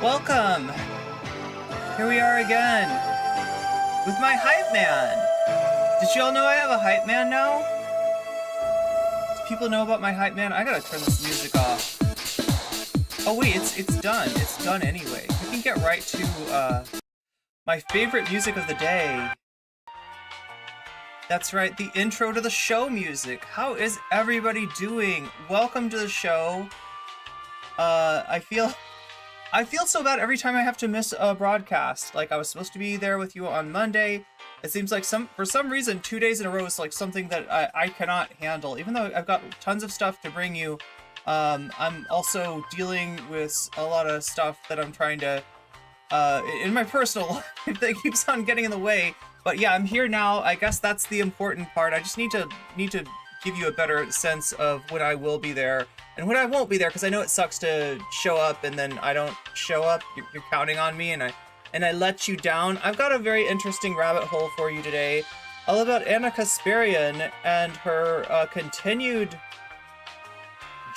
Welcome! Here we are again with my hype man. Did you all know I have a hype man now? Do people know about my hype man? I gotta turn this music off. Oh wait, it's done. It's done anyway. We can get right to my favorite music of the day. That's right, the intro to the show music. How is everybody doing? Welcome to the show. I feel so bad every time I have to miss a broadcast. Like, I was supposed to be there with you on Monday. It seems like for some reason 2 days in a row is like something that I cannot handle. Even though I've got tons of stuff to bring you, I'm also dealing with a lot of stuff that I'm trying to in my personal life that keeps on getting in the way. But yeah, I'm here now. I guess that's the important part. I just need to give you a better sense of when I will be there and when I won't be there, because I know it sucks to show up and then I don't show up. You're counting on me and I let you down. I've got a very interesting rabbit hole for you today, all about Ana Kasparian and her continued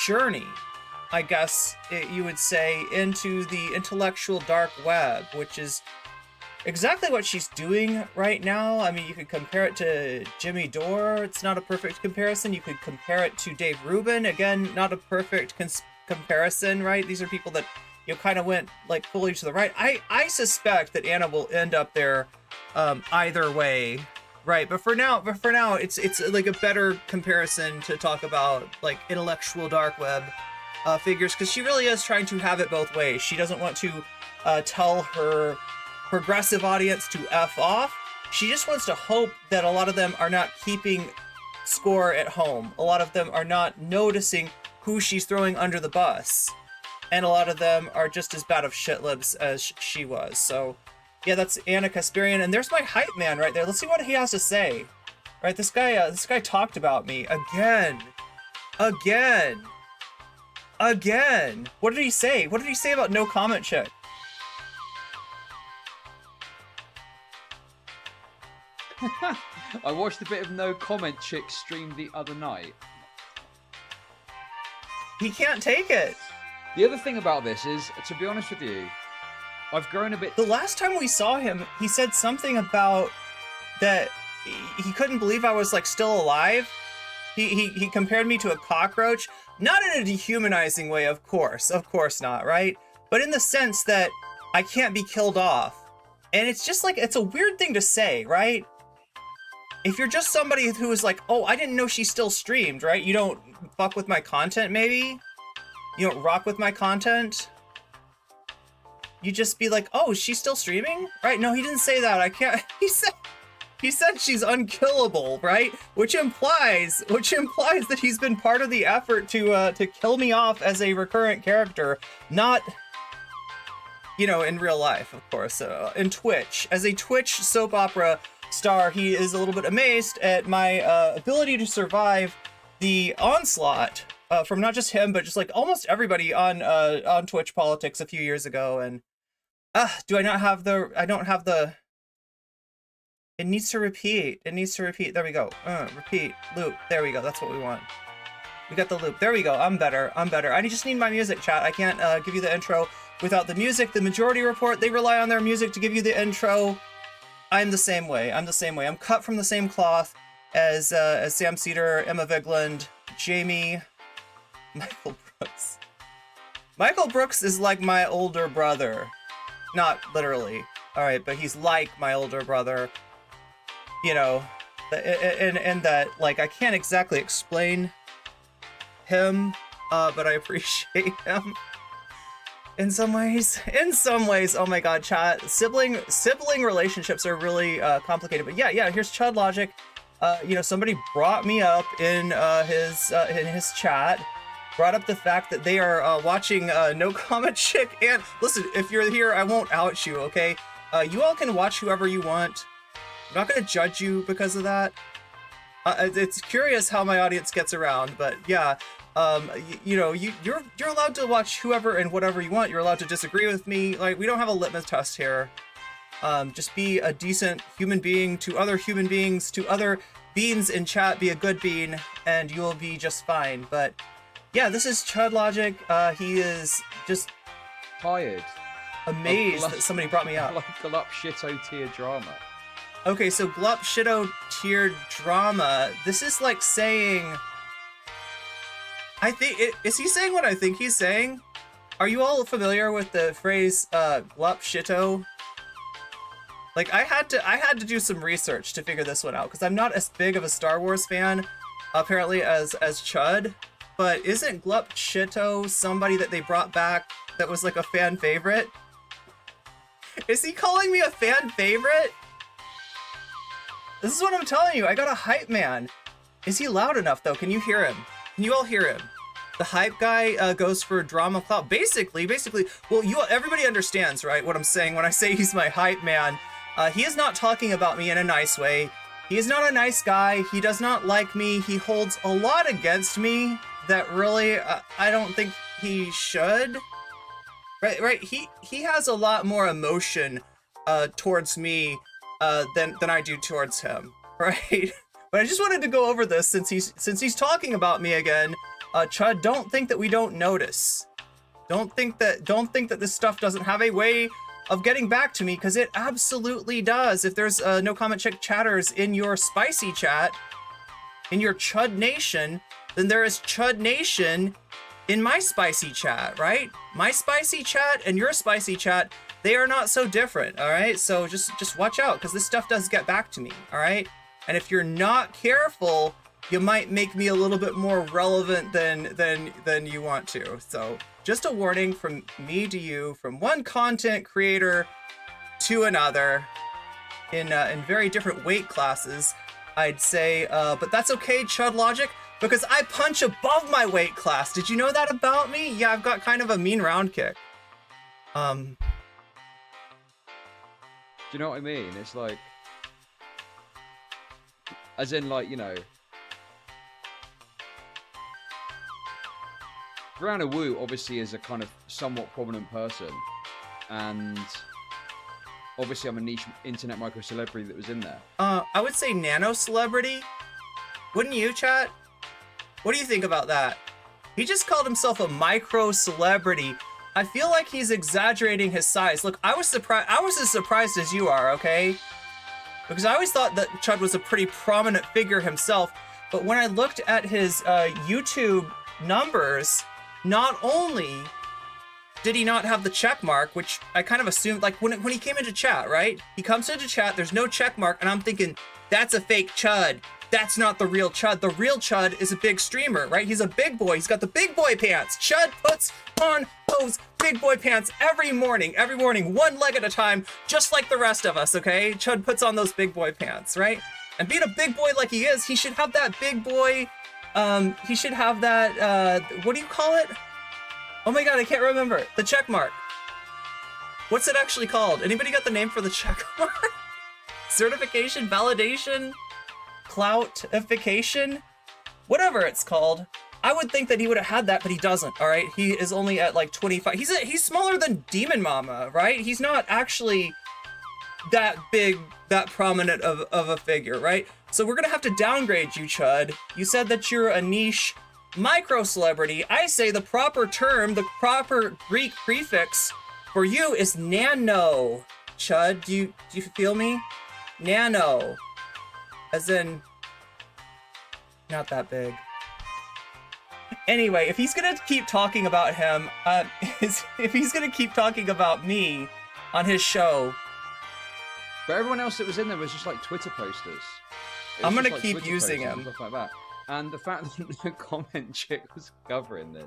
journey, I guess you would say, into the intellectual dark web, which is exactly what she's doing right now. I mean, you could compare it to Jimmy Dore. It's not a perfect comparison. You could compare it to Dave Rubin. Again, not a perfect comparison, right? These are people that, you know, kind of went like fully to the right. I suspect that Ana will end up there either way, right? But for now, it's like a better comparison to talk about like intellectual dark web figures, because she really is trying to have it both ways. She doesn't want to tell her progressive audience to F off. She just wants to hope that a lot of them are not keeping score at home. A lot of them are not noticing who she's throwing under the bus. And a lot of them are just as bad of shitlibs as she was. So yeah, that's Ana Kasparian. And there's my hype man right there. Let's see what he has to say. Right, this guy talked about me again. What did he say? What did he say about nocommentchick? I watched a bit of nocommentchick stream the other night. He can't take it. The other thing about this is, to be honest with you, I've grown a bit... The last time we saw him, he said something about that he couldn't believe I was like still alive. He compared me to a cockroach. Not in a dehumanizing way, of course not, right? But in the sense that I can't be killed off. And it's just like, it's a weird thing to say, right? If you're just somebody who is like, oh, I didn't know she still streamed, right? You don't fuck with my content, maybe? You don't rock with my content? You just be like, oh, she's still streaming? Right? No, he didn't say that. I can't. He said she's unkillable, right? Which implies that he's been part of the effort to kill me off as a recurrent character, not, you know, in real life, of course. In Twitch, as a Twitch soap opera star, he is a little bit amazed at my ability to survive the onslaught from not just him, but just like almost everybody on Twitch politics a few years ago. And do I not have the? I don't have the. It needs to repeat. It needs to repeat. There we go. Repeat loop. There we go. That's what we want. We got the loop. There we go. I'm better. I just need my music, chat. I can't give you the intro without the music. The Majority Report, they rely on their music to give you the intro. I'm the same way. I'm cut from the same cloth as Sam Cedar, Emma Vigland, Jamie, Michael Brooks. Michael Brooks is like my older brother. Not literally. All right, but he's like my older brother. You know, and that, like, I can't exactly explain him, but I appreciate him. In some ways, oh my god, chat. Sibling relationships are really complicated. But yeah, here's Chud Logic. You know, somebody brought me up in his chat, brought up the fact that they are watching nocommentchick. And listen, if you're here, I won't out you, okay? You all can watch whoever you want. I'm not gonna judge you because of that. It's curious how my audience gets around, but yeah. You know, you're allowed to watch whoever and whatever you want. You're allowed to disagree with me. Like, we don't have a litmus test here. Just be a decent human being to other human beings, to other beans in chat. Be a good bean, and you'll be just fine. But yeah, this is Chud Logic. He is just tired. amazed that somebody brought me up. Like Glup Shito tier drama. Okay, so Glup Shito tier drama. This is like saying... is he saying what I think he's saying? Are you all familiar with the phrase Glup Shito? Like I had to do some research to figure this one out because I'm not as big of a Star Wars fan apparently as Chud, but isn't Glup Shito somebody that they brought back that was like a fan favorite? Is he calling me a fan favorite? This is what I'm telling you. I got a hype man. Is he loud enough though? Can you hear him? Can you all hear him? The hype guy goes for drama clout. Basically, well, everybody understands, right, what I'm saying when I say he's my hype man. He is not talking about me in a nice way. He is not a nice guy. He does not like me. He holds a lot against me that really I don't think he should. Right? He has a lot more emotion towards me than I do towards him, right? But I just wanted to go over this since he's talking about me again. Chud, don't think that we don't notice. Don't think that this stuff doesn't have a way of getting back to me, because it absolutely does. If there's no comment check chatters in your spicy chat, in your Chud Nation, then there is Chud Nation in my spicy chat, right? My spicy chat and your spicy chat, they are not so different, all right? So just watch out, because this stuff does get back to me, all right? And if you're not careful, you might make me a little bit more relevant than you want to. So just a warning from me to you, from one content creator to another, in very different weight classes, I'd say. But that's okay, Chud Logic, because I punch above my weight class. Did you know that about me? Yeah, I've got kind of a mean round kick. Do you know what I mean? It's like, as in, like, you know, Brianna Wu obviously is a kind of somewhat prominent person, and obviously I'm a niche internet micro celebrity that was in there. I would say nano celebrity. Wouldn't you, chat? What do you think about that? He just called himself a micro celebrity. I feel like he's exaggerating his size. Look, I was surprised. I was as surprised as you are, okay? Because I always thought that Chud was a pretty prominent figure himself, but when I looked at his YouTube numbers, not only did he not have the check mark, which I kind of assumed, like when he came into chat, right? He comes into chat, there's no check mark, and I'm thinking, that's a fake Chud. That's not the real Chud. The real Chud is a big streamer, right? He's a big boy. He's got the big boy pants. Chud puts on those big boy pants every morning, one leg at a time, just like the rest of us, okay? Chud puts on those big boy pants, right? And being a big boy like he is, he should have that big boy, he should have that, what do you call it? Oh my god, I can't remember. The check mark. What's it actually called? Anybody got the name for the check mark? Certification? Validation? Cloutification? Whatever it's called. I would think that he would have had that, but he doesn't, all right? He is only at like 25. He's smaller than Demon Mama, right? He's not actually that big, that prominent of a figure, right? So we're gonna have to downgrade you, Chud. You said that you're a niche micro celebrity. I say the proper term, the proper Greek prefix for you is nano. Chud, do you feel me? Nano. As in, not that big. Anyway, if he's gonna keep talking about him, if he's gonna keep talking about me on his show, but everyone else that was in there was just like Twitter posters. I'm gonna keep using him. Stuff like that. And the fact that no comment chick was covering this.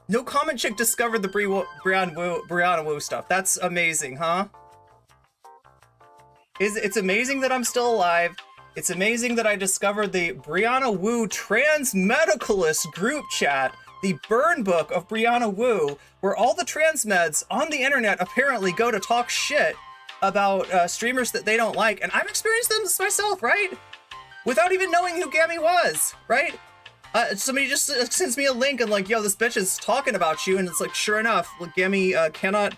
No comment chick discovered the Brianna Wu stuff. That's amazing, huh? It's amazing that I'm still alive. It's amazing that I discovered the Brianna Wu trans medicalist group chat, the burn book of Brianna Wu, where all the trans meds on the internet apparently go to talk shit about streamers that they don't like. And I've experienced this myself, right? Without even knowing who Gammy was, right? Somebody just sends me a link and like, yo, this bitch is talking about you. And it's like, sure enough, look, Gammy cannot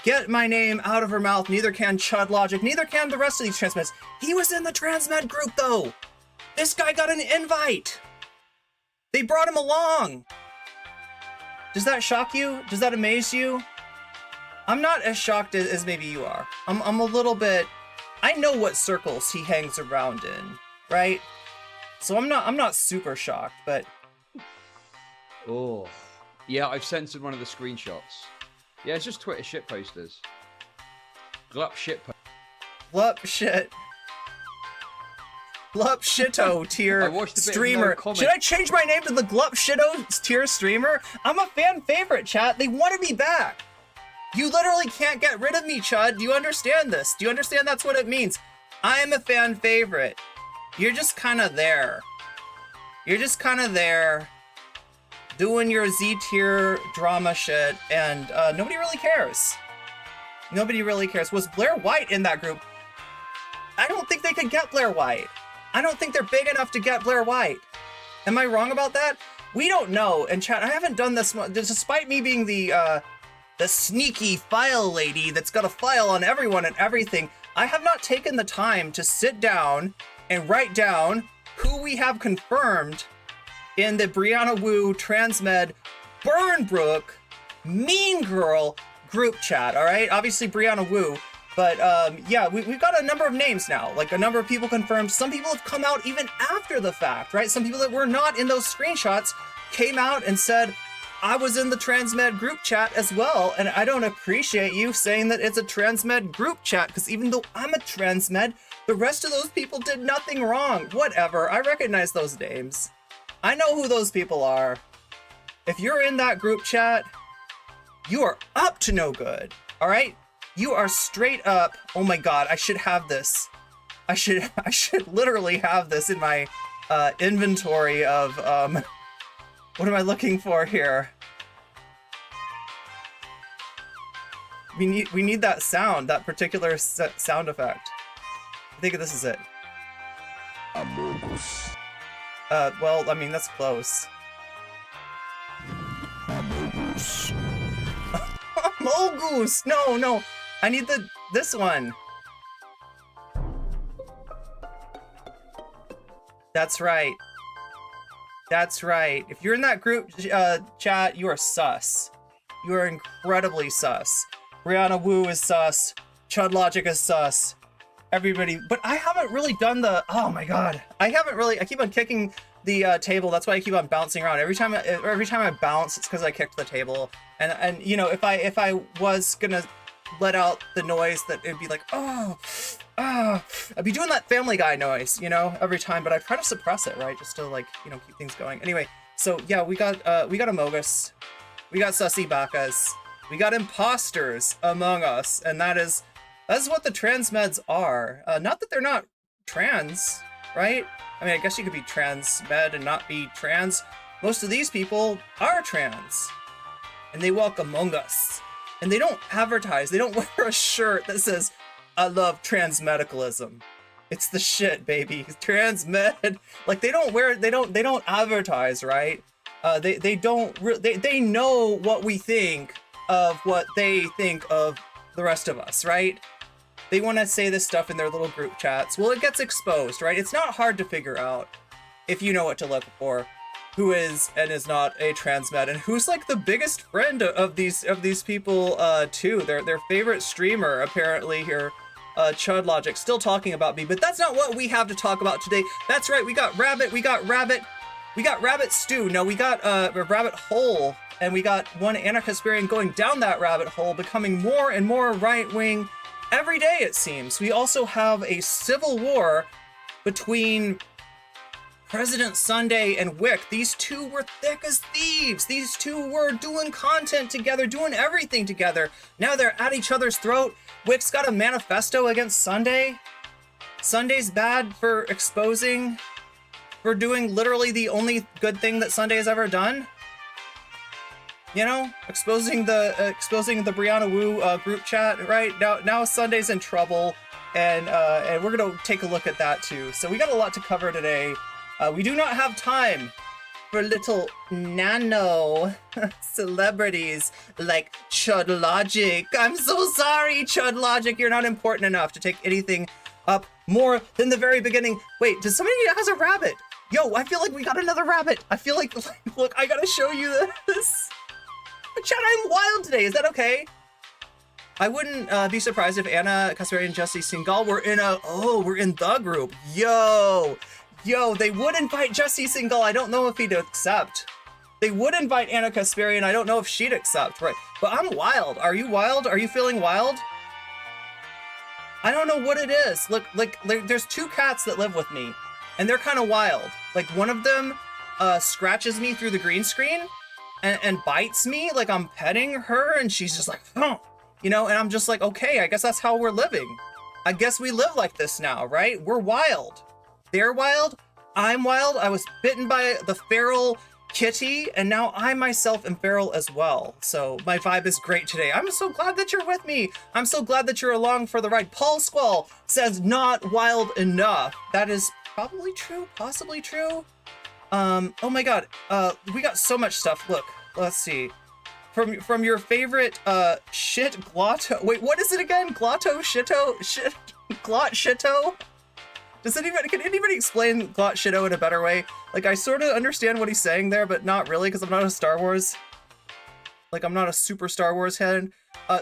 get my name out of her mouth. Neither can Chud Logic. Neither can the rest of these transmeds. He was in the transmed group, though. This guy got an invite. They brought him along. Does that shock you? Does that amaze you? I'm not as shocked as maybe you are. I'm a little bit. I know what circles he hangs around in, right? So I'm not super shocked, but. Oh, yeah, I've censored one of the screenshots. Yeah, it's just Twitter shit posters. Glup shit. Glup shit. Glup shito tier streamer. Should I change my name to the Glup shito tier streamer? I'm a fan favorite, chat. They wanted me back. You literally can't get rid of me, Chud. Do you understand this? Do you understand that's what it means? I am a fan favorite. You're just kind of there. You're just kind of there doing your Z tier drama shit, and nobody really cares. Nobody really cares. Was Blair White in that group? I don't think they could get Blair White. I don't think they're big enough to get Blair White. Am I wrong about that? We don't know. And chat, I haven't done this much, despite me being the sneaky file lady that's got a file on everyone and everything. I have not taken the time to sit down and write down who we have confirmed in the Brianna Wu, Transmed, Burnbrook, Mean Girl group chat, all right? Obviously Brianna Wu, but yeah, we've got a number of names now, like a number of people confirmed. Some people have come out even after the fact, right? Some people that were not in those screenshots came out and said, I was in the Transmed group chat as well, and I don't appreciate you saying that it's a Transmed group chat, because even though I'm a Transmed, the rest of those people did nothing wrong. Whatever, I recognize those names. I know who those people are. If you're in that group chat, you are up to no good, all right? You are straight up, oh my God, I should have this. I should literally have this in my inventory of, what am I looking for here? We need that sound, that particular sound effect. I think this is it. Well, I mean, that's close. Mogus! No. I need this one. That's right. That's right. If you're in that group chat, you are sus. You are incredibly sus. Brianna Wu is sus. Chud Logic is sus. Everybody, but I haven't really done the, oh my God. I keep on kicking the table. That's why I keep on bouncing around. Every time I bounce, it's because I kicked the table. And you know, if I was gonna let out the noise, that it'd be like, I'd be doing that Family Guy noise, you know, every time, but I try to suppress it, right? Just to, like, you know, keep things going. Anyway, so yeah, we got Amogus, we got Sussy Bakas, we got imposters among us, and that's what the transmeds are. Not that they're not trans, right? I mean, I guess you could be transmed and not be trans. Most of these people are trans, and they walk among us, and they don't advertise. They don't wear a shirt that says, I love transmedicalism. It's the shit, baby. Transmed. Like, they don't advertise, right? They know what we think of what they think of the rest of us, right? They want to say this stuff in their little group chats. Well, it gets exposed, right? It's not hard to figure out, if you know what to look for, who is and is not a transmed, and who's like the biggest friend of these people too. Their favorite streamer apparently here, Chud Logic, still talking about me, but that's not what we have to talk about today. That's right, we got rabbit stew. No, we got a rabbit hole, and we got one Ana Kasparian going down that rabbit hole, becoming more and more right-wing every day, it seems. We also have a civil war between President Sunday and Wick. These two were thick as thieves. These two were doing content together, doing everything together. Now they're at each other's throat. Wick's got a manifesto against Sunday. Sunday's bad for doing literally the only good thing that Sunday has ever done. You know, exposing the Brianna Wu group chat, right? Now Sunday's in trouble, and we're gonna take a look at that too. So we got a lot to cover today. We do not have time for little nano celebrities like Chud Logic. I'm so sorry, Chud Logic. You're not important enough to take anything up more than the very beginning. Wait, does somebody has a rabbit? Yo, I feel like we got another rabbit. I feel like, look, I gotta show you this. Chat, I'm wild today. Is that okay? I wouldn't be surprised if Ana Kasparian and Jesse Singal were in we're in the group. Yo, they would invite Jesse Singal. I don't know if he'd accept. They would invite Ana Kasparian. I don't know if she'd accept, right? But I'm wild. Are you wild? Are you feeling wild? I don't know what it is. Look, like there's two cats that live with me, and they're kind of wild. Like one of them scratches me through the green screen and bites me like I'm petting her, and she's just like, oh, you know, and I'm just like, okay, I guess that's how we're living. I guess we live like this now, right? We're wild. They're wild. I'm wild. I was bitten by the feral kitty, and now I myself am feral as well. So my vibe is great today. I'm so glad that you're with me. I'm so glad that you're along for the ride. Paul Squall says not wild enough. That is probably true, possibly true. Oh my god, we got so much stuff. Look, let's see. From your favorite shit glotto. Wait, what is it again? Glotto shitto shit glot shitto? Can anybody explain glot shitto in a better way? Like, I sort of understand what he's saying there, but not really, because I'm not a Star Wars. Like, I'm not a super Star Wars head.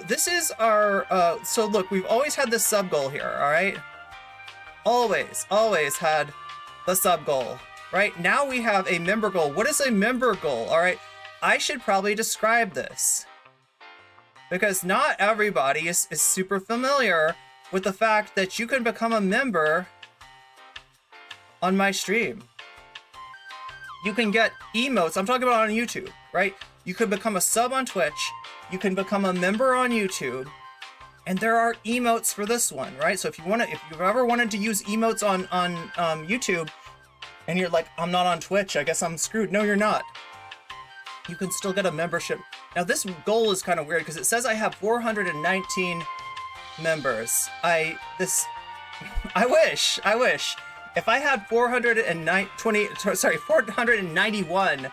This is our, so look, we've always had this sub goal here, all right? Always had the sub goal, right? Now we have a member goal. What is a member goal, all right? I should probably describe this, because not everybody is super familiar with the fact that you can become a member on my stream. You can get emotes. I'm talking about on YouTube, right? You could become a sub on Twitch. You can become a member on YouTube, and there are emotes for this one, right? So if you've ever wanted to use emotes on YouTube, and you're like, I'm not on Twitch, I guess I'm screwed. No, you're not. You can still get a membership. Now this goal is kind of weird because it says I have 419 members. I wish. If I had 491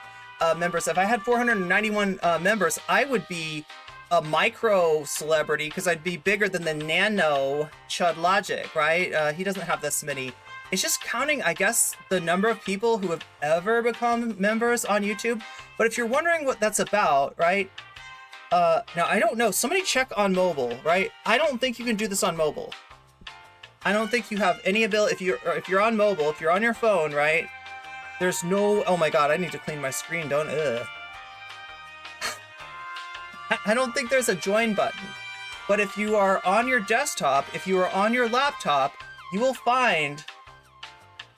members, if I had 491 members, I would be a micro celebrity because I'd be bigger than the nano Chud Logic, right? He doesn't have this many. It's just counting, I guess, the number of people who have ever become members on YouTube. But if you're wondering what that's about, right? Now, I don't know. Somebody check on mobile, right? I don't think you can do this on mobile. I don't think you have any ability, if you're on mobile, if you're on your phone, right? There's no, oh my god, I need to clean my screen, I don't think there's a join button. But if you are on your desktop, if you are on your laptop, you will find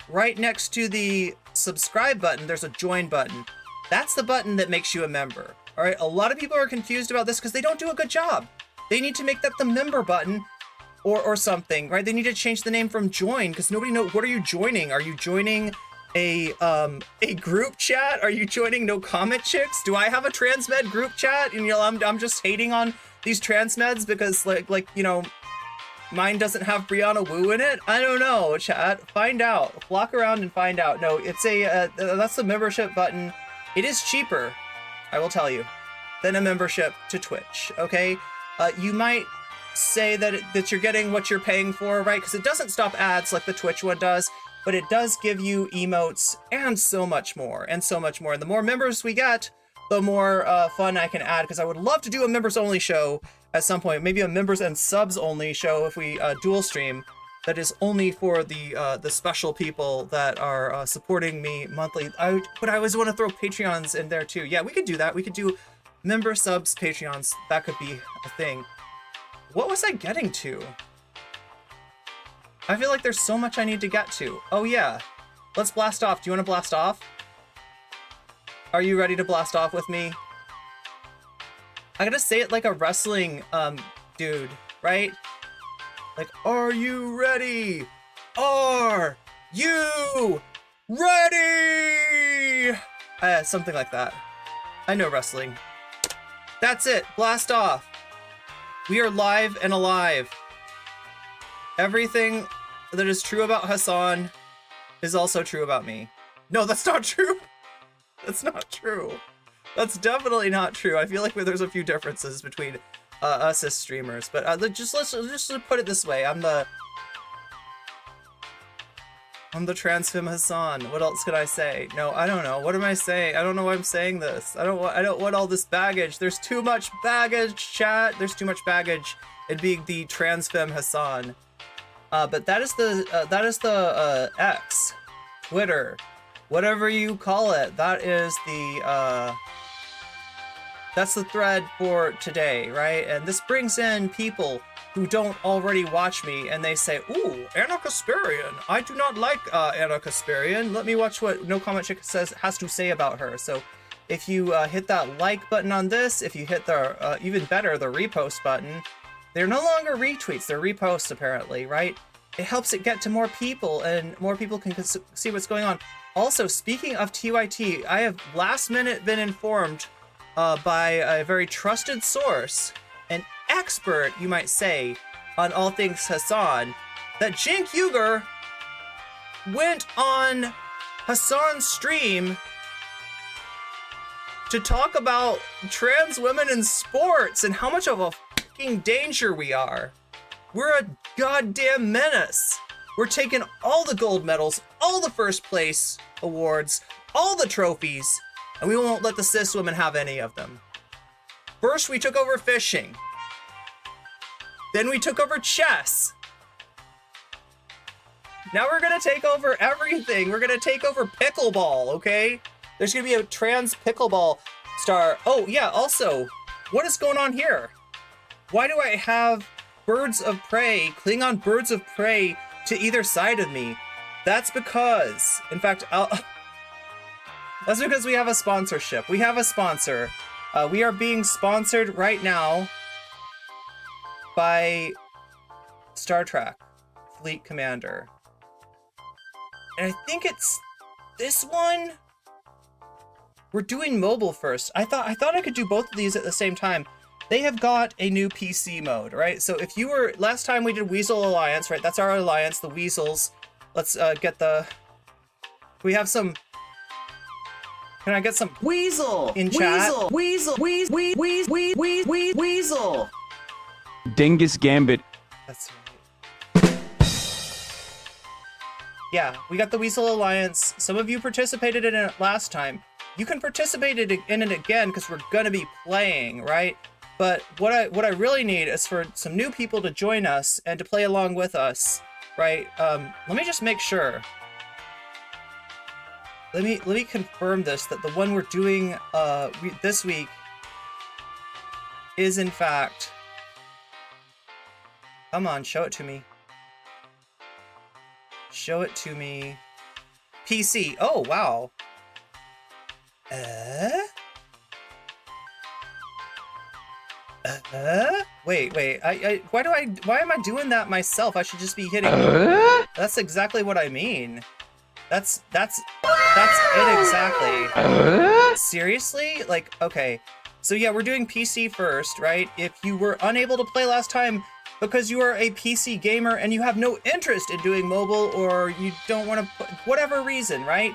right next to the subscribe button, there's a join button. That's the button that makes you a member. All right, a lot of people are confused about this because they don't do a good job. They need to make that the member button or something, right? They need to change the name from join because nobody knows. What are you joining? Are you joining a group chat? Are you joining No Comment Chicks? Do I have a transmed group chat? And I'm just hating on these transmeds because like you know, mine doesn't have Brianna Wu in it. I don't know, chat. Find out. Flock around and find out. No, it's that's the membership button. It is cheaper, I will tell you, than a membership to Twitch. Okay, you might say that you're getting what you're paying for, right? Because it doesn't stop ads like the Twitch one does, but it does give you emotes and so much more, and so much more. And the more members we get, the more fun I can add, because I would love to do a members only show at some point, maybe a members and subs only show if we dual stream that is only for the special people that are supporting me monthly. But I always want to throw Patreons in there too. Yeah, we could do that. We could do member subs, Patreons. That could be a thing. What was I getting to? I feel like there's so much I need to get to. Oh yeah, let's blast off. Do you want to blast off? Are you ready to blast off with me? I gotta say it like a wrestling dude, right? Like, are you ready? Are you ready? Something like that. I know wrestling. That's it, blast off. We are live and alive. Everything that is true about Hasan is also true about me. No, that's not true. That's not true. That's definitely not true. I feel like there's a few differences between us as streamers, but let's just put it this way. I'm the trans femme Hasan. What else could I say? No, I don't know. What am I saying? I don't know why I'm saying this. I don't want all this baggage. There's too much baggage, chat. There's too much baggage in being the trans femme Hasan. But that is the X, Twitter, whatever you call it. That is the that's the thread for today, right? And this brings in people who don't already watch me, and they say, "Ooh, Ana Kasparian. I do not like Ana Kasparian. Let me watch what nocommentchick has to say about her." So, if you hit that like button on this, if you hit the even better, the repost button, they're no longer retweets; they're reposts apparently, right? It helps it get to more people, and more people can see what's going on. Also, speaking of TYT, I have last minute been informed by a very trusted source, an expert, you might say, on all things Hasan, that Cenk Uygur went on Hasan's stream to talk about trans women in sports and how much of a fucking danger we are. We're a goddamn menace. We're taking all the gold medals, all the first place awards, all the trophies, and we won't let the cis women have any of them. First, we took over fishing. Then we took over chess. Now we're gonna take over everything. We're gonna take over pickleball, okay? There's gonna be a trans pickleball star. Oh yeah, also, what is going on here? Why do I have birds of prey, Klingon birds of prey to either side of me? That's because, in fact, that's because we have a sponsorship. We have a sponsor. We are being sponsored right now by Star Trek Fleet Commander. And I think it's this one. We're doing mobile first. I thought I could do both of these at the same time. They have got a new PC mode, right? So if you were, last time we did Weasel Alliance, right? That's our alliance, the Weasels. Let's get the, we have some, can I get some Weasel in chat? Weasel. Dingus Gambit. That's right. Yeah, we got the Weasel Alliance. Some of you participated in it last time. You can participate in it again because we're gonna be playing, right? But what I really need is for some new people to join us and to play along with us, right? Let me just make sure. Let me confirm this, that the one we're doing this week is in fact. Come on, show it to me. Show it to me. PC. Oh wow. Wait. Why am I doing that myself? I should just be hitting. That's exactly what I mean. That's it exactly. Seriously? Like, okay. So yeah, we're doing PC first, right? If you were unable to play last time because you are a PC gamer and you have no interest in doing mobile, or you don't want to, whatever reason, right?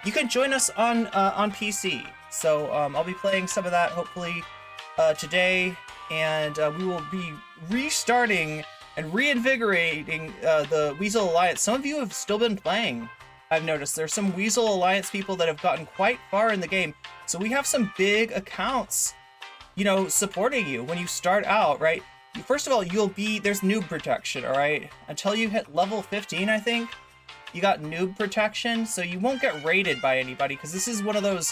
You can join us on PC. So I'll be playing some of that hopefully today, and we will be restarting and reinvigorating the Weasel Alliance. Some of you have still been playing. I've noticed there's some Weasel Alliance people that have gotten quite far in the game. So we have some big accounts, you know, supporting you when you start out, right? First of all, there's noob protection, all right? Until you hit level 15, I think, you got noob protection, so you won't get raided by anybody, because this is one of those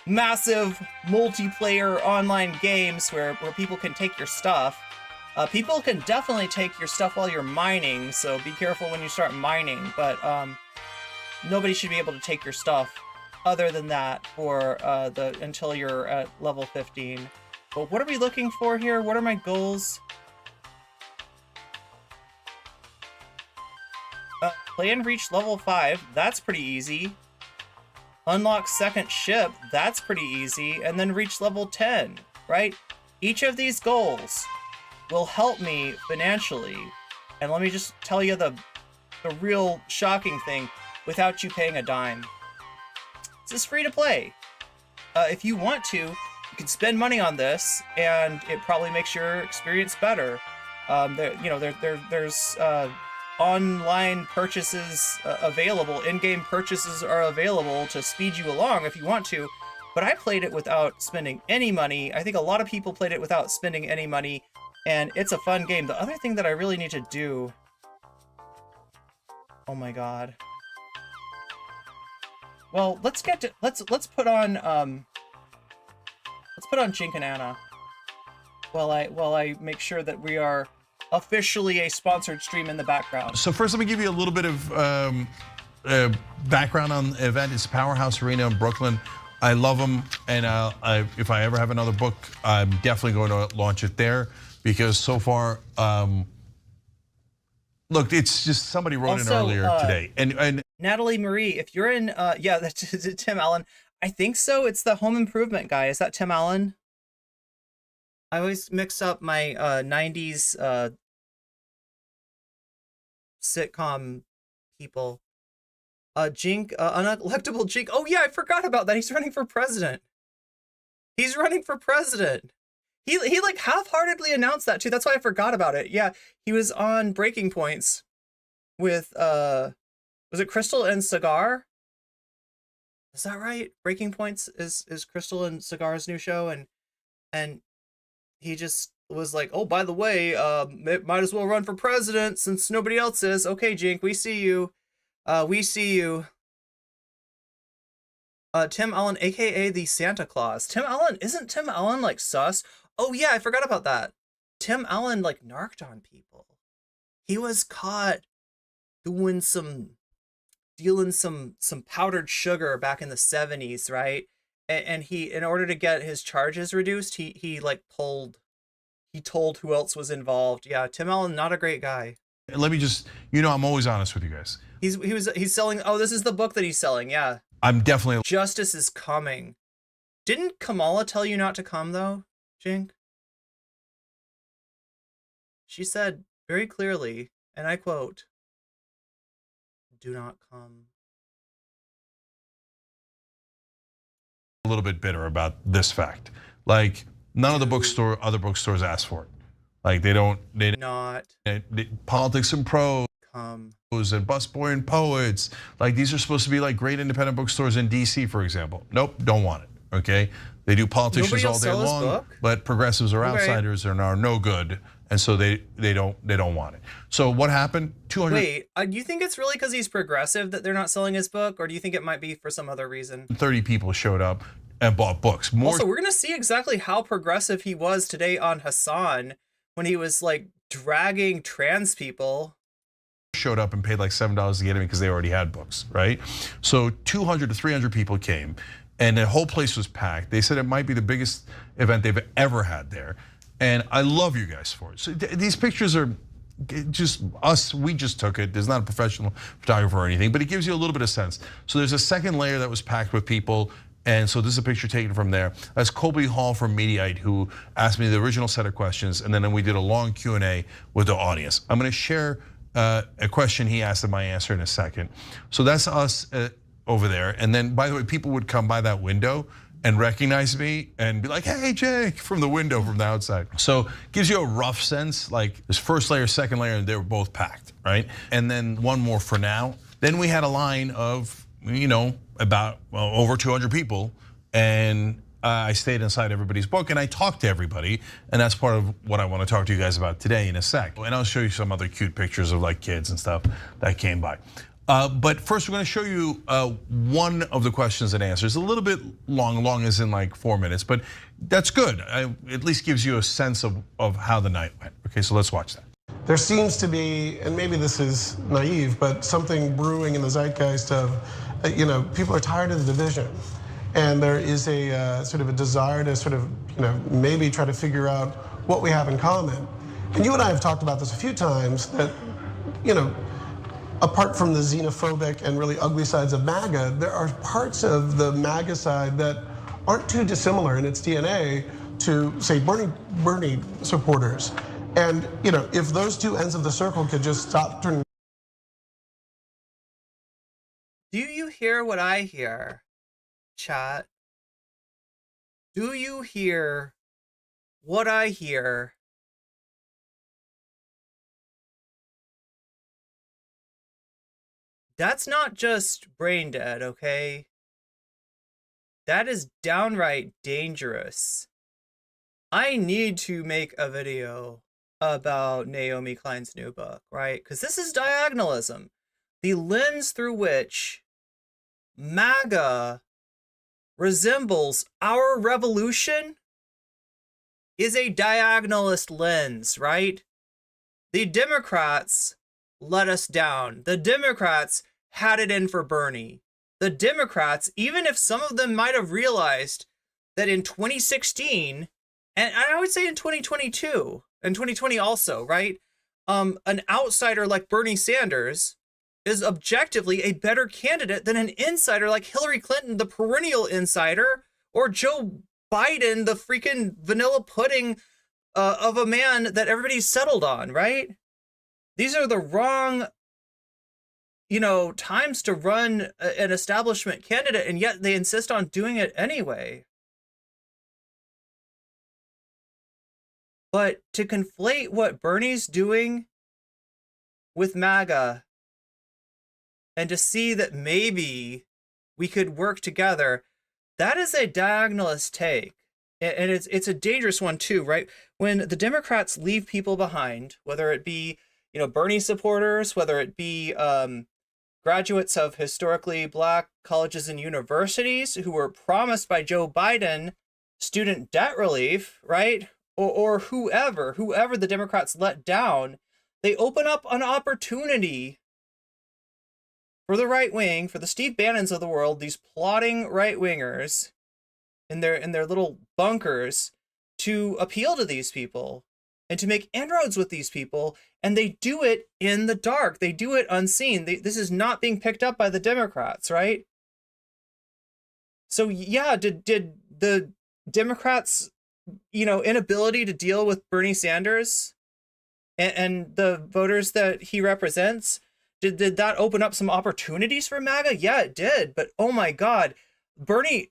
massive multiplayer online games where people can take your stuff. People can definitely take your stuff while you're mining, so be careful when you start mining, but nobody should be able to take your stuff other than that for until you're at level 15. But what are we looking for here? What are my goals? Play and reach level 5. That's pretty easy. Unlock second ship. That's pretty easy. And then reach level 10, right? Each of these goals will help me financially. And let me just tell you the real shocking thing, without you paying a dime. This is free to play. If you want to, you can spend money on this, and it probably makes your experience better. There's online purchases available, in-game purchases are available to speed you along if you want to, but I played it without spending any money. I think a lot of people played it without spending any money, and it's a fun game. The other thing that I really need to do... Oh my god. Well, let's get to... Let's put on, let's put on Cenk and Ana while I make sure that we are officially a sponsored stream in the background. So first, let me give you a little bit of background on the event. It's Powerhouse Arena in Brooklyn. I love them, and if I ever have another book, I'm definitely going to launch it there, because so far, look, it's just somebody wrote Also, in earlier today, and Natalie Marie, if you're in, yeah, that's is it Tim Allen. I think so. It's the Home Improvement guy. Is that Tim Allen? I always mix up my 90s sitcom people. Cenk, unelectable Cenk. Oh yeah, I forgot about that. He's running for president. He's running for president. He like half-heartedly announced that too. That's why I forgot about it. Yeah, he was on Breaking Points with was it Crystal and Cigar? Is that right? Breaking Points is Crystal and Cigar's new show, and he just was like, oh, by the way, it might as well run for president since nobody else is. Okay, Cenk, we see you. We see you. Tim Allen, aka the Santa Claus. Tim Allen, isn't Tim Allen like sus? Oh yeah, I forgot about that. Tim Allen like narked on people. He was caught doing dealing some powdered sugar back in the 70s, right? And he, in order to get his charges reduced, he told who else was involved. Yeah, Tim Allen, not a great guy. let me just, I'm always honest with you guys. He's selling. Oh, this is the book that he's selling. Yeah. I'm definitely. Justice is coming. Didn't Kamala tell you not to come though, Cenk? She said very clearly, and I quote, "Do not come." A little bit bitter about this fact. Like none of the other bookstores asked for it. Like they not politics and prose. Come. And busboy and poets, like these are supposed to be like great independent bookstores in DC, for example. Nope, don't want it. Okay, they do politicians all day long, but progressives are outsiders and are no good, and so they don't want it. So what happened? 200. Wait, do you think it's really because he's progressive that they're not selling his book, or do you think it might be for some other reason? 30 people showed up and bought books. Also, we're gonna see exactly how progressive he was today on Hasan when he was like dragging trans people. Showed up and paid like $7 to get in because they already had books, right? So 200 to 300 people came, and the whole place was packed. They said it might be the biggest event they've ever had there, and I love you guys for it. So these pictures are just us. We just took it. There's not a professional photographer or anything, but it gives you a little bit of sense. So there's a second layer that was packed with people. And so this is a picture taken from there. That's Colby Hall from Mediaite, who asked me the original set of questions, and then we did a long Q&A with the audience. I'm going to share a question he asked and my answer in a second. So that's us over there. And then, by the way, people would come by that window and recognize me and be like, hey, Jake, from the window from the outside. So gives you a rough sense, like this first layer, second layer, and they were both packed, right? And then one more for now. Then we had a line of, about over 200 people, and I stayed inside everybody's book and I talked to everybody, and that's part of what I want to talk to you guys about today in a sec. And I'll show you some other cute pictures of like kids and stuff that came by. But first we're going to show you one of the questions and answers. A little bit long as in like 4 minutes, but that's good. At least gives you a sense of how the night went. Okay, so let's watch that. There seems to be, and maybe this is naive, but something brewing in the zeitgeist of, people are tired of the division. And there is a sort of a desire to sort of, maybe try to figure out what we have in common. And you and I have talked about this a few times that, apart from the xenophobic and really ugly sides of MAGA, there are parts of the MAGA side that aren't too dissimilar in its DNA to, say, Bernie supporters. And, if those two ends of the circle could just stop turning. Do you hear what I hear, chat? Do you hear what I hear? That's not just brain dead, okay? That is downright dangerous. I need to make a video about Naomi Klein's new book, right? Because this is diagonalism. The lens through which MAGA resembles our revolution is a diagonalist lens, right? The Democrats let us down. The Democrats had it in for Bernie. The Democrats, even if some of them might have realized that in 2016, and I would say in 2022, and 2020 also, right? An outsider like Bernie Sanders is objectively a better candidate than an insider like Hillary Clinton, the perennial insider, or Joe Biden, the freaking vanilla pudding of a man that everybody's settled on, right? These are the wrong, times to run an establishment candidate, and yet they insist on doing it anyway. But to conflate what Bernie's doing with MAGA and to see that maybe we could work together, that is a diagonalist take. And it's a dangerous one too, right? When the Democrats leave people behind, whether it be, Bernie supporters, whether it be graduates of historically black colleges and universities who were promised by Joe Biden student debt relief, right? Or whoever the Democrats let down, they open up an opportunity for the right wing, for the Steve Bannons of the world, these plotting right wingers in their little bunkers, to appeal to these people and to make inroads with these people, and they do it in the dark. They do it unseen. This is not being picked up by the Democrats, right? So yeah, did the Democrats, inability to deal with Bernie Sanders and the voters that he represents, did that open up some opportunities for MAGA? Yeah, it did. But oh my God, Bernie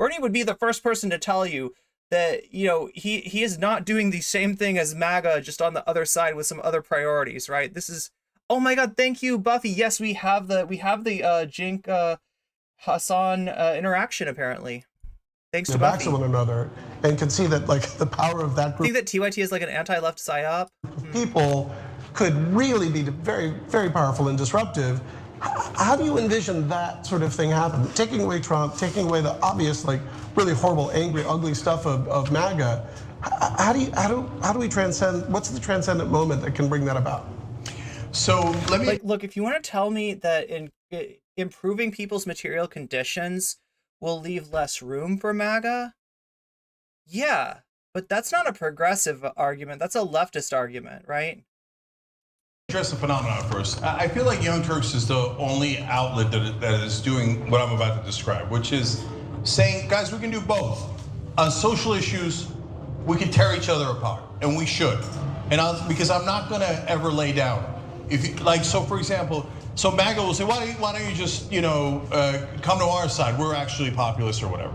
would be the first person to tell you that, he is not doing the same thing as MAGA, just on the other side with some other priorities, right? This is, oh my God, thank you, Buffy. Yes, we have the Cenk Hasan interaction apparently. Thanks to back Buffy. to one another, and can see that the power of that I group think that TYT is like an anti-left psyop. of people could really be very, very powerful and disruptive. How do you envision that sort of thing happen? Taking away Trump, taking away the obvious, really horrible, angry, ugly stuff of MAGA. How do we transcend? What's the transcendent moment that can bring that about? So let me look. If you want to tell me that improving people's material conditions will leave less room for MAGA, yeah, but that's not a progressive argument. That's a leftist argument, right? address the phenomenon first. I feel like Young Turks is the only outlet that is doing what I'm about to describe, which is saying, guys, we can do both. On social issues, we can tear each other apart, and we should. And because I'm not gonna ever lay down. If you, so for example, so MAGA will say, why don't you just come to our side? We're actually populist or whatever.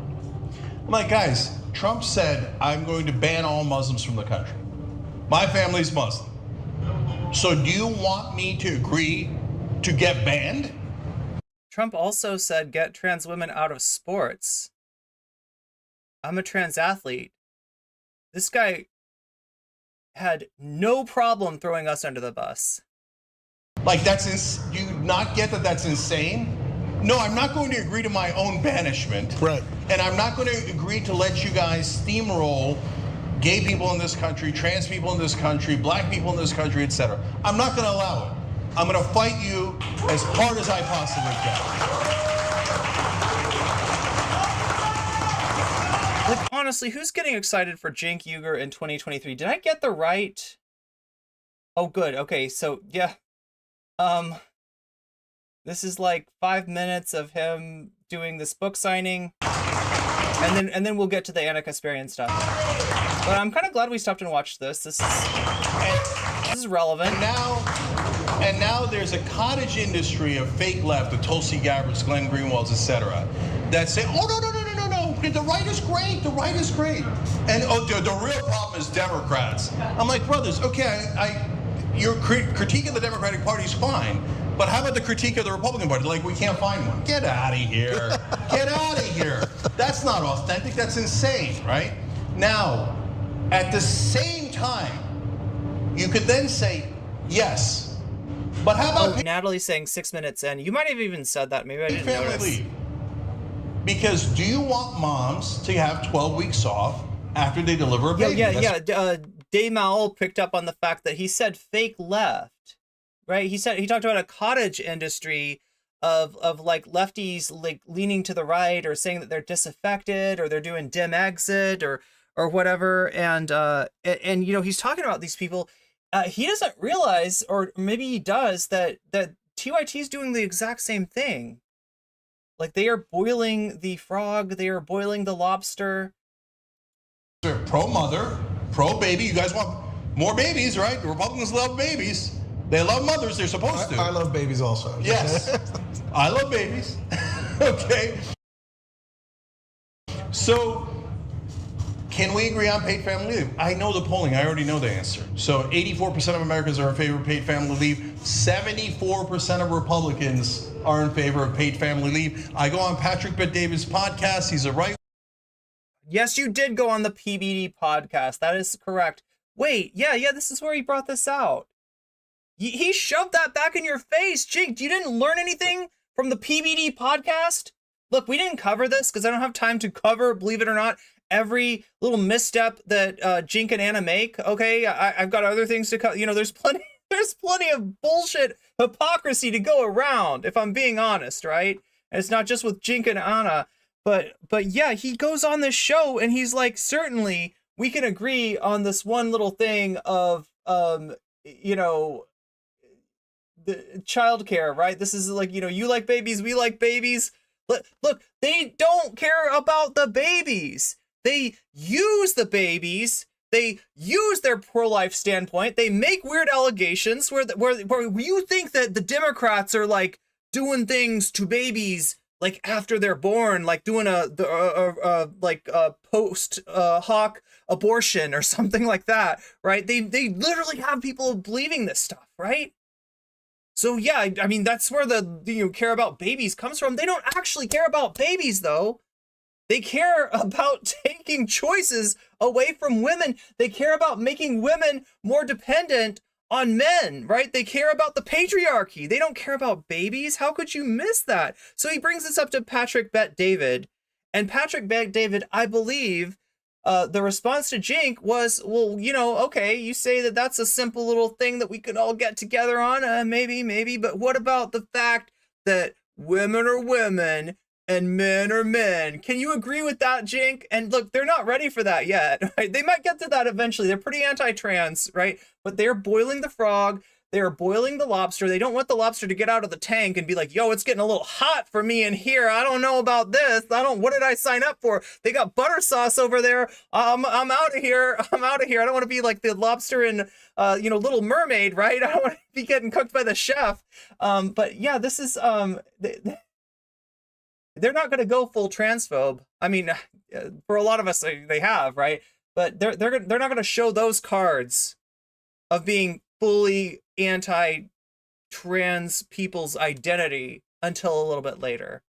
I'm like, guys, Trump said I'm going to ban all Muslims from the country. My family's Muslim. So do you want me to agree to get banned? Trump also said get trans women out of sports. I'm a trans athlete. This guy had no problem throwing us under the bus. Do you not get that that's insane? No, I'm not going to agree to my own banishment. Right. And I'm not going to agree to let you guys steamroll gay people in this country, trans people in this country, black people in this country, etc. I'm not going to allow it. I'm going to fight you as hard as I possibly can. Honestly, who's getting excited for Cenk Uygur in 2023? Did I get the right? Oh, good. Okay, so yeah. This is 5 minutes of him doing this book signing, and then we'll get to the Ana Kasparian stuff. But I'm kind of glad we stopped and watched this. This is relevant. And now there's a cottage industry of fake left, the Tulsi Gabbards, Glenn Greenwalds, etc., that say, oh no, the right is great, the right is great. And the real problem is Democrats. I'm like, brothers, okay, your critique of the Democratic Party is fine, But how about the critique of the Republican Party? Like, we can't find one. Get out of here. Get out of here. That's not authentic. That's insane, right? Now, at the same time, you could then say, yes. But how about Natalie's saying 6 minutes in. You might have even said that. Maybe I didn't family notice. leave? Because do you want moms to have 12 weeks off after they deliver a baby? Yeah. Dave Mowell picked up on the fact that he said fake left, right? He talked about a cottage industry of like lefties like leaning to the right or saying that they're disaffected or they're doing dim exit or whatever. And you know, he's talking about these people. He doesn't realize, or maybe he does, that TYT is doing the exact same thing. Like, they are boiling the frog, they are boiling the lobster. They're pro-mother, pro-baby. You guys want more babies, right? The Republicans love babies. They love mothers. They're supposed to. I love babies also. Yes, I love babies. Okay. So, can we agree on paid family leave? I know the polling. I already know the answer. So 84% of Americans are in favor of paid family leave. 74% of Republicans are in favor of paid family leave. I go on Patrick Bet-David's podcast. He's a right. Yes, you did go on the PBD podcast. That is correct. Wait, yeah, this is where he brought this out. He shoved that back in your face. Jink, you didn't learn anything from the PBD podcast? Look, we didn't cover this because I don't have time to cover, believe it or not, every little misstep that Jink and Anna make. Okay, I've got other things to cover. You know, there's plenty of bullshit hypocrisy to go around, if I'm being honest, right? And it's not just with Jink and Anna. But yeah, he goes on this show and he's like, certainly we can agree on this one little thing of, you know, the childcare, right? This is like, you know, you like babies, we like babies. Look, they don't care about the babies. They use the babies. They use their pro-life standpoint. They make weird allegations where you think that the Democrats are like doing things to babies like after they're born, like doing a post hoc abortion or something like that, right? They literally have people believing this stuff, right? So yeah, I mean, that's where the care about babies comes from. They don't actually care about babies though. They care about taking choices away from women. They care about making women more dependent on men, right? They care about the patriarchy. They don't care about babies. How could you miss that? So he brings this up to Patrick Bet-David. And Patrick Bet-David, I believe, the response to Jink was, well, you know, okay, you say that that's a simple little thing that we could all get together on, maybe, but what about the fact that women are women and men are men? Can you agree with that, Jink? And look, they're not ready for that yet, right? They might get to that eventually. They're pretty anti-trans, right? But they're boiling the frog. They're boiling the lobster. They don't want the lobster to get out of the tank and be like, yo, it's getting a little hot for me in here. I don't know about this. What did I sign up for? They got butter sauce over there. I'm out of here. I don't want to be like the lobster in, Little Mermaid, right? I don't want to be getting cooked by the chef. But yeah, this is, they're not going to go full transphobe. I mean, for a lot of us, they have, right? But they're not going to show those cards of being fully anti-trans people's identity until a little bit later.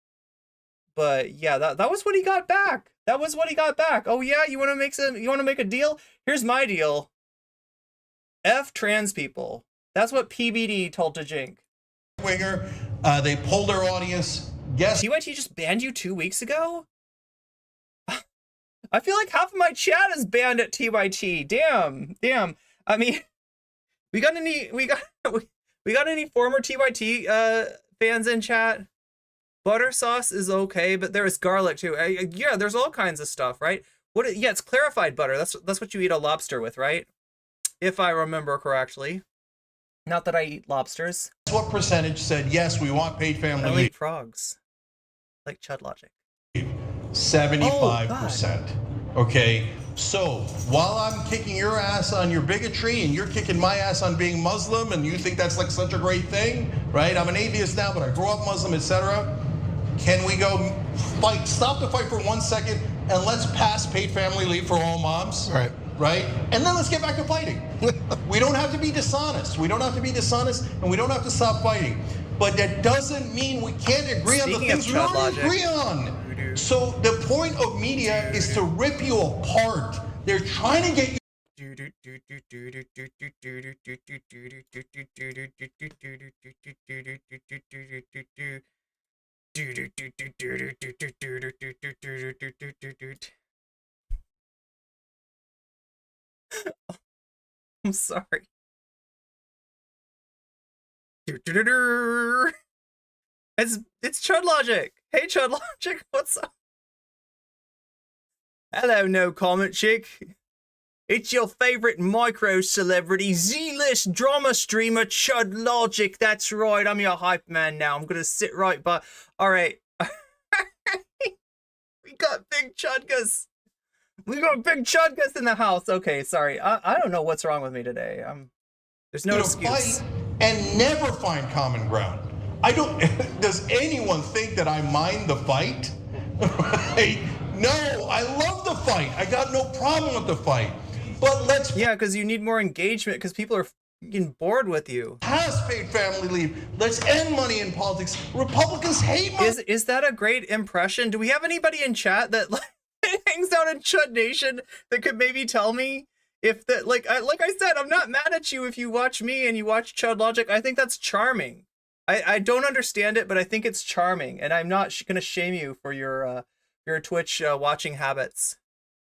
But yeah, that was what he got back. That was what he got back. Oh yeah, you want to make a deal? Here's my deal. F trans people. That's what PBD told to Jink. Winger, they polled their audience. Guess TYT just banned you 2 weeks ago? I feel like half of my chat is banned at TYT. Damn. I mean, we got any former TYT fans in chat? Butter sauce is okay, but there is garlic too. Yeah, there's all kinds of stuff, right? Yeah, it's clarified butter. That's what you eat a lobster with, right? If I remember correctly. Not that I eat lobsters. what percentage said yes, we want paid family leave? I eat frogs. Like Chud Logic. 75%. Okay, so while I'm kicking your ass on your bigotry and you're kicking my ass on being Muslim and you think that's like such a great thing, right? I'm an atheist now, but I grew up Muslim, etc. Can we go fight, stop the fight for 1 second and let's pass paid family leave for all moms? Right. Right? And then let's get back to fighting. We don't have to be dishonest. We don't have to be dishonest and we don't have to stop fighting. but that doesn't mean we can't agree on the Speaking of things we don't logic. agree on. So the point of media is to rip you apart. They're trying to get you. I'm sorry. It's Chud Logic. Hey Chud Logic, what's up? Hello, no comment chick. It's your favorite micro celebrity, Z-list drama streamer Chud Logic. That's right, I'm your hype man now. I'm gonna sit right by. All right. We got big Chudgas. We got big Chudgas in the house. Okay, sorry. I don't know what's wrong with me today. There's no excuse. Fight and never find common ground. I don't. Does anyone think that I mind the fight? Right? No, I love the fight. I got no problem with the fight. But let's. Yeah, because you need more engagement. Because people are getting bored with you. Has paid family leave. Let's end money in politics. Republicans hate money. Is that a great impression? Do we have anybody in chat that hangs out in Chud Nation that could maybe tell me if that like I said, I'm not mad at you if you watch me and you watch Chud Logic. I think that's charming. I don't understand it, but I think it's charming, and I'm not gonna shame you for your Twitch watching habits.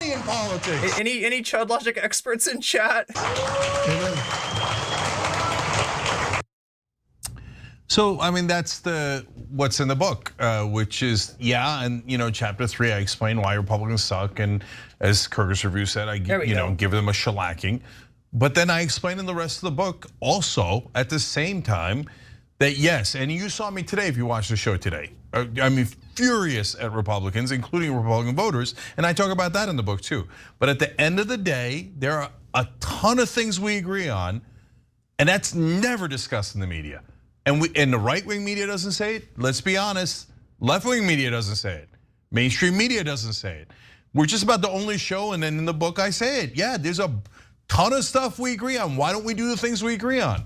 In politics. Any Chud Logic experts in chat? So, I mean, that's what's in the book, which is, yeah, and chapter 3, I explain why Republicans suck, and as Kirkus Review said, I give them a shellacking. But then I explain in the rest of the book also at the same time that yes, and you saw me today if you watched the show today. I mean, furious at Republicans, including Republican voters, and I talk about that in the book too. But at the end of the day, there are a ton of things we agree on, and that's never discussed in the media. And the right-wing media doesn't say it. Let's be honest, left-wing media doesn't say it. Mainstream media doesn't say it. We're just about the only show, and then in the book I say it. Yeah, there's a ton of stuff we agree on. Why don't we do the things we agree on?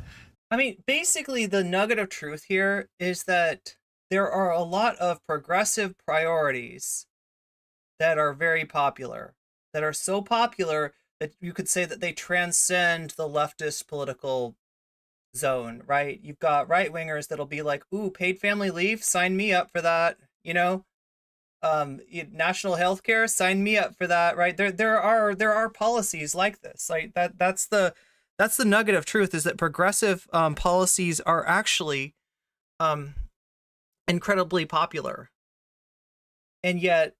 I mean, basically the nugget of truth here is that there are a lot of progressive priorities that are very popular, that are so popular that you could say that they transcend the leftist political zone, right? You've got right-wingers that'll be like, ooh, paid family leave, sign me up for that, national health care, sign me up for that, right? There are policies like this. Like that's the nugget of truth, is that progressive policies are actually incredibly popular. And yet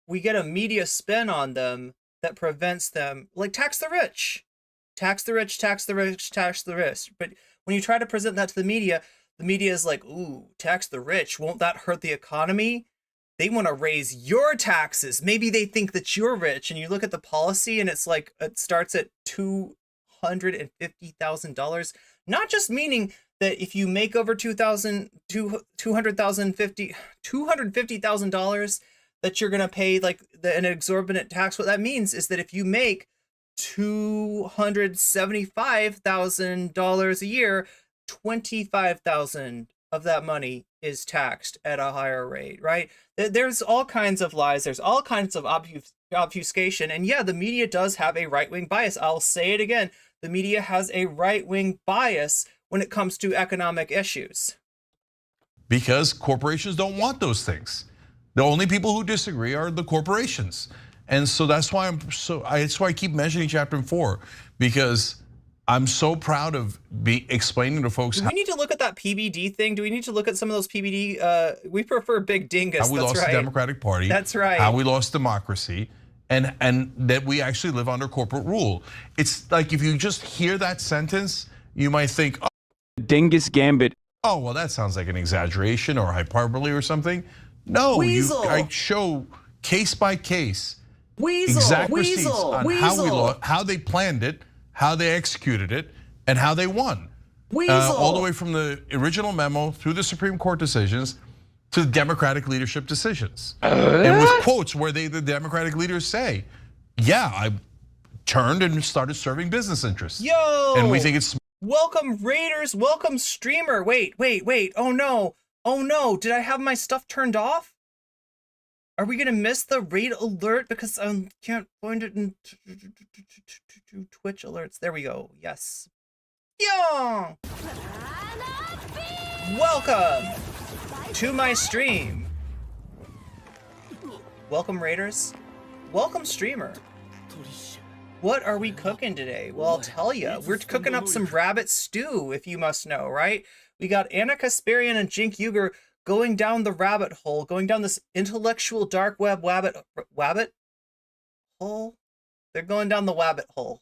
we get a media spin on them that prevents them, like tax the rich. Tax the rich, tax the rich, tax the rich. But when you try to present that to the media is like, ooh, tax the rich. Won't that hurt the economy? They want to raise your taxes. Maybe they think that you're rich. And you look at the policy and it's like, it starts at $250,000. Not just meaning that if you make over $250,000, that you're going to pay like an exorbitant tax. What that means is that if you make $275,000 a year, 25,000 of that money is taxed at a higher rate, right? There's all kinds of lies. There's all kinds of obfuscation. And yeah, the media does have a right-wing bias. I'll say it again. The media has a right-wing bias when it comes to economic issues. Because corporations don't want those things. The only people who disagree are the corporations. And so that's why that's why I keep mentioning chapter 4, because I'm so proud of explaining to folks. Do we need to look at that PBD thing? Do we need to look at some of those PBD? We prefer Big Dingus. How we lost the Democratic Party. That's right. How we lost democracy, and that we actually live under corporate rule. It's like if you just hear that sentence, you might think, oh, Dingus Gambit. Oh, well, that sounds like an exaggeration or hyperbole or something. No, I show case by case. Exact receipts on how they planned it, how they executed it, and how they won. All the way from the original memo through the Supreme Court decisions to the Democratic leadership decisions. And with quotes where the Democratic leaders say, yeah, I turned and started serving business interests. Yo! And we think it's Welcome Raiders, welcome streamer. Wait. Oh no. Did I have my stuff turned off? Are we gonna miss the raid alert because I can't find it in Twitch alerts? There we go. Yes. Yeah. Welcome to my stream. Welcome Raiders. Welcome streamer. What are we cooking today? Well, I'll tell you. We're cooking up some rabbit stew, if you must know, right? We got Ana Kasparian and Cenk Uygur going down the rabbit hole, going down this intellectual dark web wabbit hole. They're going down the wabbit hole,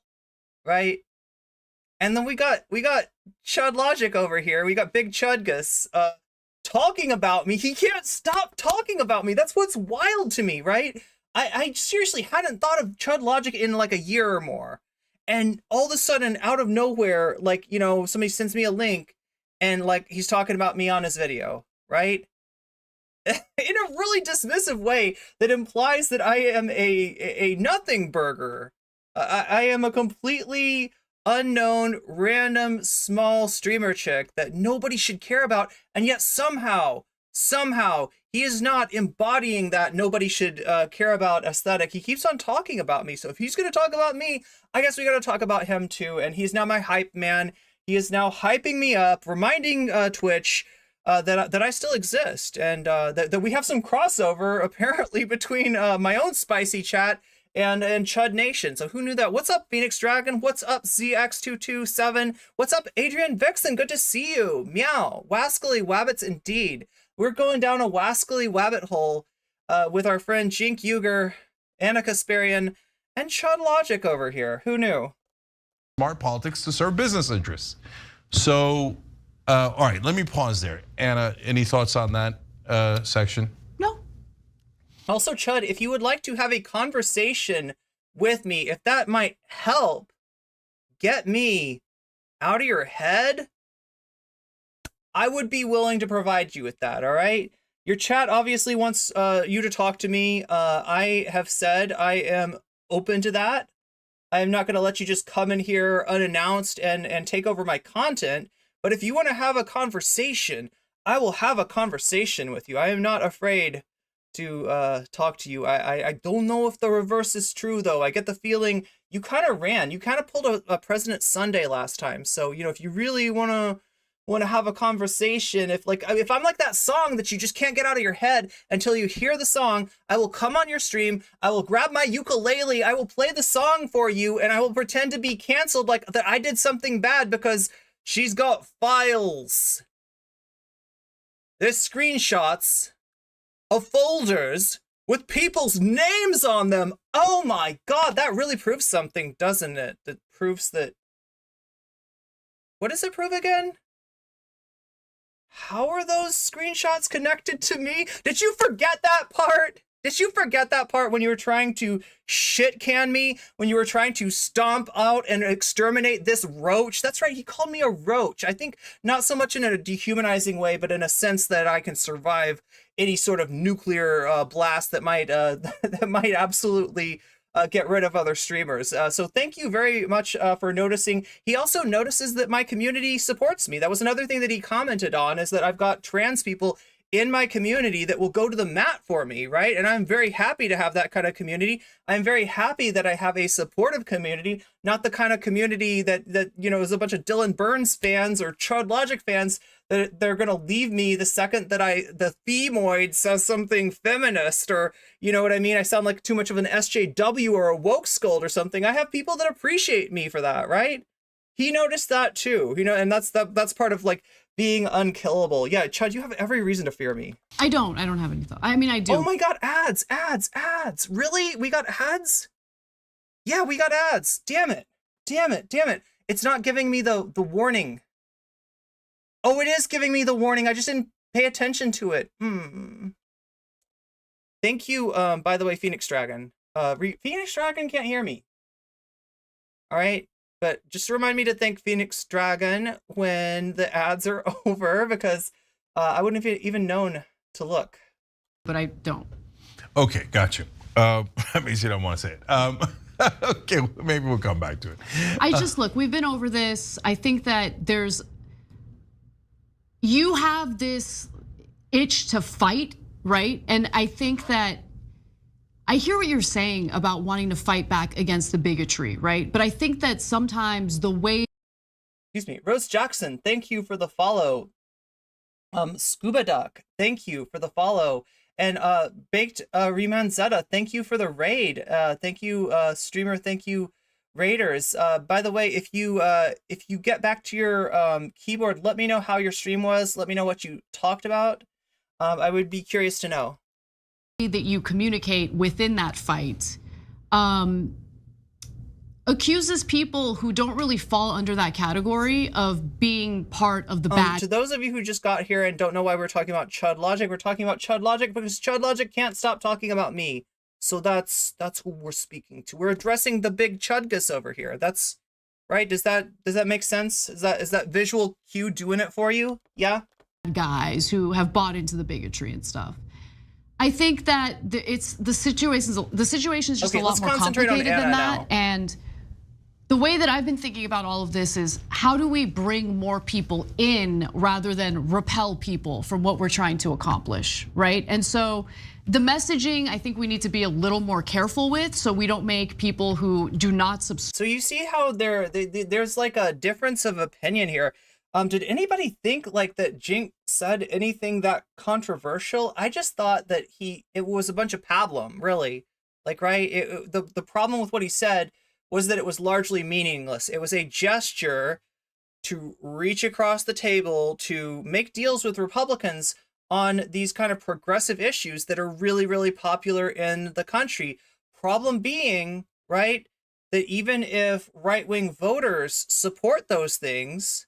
right? And then we got Chud Logic over here. We got Big Chudgus talking about me. He can't stop talking about me. That's what's wild to me, right? I seriously hadn't thought of Chud Logic in like a year or more. And all of a sudden, out of nowhere, like, you know, somebody sends me a link and like he's talking about me on his video, right? In a really dismissive way that implies that I am a nothing burger. I am a completely unknown, random, small streamer chick that nobody should care about. And yet somehow, he is not embodying that nobody should care about aesthetic. He keeps on talking about me. So if he's going to talk about me, I guess we got to talk about him too. And he's now my hype man. He is now hyping me up, reminding Twitch that I still exist. And that we have some crossover apparently between my own spicy chat and Chud Nation. So who knew that? What's up, Phoenix Dragon? What's up, ZX227? What's up, Adrian Vixen? Good to see you. Meow. Wascally Wabbits indeed. We're going down a wascally wabbit hole with our friend Cenk Uygur, Ana Kasparian, and Chud Logic over here. Who knew? Smart politics to serve business interests. So, all right, let me pause there. Anna, any thoughts on that section? No. Also, Chud, if you would like to have a conversation with me, if that might help get me out of your head, I would be willing to provide you with that, all right? Your chat obviously wants you to talk to me. I have said I am open to that. I am not going to let you just come in here unannounced and take over my content. But if you want to have a conversation, I will have a conversation with you. I am not afraid to talk to you. I don't know if the reverse is true, though. I get the feeling you kind of ran. You kind of pulled a President Sunday last time. So, you know, if you really want to have a conversation, if I'm like that song that you just can't get out of your head until you hear the song, I will come on your stream, I will grab my ukulele, I will play the song for you, and I will pretend to be canceled, like that I did something bad because she's got files. There's screenshots of folders with people's names on them. Oh my God, that really proves something, doesn't it? That proves that, what does it prove again? How are those screenshots connected to me? Did you forget that part? Did you forget that part when you were trying to shit can me? When you were trying to stomp out and exterminate this roach? That's right, he called me a roach. I think not so much in a dehumanizing way, but in a sense that I can survive any sort of nuclear blast that might that might absolutely get rid of other streamers. So thank you very much for noticing. He also notices that my community supports me. That was another thing that he commented on, is that I've got trans people in my community that will go to the mat for me, right? And I'm very happy to have that kind of community. I'm very happy that I have a supportive community, not the kind of community that you know is a bunch of Dylan Burns fans or Chud Logic fans that they're gonna leave me the second that the femoid says something feminist, or you know what I mean? I sound like too much of an SJW or a woke scold or something. I have people that appreciate me for that, right? He noticed that too, you know, and that's part of like being unkillable. Yeah, Chud, you have every reason to fear me. I don't have any thought. I mean, I do. Oh my God, ads. Really? We got ads? Yeah, we got ads. Damn it. It's not giving me the warning. Oh, it is giving me the warning. I just didn't pay attention to it. Thank you, by the way, Phoenix Dragon. Phoenix Dragon can't hear me. All right. But just remind me to thank Phoenix Dragon when the ads are over, because I wouldn't have even known to look. But I don't. Okay, got you. That means you don't want to say it. Okay, maybe we'll come back to it. I just look, we've been over this. I think that you have this itch to fight, right? And I think that I hear what you're saying about wanting to fight back against the bigotry, right? But I think that sometimes the way. Excuse me, Rose Jackson, thank you for the follow. Scuba Duck, thank you for the follow. And Baked Reman Zeta, thank you for the raid. Thank you, streamer. Thank you, raiders. By the way, if you get back to your keyboard, let me know how your stream was. Let me know what you talked about. I would be curious to know. That you communicate within that fight accuses people who don't really fall under that category of being part of the bad. To those of you who just got here and don't know why we're talking about Chud Logic, we're talking about Chud Logic because Chud Logic can't stop talking about me. So that's who we're speaking to. We're addressing the big Chudgus over here. That's right. Does that make sense? Is that visual cue doing it for you? Yeah. Guys who have bought into the bigotry and stuff. I think that the situation's just a lot more complicated than that. Now. And the way that I've been thinking about all of this is how do we bring more people in rather than repel people from what we're trying to accomplish, right? And so the messaging, I think we need to be a little more careful with so we don't make people who do not subscribe. So you see how there's like a difference of opinion here. Did anybody think like that Jink said anything that controversial? I just thought that it was a bunch of pablum, really. Like, right? The problem with what he said was that it was largely meaningless. It was a gesture to reach across the table to make deals with Republicans on these kind of progressive issues that are really, really popular in the country. Problem being, right, that even if right-wing voters support those things,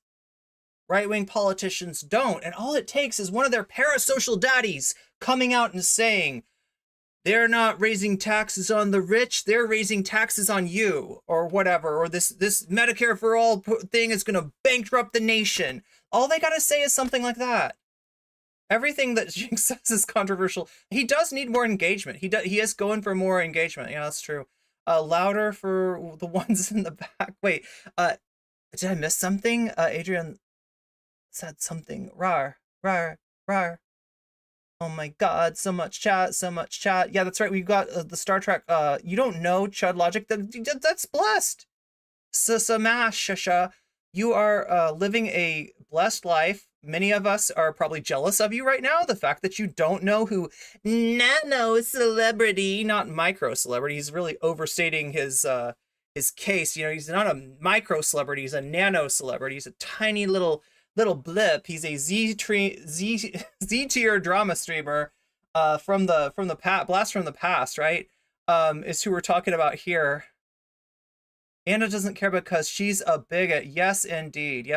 right-wing politicians don't. And all it takes is one of their parasocial daddies coming out and saying, they're not raising taxes on the rich, they're raising taxes on you, or whatever, or this Medicare for all thing is going to bankrupt the nation. All they got to say is something like that. Everything that Jinx says is controversial. He does need more engagement. He is going for more engagement. Yeah, that's true. Louder for the ones in the back. Wait, did I miss something? Adrian said something. Rar. Oh my God, so much chat. Yeah, that's right. We've got the Star Trek. You don't know Chud Logic. That's blessed. Shasha, you are living a blessed life. Many of us are probably jealous of you right now. The fact that you don't know who nano celebrity, not micro celebrity. He's really overstating his case. You know, he's not a micro celebrity. He's a nano celebrity. He's a tiny little blip. He's a Z tier drama streamer from the blast from the past, right? Is who we're talking about here. Anna doesn't care because she's a bigot. Yes, indeed.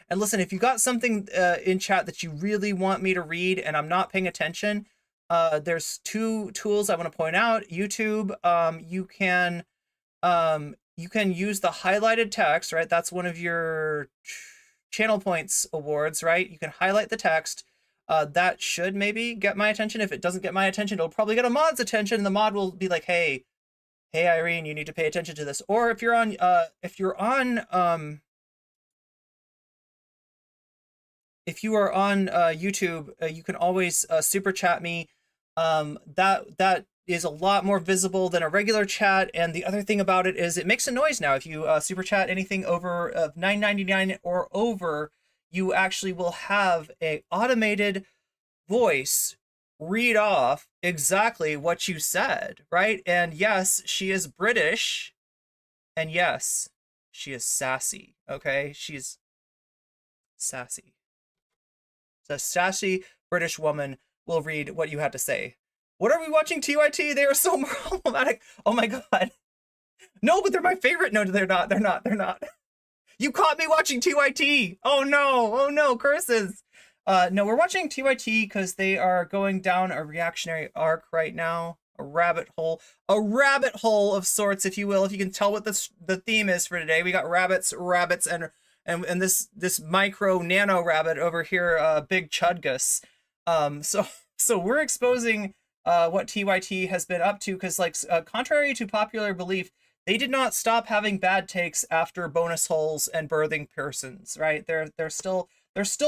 And listen, if you got something in chat that you really want me to read and I'm not paying attention, there's two tools I want to point out. YouTube, you can use the highlighted text, right? That's one of your channel points awards, right? You can highlight the text. That should maybe get my attention. If it doesn't get my attention, it'll probably get a mod's attention, and the mod will be like, hey Irene, you need to pay attention to this. Or if you're on YouTube, you can always super chat me. That is a lot more visible than a regular chat. And the other thing about it is it makes a noise now. If you super chat anything over $9.99 or over, you actually will have a automated voice read off exactly what you said, right? And yes, she is British, and yes, she is sassy. Okay, she's sassy. So a sassy British woman will read what you had to say. What are we watching, TYT? They are so problematic. Oh my God. No, but they're my favorite. No, they're not. You caught me watching TYT. Oh no, curses. No, we're watching TYT because they are going down a reactionary arc right now. A rabbit hole of sorts, if you will. If you can tell what the theme is for today. We got rabbits, and this micro nano rabbit over here, big Chudgus. So we're exposing what TYT has been up to, because like contrary to popular belief, they did not stop having bad takes after bonus holes and birthing persons, right? They're still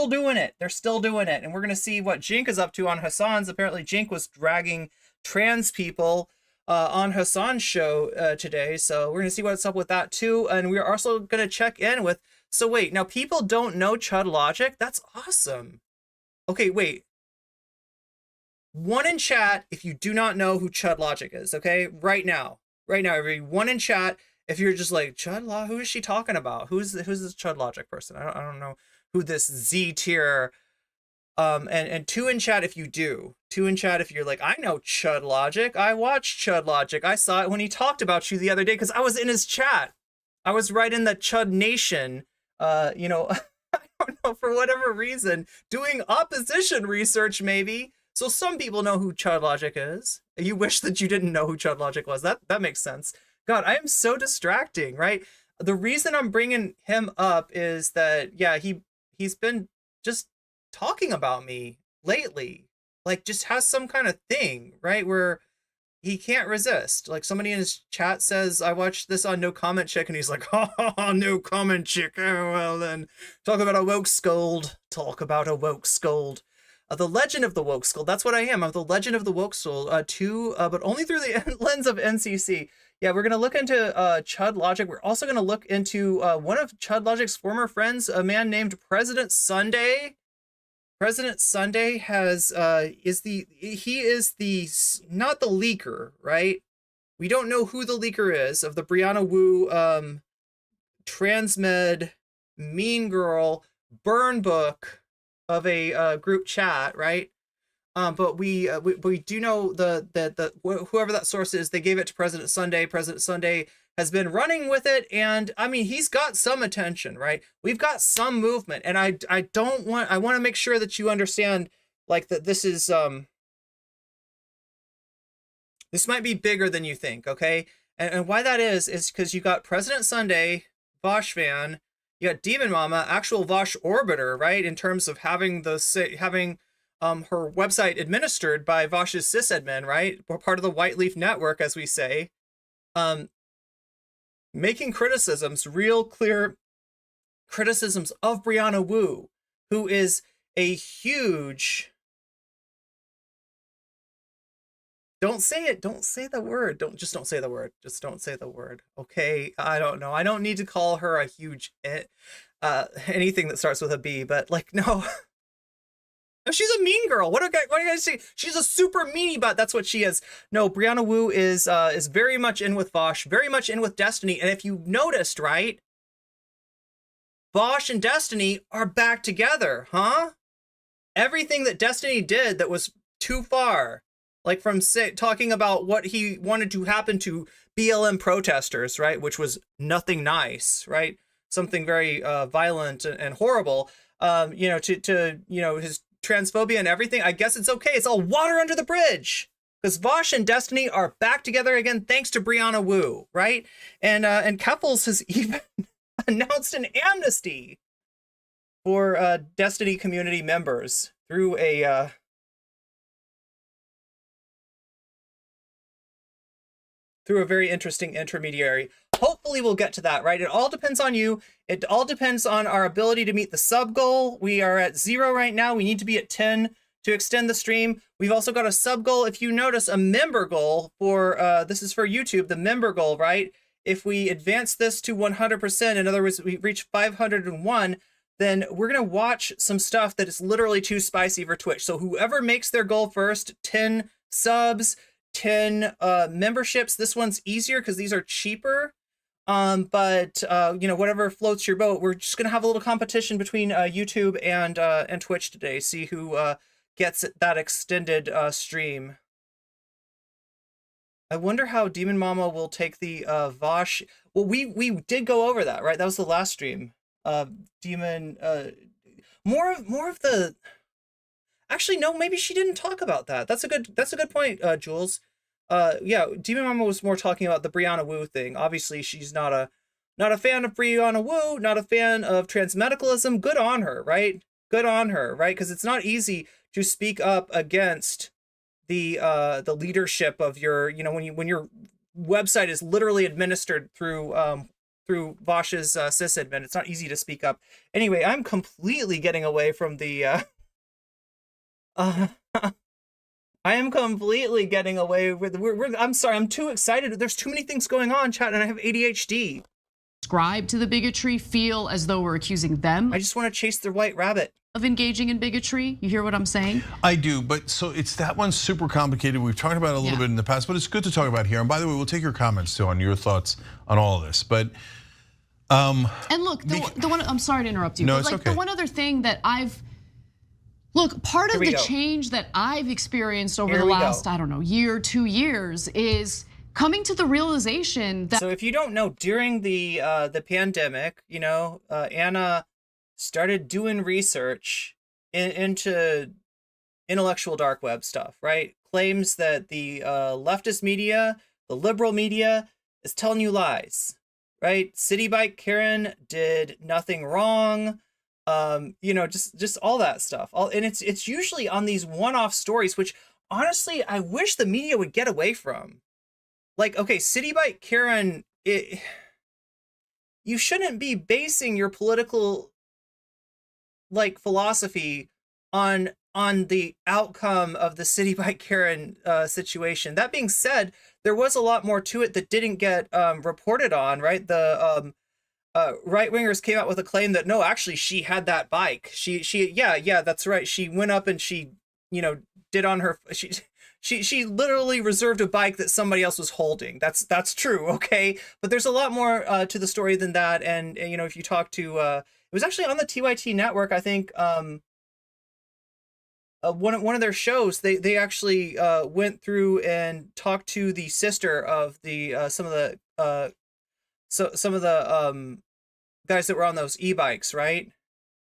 doing it. They're still doing it. And we're gonna see what Cenk is up to on Hasan's. Apparently Cenk was dragging trans people on Hasan's show today. So we're gonna see what's up with that too. And we're also gonna check in with, so wait, now people don't know Chud Logic? That's awesome. Okay, wait. One in chat if you do not know who Chud Logic is, okay? Right now, everybody, one in chat if you're just like, Chud Logic, who is she talking about? Who's this Chud Logic person? I don't know who this Z tier, and two in chat if you do. Two in chat if you're like, I know Chud Logic. I watched Chud Logic. I saw it when he talked about you the other day because I was in his chat. I was right in the Chud Nation, you know, I don't know, for whatever reason, doing opposition research maybe. So some people know who Chud Logic is. You wish that you didn't know who Chud Logic was. That makes sense. God, I am so distracting, right? The reason I'm bringing him up is that, yeah, he's been just talking about me lately. Like, just has some kind of thing, right? Where he can't resist. Like, somebody in his chat says, I watched this on nocommentchick, and he's like, oh, nocommentchick. Oh, well then, talk about a woke scold. Talk about a woke scold. The Legend of the Woke Skull. That's what I am. I'm the Legend of the Woke Skull, but only through the lens of NCC. Yeah, we're going to look into Chud Logic. We're also going to look into one of Chud Logic's former friends, a man named President Sunday. President Sunday is not the leaker, right? We don't know who the leaker is of the Brianna Wu transmed mean girl burn book of a group chat, right? But we do know that whoever that source is, they gave it to President Sunday. President Sunday has been running with it, and I mean, he's got some attention, right? We've got some movement, and I want to make sure that you understand, like, that this is this might be bigger than you think, okay? And why that is because you got President Sunday, Vosh fan. You got Demon Mama, actual Vosh orbiter, right? In terms of having her website administered by Vosh's sysadmin, right? We're part of the White Leaf Network, as we say. Making criticisms, real clear criticisms of Brianna Wu, who is a huge... Don't say it. Don't say the word. Don't say the word. Just don't say the word. Okay. I don't know. I don't need to call her a huge anything that starts with a B, but like, no. She's a mean girl. What do you guys say? She's a super meanie, but that's what she is. No, Brianna Wu is very much in with Vosh, very much in with Destiny. And if you noticed, right, Vosh and Destiny are back together, huh? Everything that Destiny did that was too far, like from talking about what he wanted to happen to BLM protesters, right? Which was nothing nice, right? Something very violent and horrible, you know, to you know, his transphobia and everything. I guess it's okay. It's all water under the bridge because Vosh and Destiny are back together again, thanks to Brianna Wu, right? And Keffels has even announced an amnesty for Destiny community members through a very interesting intermediary. Hopefully we'll get to that, right? It all depends on you. It all depends on our ability to meet the sub goal. We are at 0 right now. We need to be at 10 to extend the stream. We've also got a sub goal. If you notice, a member goal for, this is for YouTube, the member goal, right? If we advance this to 100%, in other words, we reach 501, then we're gonna watch some stuff that is literally too spicy for Twitch. So whoever makes their goal first, 10 subs, 10 memberships. This one's easier because these are cheaper. But you know, whatever floats your boat. We're just gonna have a little competition between YouTube and Twitch today. See who gets that extended stream. I wonder how Demon Mama will take the Vosh. Well, we did go over that, right? That was the last stream. Demon, more of the. Actually, no, maybe she didn't talk about that. That's a good point, Jules. Yeah, Demon Mama was more talking about the Brianna Wu thing. Obviously, she's not a fan of Brianna Wu, not a fan of transmedicalism. Good on her, right? Good on her, right? Because it's not easy to speak up against the leadership of your, you know, when you're website is literally administered through Vosh's sysadmin. It's not easy to speak up. Anyway, I'm completely getting away from the. I am completely getting away with. I'm sorry. I'm too excited. There's too many things going on, chat, and I have ADHD. Subscribe to the bigotry, feel as though we're accusing them. I just want to chase their white rabbit. Of engaging in bigotry. You hear what I'm saying? I do, but so it's that one's super complicated. We've talked about it a little bit in the past, but it's good to talk about here. And by the way, we'll take your comments too on your thoughts on all of this. But and look, the one, I'm sorry to interrupt you, no, but it's like okay. the one other thing that look, part of the change that I've experienced over the last, I don't know, year, 2 years is coming to the realization that. So if you don't know, during the pandemic, you know, Ana started doing research into intellectual dark web stuff, right? Claims that the leftist media, the liberal media is telling you lies, right? City Bike Karen did nothing wrong. You know, just all that stuff. And it's usually on these one-off stories, which honestly, I wish the media would get away from. Like, okay, City Bike Karen, you shouldn't be basing your political like philosophy on the outcome of the City Bike Karen situation. That being said, there was a lot more to it that didn't get reported on, right? The right-wingers came out with a claim that no, actually she had that bike. Yeah, that's right. She went up and she, you know, did on her, she literally reserved a bike that somebody else was holding. That's true, okay? But there's a lot more to the story than that. And you know, if you talk to, it was actually on the TYT network, I think, one of their shows, they actually went through and talked to the sister of the some of the guys that were on those e-bikes, right?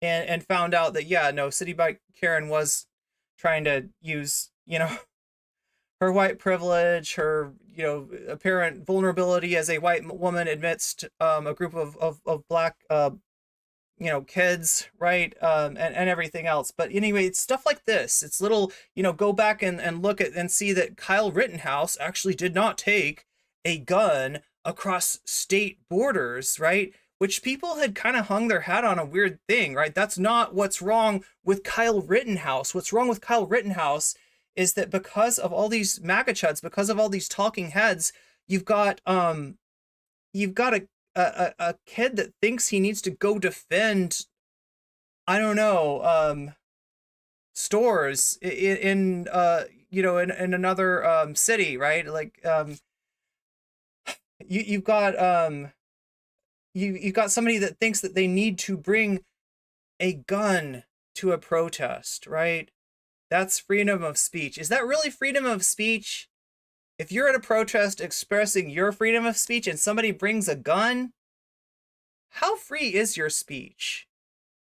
And found out that yeah, no, City Bike Karen was trying to use, you know, her white privilege, her, you know, apparent vulnerability as a white woman amidst a group of black you know, kids, right? And everything else. But anyway, it's stuff like this. It's little, you know, go back and look at and see that Kyle Rittenhouse actually did not take a gun across state borders, right? Which people had kind of hung their hat on a weird thing, right? That's not what's wrong with Kyle Rittenhouse. What's wrong with Kyle Rittenhouse is that because of all these MAGA chuds, because of all these talking heads, you've got a kid that thinks he needs to go defend, I don't know, stores in you know, in another city, right? Like you've got somebody that thinks that they need to bring a gun to a protest, right? That's freedom of speech. Is that really freedom of speech? If you're at a protest expressing your freedom of speech and somebody brings a gun, how free is your speech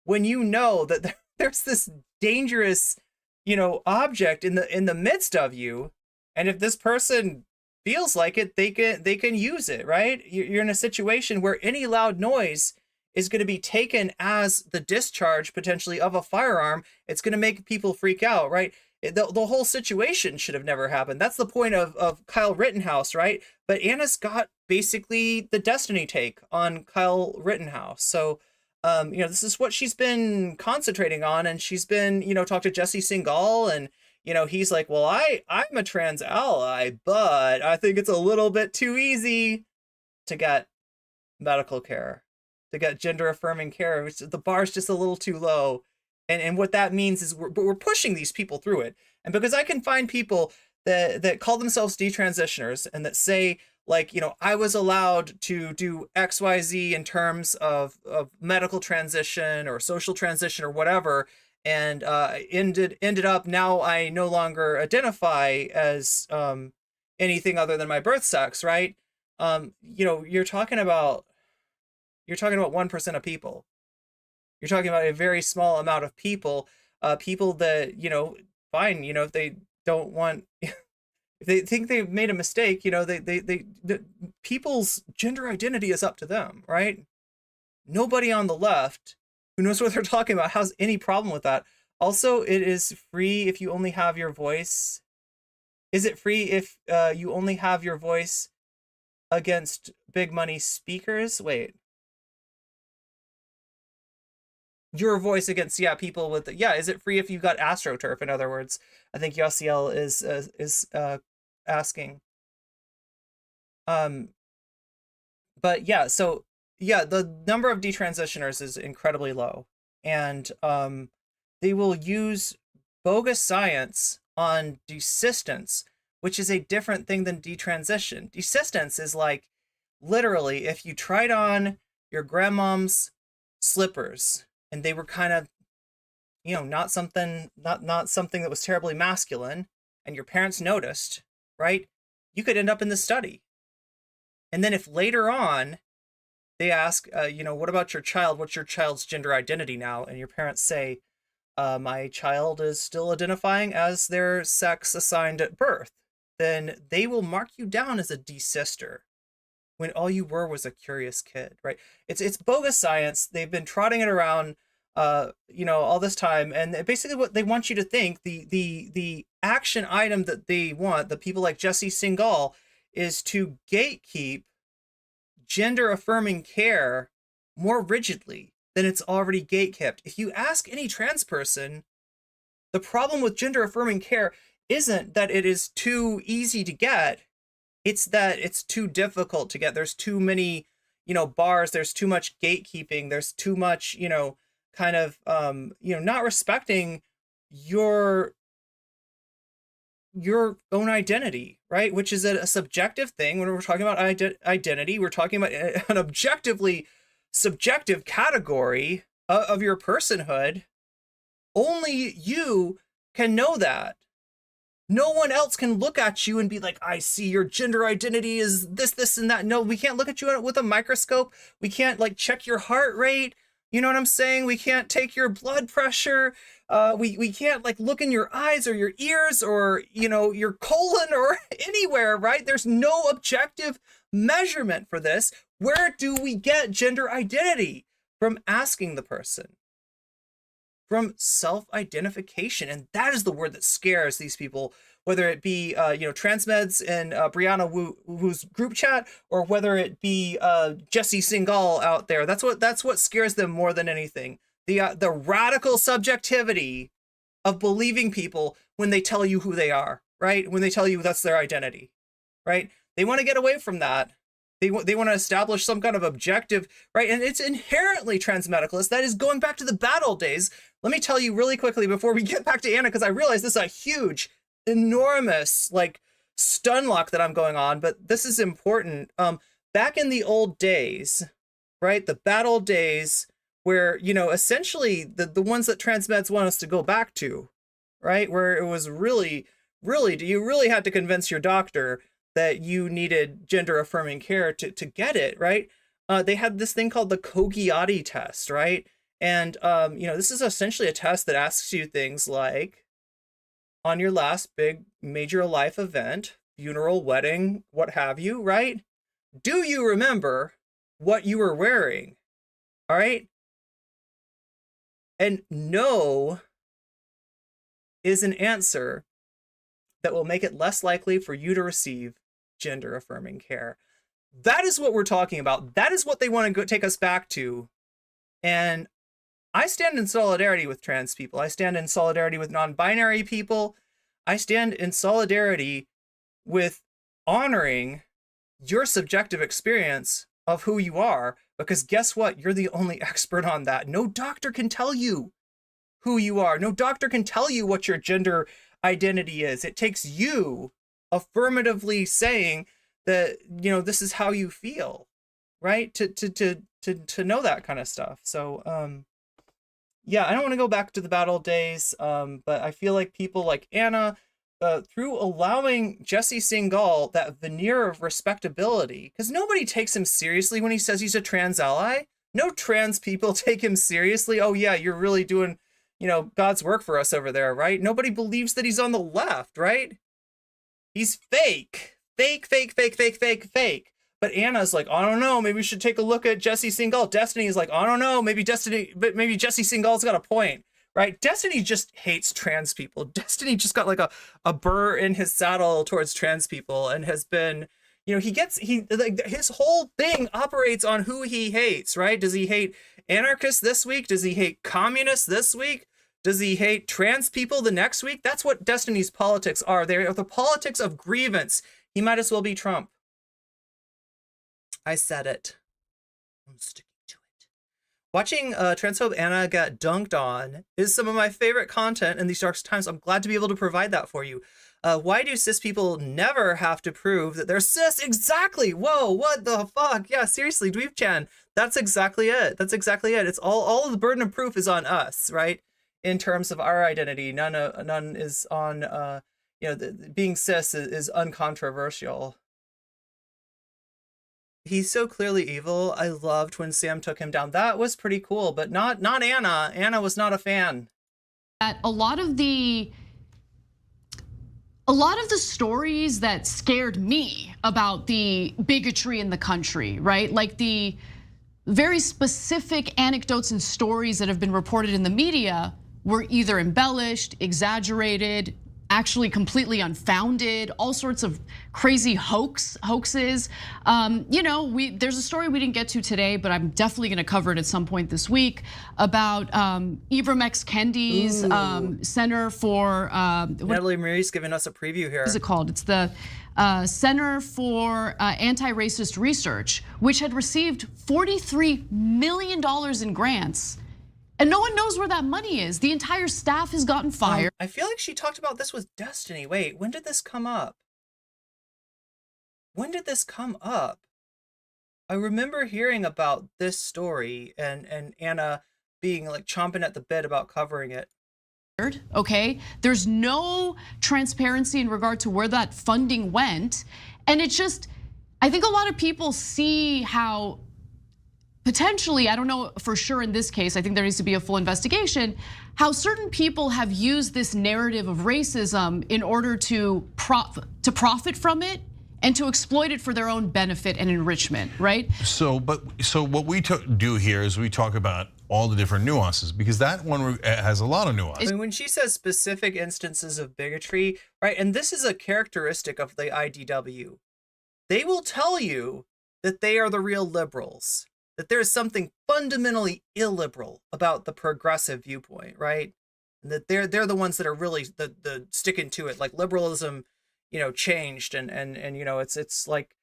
when you know that there's this dangerous, you know, object in the midst of you, and if this person feels like it, they can use it, right? You're in a situation where any loud noise is going to be taken as the discharge potentially of a firearm. It's going to make people freak out, right? The whole situation should have never happened. That's the point of Kyle Rittenhouse, right? But Ana's got basically the destiny take on Kyle Rittenhouse. So, you know, this is what she's been concentrating on, and she's been, you know, talked to Jesse Singal, and, you know, he's like, well, I'm a trans ally, but I think it's a little bit too easy to get medical care, to get gender affirming care, which the bar's just a little too low. And what that means is we're pushing these people through it. And because I can find people that call themselves detransitioners and that say, like, you know, I was allowed to do XYZ in terms of medical transition or social transition or whatever, and ended up now I no longer identify as anything other than my birth sex, right? You know, you're talking about 1% of people. You're talking about a very small amount of people, people that, you know, fine, you know, if they don't want, if they think they've made a mistake, you know, people's gender identity is up to them, right? Nobody on the left who knows what they're talking about has any problem with that. Also, it is free if you only have your voice. Is it free if you only have your voice against big money speakers. Wait. Your voice against, yeah, people with, yeah, is it free if you got AstroTurf? In other words, I think Yasiel is asking. But yeah, so yeah, the number of detransitioners is incredibly low, and they will use bogus science on desistance, which is a different thing than detransition. Desistance is like literally if you tried on your grandmom's slippers and they were kind of, you know, not something that was terribly masculine, and your parents noticed, right? You could end up in the study. And then if later on they ask, you know, what about your child? What's your child's gender identity now? And your parents say, my child is still identifying as their sex assigned at birth. Then they will mark you down as a desister when all you were was a curious kid, right? It's bogus science. They've been trotting it around, you know, all this time. And basically what they want you to think, the action item that they want, the people like Jesse Singal, is to gatekeep gender affirming care more rigidly than it's already gatekept. If you ask any trans person, the problem with gender affirming care isn't that it is too easy to get, it's that it's too difficult to get. There's too many, you know, bars, there's too much gatekeeping, there's too much, you know, kind of, you know, not respecting your own identity, right? Which is a subjective thing. When we're talking about identity, we're talking about an objectively subjective category of your personhood. Only you can know that. No one else can look at you and be like, I see your gender identity is this, this, and that. No, we can't look at you with a microscope. We can't like check your heart rate. You know what I'm saying? We can't take your blood pressure. We can't like look in your eyes or your ears or, you know, your colon or anywhere, right? There's no objective measurement for this. Where do we get gender identity? From asking the person, from self-identification. And that is the word that scares these people, whether it be, you know, Transmeds and Brianna Wu's group chat, or whether it be Jesse Singal out there. That's what scares them more than anything. The radical subjectivity of believing people when they tell you who they are, right? When they tell you that's their identity, right? They want to get away from that. They want to establish some kind of objective, right? And it's inherently transmedicalist. That is going back to the bad old days. Let me tell you really quickly before we get back to Anna, because I realize this is a huge, enormous, like, stun lock that I'm going on, but this is important. Back in the old days, right? The bad old days where, you know, essentially the ones that transmeds want us to go back to, right? Where it was really, you really had to convince your doctor that you needed gender affirming care to get it, right? They had this thing called the Cogiati test, right? And, you know, this is essentially a test that asks you things like, on your last big major life event, funeral, wedding, what have you, right? Do you remember what you were wearing? All right? And no is an answer that will make it less likely for you to receive gender affirming care. That is what we're talking about. That is what they want to take us back to. And I stand in solidarity with trans people. I stand in solidarity with non-binary people. I stand in solidarity with honoring your subjective experience of who you are, because guess what? You're the only expert on that. No doctor can tell you who you are. No doctor can tell you what your gender identity is. It takes you affirmatively saying that, you know, this is how you feel, right? To know that kind of stuff. So, yeah, I don't want to go back to the bad old days, but I feel like people like Anna, through allowing Jesse Singal that veneer of respectability, because nobody takes him seriously when he says he's a trans ally. No trans people take him seriously. Oh yeah, you're really doing, you know, God's work for us over there, right? Nobody believes that he's on the left, right? He's fake. But Anna's like, I don't know, maybe we should take a look at Jesse Singal. Destiny is like, I don't know, maybe Jesse Singal's got a point, right? Destiny just hates trans people. Destiny just got like a burr in his saddle towards trans people and has been, You know, his whole thing operates on who he hates, right? Does he hate anarchists this week? Does he hate communists this week? Does he hate trans people the next week? That's what Destiny's politics are. They are the politics of grievance. He might as well be Trump. I said it. I'm sticking to it. Watching transphobe Anna get dunked on is some of my favorite content in these dark times. I'm glad to be able to provide that for you. Why do cis people never have to prove that they're cis? Exactly. Whoa, what the fuck? Yeah, seriously, Dweeb Chan. That's exactly it. That's exactly it. It's all of the burden of proof is on us, right? In terms of our identity, none is on. Being cis is uncontroversial. He's so clearly evil. I loved when Sam took him down. That was pretty cool, but not Anna. Anna was not a fan. That a lot of the stories that scared me about the bigotry in the country, right? Like the very specific anecdotes and stories that have been reported in the media were either embellished, exaggerated, actually completely unfounded, all sorts of crazy hoaxes. There's a story we didn't get to today, but I'm definitely gonna cover it at some point this week about Ibram X. Kendi's Center for Natalie Marie's giving us a preview here. What is it called? It's the Center for Anti-Racist Research, which had received $43 million in grants. And no one knows where that money is. The entire staff has gotten fired. I feel like she talked about this with Destiny. Wait, when did this come up? When did this come up? I remember hearing about this story and Anna being like chomping at the bit about covering it. Okay, there's no transparency in regard to where that funding went. And it's just, I think a lot of people see how potentially, I don't know for sure in this case, I think there needs to be a full investigation, how certain people have used this narrative of racism in order to profit from it and to exploit it for their own benefit and enrichment, right? So what we do here is we talk about all the different nuances, because that one has a lot of nuance. I mean, when she says specific instances of bigotry, right, and this is a characteristic of the IDW, they will tell you that they are the real liberals, that there is something fundamentally illiberal about the progressive viewpoint, right? And that they're the ones that are really the sticking to it, like liberalism, changed and it's like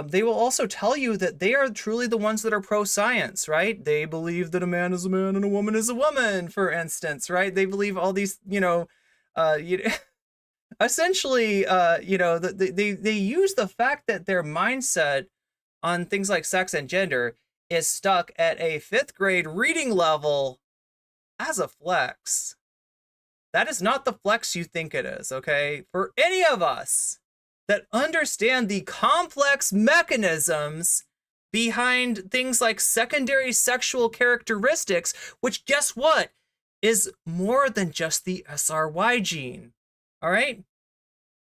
they will also tell you that they are truly the ones that are pro-science, right? They believe that a man is a man and a woman is a woman, for instance, right? They believe all these, essentially, they use the fact that their mindset on things like sex and gender is stuck at a 5th grade reading level as a flex. That is not the flex you think it is, okay? For any of us that understand the complex mechanisms behind things like secondary sexual characteristics, which guess what? Is more than just the SRY gene, all right?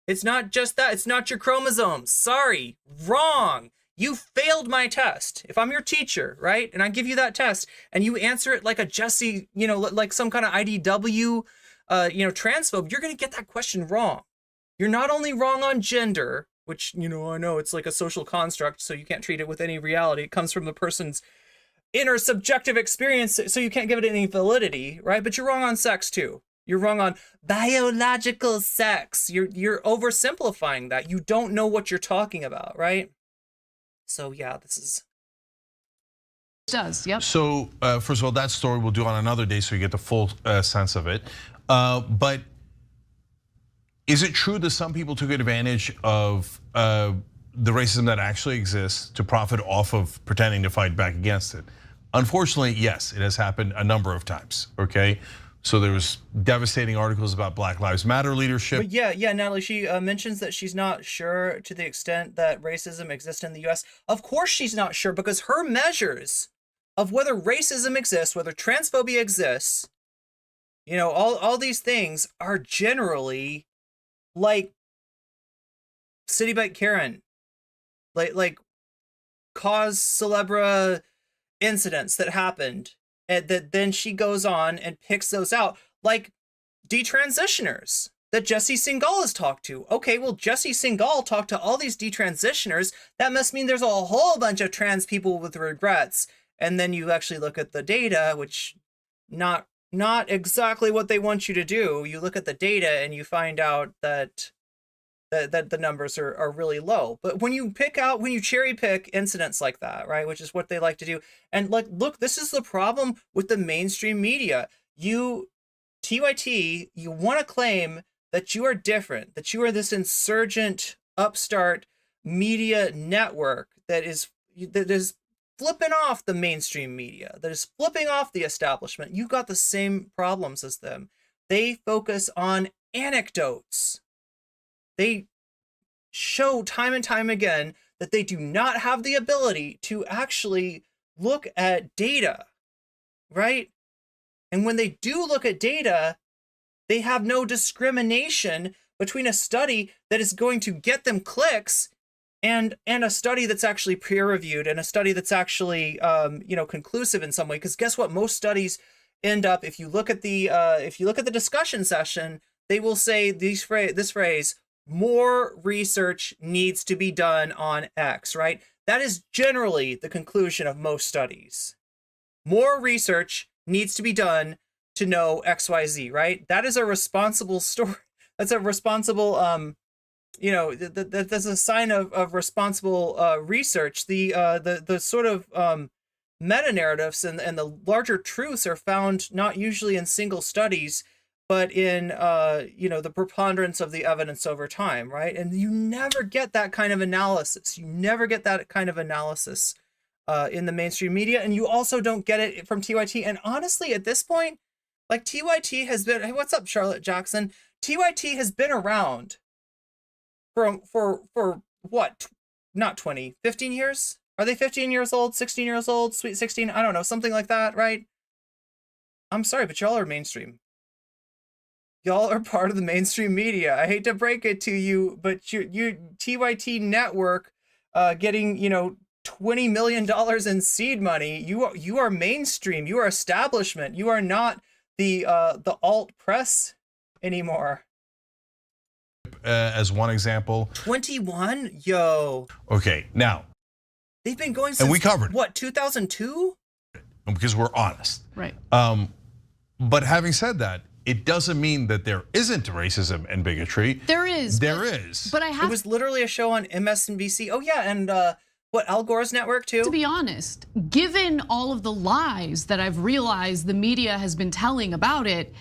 It's not just that, it's not your chromosomes. Sorry, wrong. You failed my test. If I'm your teacher, right, and I give you that test and you answer it like a Jesse, like some kind of IDW, transphobe, you're gonna get that question wrong. You're not only wrong on gender, which, I know it's like a social construct, so you can't treat it with any reality. It comes from the person's inner subjective experience, so you can't give it any validity, right? But you're wrong on sex too. You're wrong on biological sex. You're oversimplifying that. You don't know what you're talking about, right? So yeah, this is. It does, yep. So first of all, that story we'll do on another day so you get the full sense of it. But is it true that some people took advantage of the racism that actually exists to profit off of pretending to fight back against it? Unfortunately, yes, it has happened a number of times, okay? So there was devastating articles about Black Lives Matter leadership. But yeah, Natalie, she mentions that she's not sure to the extent that racism exists in the US. Of course she's not sure, because her measures of whether racism exists, whether transphobia exists, all these things are generally like City Bike Karen, like cause celebra incidents that happened. And that then she goes on and picks those out, like detransitioners, that Jesse Singal has talked to. Okay, well, Jesse Singal talked to all these detransitioners. That must mean there's a whole bunch of trans people with regrets. And then you actually look at the data, which not exactly what they want you to do. You look at the data and you find out that the numbers are really low. But when you cherry pick incidents like that, right, which is what they like to do, and like, look, this is the problem with the mainstream media. TYT, you want to claim that you are different, that you are this insurgent, upstart media network that is flipping off the mainstream media, that is flipping off the establishment. You got the same problems as them. They focus on anecdotes. They show time and time again that they do not have the ability to actually look at data, right? And when they do look at data, they have no discrimination between a study that is going to get them clicks and a study that's actually peer-reviewed and a study that's actually conclusive in some way. Because guess what? Most studies end up, if you look at the discussion session, they will say this phrase, more research needs to be done on X, right? That is generally the conclusion of most studies. More research needs to be done to know XYZ, right? That is a responsible story. That's a responsible, that's a sign of responsible research. The sort of meta narratives and the larger truths are found not usually in single studies, but in the preponderance of the evidence over time, right? And you never get that kind of analysis. You never get that kind of analysis in the mainstream media, and you also don't get it from TYT. And honestly, at this point, like, TYT has been, hey, what's up, Charlotte Jackson? TYT has been around for what? Not 20, 15 years? Are they 15 years old, 16 years old, sweet 16? I don't know, something like that, right? I'm sorry, but y'all are mainstream. Y'all are part of the mainstream media. I hate to break it to you, but you TYT network getting, $20 million in seed money. You are mainstream. You are establishment. You are not the alt press anymore. As one example. 21? Yo. Okay, now. They've been going since, and we covered, what, 2002? Because we're honest. Right. But having said that, it doesn't mean that there isn't racism and bigotry. There is. There is. But it was literally a show on MSNBC. Oh yeah, and Al Gore's network too? To be honest, given all of the lies that I've realized the media has been telling about it,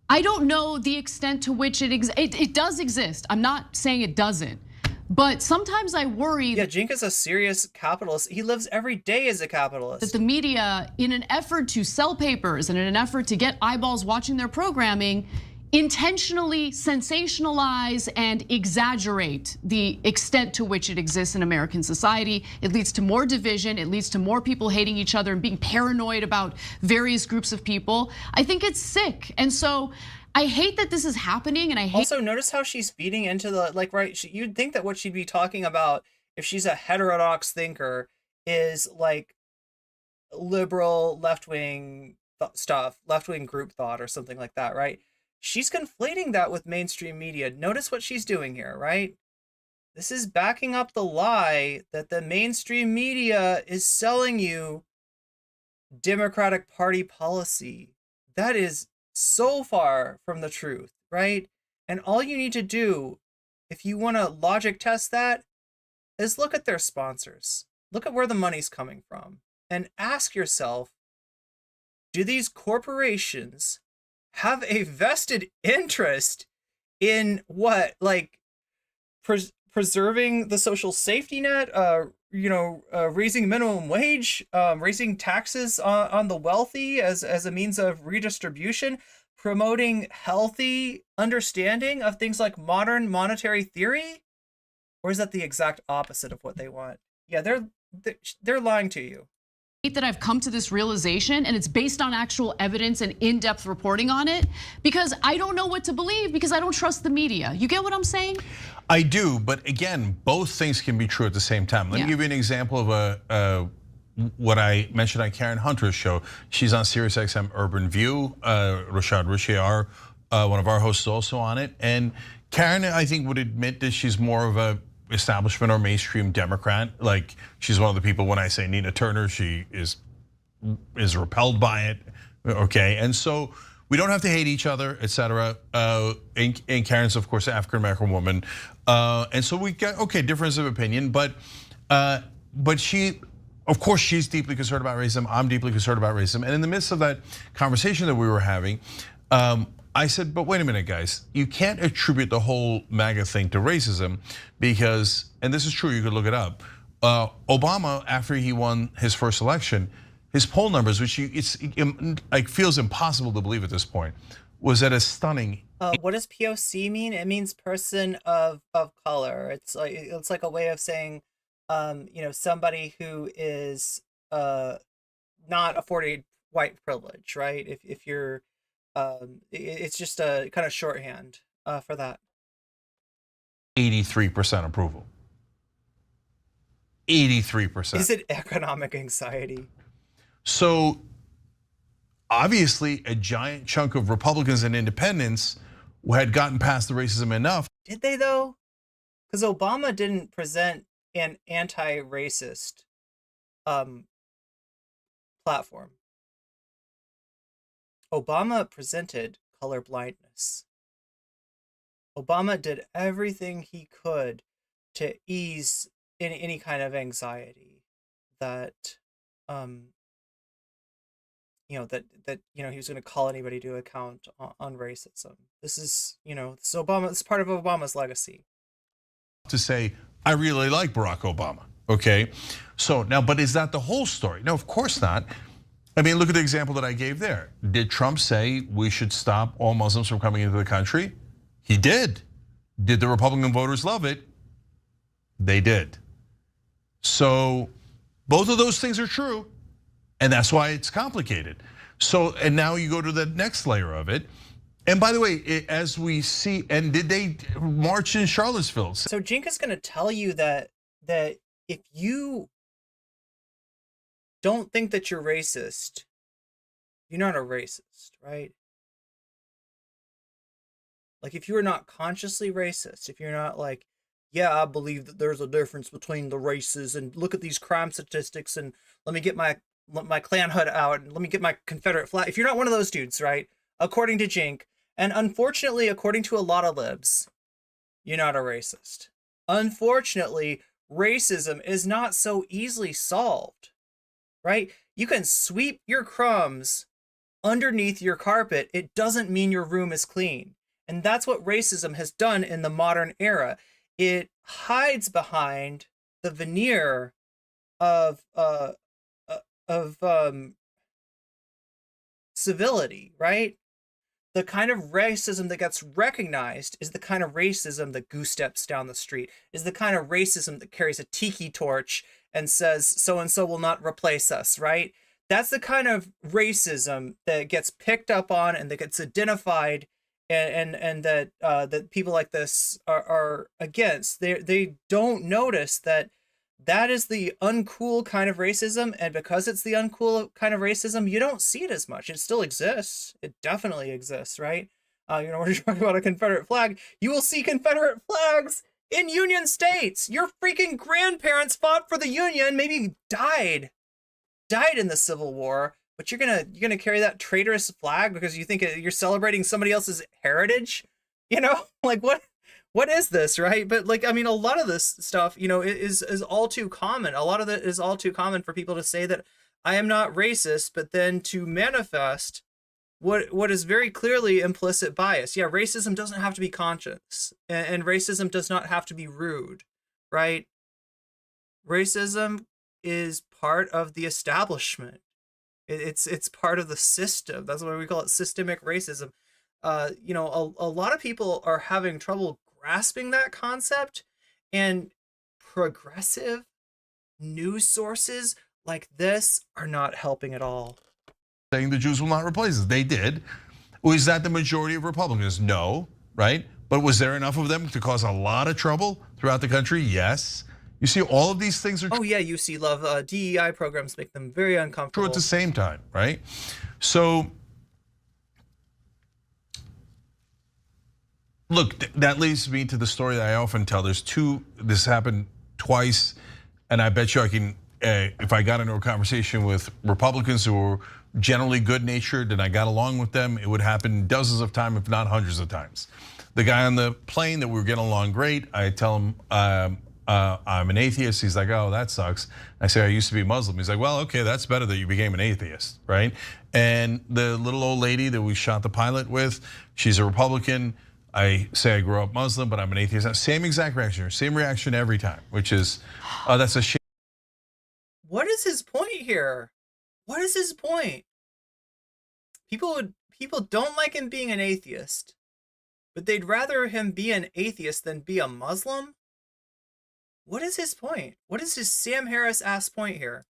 I don't know the extent to which it does exist. I'm not saying it doesn't. But sometimes I worry that Cenk is a serious capitalist. He lives every day as a capitalist. That the media, in an effort to sell papers and in an effort to get eyeballs watching their programming, intentionally sensationalize and exaggerate the extent to which it exists in American society. It leads to more division. It leads to more people hating each other and being paranoid about various groups of people. I think it's sick. And so I hate that this is happening, and I hate. Also, notice how she's feeding into the, like, right, you'd think that what she'd be talking about if she's a heterodox thinker is like liberal left-wing stuff, left-wing group thought or something like that, right? She's conflating that with mainstream media. Notice what she's doing here, right? This is backing up the lie that the mainstream media is selling you Democratic Party policy. That is so far from the truth, right? And all you need to do, if you want to logic test that, is look at their sponsors. Look at where the money's coming from and ask yourself, do these corporations have a vested interest in what, like preserving the social safety net, raising minimum wage, raising taxes on the wealthy as a means of redistribution, promoting healthy understanding of things like modern monetary theory? Or is that the exact opposite of what they want? Yeah, they're lying to you. That I've come to this realization, and it's based on actual evidence and in-depth reporting on it, because I don't know what to believe because I don't trust the media. You get what I'm saying? I do, but again, both things can be true at the same time. Let me give you an example of what I mentioned on Karen Hunter's show. She's on SiriusXM Urban View. Rashad Richier, our one of our hosts is also on it. And Karen, I think, would admit that she's more of a establishment or mainstream Democrat. Like, she's one of the people, when I say Nina Turner, she is repelled by it, okay? And so we don't have to hate each other, etc. And Karen's, of course, an African-American woman. And so we got, okay, difference of opinion, but she, of course, she's deeply concerned about racism. I'm deeply concerned about racism. And in the midst of that conversation that we were having, I said, but wait a minute, guys, you can't attribute the whole MAGA thing to racism because, and this is true, you could look it up. Obama, after he won his first election, his poll numbers, which it feels impossible to believe at this point, was at a stunning. What does POC mean? It means person of color. It's like a way of saying, somebody who is not afforded white privilege, right? If you're, it's just a kind of shorthand for that. 83% approval. 83%. Is it economic anxiety? So obviously a giant chunk of Republicans and independents had gotten past the racism enough. Did they though? Because Obama didn't present an anti-racist platform. Obama presented colorblindness. Obama did everything he could to ease any kind of anxiety that he was going to call anybody to account on racism. This is, it's part of Obama's legacy. To say, I really like Barack Obama, okay? So now, but is that the whole story? No, of course not. I mean, look at the example that I gave there. Did Trump say we should stop all Muslims from coming into the country? He did. Did the Republican voters love it? They did. So both of those things are true. And that's why it's complicated. So, and now you go to the next layer of it. And by the way, as we see, and did they march in Charlottesville? So Cenk is gonna tell you that if you don't think that you're racist, you're not a racist, right? Like if you are not consciously racist, if you're not like, yeah, I believe that there's a difference between the races and look at these crime statistics and let me get my Klan hood out and let me get my Confederate flag. If you're not one of those dudes, right? According to Cenk, and unfortunately, according to a lot of libs, you're not a racist. Unfortunately, racism is not so easily solved, right? You can sweep your crumbs underneath your carpet. It doesn't mean your room is clean. And that's what racism has done in the modern era. It hides behind the veneer of civility, right? The kind of racism that gets recognized is the kind of racism that goose steps down the street, is the kind of racism that carries a tiki torch and says so-and-so will not replace us, right? That's the kind of racism that gets picked up on and that gets identified and that people like this are against. They don't notice that is the uncool kind of racism, and because it's the uncool kind of racism, you don't see it as much. It still exists. It definitely exists, right? When you're talking about a Confederate flag, you will see Confederate flags in Union states. Your freaking grandparents fought for the Union, maybe died in the Civil War, but you're gonna carry that traitorous flag because you think you're celebrating somebody else's heritage? Like what is this, right? But like, I mean, a lot of this stuff, is all too common. A lot of it is all too common for people to say that I am not racist, but then to manifest what is very clearly implicit bias. Yeah, racism doesn't have to be conscious, and racism does not have to be rude, right? Racism is part of the establishment. It's part of the system. That's why we call it systemic racism. A lot of people are having trouble grasping that concept, and progressive news sources like this are not helping at all. Saying the Jews will not replace us. They did. Was that the majority of Republicans? No, right? But was there enough of them to cause a lot of trouble throughout the country? Yes. You see, all of these things are true. Oh yeah, you see love. DEI programs make them very uncomfortable. True at the same time, right? So Look, that leads me to the story that I often tell. This happened twice, and I bet you I can, if I got into a conversation with Republicans who were generally good-natured and I got along with them, it would happen dozens of times, if not hundreds of times. The guy on the plane that we were getting along great, I tell him I'm an atheist. He's like, oh, that sucks. I say, I used to be Muslim. He's like, well, okay, that's better that you became an atheist, right? And the little old lady that we shot the pilot with, she's a Republican. I say I grew up Muslim, but I'm an atheist. Same exact reaction, same reaction every time, which is, that's a shame. What is his point here? What is his point? People don't like him being an atheist, but they'd rather him be an atheist than be a Muslim? What is his point? What is his Sam Harris-ass point here?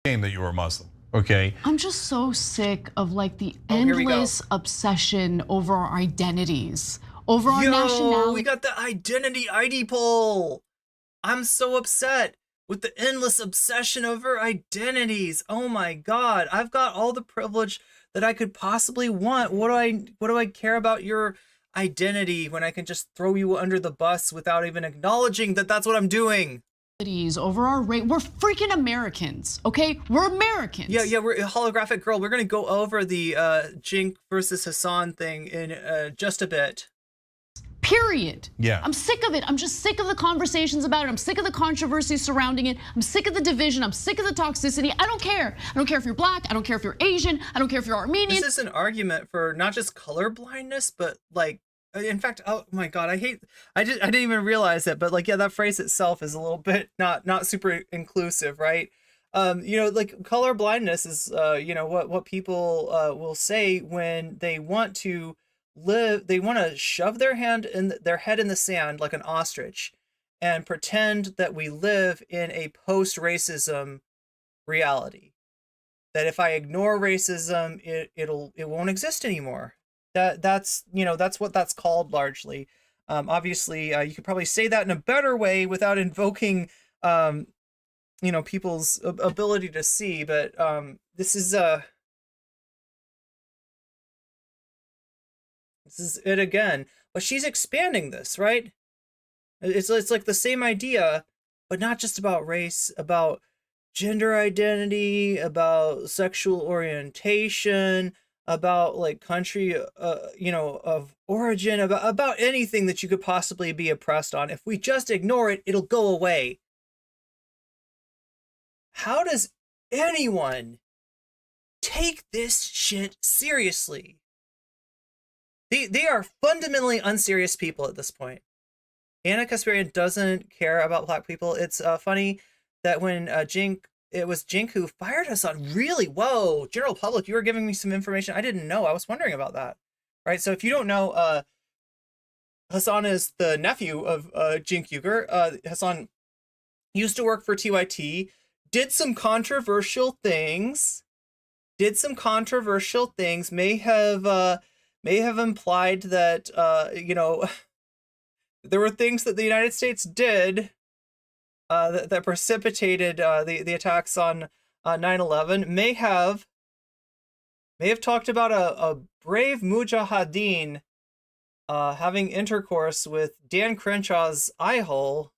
That you were Muslim, okay? I'm just so sick of like the endless obsession over our identities, over our nationality. We got the identity ID poll. I'm so upset with the endless obsession over identities. Oh my God, I've got all the privilege that I could possibly want. What do I care about your identity when I can just throw you under the bus without even acknowledging that that's what I'm doing? Over our rate, we're freaking Americans, okay? We're Americans. Yeah, we're a holographic girl. We're gonna go over the Cenk versus Hasan thing in just a bit. Period. Yeah. I'm sick of it. I'm just sick of the conversations about it. I'm sick of the controversy surrounding it. I'm sick of the division. I'm sick of the toxicity. I don't care. I don't care if you're black. I don't care if you're Asian. I don't care if you're Armenian. This is an argument for not just color blindness, but like, in fact, oh my God, I didn't even realize it, but like, yeah, that phrase itself is a little bit not super inclusive, right? Like color blindness is, what people will say when they want to they want to shove their head in the sand like an ostrich and pretend that we live in a post-racism reality. That if I ignore racism, it won't exist anymore. That's what that's called largely. Obviously, you could probably say that in a better way without invoking, people's ability to see. But this is it again. But she's expanding this, right? It's like the same idea, but not just about race, about gender identity, about sexual orientation, about like country, of origin, about anything that you could possibly be oppressed on. If we just ignore it, it'll go away. How does anyone take this shit seriously? They are fundamentally unserious people at this point. Ana Kasparian doesn't care about black people. It's funny that when it was Cenk who fired Hasan. Really? Whoa, general public, you were giving me some information I didn't know. I was wondering about that. Right? So if you don't know, Hasan is the nephew of Cenk Uygur. Hasan used to work for TYT, did some controversial things, may have implied that, there were things that the United States did that precipitated the attacks on 9/11, may have talked about a brave mujahideen having intercourse with Dan Crenshaw's eye hole.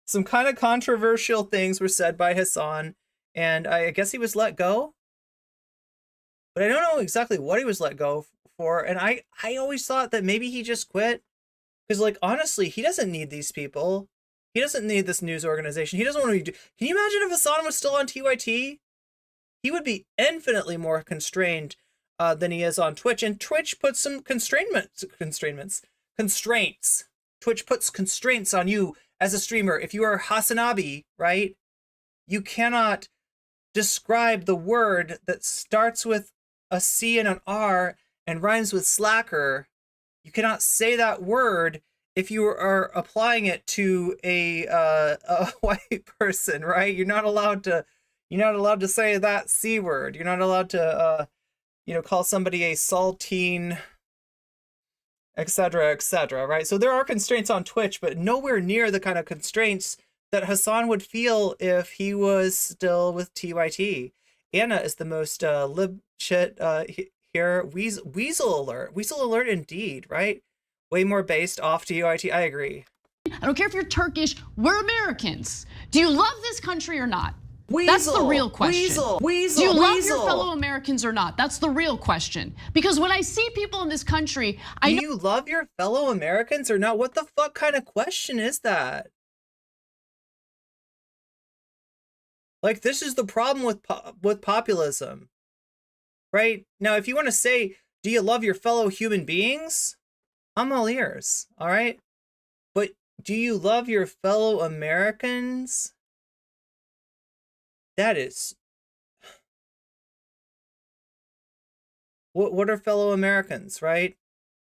Some kind of controversial things were said by Hasan, and I guess he was let go. But I don't know exactly what he was let go for, and I always thought that maybe he just quit. Because, like, honestly, he doesn't need these people. He doesn't need this news organization. He doesn't want to be... Can you imagine if Hasan was still on TYT? He would be infinitely more constrained than he is on Twitch. And Twitch puts some constraints. Twitch puts constraints on you as a streamer. If you are Hasanabi, right? You cannot describe the word that starts with a C and an R and rhymes with slacker. You cannot say that word if you are applying it to a white person, right? You're not allowed to say that C word. You're not allowed to call somebody a saltine, etc., right? So there are constraints on Twitch, but nowhere near the kind of constraints that Hasan would feel if he was still with TYT. Ana is the most lib shit here. Weasel alert. Weasel alert indeed, right? Way more based off TUIT. I agree. I don't care if you're Turkish, we're Americans. Do you love this country or not? Weasel, that's the real question. Weasel, do you love Weasel. your fellow Americans or not? That's the real question. Because when I see people in this country, do you love your fellow Americans or not? What the fuck kind of question is that? Like, this is the problem with populism, right? Now, if you want to say, do you love your fellow human beings? I'm all ears, all right? But do you love your fellow Americans? That is... What are fellow Americans, right?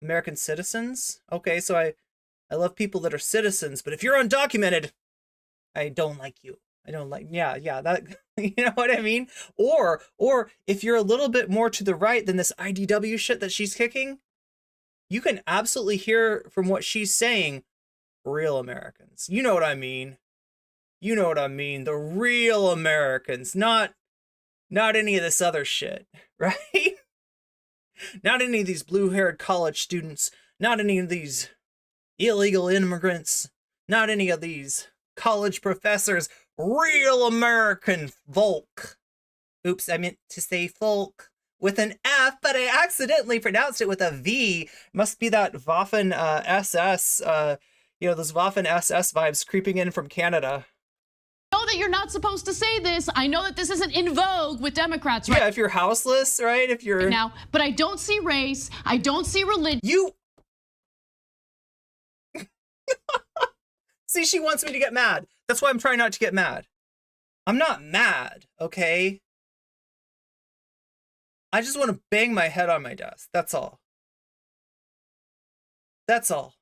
American citizens? Okay, so I love people that are citizens, but if you're undocumented, I don't like you. I don't like, yeah, that, you know what I mean? Or if you're a little bit more to the right than this IDW shit that she's kicking, you can absolutely hear from what she's saying, real Americans. You know what I mean? You know what I mean? The real Americans, not any of this other shit, right? Not any of these blue-haired college students, not any of these illegal immigrants, not any of these college professors, real American folk. Oops, I meant to say folk with an F, but I accidentally pronounced it with a V. Must be that Waffen SS, those Waffen SS vibes creeping in from Canada. I know that you're not supposed to say this. I know that this isn't in vogue with Democrats right Yeah, if you're houseless, right? If you're... now, but I don't see race. I don't see religion. You... See, she wants me to get mad. That's why I'm trying not to get mad. I'm not mad, okay? I just want to bang my head on my desk. That's all. That's all.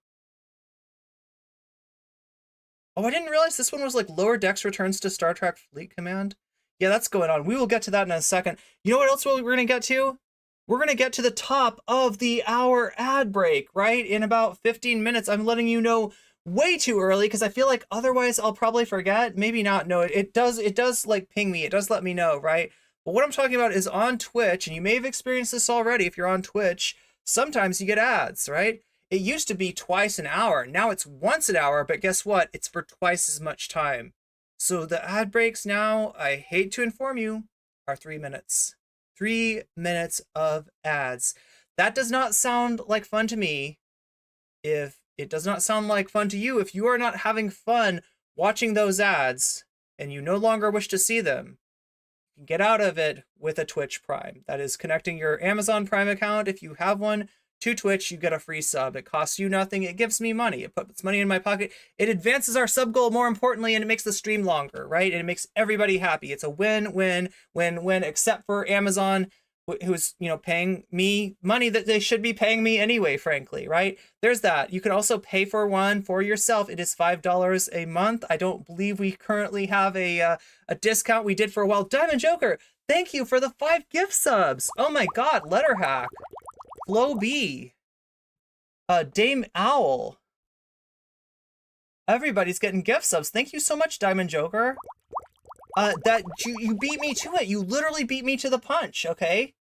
Oh, I didn't realize this one was like Lower Decks returns to Star Trek Fleet Command. Yeah, that's going on. We will get to that in a second. You know what else we're going to get to? We're going to get to the top of the hour ad break, right? In about 15 minutes. I'm letting you know way too early because I feel like otherwise I'll probably forget. Maybe not. No, it does like ping me. It does let me know, right? But what I'm talking about is on Twitch, and you may have experienced this already if you're on Twitch. Sometimes you get ads, right? It used to be twice an hour. Now it's once an hour, but guess what? It's for twice as much time. So the ad breaks now, I hate to inform you, are 3 minutes. 3 minutes of ads. That does not sound like fun to me. If it does not sound like fun to you, if you are not having fun watching those ads and you no longer wish to see them, you can get out of it with a Twitch Prime. That is connecting your Amazon Prime account, if you have one, to Twitch. You get a free sub. It costs you nothing. It gives me money. It puts money in my pocket. It advances our sub goal, more importantly, and it makes the stream longer, right? And it makes everybody happy. It's a win-win-win-win, except for Amazon, who's, paying me money that they should be paying me anyway, frankly, right? There's that. You can also pay for one for yourself. It is $5 a month. I don't believe we currently have a discount. We did for a while. Diamond Joker, thank you for the 5 gift subs. Oh my God, Letter Hack. Flo B, Dame Owl. Everybody's getting gift subs. Thank you so much, Diamond Joker. That you beat me to it. You literally beat me to the punch, okay?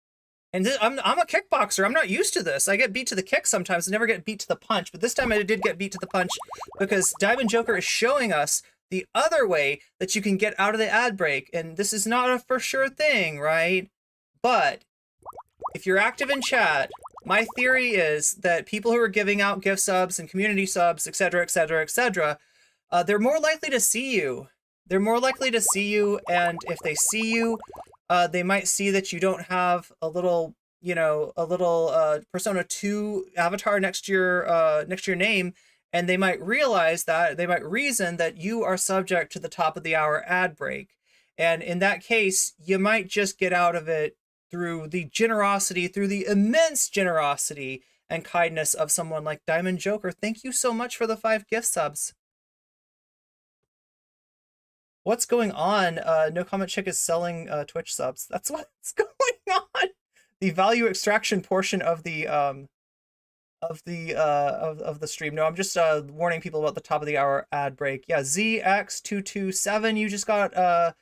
And I'm a kickboxer. I'm not used to this. I get beat to the kick sometimes. I never get beat to the punch. But this time I did get beat to the punch because Diamond Joker is showing us the other way that you can get out of the ad break. And this is not a for sure thing, right? But if you're active in chat, my theory is that people who are giving out gift subs and community subs, etc., etc., etc., they're more likely to see you. They're more likely to see you, and if they see you, they might see that you don't have a little, Persona 2 avatar next to your name, and they might realize that, they might reason that you are subject to the top of the hour ad break. And in that case, you might just get out of it through the generosity, through the immense generosity and kindness of someone like Diamond Joker. Thank you so much for the 5 gift subs. What's going on? nocommentchick is selling Twitch subs. That's what's going on. The value extraction portion of the stream. No, I'm just warning people about the top of the hour ad break. Yeah, ZX227, you just got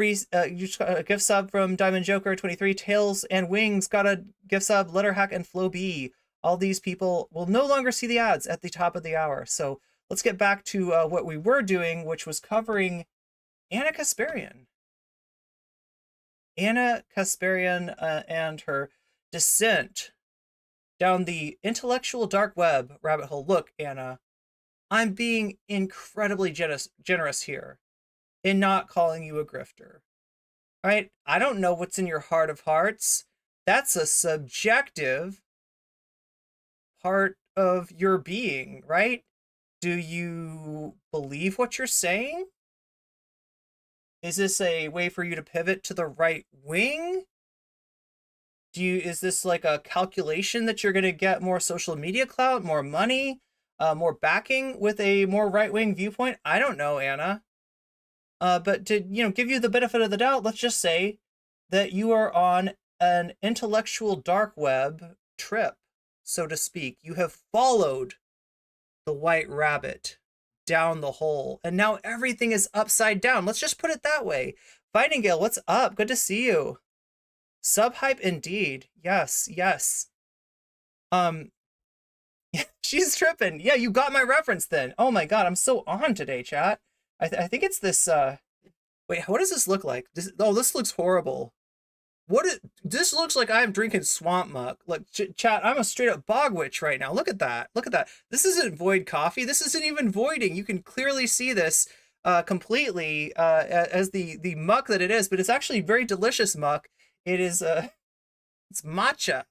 you just got a gift sub from Diamond Joker 23. Tails and Wings got a gift sub. Letterhack and Flo B. All these people will no longer see the ads at the top of the hour. So let's get back to what we were doing, which was covering Ana Kasparian. Ana Kasparian and her descent down the intellectual dark web rabbit hole. Look, Ana, I'm being incredibly generous here in not calling you a grifter. All right? I don't know what's in your heart of hearts. That's a subjective part of your being, right? Do you believe what you're saying? Is this a way for you to pivot to the right wing? Is this like a calculation that you're going to get more social media clout, more money, more backing with a more right-wing viewpoint? I don't know, Ana. But to give you the benefit of the doubt, let's just say that you are on an intellectual dark web trip, so to speak. You have followed the white rabbit down the hole, and now everything is upside down. Let's just put it that way. Fightingale, what's up? Good to see you. Subhype indeed. Yes. She's tripping. Yeah, you got my reference then. Oh my god, I'm so on today, chat. I think it's this wait, what does this look like? This looks horrible. This looks like I'm drinking swamp muck. Like, chat, I'm a straight up bog witch right now. Look at that. This isn't void coffee. This isn't even voiding. You can clearly see this completely as the muck that it is, but it's actually very delicious muck. It is it's matcha,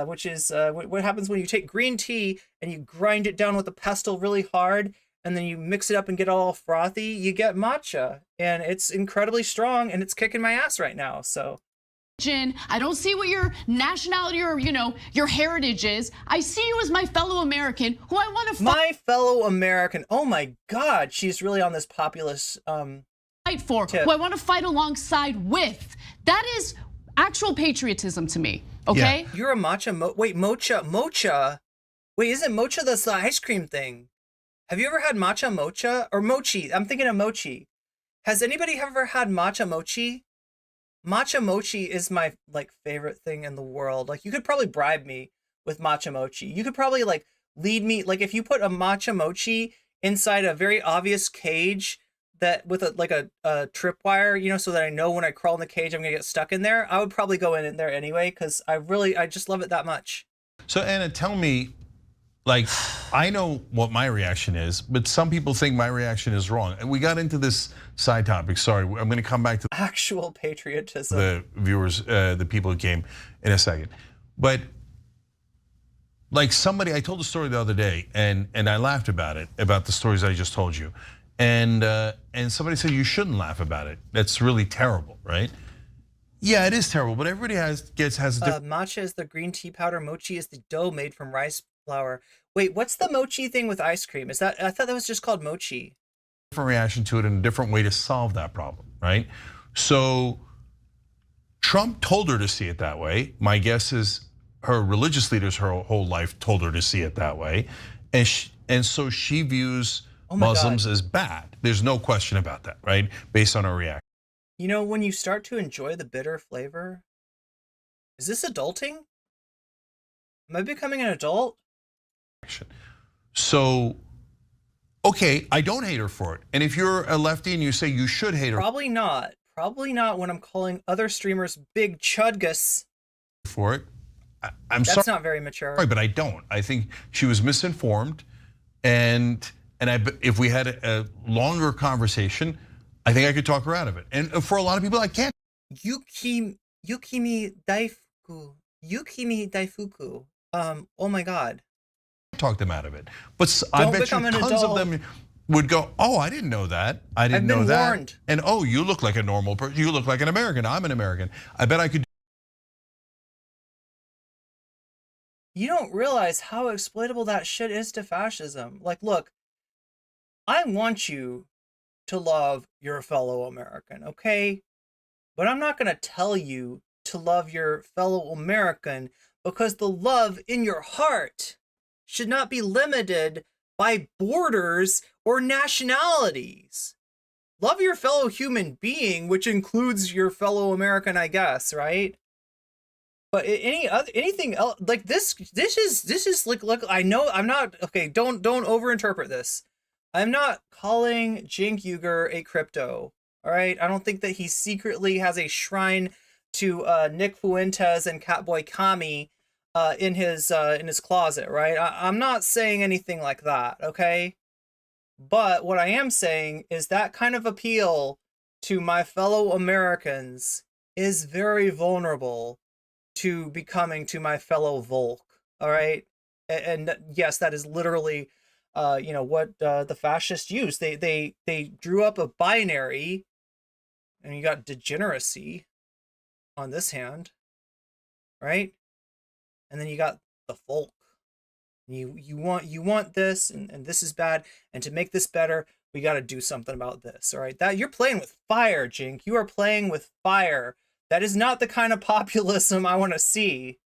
which is what happens when you take green tea and you grind it down with a pestle really hard, and then you mix it up and get all frothy. You get matcha, and it's incredibly strong, and it's kicking my ass right now. So. I don't see what your nationality or, your heritage is. I see you as my fellow American who I want to fight. My fellow American. Oh my God, she's really on this populist fight for. tip. Who I want to fight alongside with. That is actual patriotism to me. Okay. Yeah. You're a matcha. Wait, mocha. Wait, isn't mocha the ice cream thing? Have you ever had matcha mocha or mochi? I'm thinking of mochi. Has anybody ever had matcha mochi? Matcha mochi is my favorite thing in the world. Like, you could probably bribe me with matcha mochi. You could probably lead me, if you put a matcha mochi inside a very obvious cage that with a tripwire, so that I know when I crawl in the cage I'm gonna get stuck in there. I would probably go in there anyway because I just love it that much. So Ana, tell me, I know what my reaction is, but some people think my reaction is wrong. And we got into this side topic. Sorry, I'm going to come back to actual patriotism. The viewers, the people who came in a second. But I told a story the other day, and I laughed about it, about the stories I just told you, and somebody said you shouldn't laugh about it. That's really terrible, right? Yeah, it is terrible, but everybody has a different. Matcha is the green tea powder. Mochi is the dough made from rice flour. Wait, what's the mochi thing with ice cream? I thought that was just called mochi. Different reaction to it and a different way to solve that problem, right? So Trump told her to see it that way. My guess is her religious leaders her whole life told her to see it that way. And so she views Muslims as bad. There's no question about that, right? Based on her reaction. When you start to enjoy the bitter flavor, is this adulting? Am I becoming an adult? So, okay, I don't hate her for it. And if you're a lefty and you say you should hate her. Probably not. Probably not when I'm calling other streamers big chudgus. For it. I'm sorry. That's not very mature. Sorry, but I don't. I think she was misinformed. And if we had a longer conversation, I think I could talk her out of it. And for a lot of people, I can't. Yukimi Daifuku. Oh my God. Talk them out of it. But I bet you tons of them would go, oh, I didn't know that. I didn't know that. Warned. And oh, you look like a normal person. You look like an American. I'm an American. I bet I could. You don't realize how exploitable that shit is to fascism. Look, I want you to love your fellow American, okay? But I'm not gonna tell you to love your fellow American because the love in your heart should not be limited by borders or nationalities. love your fellow human being, which includes your fellow American, I guess, right? But anything else like this is like, look, I know I'm not okay. Don't overinterpret this. I'm not calling Cenk Uygur a crypto. All right, I don't think that he secretly has a shrine to Nick Fuentes and Catboy Kami in his closet, right? I'm not saying anything like that, okay? But what I am saying is that kind of appeal to my fellow Americans is very vulnerable to becoming to my fellow Volk, all right? And yes, that is literally, what the fascists used. They drew up a binary, and you got degeneracy on this hand, right? And then you got the Volk. You want this, and this is bad, and to make this better, we got to do something about this, all right? That you're playing with fire, Cenk. You are playing with fire. That is not the kind of populism I want to see.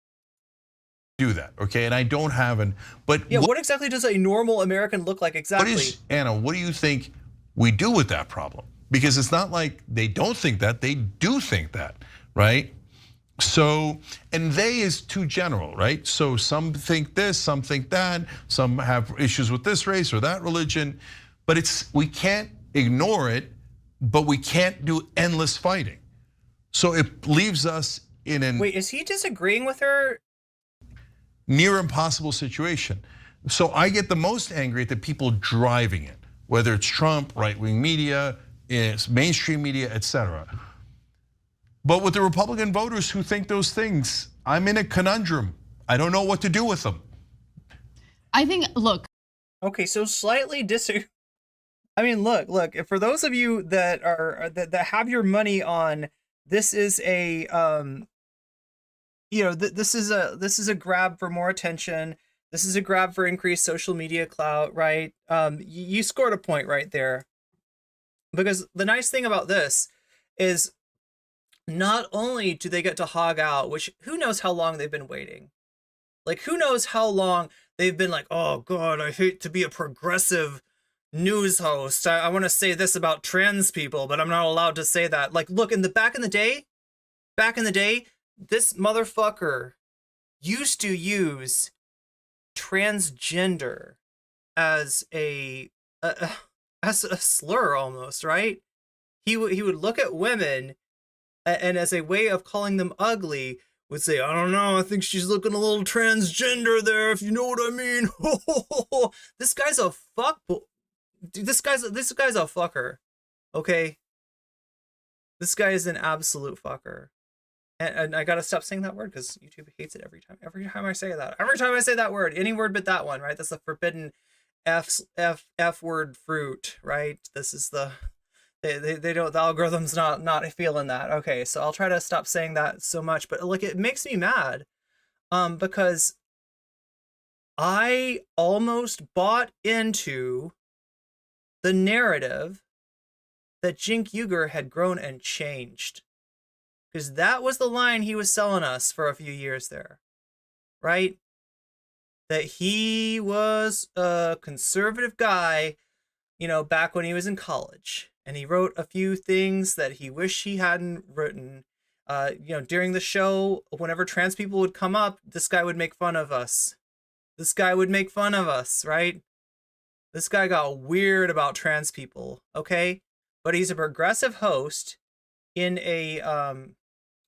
Do that, okay? And I don't have but yeah, what exactly does a normal American look like exactly? Anna, what do you think we do with that problem? Because it's not like they don't think that, they do think that, right? So, and they is too general, right? So some think this, some think that, some have issues with this race or that religion, but we can't ignore it, but we can't do endless fighting. So it leaves us in an wait, is he disagreeing with her? Near impossible situation. So I get the most angry at the people driving it, whether it's Trump, right-wing media, it's mainstream media, etc. But with the Republican voters who think those things, I'm in a conundrum. I don't know what to do with them. I think, look. Okay, so slightly disagree. I mean, look. For those of you that are that have your money on this is a this is a grab for more attention. This is a grab for increased social media clout, right? You scored a point right there. Because the nice thing about this is not only do they get to hog out, which who knows how long they've been waiting. Like, who knows how long they've been like, oh God, I hate to be a progressive news host. I want to say this about trans people, but I'm not allowed to say that. Like, look, back in the day, this motherfucker used to use transgender as a slur almost, right? He would look at women and as a way of calling them ugly would say, I don't know, I think she's looking a little transgender there, if you know what I mean. This guy's a dude, this guy's a fucker. Okay? This guy is an absolute fucker. And I gotta stop saying that word because YouTube hates it every time I say that. Every time I say that word, any word but that one, right? That's the forbidden F word fruit, right? This is they don't, the algorithm's not feeling that. Okay, so I'll try to stop saying that so much, but like, it makes me mad because I almost bought into the narrative that Cenk Uygur had grown and changed. Because that was the line he was selling us for a few years there, right? That he was a conservative guy, back when he was in college. And he wrote a few things that he wished he hadn't written. During the show, whenever trans people would come up, this guy would make fun of us. Right? This guy got weird about trans people, okay? But he's a progressive host in a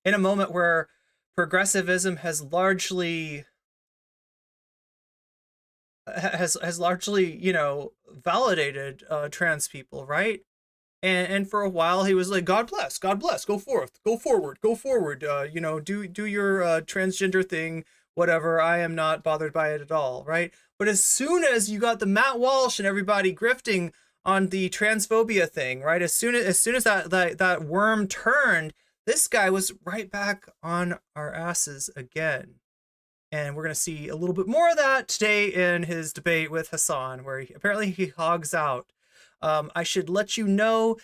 moment where progressivism has largely validated trans people, right? And for a while he was like, God bless, go forward, do your transgender thing, whatever. I am not bothered by it at all, right? But as soon as you got the Matt Walsh and everybody grifting on the transphobia thing, right? As soon as that worm turned, this guy was right back on our asses again. And we're going to see a little bit more of that today in his debate with Hasan, where he hogs out. I should let you know,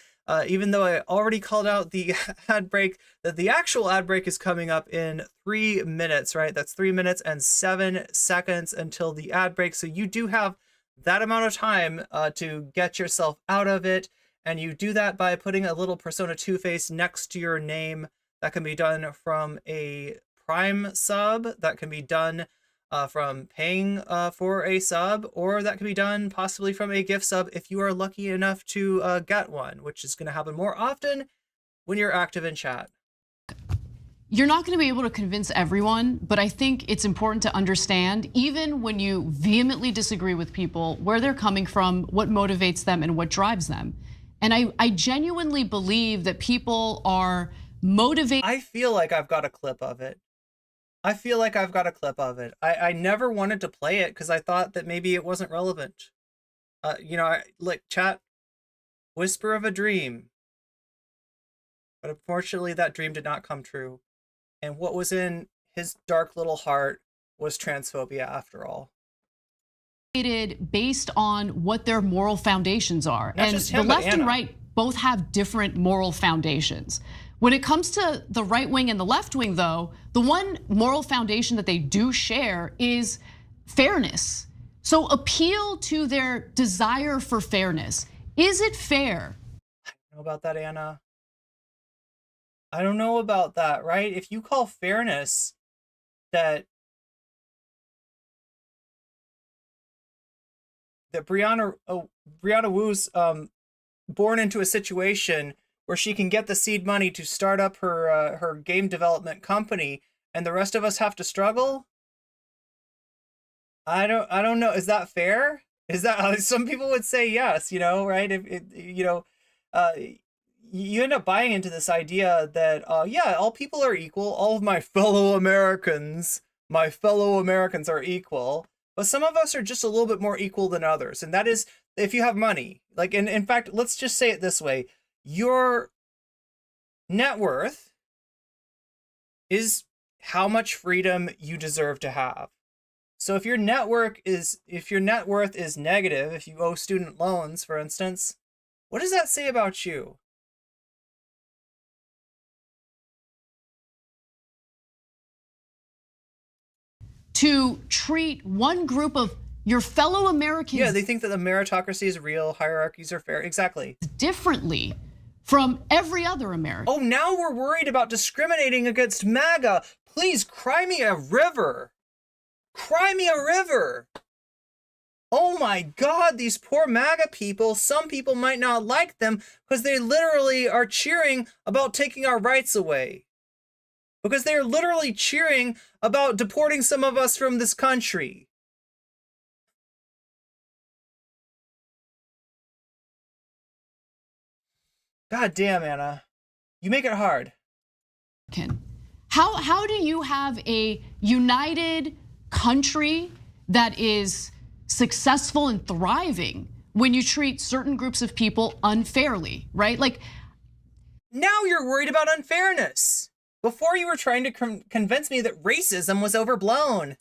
even though I already called out the ad break, that the actual ad break is coming up in 3 minutes, right? That's 3 minutes and 7 seconds until the ad break. So you do have that amount of time to get yourself out of it And you do that by putting a little Persona 2 face next to your name. That can be done from a Prime sub. That can be done from paying for a sub, or that can be done possibly from a gift sub if you are lucky enough to get one, which is going to happen more often when you're active in chat. You're not going to be able to convince everyone, but I think it's important to understand, even when you vehemently disagree with people, where they're coming from, what motivates them, and what drives them. And I genuinely believe that people are motivated. I feel like I've got a clip of it. I never wanted to play it because I thought that maybe it wasn't relevant. Like chat, whisper of a dream. But unfortunately, that dream did not come true. And what was in his dark little heart was transphobia after all. Based on what their moral foundations are. Not And just him, the but left and Anna. right both have different moral foundations. When it comes to the right wing and the left wing, though, the one moral foundation that they do share is fairness. So appeal to their desire for fairness. Is it fair? I don't know about that, Anna. I don't know about that, right? If you call fairness that Brianna Wu's born into a situation where she can get the seed money to start up her game development company, and the rest of us have to struggle. I don't know. Is that fair? Is that some people would say yes? Right? You end up buying into this idea that yeah, all people are equal. All of my fellow Americans are equal. But some of us are just a little bit more equal than others, and that is if you have money. Like, in fact, let's just say it this way: your net worth is how much freedom you deserve to have. So if your net worth is negative, if you owe student loans, for instance, what does that say about you? To treat one group of your fellow Americans Yeah, they think that the meritocracy is real, hierarchies are fair. Exactly. differently from every other American. Oh, now we're worried about discriminating against MAGA. Please cry me a river. Cry me a river. Oh my God, these poor MAGA people. Some people might not like them because they literally are cheering about taking our rights away. Because they are literally cheering about deporting some of us from this country. God damn, Anna. You make it hard. How do you have a united country that is successful and thriving when you treat certain groups of people unfairly, right? Like, now you're worried about unfairness. Before you were trying to convince me that racism was overblown.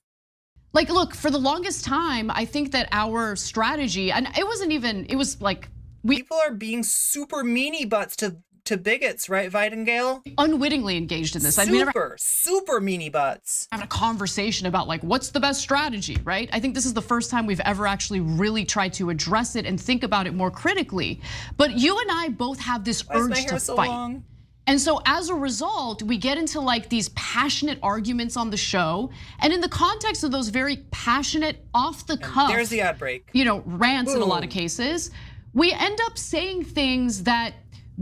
Like, look, for the longest time, I think that our strategy, and it was like People are being super meanie butts to bigots, right, Weidengale? unwittingly engaged in this. Super meanie butts. Having a conversation about like what's the best strategy, right? I think this is the first time we've ever actually really tried to address it and think about it more critically. But you and I both have this Why is urge my hair to so fight. long? And so as a result, we get into like these passionate arguments on the show. And in the context of those very passionate, off the cuff, There's the ad break. Rants in a lot of Boom. cases, we end up saying things that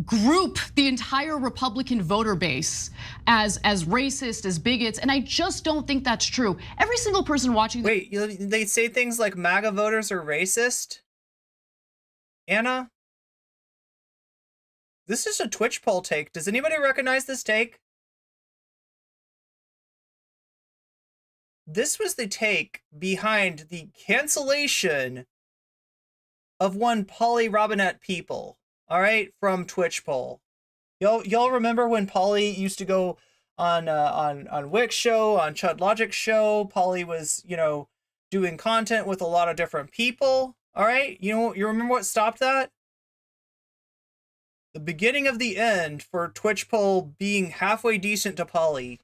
group the entire Republican voter base as racist, as bigots, and I just don't think that's true. Every single person watching. Wait, they say things like MAGA voters are racist? Anna? This is a Twitch poll take. Does anybody recognize this take? This was the take behind the cancellation of one Polly Robinette people, all right, from Twitch poll. Y'all remember when Polly used to go on Wick's show, on Chud Logic's show? Polly was, doing content with a lot of different people, all right? You remember what stopped that? The beginning of the end for Twitch poll being halfway decent to Polly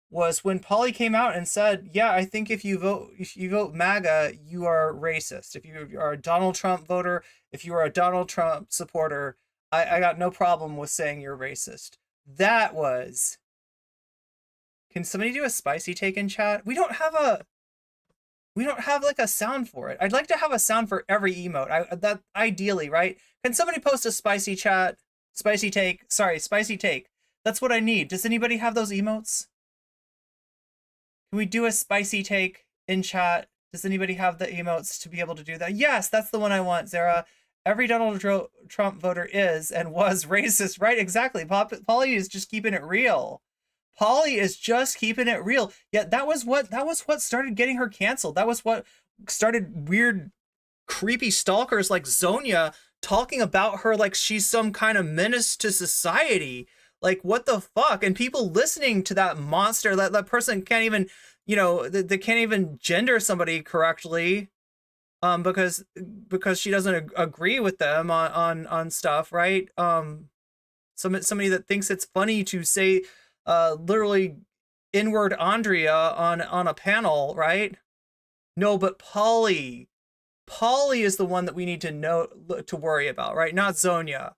was when Polly came out and said, yeah, I think if you vote MAGA, you are racist. If you are a Donald Trump voter, if you are a Donald Trump supporter, I got no problem with saying you're racist. That was. Can somebody do a spicy take in chat? We don't have like a sound for it. I'd like to have a sound for every emote. That ideally, right? Can somebody post a spicy chat? Spicy take. Sorry, spicy take. That's what I need. Does anybody have those emotes? Can we do a spicy take in chat? Does anybody have the emotes to be able to do that? Yes, that's the one I want, Zara. Every Donald Trump voter is and was racist, right? Exactly. Polly is just keeping it real. Polly is just keeping it real. Yeah, that was what started getting her canceled. That was what started weird, creepy stalkers like Zonia talking about her like she's some kind of menace to society. Like, what the fuck? And people listening to that monster, that person can't even, they can't even gender somebody correctly, because she doesn't agree with them on stuff, right? Somebody that thinks it's funny to say literally inward Andrea on a panel, right? No, but Polly is the one that we need to worry about, right? Not Zonia.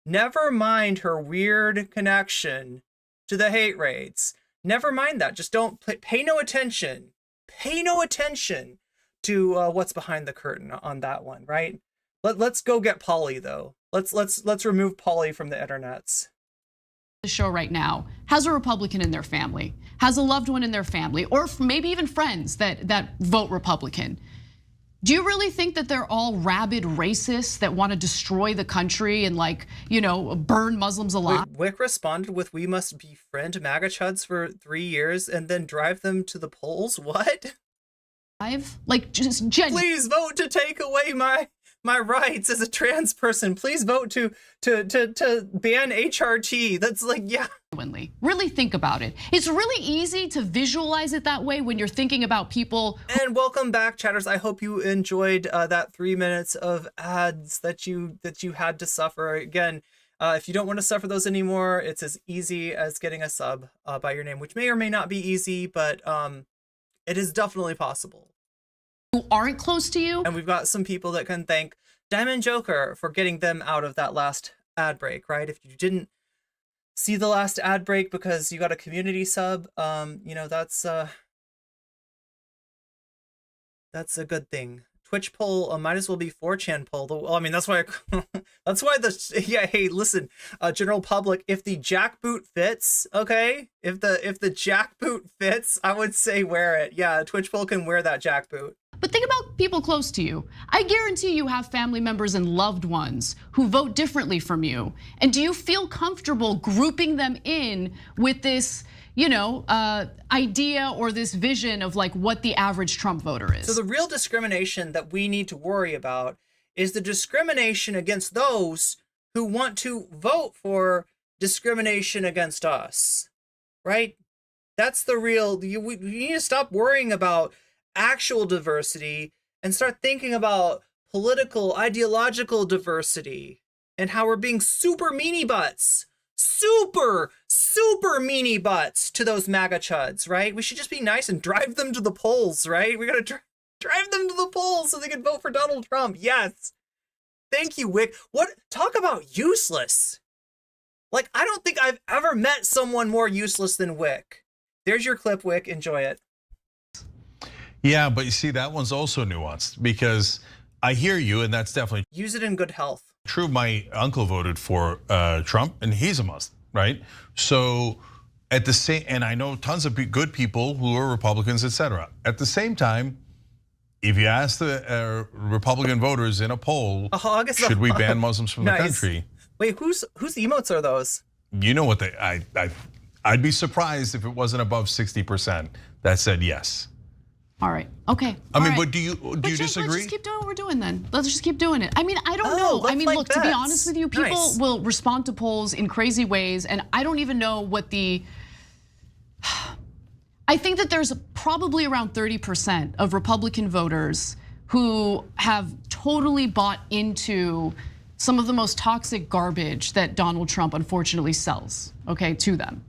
Never mind her weird connection to the hate raids. Never mind that. Just don't pay no attention. Pay no attention to what's behind the curtain on that one, right? Let's go get Polly though. Let's remove Polly from the internets. The show right now has a Republican in their family, has a loved one in their family, or maybe even friends that vote Republican. Do you really think that they're all rabid racists that want to destroy the country and burn Muslims alive? Wick responded with, "We must befriend MAGA chuds for 3 years and then drive them to the polls." What? Just please vote to take away my rights as a trans person. Please vote to ban HRT. That's yeah. Really think about it. It's really easy to visualize it that way when you're thinking about people. And welcome back, chatters. I hope you enjoyed that 3 minutes of ads that you had to suffer. Again, if you don't want to suffer those anymore, it's as easy as getting a sub by your name, which may or may not be easy, but it is definitely possible. Who aren't close to you. And we've got some people that can thank Diamond Joker for getting them out of that last ad break, right? If you didn't see the last ad break because you got a community sub, that's a good thing. Twitch poll might as well be 4chan poll. Well, I mean, that's why hey, listen, general public, if the jackboot fits, okay? If the jackboot fits, I would say wear it. Yeah, Twitch poll can wear that jackboot. But think about people close to you. I guarantee you have family members and loved ones who vote differently from you. And do you feel comfortable grouping them in with this, idea or this vision of what the average Trump voter is? So the real discrimination that we need to worry about is the discrimination against those who want to vote for discrimination against us, right? That's the real, we need to stop worrying about actual diversity and start thinking about political, ideological diversity and how we're being super meanie butts. Super meanie butts to those MAGA chuds, right? We should just be nice and drive them to the polls, right? We gotta drive them to the polls so they can vote for Donald Trump. Yes. Thank you, Wick. Talk about useless. I don't think I've ever met someone more useless than Wick. There's your clip, Wick. Enjoy it. Yeah, but you see, that one's also nuanced because I hear you, and that's definitely use it in good health. True, my uncle voted for Trump, and he's a Muslim, right? So at the same, and I know tons of good people who are Republicans, etc. At the same time, if you ask the Republican voters in a poll, should we ban Muslims from the country? Wait, whose emotes are those? You know what I'd be surprised if it wasn't above 60% that said yes. All right. Okay. I mean, but do you disagree? Let's just keep doing what we're doing then. Let's just keep doing it. I mean, I don't know. I mean, look, to be honest with you, people will respond to polls in crazy ways, and I don't even know what the. I think that there's probably around 30% of Republican voters who have totally bought into some of the most toxic garbage that Donald Trump unfortunately sells, okay, to them.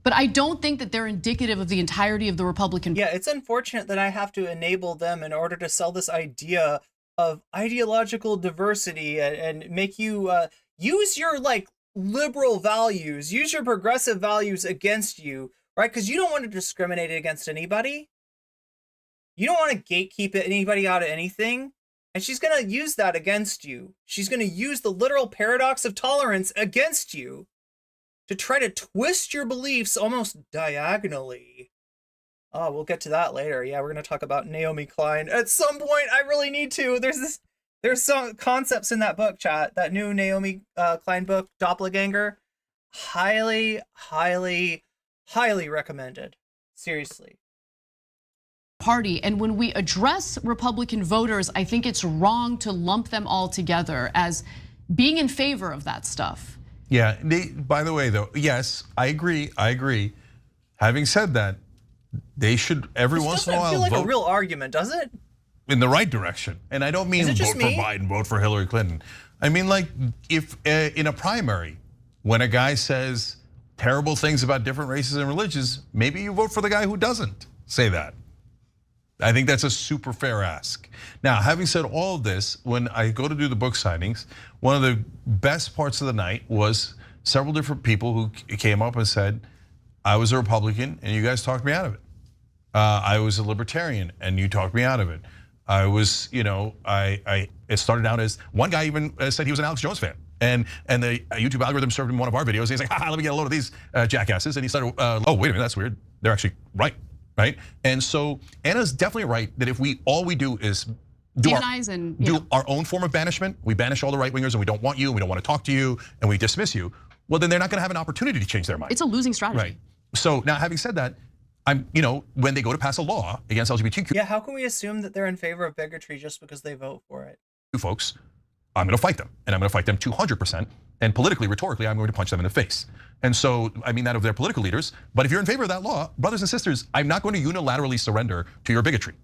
But I don't think that they're indicative of the entirety of the Republican. Yeah, it's unfortunate that I have to enable them in order to sell this idea of ideological diversity and make you use your like liberal values, use your progressive values against you, right? Because you don't want to discriminate against anybody. You don't want to gatekeep anybody out of anything. And she's going to use that against you. She's going to use the literal paradox of tolerance against you to try to twist your beliefs almost diagonally. Oh, we'll get to that later. Yeah, we're going to talk about Naomi Klein at some point. I really need to. There's some concepts in that book, chat. That new Naomi Klein book, Doppelganger. Highly, highly, highly recommended. Seriously. Party. And when we address Republican voters, I think it's wrong to lump them all together as being in favor of that stuff. Yeah, by the way though, yes, I agree. Having said that, they should every once in a while feel like vote a real argument, does it? in the right direction. And I don't mean vote for Biden, vote for Hillary Clinton. I mean like if in a primary, when a guy says terrible things about different races and religions, maybe you vote for the guy who doesn't say that. I think that's a super fair ask. Now, having said all of this, when I go to do the book signings, one of the best parts of the night was several different people who came up and said, I was a Republican and you guys talked me out of it. I was a libertarian and you talked me out of it. I was, it started out as, one guy even said he was an Alex Jones fan. And the YouTube algorithm served him one of our videos. He's like, let me get a load of these jackasses. And he started, oh, wait a minute, that's weird. They're actually right. Right, and so Anna's definitely right that if all we do is do our own form of banishment, we banish all the right wingers and we don't want you, and we don't want to talk to you, and we dismiss you. Well, then they're not going to have an opportunity to change their mind. It's a losing strategy. Right. So now, having said that, when they go to pass a law against LGBTQ, yeah, how can we assume that they're in favor of bigotry just because they vote for it? Folks, I'm going to fight them, and I'm going to fight them 200%. And politically, rhetorically, I'm going to punch them in the face. And so, I mean that of their political leaders. But if you're in favor of that law, brothers and sisters, I'm not going to unilaterally surrender to your bigotry.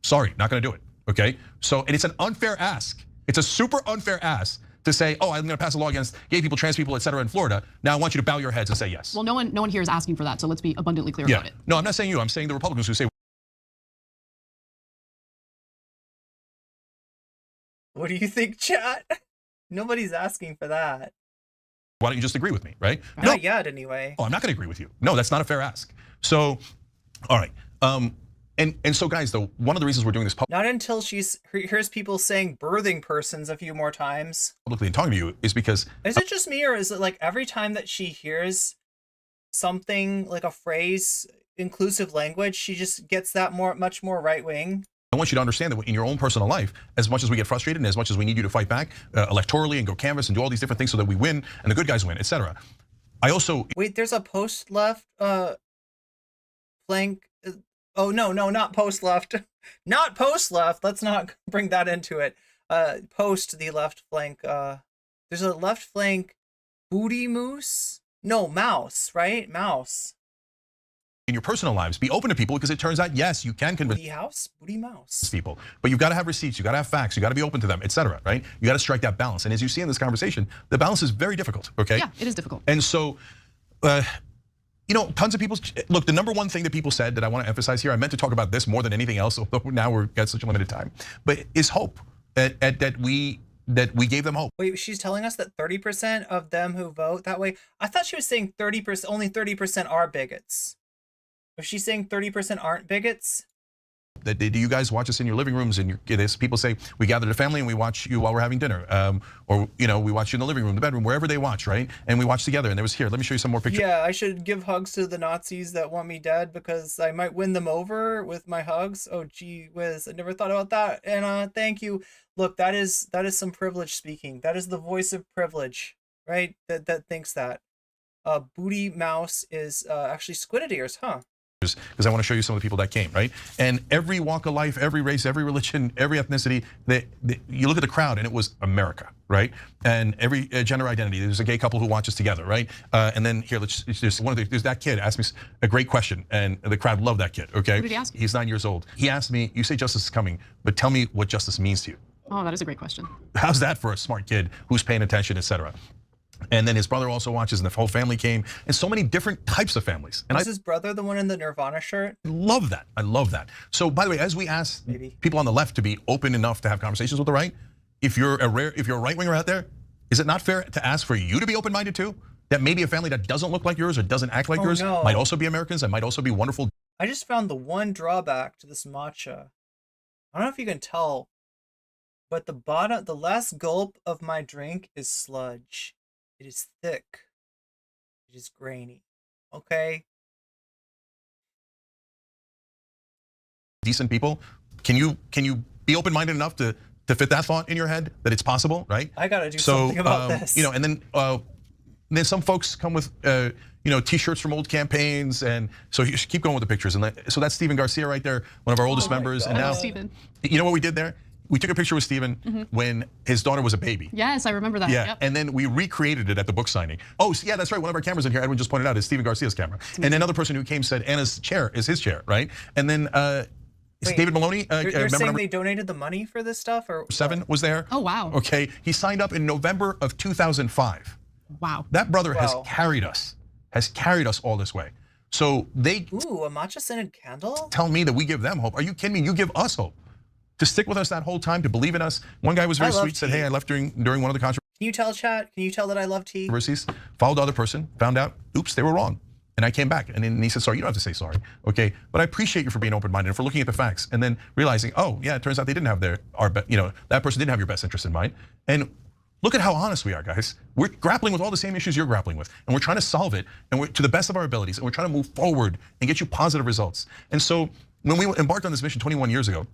Sorry, not going to do it. Okay. So, and it's an unfair ask. It's a super unfair ask to say, oh, I'm going to pass a law against gay people, trans people, et cetera, in Florida. Now I want you to bow your heads and say yes. Well, no one here is asking for that. So let's be abundantly clear about it. No, I'm not saying you. I'm saying the Republicans who say. What do you think, chat? Nobody's asking for that. Why don't you just agree with me, right? Not yet, anyway. Oh, I'm not going to agree with you. No, that's not a fair ask. So, all right. And so, guys, though, one of the reasons we're doing this not until she hears people saying birthing persons a few more times publicly and talking to you is because. Is it just me, or is it like every time that she hears something like a phrase, inclusive language, she just gets that much more right wing? I want you to understand that in your own personal life, as much as we get frustrated and as much as we need you to fight back electorally and go canvass and do all these different things so that we win and the good guys win, etc. I also wait. There's a post left flank. Oh no, not post left, not post left. Let's not bring that into it. Post the left flank. There's a left flank booty moose. No, mouse. Right, mouse. In your personal lives, be open to people because it turns out, yes, you can convince booty mouse people, but you've got to have receipts, you got to have facts, you got to be open to them, etc. Right? You got to strike that balance. And as you see in this conversation, the balance is very difficult. Okay? Yeah, it is difficult. And so, tons of people look. The number one thing that people said that I want to emphasize here, I meant to talk about this more than anything else. Although now we've got such a limited time, but is hope that we gave them hope. Wait, she's telling us that 30% of them who vote that way. I thought she was saying 30%. Only 30% are bigots. Is she saying 30% aren't bigots? Do you guys watch us in your living rooms and people say we gather the family and we watch you while we're having dinner, or we watch you in the living room, the bedroom, wherever they watch, right? And we watch together. And there was here. Let me show you some more pictures. Yeah, I should give hugs to the Nazis that want me dead because I might win them over with my hugs. Oh gee whiz, I never thought about that. And thank you. Look, that is some privilege speaking. That is the voice of privilege, right? That thinks that. Booty mouse is actually squid ears, huh? Because I want to show you some of the people that came, right? And every walk of life, every race, every religion, every ethnicity, you look at the crowd and it was America, right? And every gender identity, there's a gay couple who watches together, right? And then here, there's that kid asked me a great question and the crowd loved that kid, okay? What did he ask you? He's 9 years old. He asked me, you say justice is coming, but tell me what justice means to you. Oh, that is a great question. How's that for a smart kid who's paying attention, etc.? And then his brother also watches, and the whole family came, and so many different types of families. And is his brother the one in the Nirvana shirt? I love that. I love that. So, by the way, as we ask people on the left to be open enough to have conversations with the right, if you're a right winger out there, Is it not fair to ask for you to be open-minded too? That maybe a family that doesn't look like yours or doesn't act like yours no. might also be Americans and might also be wonderful. I just found the one drawback to this matcha. I don't know if you can tell, but the last gulp of my drink is sludge. It is thick. It is grainy. Okay? Decent people. Can you be open-minded enough to fit that thought in your head that it's possible, right? I gotta do something about this. You know, and then some folks come with T-shirts from old campaigns, and so you should keep going with the pictures. And so that's Steven Garcia right there, one of our oldest members. God. And now, Steven. You know what we did there? We took a picture with Steven when his daughter was a baby. Yes, I remember that. Yeah, Yep. and then we recreated it at the book signing. Oh, so yeah, that's right. One of our cameras in here, Edwin just pointed out, is Steven Garcia's camera. And another person who came said Anna's chair is his chair, right? And then Wait, David Maloney, you're saying they donated the money for this stuff, or 7 was there. Oh, wow. Okay, he signed up in November of 2005. Wow. That brother has Wow. carried us all this way. So they Ooh, a matcha scented candle? tell me that we give them hope. Are you kidding me? You give us hope. To stick with us that whole time, to believe in us. One guy was very I love sweet, said, tea. hey, I left during one of the Can you tell, chat? Can you tell that I love tea? controversies, followed the other person, found out, oops, they were wrong. And I came back, and then he said, sorry, you don't have to say sorry, okay? But I appreciate you for being open-minded and for looking at the facts, and then realizing, oh, yeah, it turns out they didn't have that person didn't have your best interest in mind. And look at how honest we are, guys. We're grappling with all the same issues you're grappling with, and we're trying to solve it, and we're to the best of our abilities, and we're trying to move forward and get you positive results. And so when we embarked on this mission 21 years ago,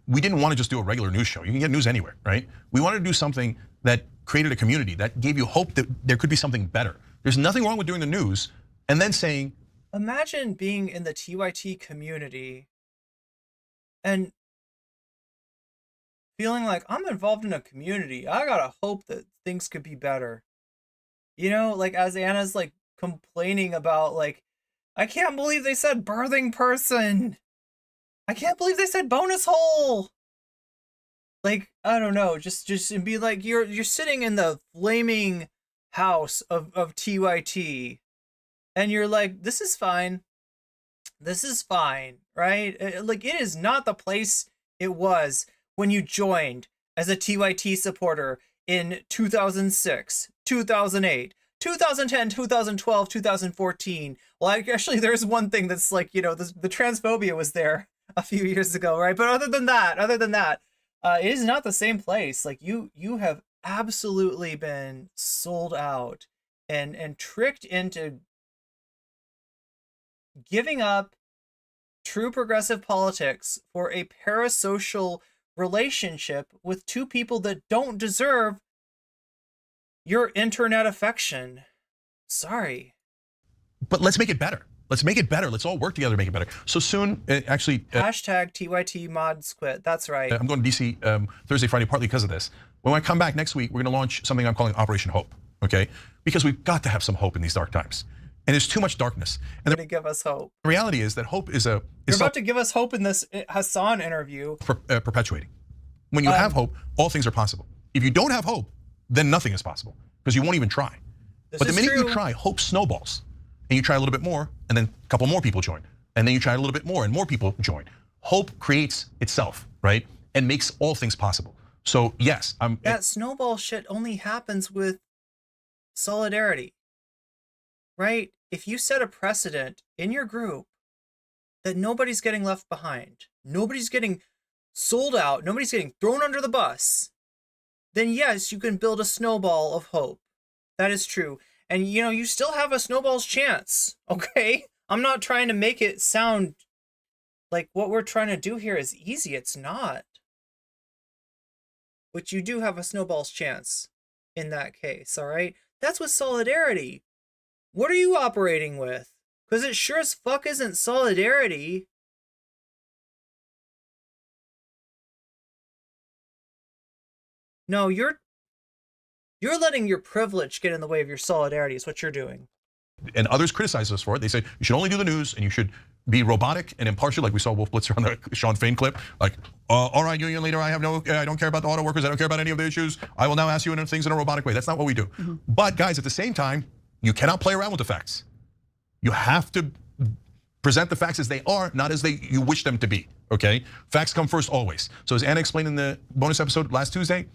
we didn't want to just do a regular news show. You can get news anywhere, right? We wanted to do something that created a community, that gave you hope that there could be something better. There's nothing wrong with doing the news and then saying, Imagine being in the TYT community and feeling like I'm involved in a community. I gotta hope that things could be better. You know, like as Anna's like complaining about like, I can't believe they said birthing person. I can't believe they said bonus hole. Like, I don't know, just be like, you're sitting in the flaming house of TYT and you're like, this is fine. This is fine, right? Like, it is not the place it was when you joined as a TYT supporter in 2006, 2008, 2010, 2012, 2014. Well, actually, there's one thing that's like, you know, the transphobia was there a few years ago, right? But other than that, it is not the same place. Like you have absolutely been sold out and tricked into giving up true progressive politics for a parasocial relationship with two people that don't deserve your internet affection. Sorry. but let's make it better. Let's make it better. Let's all work together to make it better. So soon, actually. Hashtag TYT mods quit. That's right. I'm going to DC Thursday, Friday, partly because of this. When I come back next week, we're going to launch something I'm calling Operation Hope, okay? Because we've got to have some hope in these dark times. And there's too much darkness. And You're going to give us hope. the reality is that hope is You're about to give us hope in this Hasan interview. perpetuating. When you have hope, all things are possible. If you don't have hope, then nothing is possible because you won't even try. But the minute you try, hope snowballs. And you try a little bit more, and then a couple more people join. And then you try a little bit more, and more people join. Hope creates itself, right? And makes all things possible. So yes, that snowball shit only happens with solidarity, right? If you set a precedent in your group that nobody's getting left behind, nobody's getting sold out, nobody's getting thrown under the bus, then yes, you can build a snowball of hope. That is true. And you know, you still have a snowball's chance, okay? I'm not trying to make it sound like what we're trying to do here is easy. It's not. But you do have a snowball's chance in that case, all right? That's with solidarity. What are you operating with? Because it sure as fuck isn't solidarity. No, you're letting your privilege get in the way of your solidarity is what you're doing. and others criticize us for it. They say you should only do the news and you should be robotic and impartial, like we saw Wolf Blitzer on the Sean Fain clip. Like, all right, union leader, I don't care about the auto workers. I don't care about any of the issues. I will now ask you things in a robotic way. That's not what we do. Mm-hmm. But guys, at the same time, you cannot play around with the facts. You have to present the facts as they are, not as you wish them to be. Okay, facts come first always. So as Anna explained in the bonus episode last Tuesday,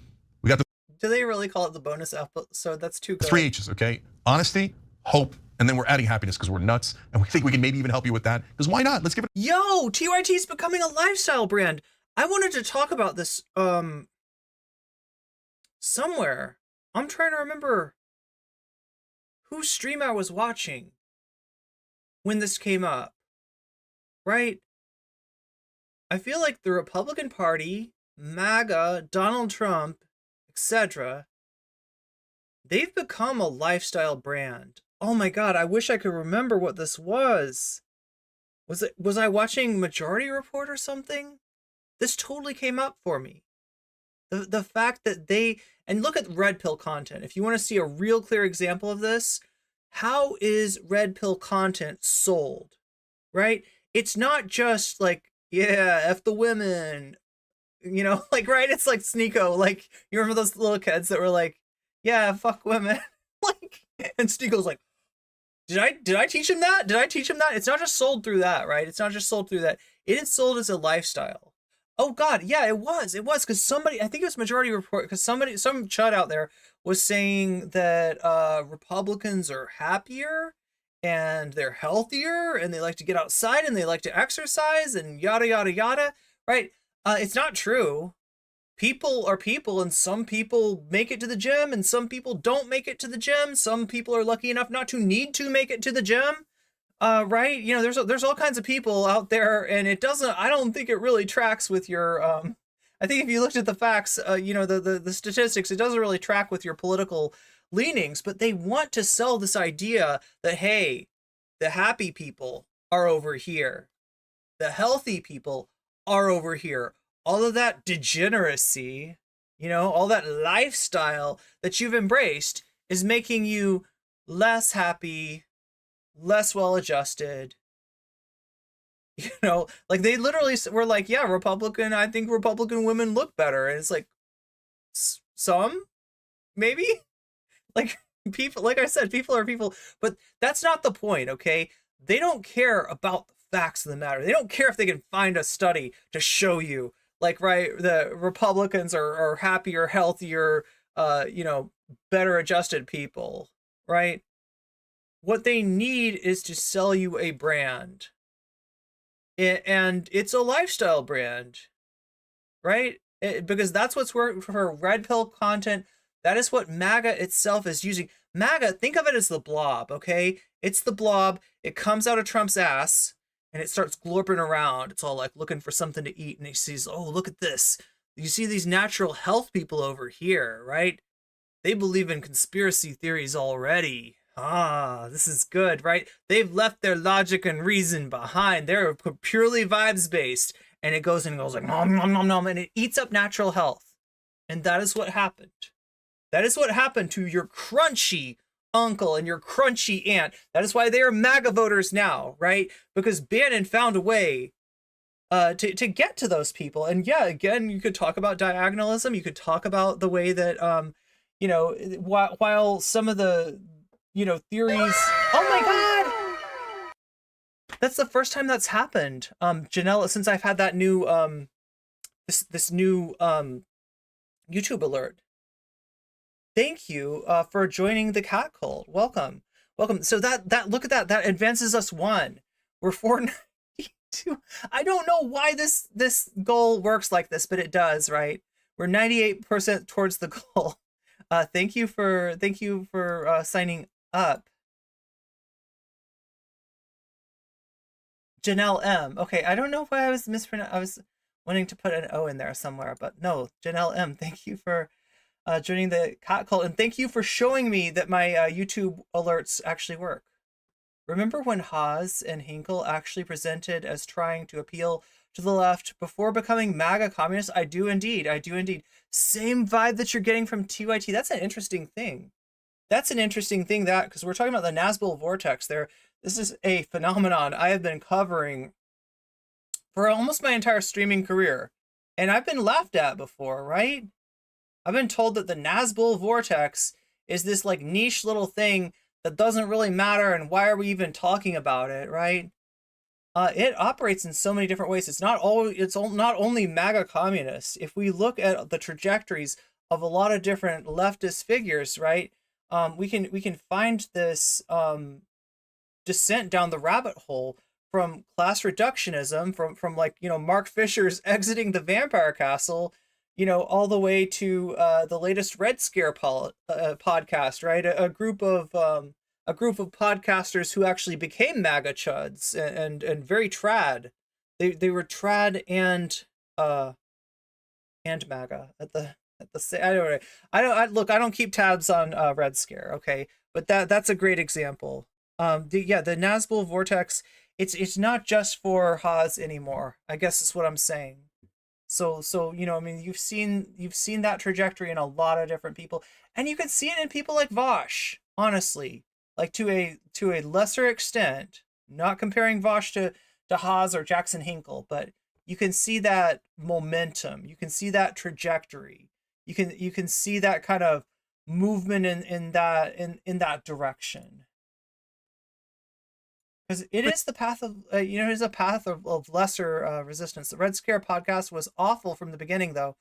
we got the Do they really call it the bonus episode? That's too good. 3 H's, okay? Honesty, hope, and then we're adding happiness because we're nuts and we think we can maybe even help you with that. Because why not? Let's give it. Yo, TYT is becoming a lifestyle brand. I wanted to talk about this somewhere. I'm trying to remember whose stream I was watching when this came up, right? I feel like the Republican Party, MAGA, Donald Trump, etc., they've become a lifestyle brand. Oh my God, I wish I could remember what this was. Was I watching Majority Report or something? This totally came up for me. The fact that and look at red pill content. If you want to see a real clear example of this, how is red pill content sold, right? It's not just like, yeah, F the women, you know, like, right? It's like Sneeko, like, you remember those little kids that were like, yeah, fuck women, like, and Sneeko's like, did I teach him that? Did I teach him that? It's not just sold through that, right? It's not just sold through that. It is sold as a lifestyle. Oh God, yeah, it was because somebody, I think it was Majority Report, because some chud out there was saying that Republicans are happier and they're healthier and they like to get outside and they like to exercise and yada yada yada, right? It's not true. People are people, and some people make it to the gym and some people don't make it to the gym. Some people are lucky enough not to need to make it to the gym. Right? You know, there's all kinds of people out there, and I don't think it really tracks with your, I think if you looked at the facts, you know, the statistics, it doesn't really track with your political leanings, but they want to sell this idea that, hey, the happy people are over here. The healthy people are over here. All of that degeneracy, you know, all that lifestyle that you've embraced is making you less happy, less well-adjusted, you know, like they literally were like, yeah, I think Republican women look better. And it's like, some, maybe, like people, like I said, people are people, but that's not the point. Okay. They don't care about the facts of the matter. They don't care if they can find a study to show you, like, right, the Republicans are happier, healthier, you know, better adjusted people, right? What they need is to sell you a brand. And it's a lifestyle brand, right? Because that's what's working for red pill content. That is what MAGA itself is using. MAGA, think of it as the blob, okay? It's the blob. It comes out of Trump's ass and it starts glorping around. It's all like looking for something to eat, and he sees, oh, look at this. You see these natural health people over here, right? They believe in conspiracy theories already. Ah, this is good, right? They've left their logic and reason behind. They're purely vibes based, and it goes like nom nom nom nom, and it eats up natural health. And that is what happened. That is what happened to your crunchy uncle and your crunchy aunt. That is why they are MAGA voters now, right? Because Bannon found a way to get to those people. And yeah, again, you could talk about diagonalism. You could talk about the way that you know, while some of the, you know, theories. Oh my God! That's the first time that's happened, Janella, since I've had that new this new YouTube alert. Thank you for joining the cat cult. Welcome. So that look at that advances us one. We're 492. I don't know why this goal works like this, but it does, right? We're 98% towards the goal. Thank you for signing up. Janelle M. Okay, I don't know why I was mispronouncing. I was wanting to put an O in there somewhere, but no, Janelle M. Thank you for joining the cat cult, and thank you for showing me that my YouTube alerts actually work. Remember when Haas and Hinkle actually presented as trying to appeal to the left before becoming MAGA communists? I do indeed. Same vibe that you're getting from TYT. That's an interesting thing. Because we're talking about the Nazgul vortex there. This is a phenomenon I have been covering for almost my entire streaming career. And I've been laughed at before, right? I've been told that the Nazgul vortex is this like niche little thing that doesn't really matter, and why are we even talking about it, right? It operates in so many different ways. It's not only MAGA communists. If we look at the trajectories of a lot of different leftist figures, right? We can find this descent down the rabbit hole from class reductionism, from like, you know, Mark Fisher's exiting the vampire castle, you know, all the way to the latest Red Scare podcast, right? A group of podcasters who actually became MAGA chuds and very trad. They were trad and MAGA at the I don't keep tabs on Red Scare, okay, but that's a great example. The Nazgul vortex, it's not just for Haas anymore, I guess is what I'm saying. So you know, I mean, you've seen that trajectory in a lot of different people, and you can see it in people like Vosh, honestly, like to a lesser extent, not comparing Vosh to Haas or Jackson Hinkle, but you can see that momentum, you can see that trajectory, you can see that kind of movement in that direction. Because it is the path of, it is a path of lesser resistance. The Red Scare podcast was awful from the beginning, though.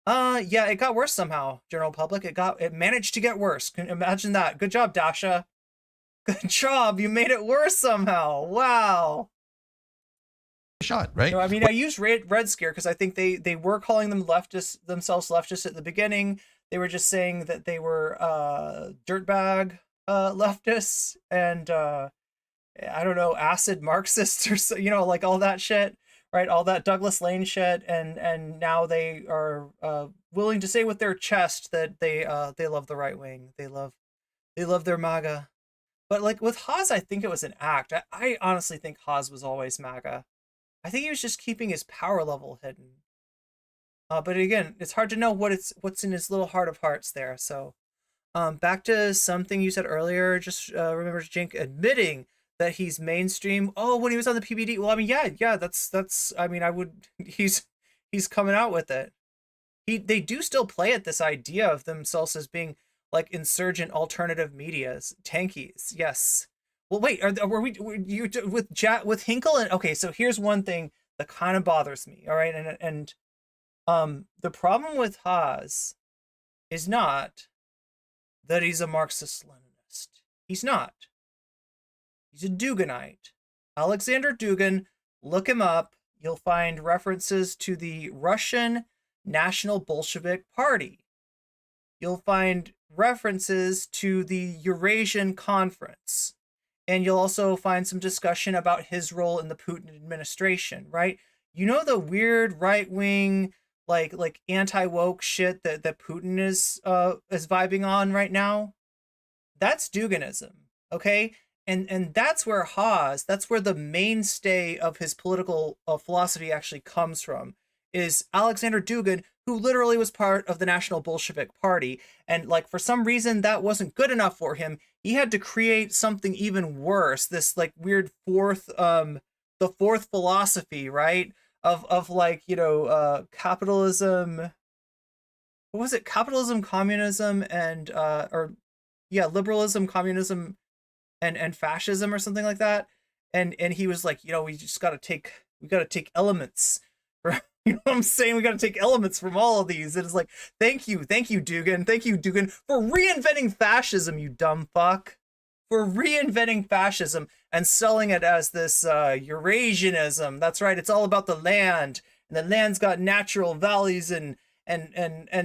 Yeah, it got worse somehow, general public. It managed to get worse. Can you imagine that? Good job, Dasha. Good job. You made it worse somehow. Wow. Shot, right? You know, I mean, I used Red Scare because I think they were calling themselves leftists at the beginning. They were just saying that they were dirtbag leftists and I don't know, acid Marxists or so, you know, like all that shit, right? All that Douglas Lane shit, and now they are willing to say with their chest that they love the right wing. They love their MAGA. But like with Haas, I think it was an act. I honestly think Haas was always MAGA. I think he was just keeping his power level hidden. But again, it's hard to know what's in his little heart of hearts there. So back to something you said earlier, just remember Jink admitting that he's mainstream. Oh, when he was on the PBD. Well, I mean, yeah, that's I mean, he's coming out with it. They do still play at this idea of themselves as being like insurgent alternative medias, tankies. Yes. Well, wait, were you with Hinkle? And okay, so here's one thing that kind of bothers me. All right, and the problem with Haas is not that he's a Marxist-Leninist. He's not. He's a Duganite. Alexander Dugin, look him up. You'll find references to the Russian National Bolshevik Party. You'll find references to the Eurasian Conference. And you'll also find some discussion about his role in the Putin administration, right? You know, the weird right-wing, like anti-woke shit that Putin is vibing on right now? That's Duginism, okay? And that's where Haas, that's where the mainstay of his political philosophy actually comes from, is Alexander Dugin, who literally was part of the National Bolshevik Party. And like, for some reason that wasn't good enough for him. He had to create something even worse, this like weird the fourth philosophy, right? Of like, you know, capitalism, what was it? Capitalism, communism, and liberalism, communism, and fascism or something like that. And he was like, you know, we gotta take elements from, you know what I'm saying? We gotta take elements from all of these. And it's like, thank you, Dugin, for reinventing fascism, you dumb fuck. For reinventing fascism and selling it as this Eurasianism. That's right, it's all about the land, and the land's got natural valleys and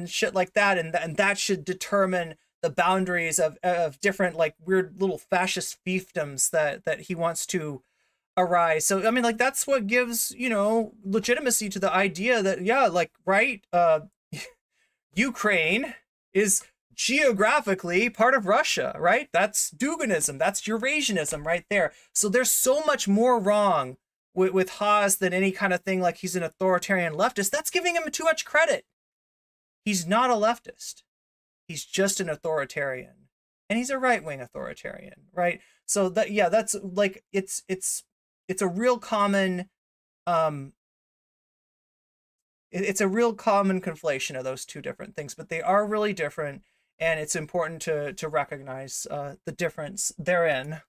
shit like that, and that should determine the boundaries of different like weird little fascist fiefdoms that he wants to arise. So I mean, like, that's what gives, you know, legitimacy to the idea that, yeah, like, right, Ukraine is geographically part of Russia, right? That's Duginism, that's Eurasianism right there. So there's so much more wrong with Haas than any kind of thing like he's an authoritarian leftist. That's giving him too much credit. He's not a leftist. He's just an authoritarian, and he's a right-wing authoritarian, right? So that, yeah, that's like, it's a real common, it's a real common conflation of those two different things, but they are really different, and it's important to recognize the difference therein.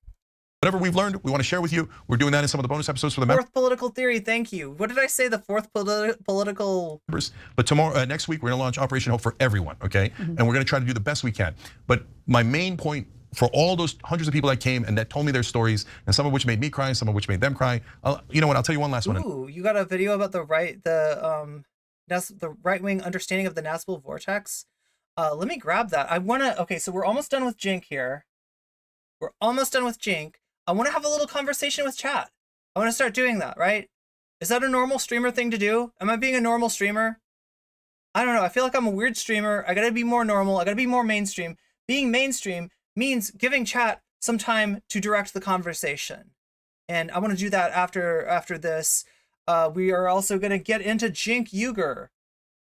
Whatever we've learned, we want to share with you. We're doing that in some of the bonus episodes for the Fourth political theory, thank you. What did I say? The fourth political... members. But tomorrow, next week, we're going to launch Operation Hope for everyone, okay? And we're going to try to do the best we can. But my main point for all those hundreds of people that came and that told me their stories, and some of which made me cry, and some of which made them cry. You know what? I'll tell you one last one. Ooh, you got a video about the right-wing understanding of the Nazgul vortex. Let me grab that. Okay, so we're almost done with Jink here. We're almost done with Jink. I want to have a little conversation with chat. I want to start doing that, right? Is that a normal streamer thing to do? Am I being a normal streamer? I don't know. I feel like I'm a weird streamer. I gotta be more normal. I gotta be more mainstream. Being mainstream means giving chat some time to direct the conversation. And I want to do that after this. We are also going to get into Cenk Uygur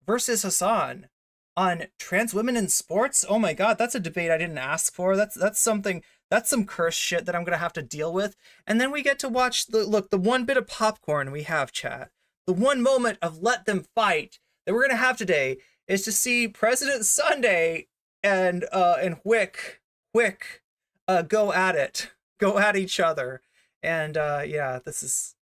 versus Hasan on trans women in sports. Oh my God, that's a debate I didn't ask for. That's some curse shit that I'm going to have to deal with. And then we get to watch the one bit of popcorn we have, chat. The one moment of let them fight that we're going to have today is to see President Sunday and Wick go at it, go at each other. And yeah, this is,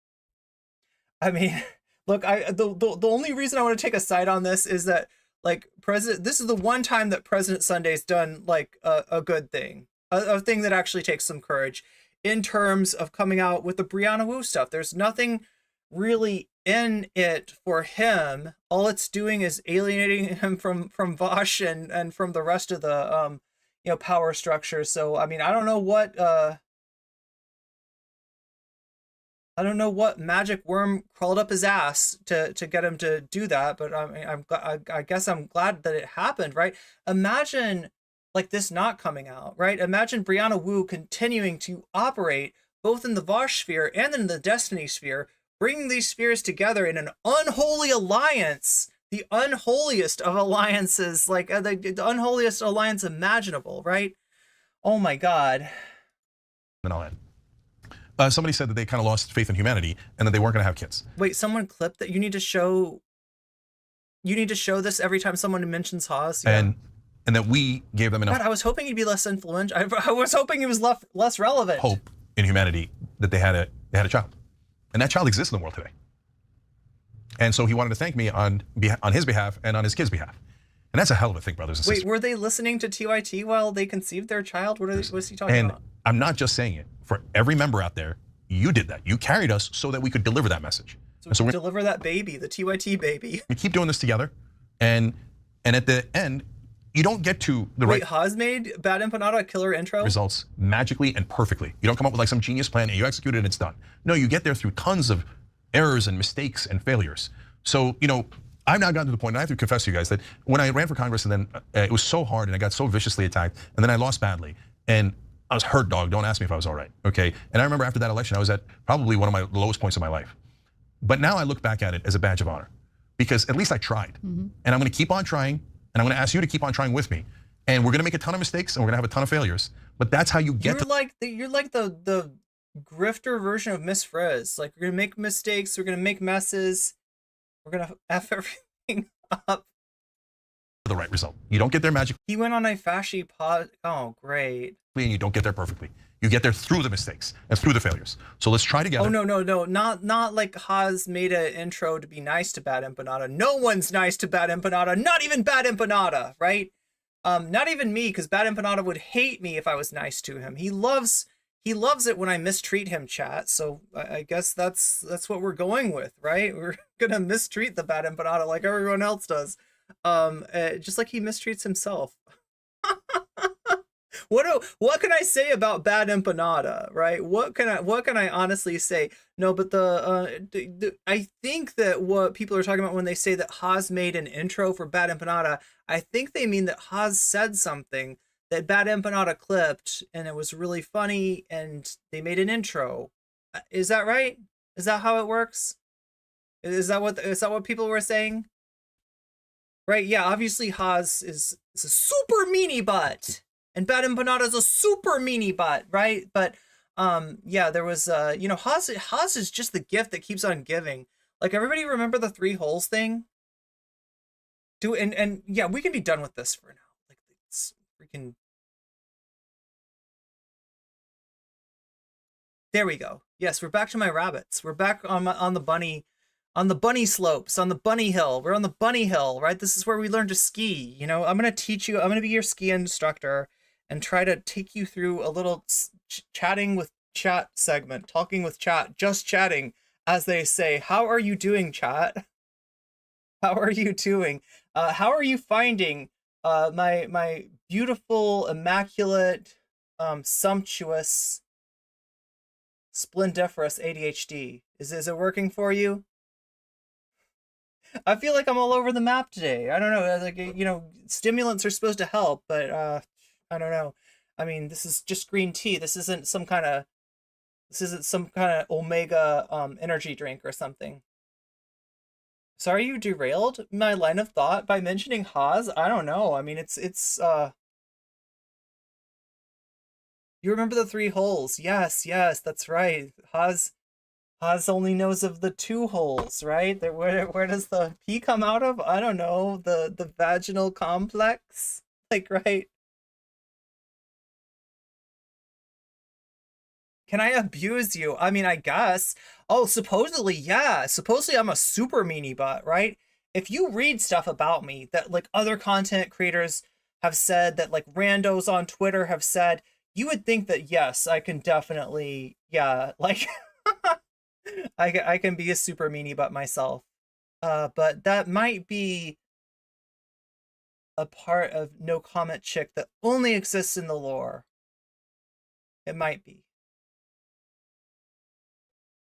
I mean, look, the only reason I want to take a side on this is that, like, this is the one time that President Sunday's done like a good thing, a thing that actually takes some courage in terms of coming out with the Brianna Wu stuff. There's nothing really in it for him. All it's doing is alienating him from Vosh and from the rest of the power structure. So I mean, I don't know what magic worm crawled up his ass to get him to do that, but I guess I'm glad that it happened, right? Imagine like this not coming out, right? Imagine Brianna Wu continuing to operate both in the Vosh sphere and in the Destiny sphere, bringing these spheres together in an unholy alliance, the unholiest of alliances, like the unholiest alliance imaginable, right? Oh my God. And all that. Somebody said that they kind of lost faith in humanity and that they weren't going to have kids. Wait, someone clipped that? You need to show this every time someone mentions Haas. Yeah. And that we gave them enough. God, I was hoping he'd be less influential. I was hoping he was less relevant. Hope in humanity that they had a child, and that child exists in the world today. And so he wanted to thank me on his behalf and on his kids' behalf. And that's a hell of a thing, brothers and sisters. Wait, were they listening to TYT while they conceived their child? What was he talking about? I'm not just saying it. For every member out there, you did that. You carried us so that we could deliver that message. So we deliver that baby, the TYT baby. We keep doing this together, and at the end, you don't get to the right. Wait, Haas made Bad Empanada a killer intro? Results magically and perfectly. You don't come up with like some genius plan and you execute it and it's done. No, you get there through tons of errors and mistakes and failures. So, I've now gotten to the point, and I have to confess to you guys, that when I ran for Congress and then it was so hard and I got so viciously attacked and then I lost badly and I was hurt, dog. Don't ask me if I was all right, okay? And I remember after that election, I was at probably one of my lowest points of my life. But now I look back at it as a badge of honor because at least I tried. And I'm gonna keep on trying, and I'm gonna ask you to keep on trying with me. And we're gonna make a ton of mistakes and we're gonna have a ton of failures, but that's how you get you're like the grifter version of Miss Frizz. Like, we're gonna make mistakes, we're gonna make messes, we're gonna F everything up. The right result. You don't get there magically. He went on a fashy pod. Oh, great. And you don't get there perfectly. You get there through the mistakes and through the failures. So let's try together. Oh, no. Not like Haas made an intro to be nice to Bad Empanada. No one's nice to Bad Empanada. Not even Bad Empanada, right? Not even me, because Bad Empanada would hate me if I was nice to him. He loves it when I mistreat him, chat. So I guess that's what we're going with, right? We're gonna mistreat the Bad Empanada like everyone else does. Just like he mistreats himself. What can I say about Bad Empanada, right? What can I honestly say? No, but I think that what people are talking about when they say that Haas made an intro for Bad Empanada, I think they mean that Haas said something that Bad Empanada clipped, and it was really funny, and they made an intro. Is that right? Is that how it works? Is that what people were saying? Right? Yeah, obviously Haas is a super meanie butt. And Bad Empanada is a super meanie butt, right? But yeah, there was Haas is just the gift that keeps on giving. Like, everybody remember the 3 holes thing? And yeah, we can be done with this for now. Like, it's freaking There we go. Yes, we're back to my rabbits. We're back on the bunny slopes, on the bunny hill. We're on the bunny hill, right? This is where we learn to ski. You know, I'm gonna teach you. I'm gonna be your ski instructor and try to take you through a little chatting with chat segment, talking with chat, just chatting, as they say. How are you doing, chat? How are you doing? How are you finding my beautiful, immaculate, sumptuous, splendiferous ADHD? Is it working for you? I feel like I'm all over the map today. I don't know, like, you know, stimulants are supposed to help, but I don't know. I mean, this is just green tea. This isn't some kind of omega energy drink or something. Sorry you derailed my line of thought by mentioning Haas. I don't know. I mean, it's you remember the 3 holes? Yes, that's right. Haas only knows of the 2 holes, right? Where does the pee come out of? I don't know. The vaginal complex, like, right? Can I abuse you? I mean, I guess. Oh, supposedly, yeah. Supposedly I'm a super meanie butt, right? If you read stuff about me that like other content creators have said, that like randos on Twitter have said, you would think that yes, I can definitely, yeah, like I can be a super meanie butt myself. But that might be a part of nocommentchick that only exists in the lore. It might be.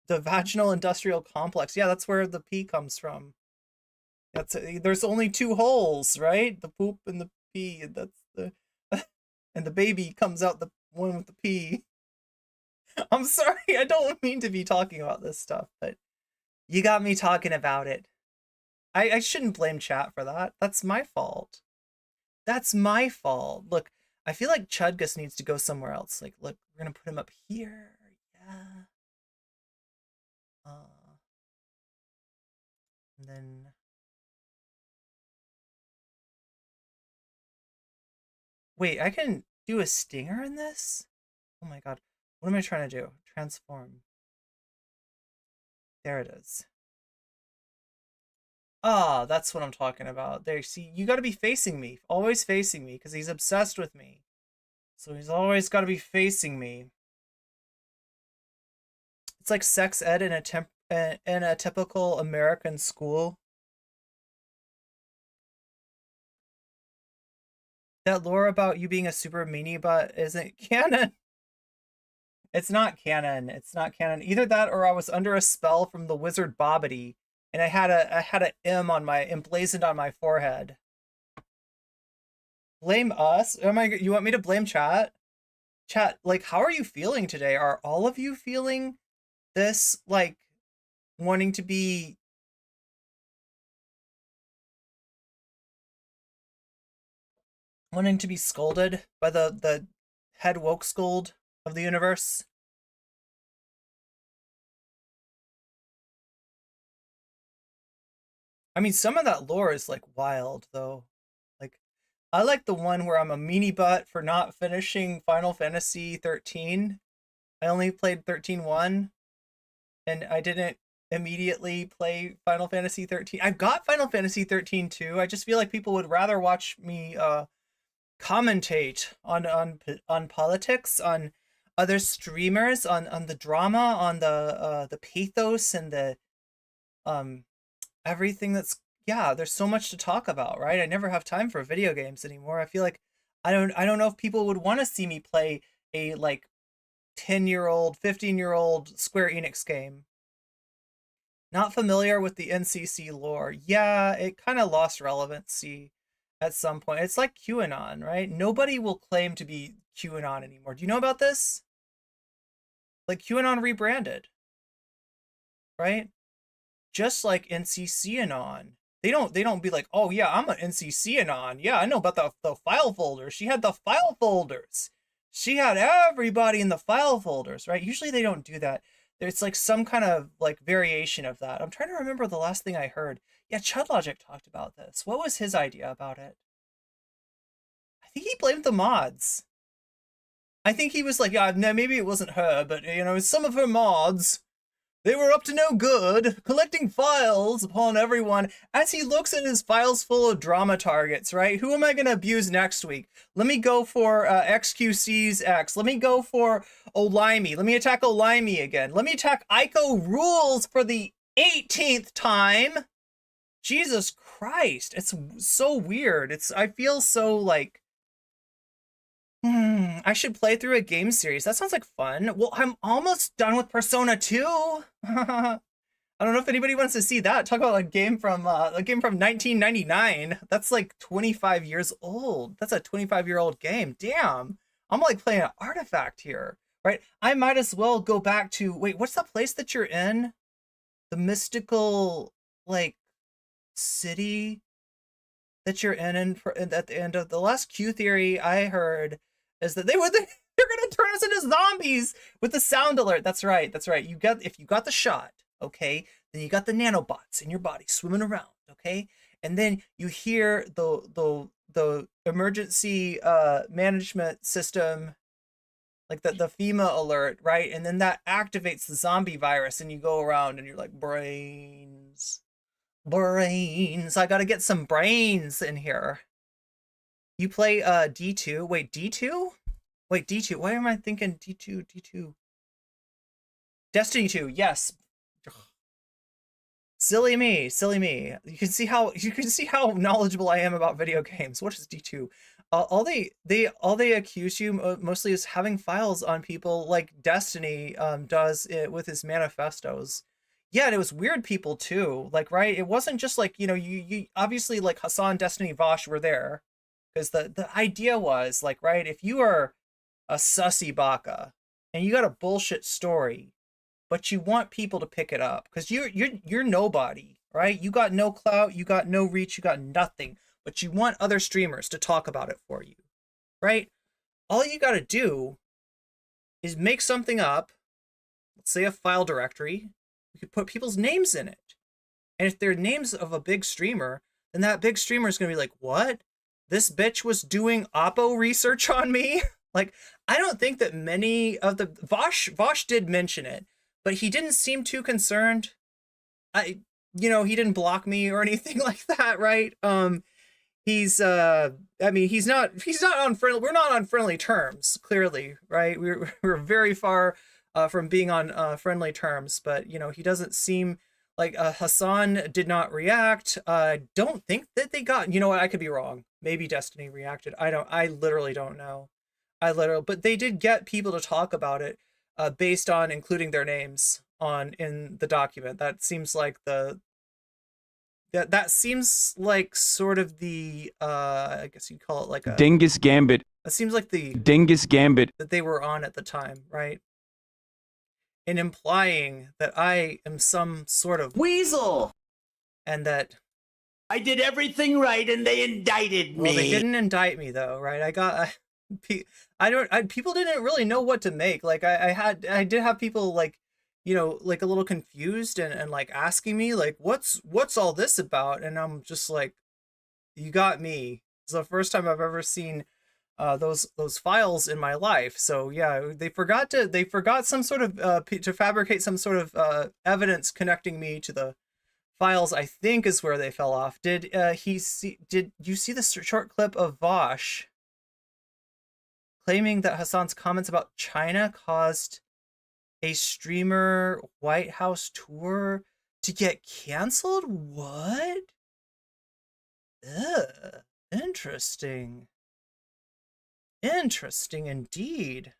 The vaginal industrial complex. Yeah, that's where the pee comes from. There's only 2 holes, right? The poop and the pee. That's the and the baby comes out the one with the pee. I'm sorry, I don't mean to be talking about this stuff, but you got me talking about it. I shouldn't blame chat for that. That's my fault. That's my fault. Look, I feel like Chudgus needs to go somewhere else. Like, look, we're gonna put him up here. Yeah. And then wait, I can do a stinger in this? Oh my god. What am I trying to do? Transform. There it is. Ah, that's what I'm talking about. There, see, you gotta be facing me. Always facing me, because he's obsessed with me. So he's always gotta be facing me. It's like sex ed in a typical American school. That lore about you being a super meanie butt isn't canon. It's not canon. It's not canon. Either that or I was under a spell from the wizard Bobbity, and I had a M on my emblazoned on my forehead. Blame us? You want me to blame chat? Chat, like, how are you feeling today? Are all of you feeling this, like, wanting to be scolded by the head woke scold of the universe? I mean, some of that lore is like wild though. Like, I like the one where I'm a meanie butt for not finishing Final Fantasy 13. I only played 13-1 and I didn't immediately play Final Fantasy 13. I've got Final Fantasy 13 too. I just feel like people would rather watch me commentate on politics, on other streamers, on the drama, on the pathos and the everything that's, yeah, there's so much to talk about, right? I never have time for video games anymore. I feel like I don't know if people would want to see me play a like 10-year-old, 15-year-old Square Enix game. Not familiar with the NCC lore. Yeah, it kind of lost relevancy at some point. It's like QAnon, right? Nobody will claim to be QAnon anymore. Do you know about this? Like, QAnon rebranded, right? Just like NCCanon. They don't be like, oh yeah, I'm an NCCanon. Yeah, I know about the file folders. She had the file folders. She had everybody in the file folders, right? Usually they don't do that. There's like some kind of like variation of that. I'm trying to remember the last thing I heard. Yeah, Chudlogic talked about this. What was his idea about it? I think he blamed the mods. I think he was like, yeah, no, maybe it wasn't her, but you know, some of her mods, they were up to no good, collecting files upon everyone. As he looks at his files full of drama targets, right? Who am I gonna abuse next week? Let me go for XQC's X. Let me go for Olimey. Let me attack Olimey again. Let me attack Ico Rules for the 18th time. Jesus Christ, it's so weird. I feel so like, I should play through a game series. That sounds like fun. Well, I'm almost done with Persona 2. I don't know if anybody wants to see that. Talk about a game from 1999. That's like 25 years old. That's a 25-year-old game. Damn. I'm like playing an artifact here, right? I might as well go back to, wait, what's that place that you're in? The mystical, like, city that you're in at the end of the last Q theory I heard is that they're gonna turn us into zombies with the sound alert. That's right. If you got the shot, okay, then you got the nanobots in your body swimming around, okay, and then you hear the emergency management system, like the FEMA alert, right, and then that activates the zombie virus, and you go around and you're like, brains. I gotta get some brains in here. You play D2. Wait, D2? Wait, D2. Why am I thinking D2? Destiny 2, yes. Silly me. You can see how knowledgeable I am about video games. What is D2? All they accuse you mostly is having files on people like Destiny does it with his manifestos. Yeah, and it was weird people too. Like, right? It wasn't just like, you know, you obviously like Hasan, Destiny, Vosh were there. Because the idea was like, right, if you are a sussy baka and you got a bullshit story, but you want people to pick it up because you're nobody, right? You got no clout, you got no reach, you got nothing, but you want other streamers to talk about it for you, right? All you got to do is make something up, let's say a file directory. You could put people's names in it, and if they're names of a big streamer, then that big streamer is gonna be like, what? This bitch was doing Oppo research on me? Like, I don't think that many of the Vosh did mention it, but he didn't seem too concerned. He didn't block me or anything like that, right? He's not on friendly, we're not on friendly terms, clearly, right? We're very far from being on friendly terms, but, you know, he doesn't seem like Hasan did not react. Don't think that they got, you know what, I could be wrong. Maybe Destiny reacted. I literally don't know. But they did get people to talk about it based on including their names in the document. That seems like that seems like sort of the I guess you'd call it like a Dingus Gambit. That seems like the Dingus Gambit that they were on at the time, right? And implying that I am some sort of weasel, and that I did everything right and they indicted me. Well, they didn't indict me though, right? People didn't really know what to make. Like I did have people like, you know, like a little confused and like asking me like, what's all this about? And I'm just like, you got me. It's the first time I've ever seen those files in my life. So yeah, they forgot some sort of to fabricate some sort of evidence connecting me to the files, I think, is where they fell off. Did you see the short clip of Vosh claiming that Hasan's comments about China caused a streamer White House tour to get canceled? What? Ugh, interesting. Interesting indeed.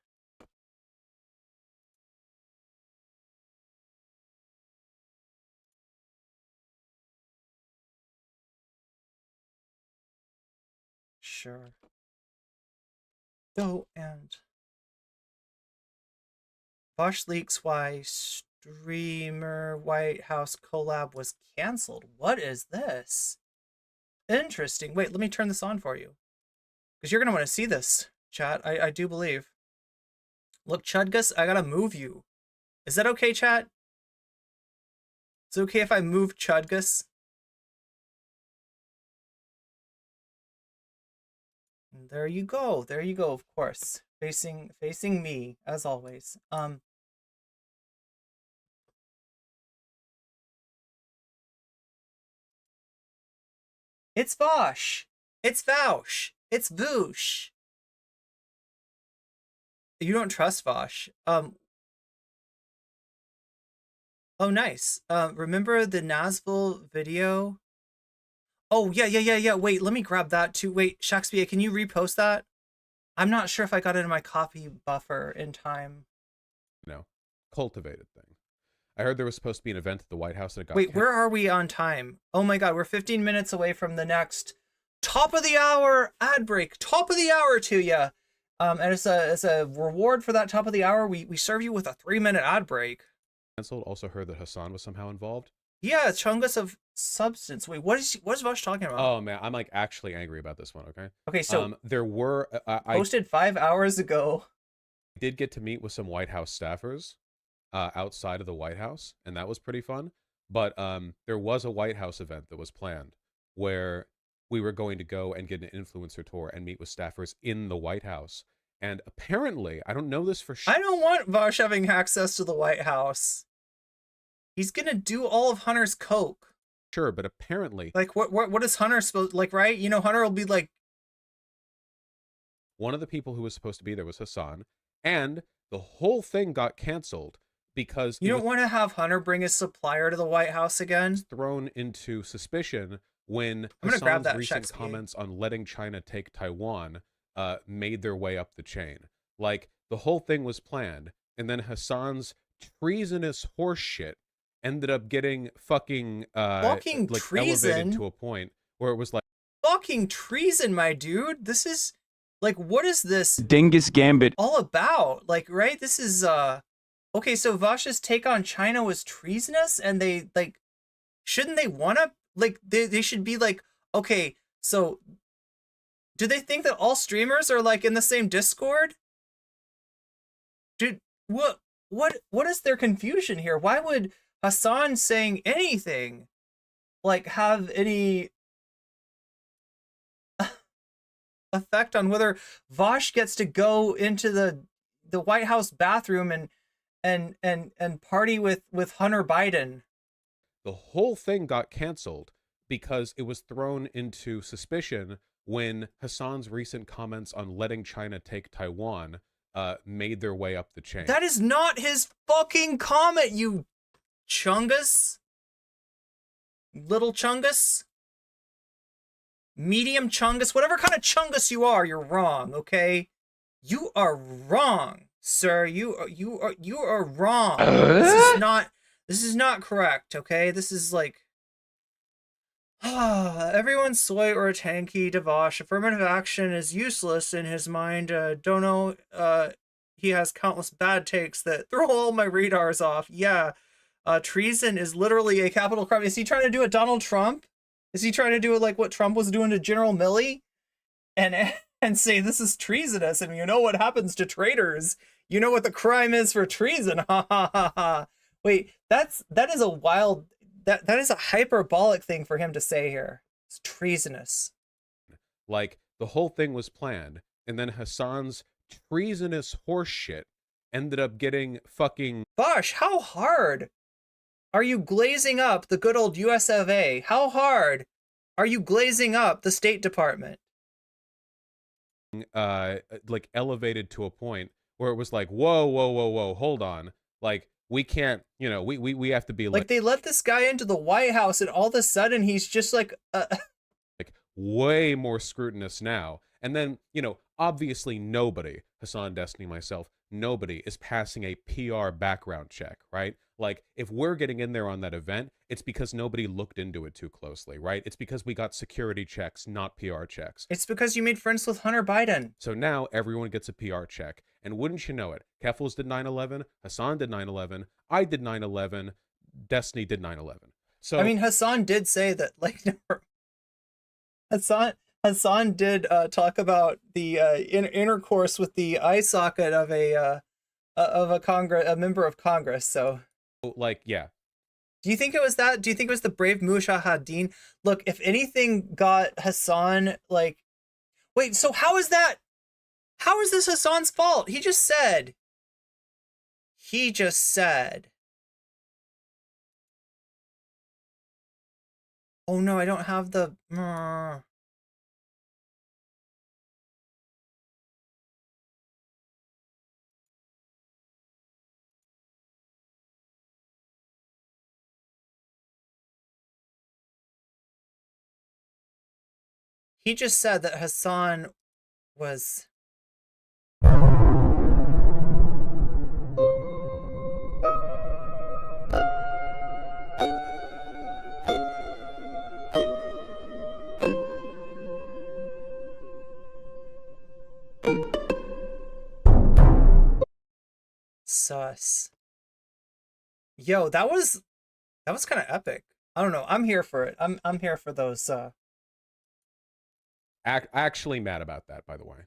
Sure. Oh, and Vosh leaks why streamer White House collab was canceled. What is this? Interesting. Wait, let me turn this on for you, because you're gonna want to see this, chat. I do believe. Look, Chudgus, I gotta move you. Is that okay, chat? Is it okay if I move Chudgus? There you go. There you go, of course. facing me as always. It's Vosh. It's Vaush. It's Voosh. You don't trust Vosh. Oh, nice. Remember the Nazville video? Oh, yeah. Wait, let me grab that too. Wait, Shakespeare, can you repost that? I'm not sure if I got it in my copy buffer in time. No, cultivated thing. I heard there was supposed to be an event at the White House that got. Wait, where are we on time? Oh my God, we're 15 minutes away from the next top of the hour ad break. Top of the hour to you. And as a reward for that top of the hour, we serve you with a 3-minute ad break. Canceled. Also heard that Hasan was somehow involved. Yeah, Chungus of Substance. Wait, what is Vosh talking about? Oh man, I'm like actually angry about this one. Okay. Okay, so there were I posted 5 hours ago. did get to meet with some White House staffers outside of the White House, and that was pretty fun. But there was a White House event that was planned where we were going to go and get an influencer tour and meet with staffers in the White House. And apparently, I don't know this for sure. I don't want Vosh having access to the White House. He's gonna do all of Hunter's coke. Sure, but apparently, like what is Hunter supposed like? Right? You know, Hunter will be like. One of the people who was supposed to be there was Hasan, and the whole thing got canceled because you don't want to have Hunter bring his supplier to the White House again. Thrown into suspicion when Hasan's recent comments on letting China take Taiwan made their way up the chain. Like the whole thing was planned, and then Hasan's treasonous horse shit ended up getting fucking elevated to a point where it was like fucking treason, my dude. This is like, what is this Dingus Gambit all about? Like, right? This is okay. So Vosh's take on China was treasonous, and they like shouldn't they want to like they should be like, okay, so do they think that all streamers are like in the same Discord? Dude, what is their confusion here? Why would Hasan saying anything like have any effect on whether Vosh gets to go into the White House bathroom and party with Hunter Biden? The whole thing got canceled because it was thrown into suspicion when Hasan's recent comments on letting China take Taiwan made their way up the chain. That is not his fucking comment, you Chungus. Little Chungus. Medium Chungus. Whatever kind of Chungus you are, you're wrong, okay? You are wrong, sir. You are wrong. This is not correct, okay? This is like everyone's soy or a tanky to Vosh. Affirmative action is useless in his mind. Don't know. He has countless bad takes that throw all my radars off. Yeah. Treason is literally a capital crime. Is he trying to do it Donald Trump? Is he trying to do it like what Trump was doing to General Milley? And say this is treasonous, and you know what happens to traitors. You know what the crime is for treason. Ha ha ha ha. Wait, that is a wild that is a hyperbolic thing for him to say here. It's treasonous. Like the whole thing was planned, and then Hasan's treasonous horse shit ended up getting fucking Vosh, how hard are you glazing up the good old US of A? How hard are you glazing up the State Department? Like elevated to a point where it was like, whoa, hold on. Like we can't, you know, we have to be like they let this guy into the White House, and all of a sudden he's just like like way more scrutinous now. And then, you know, obviously nobody, Hasan, Destiny, myself, nobody is passing a PR background check, right? Like, if we're getting in there on that event, it's because nobody looked into it too closely, right? It's because we got security checks, not PR checks. It's because you made friends with Hunter Biden. So now everyone gets a PR check. And wouldn't you know it, Keffels did 9/11, Hasan did 9/11, I did 9/11, Destiny did 9/11. So I mean, Hasan did say that, like, Hasan did talk about the intercourse with the eye socket of a member of Congress. So, like, yeah. Do you think it was that? Do you think it was the brave Mujahideen? Look, if anything got Hasan, like, wait, so how is that? How is this Hasan's fault? He just said. He just said. Oh no, I don't have the... He just said that Hasan was... Sus. Yo, that was kind of epic. I don't know. I'm here for it. I'm here for those. Actually mad about that, by the way.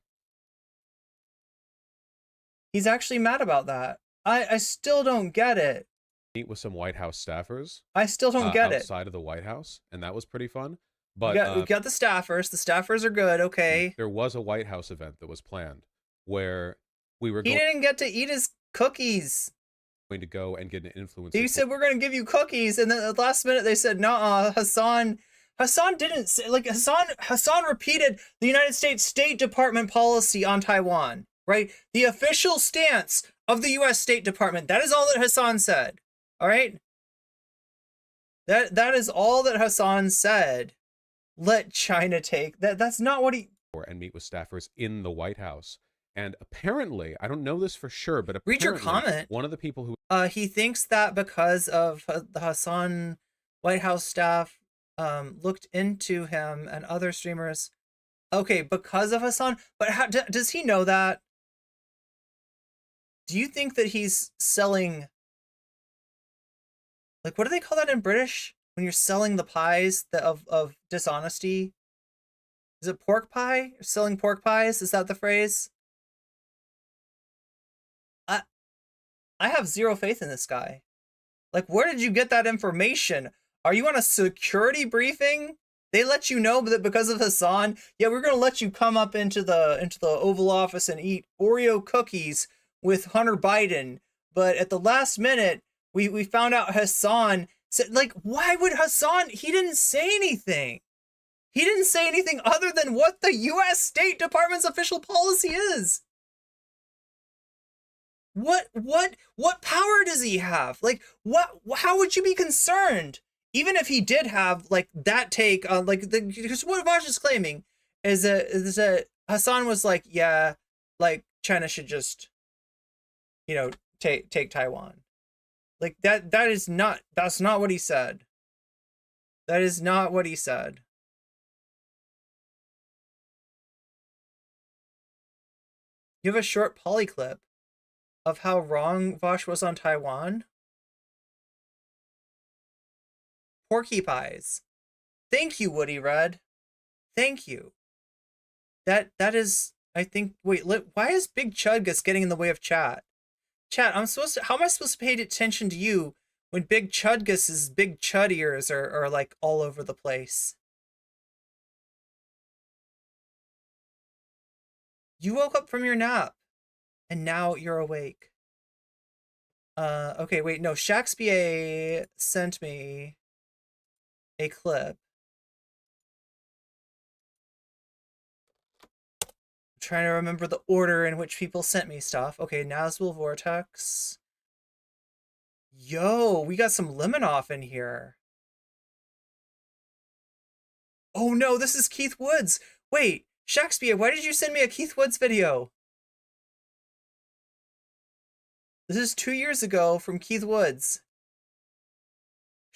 He's actually mad about that. I still don't get it. Meet with some White House staffers. I still don't get it. Outside of the White House, and that was pretty fun. But we got the staffers. The staffers are good. Okay. There was a White House event that was planned where we were. He didn't get to eat his cookies. Going to go and get an influencer. He said we're going to give you cookies, and then at the last minute they said, "Nah, Hasan didn't say." Like Hasan repeated the United States State Department policy on Taiwan, right? The official stance of the U.S. State Department. That is all that Hasan said. All right. That is all that Hasan said. Let China take that. That's not what he. And meet with staffers in the White House. And apparently, I don't know this for sure, but read your comment. One of the people who he thinks that because of the Hasan White House staff looked into him and other streamers. Okay, because of Hasan, but how does he know that? Do you think that he's selling? Like, what do they call that in British when you're selling the pies of dishonesty? Is it pork pie? Selling pork pies? Is that the phrase? I have zero faith in this guy. Like, where did you get that information? Are you on a security briefing? They let you know that because of Hasan, yeah, we're gonna let you come up into the Oval Office and eat Oreo cookies with Hunter Biden. But at the last minute, we found out Hasan said, like, why would Hasan? He didn't say anything. He didn't say anything other than what the U.S. State Department's official policy is. What power does he have? Like, how would you be concerned? Even if he did have like that take on because what Vash is claiming is that Hasan was like, yeah, like China should just, take Taiwan. Like that's not what he said. That is not what he said. You have a short poly clip of how wrong Vosh was on Taiwan? Porky pies. Thank you, Woody Red. Thank you. That is, I think, wait, why is Big Chudgus getting in the way of chat? Chat, how am I supposed to pay attention to you when Big Chudgus's big chud ears are like all over the place? You woke up from your nap. And now you're awake. Okay, wait, no, Shakespeare sent me a clip. I'm trying to remember the order in which people sent me stuff. Okay, Nazgul Vortex. Yo, we got some Lemanoff in here. Oh no, this is Keith Woods. Wait, Shakespeare, why did you send me a Keith Woods video? This is 2 years ago from Keith Woods.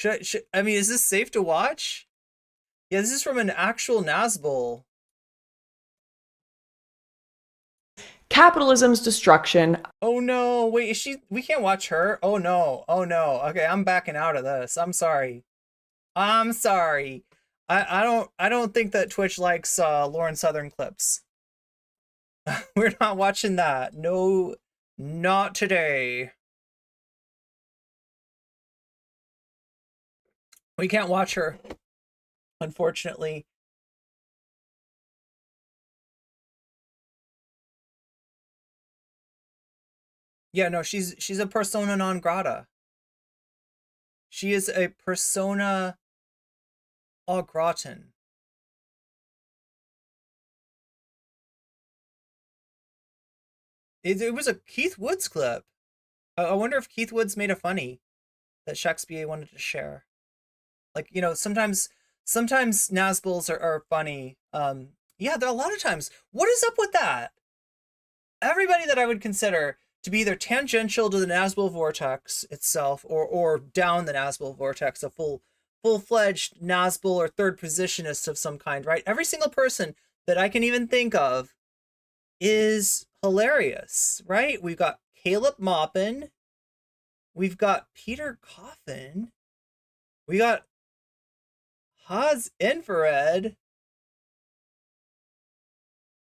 I mean, is this safe to watch? Yeah, this is from an actual Nazgul. Capitalism's destruction. Oh no, wait, is she? We can't watch her. Oh no, oh no. Okay, I'm backing out of this. I'm sorry. I'm sorry. I don't think that Twitch likes Lauren Southern clips. We're not watching that. No. Not today. We can't watch her, unfortunately. Yeah, no, she's a persona non grata. She is a persona au gratin. It was a Keith Woods clip. I wonder if Keith Woods made a funny that Shakespeare wanted to share. Like, you know, sometimes Nazguls are funny. Yeah, there are a lot of times. What is up with that? Everybody that I would consider to be either tangential to the Nazgul vortex itself or down the Nazgul vortex, a full-fledged Nazgul or third positionist of some kind, right? Every single person that I can even think of is hilarious, right? We've got Caleb Maupin, we've got Peter Coffin, we got Haas Infrared,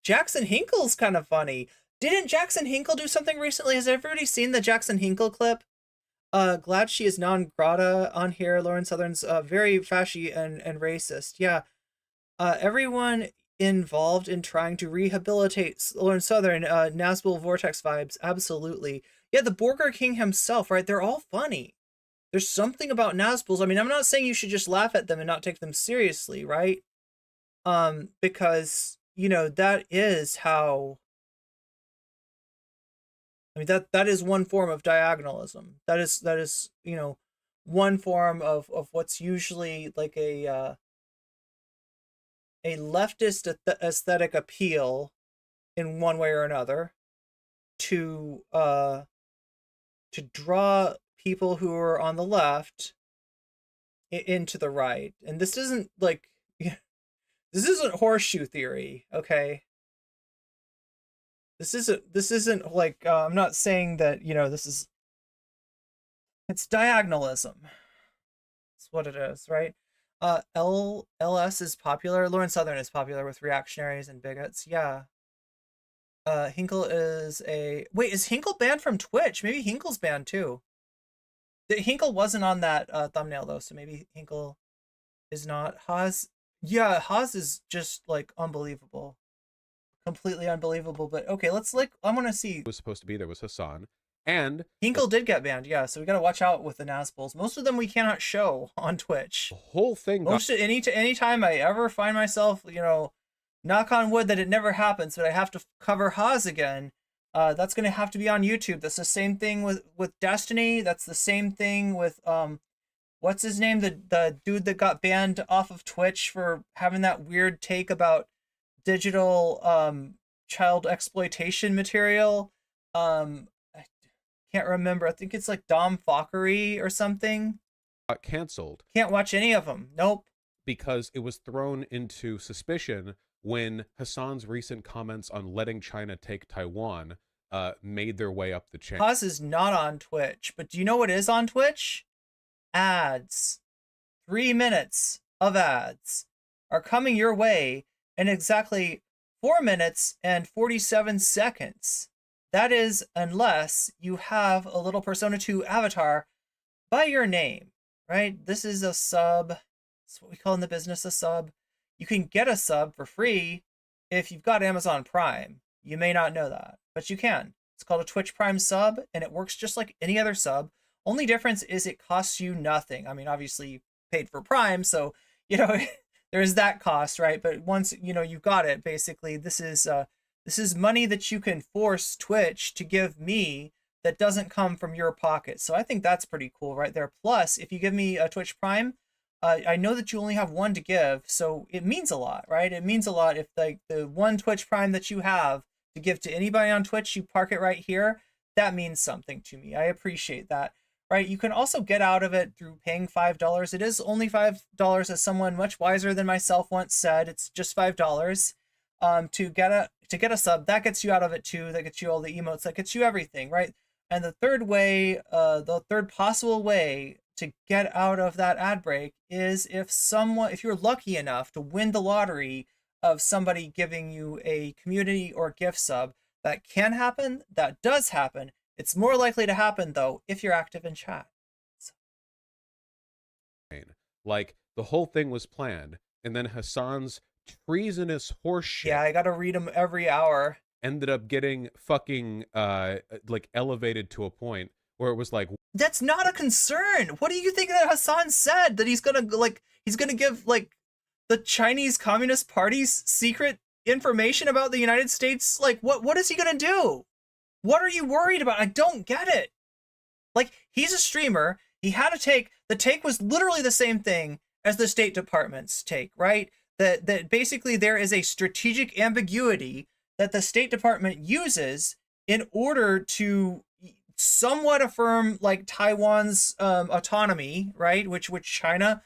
Jackson Hinkle's kind of funny. Didn't Jackson Hinkle do something recently? Has everybody seen the Jackson Hinkle clip? Glad she is non-grata on here. Lauren Southern's very fashy and racist. Yeah. Everyone involved in trying to rehabilitate Lauren Southern, Nazgul Vortex vibes. Absolutely. Yeah, the Burger King himself, right? They're all funny. There's something about Nazguls. I mean, I'm not saying you should just laugh at them and not take them seriously, right? Because, you know, that is how... I mean, that is one form of diagonalism. That is, you know, one form of what's usually like a leftist aesthetic appeal in one way or another to draw people who are on the left into the right. And this isn't like, this isn't horseshoe theory, okay? This isn't like, I'm not saying that, you know, it's diagonalism. That's what it is, right? LS is popular. Lauren Southern is popular with reactionaries and bigots. Yeah. Hinkle is wait, is Hinkle banned from Twitch? Maybe Hinkle's banned too. Hinkle wasn't on that thumbnail though, so maybe Hinkle is not. Haas, yeah, Haas is just like unbelievable. Completely unbelievable, but okay, I want to see. Was supposed to be there was Hasan, and Hinkle did get banned, yeah. So we got to watch out with the Nazguls. Most of them we cannot show on Twitch. The whole thing. Any time I ever find myself, you know, knock on wood that it never happens, but I have to cover Haas again. That's gonna have to be on YouTube. That's the same thing with Destiny. That's the same thing with what's his name? The dude that got banned off of Twitch for having that weird take about digital child exploitation material. I can't remember. I think it's like Dom Fockery or something. Got canceled. Can't watch any of them. Nope. Because it was thrown into suspicion when Hasan's recent comments on letting China take Taiwan made their way up the chain. Haas is not on Twitch, but do you know what is on Twitch? Ads. 3 minutes of ads are coming your way in exactly 4 minutes and 47 seconds. That is, unless you have a little Persona 2 avatar by your name, right? This is a sub. That's what we call in the business a sub. You can get a sub for free if you've got Amazon Prime. You may not know that, but you can. It's called a Twitch Prime sub, and it works just like any other sub. Only difference is it costs you nothing. I mean, obviously you paid for Prime, so, you know, there's that cost, right? But once, you know, you got it, basically, this is money that you can force Twitch to give me that doesn't come from your pocket. So I think that's pretty cool right there. Plus, if you give me a Twitch Prime, I know that you only have one to give, so it means a lot, right? It means a lot if like the one Twitch Prime that you have to give to anybody on Twitch, you park it right here. That means something to me. I appreciate that. Right, you can also get out of it through paying $5. It is only $5, as someone much wiser than myself once said. It's just $5 to get a sub. That gets you out of it too. That gets you all the emotes. That gets you everything, right? And the third way, the third possible way to get out of that ad break is if you're lucky enough to win the lottery of somebody giving you a community or gift sub. That can happen. That does happen. It's more likely to happen, though, if you're active in chat. So. Like, the whole thing was planned, and then Hasan's treasonous horseshit. Yeah, I gotta read them every hour. ended up getting fucking like elevated to a point where it was like, that's not a concern. What do you think that Hasan said? That he's gonna give like the Chinese Communist Party's secret information about the United States? Like, what is he gonna do? What are you worried about? I don't get it. Like, he's a streamer. He had a take. The take was literally the same thing as the State Department's take, right? That basically there is a strategic ambiguity that the State Department uses in order to somewhat affirm like Taiwan's autonomy, right? Which China,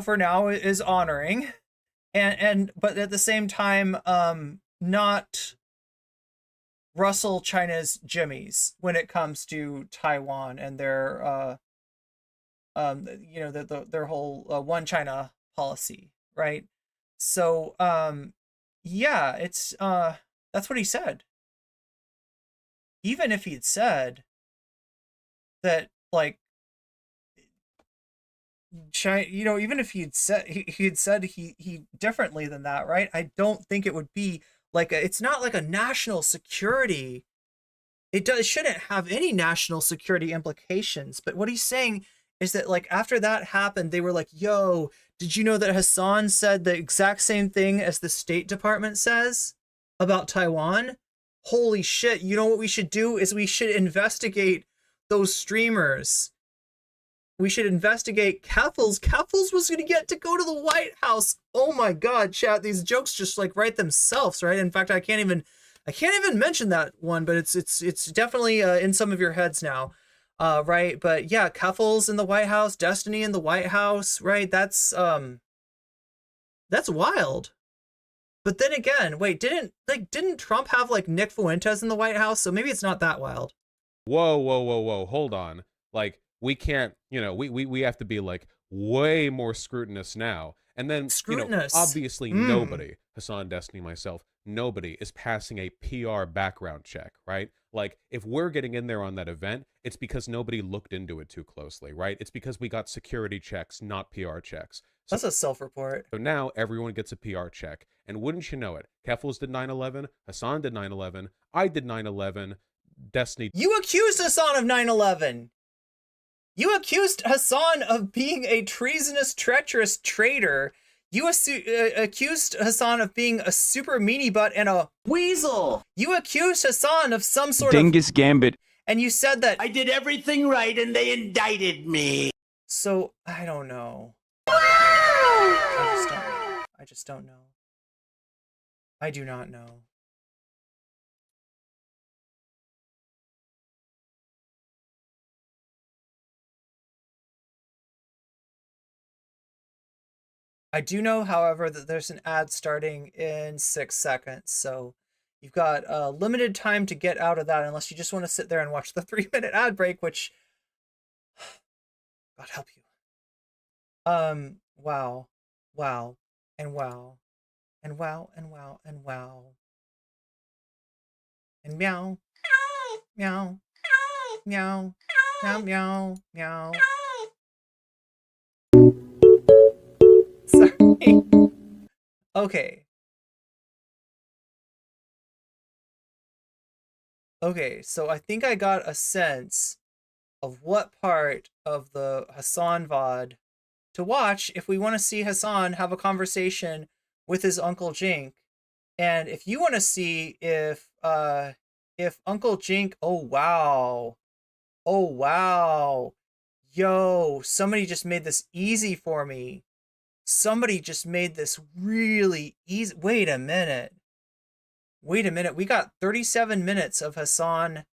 for now is honoring, but at the same time, not rustle China's jimmies when it comes to Taiwan and their their whole one China policy, right? So yeah, it's that's what he said. Even if he'd said that, like, China, even if he'd said he differently than that, right? I don't think it would be like it's not like a national security. It shouldn't have any national security implications. But what he's saying is that, like, after that happened, they were like, yo, did you know that Hasan said the exact same thing as the State Department says about Taiwan? Holy shit. You know what we should do is we should investigate those streamers. We should investigate Keffels. Keffels was going to get to go to the White House. Oh my God, chat. These jokes just like write themselves, right? In fact, I can't even mention that one, but it's definitely in some of your heads now. Right. But yeah, Keffels in the White House, Destiny in the White House, right? That's wild. But then again, wait, didn't Trump have like Nick Fuentes in the White House? So maybe it's not that wild. Whoa, hold on. Like, we can't, we have to be like way more scrutinous now. And then, obviously nobody, Hasan, Destiny, myself, nobody is passing a PR background check, right? Like, if we're getting in there on that event, it's because nobody looked into it too closely, right? It's because we got security checks, not PR checks. So, that's a self-report. So now everyone gets a PR check. And wouldn't you know it, Keffels did 9/11, Hasan did 9/11, I did 9/11, Destiny. You accused Hasan of 9/11. You accused Hasan of being a treasonous, treacherous traitor. You accused Hasan of being a super meanie butt and a weasel. You accused Hasan of some sort Dingus Gambit. And you said that I did everything right and they indicted me. So, I don't know. I just don't know. I do not know. I do know, however, that there's an ad starting in 6 seconds, so you've got limited time to get out of that unless you just want to sit there and watch the 3-minute ad break, which, God help you. Wow, and wow, and wow, and wow, and wow, and meow, meow, meow, meow, meow, meow. Sorry. Okay. Okay, so I think I got a sense of what part of the Hasan VOD to watch if we want to see Hasan have a conversation with his Uncle Cenk. And if you want to see if Uncle Cenk, oh wow, yo, somebody just made this easy for me. Somebody just made this really easy. Wait a minute. We got 37 minutes of Hasan.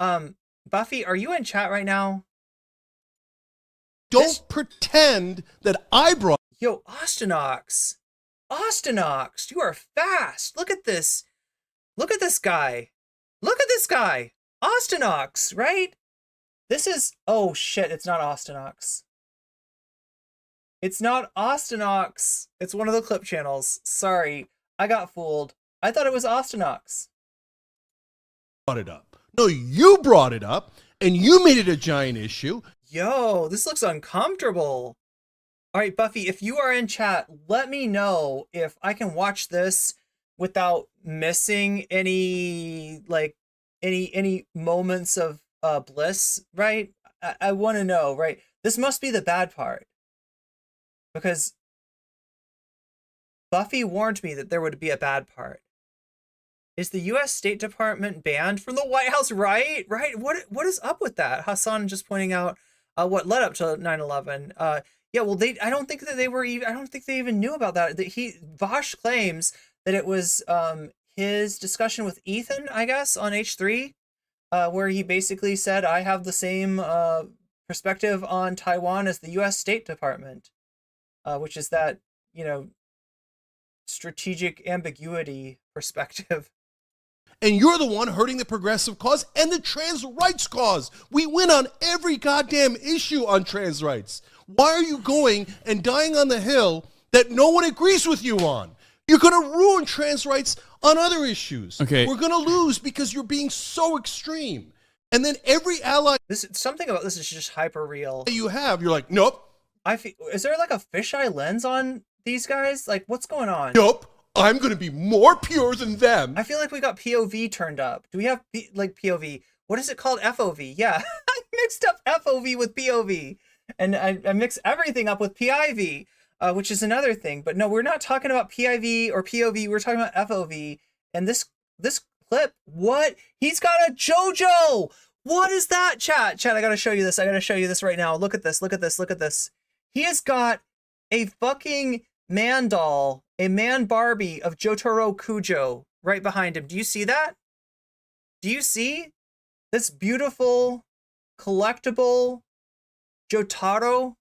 Buffy, are you in chat right now? Don't pretend that I brought. Yo, Austinox, you are fast. Look at this. Look at this guy. Austinox, right? This is, oh shit, it's not Austinox. It's not Austinox. It's one of the clip channels. Sorry, I got fooled. I thought it was Austinox. Brought it up. No, you brought it up, and you made it a giant issue. Yo, this looks uncomfortable. All right, Buffy, if you are in chat, let me know if I can watch this without missing any any moments of bliss, right? I want to know, right? This must be the bad part, because Buffy warned me that there would be a bad part. Is the U.S. State Department banned from the White House? Right? What is up with that? Hasan just pointing out what led up to 9/11. Yeah, well, I don't think that they were even. I don't think they even knew about that. Vosh claims that it was his discussion with Ethan, I guess, on H3, where he basically said, "I have the same perspective on Taiwan as the U.S. State Department," which is that, strategic ambiguity perspective. And you're the one hurting the progressive cause and the trans rights cause. We win on every goddamn issue on trans rights. Why are you going and dying on the hill that no one agrees with you on? You're going to ruin trans rights on other issues. Okay. We're going to lose because you're being so extreme. And then every ally Something about this is just hyper real. you're like, nope. Is there like a fisheye lens on these guys? Like, what's going on? Nope. I'm going to be more pure than them. I feel like we got POV turned up. Do we have POV? What is it called? FOV. Yeah, I mixed up FOV with POV, and I mix everything up with PIV, which is another thing. But no, we're not talking about PIV or POV. We're talking about FOV. And this clip, what? He's got a JoJo. What is that, chat? I gotta show you this. I gotta show you this right now. Look at this. Look at this. Look at this. He has got a fucking man doll, a man Barbie of Jotaro Kujo right behind him. Do you see that? Do you see this beautiful collectible Jotaro?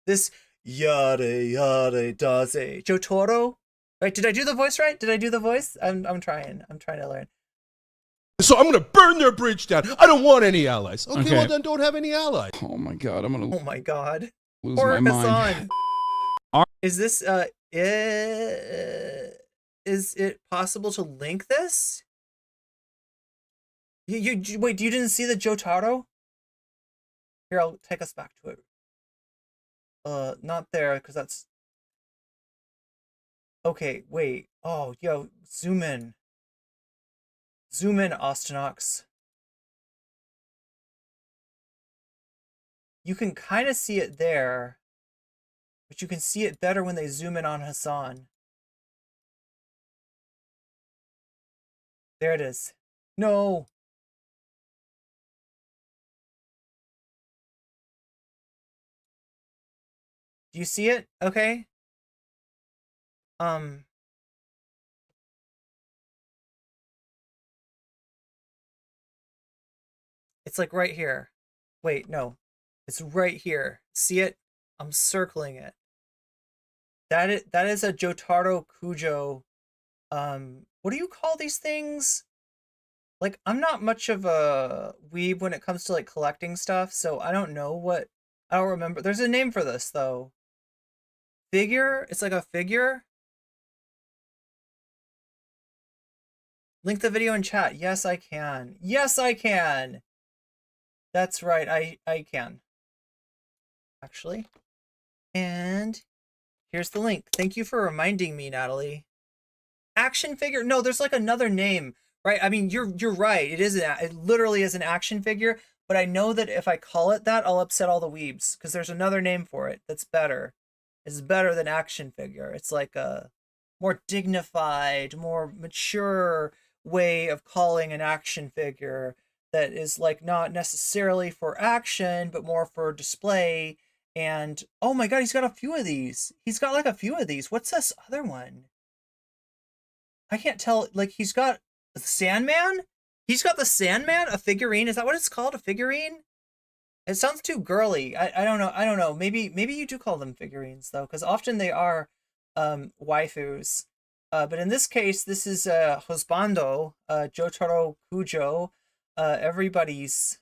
This yare daze Jotaro? Right? Did I do the voice right? Did I do the voice? I'm trying to learn. So I'm going to burn their bridge down. I don't want any allies. Okay, well then don't have any allies. Oh my god, I'm gonna Oh my god. lose Poor my Hasan. mind. Is this is it possible to link this? You wait, you didn't see the Jotaro? Here, I'll take us back to it. Not there, because that's okay, wait. Oh, yo, zoom in. Zoom in, Austinox. You can kind of see it there, but you can see it better when they zoom in on Hasan. There it is. No. Do you see it? Okay. It's like right here. Wait, no. It's right here. See it? I'm circling it. That is a Jotaro Kujo. What do you call these things? Like, I'm not much of a weeb when it comes to like collecting stuff, so I don't know what. I don't remember. There's a name for this though. Figure? It's like a figure? Link the video in chat. Yes, I can. Yes, I can. That's right. I can. Actually. And here's the link. Thank you for reminding me, Natalie. Action figure? No, there's like another name, right? I mean, you're right. It literally is an action figure, but I know that if I call it that, I'll upset all the weebs because there's another name for it that's better. It's better than action figure. It's like a more dignified, more mature way of calling an action figure that is like not necessarily for action, but more for display. And oh my god, he's got a few of these. He's got like a few of these. What's this other one? I can't tell. Like, he's got the Sandman? He's got the Sandman, a figurine. Is that what it's called? A figurine? It sounds too girly. I don't know. I don't know. Maybe you do call them figurines though, because often they are waifus. But in this case, this is Husbando, Jotaro Kujo, everybody's,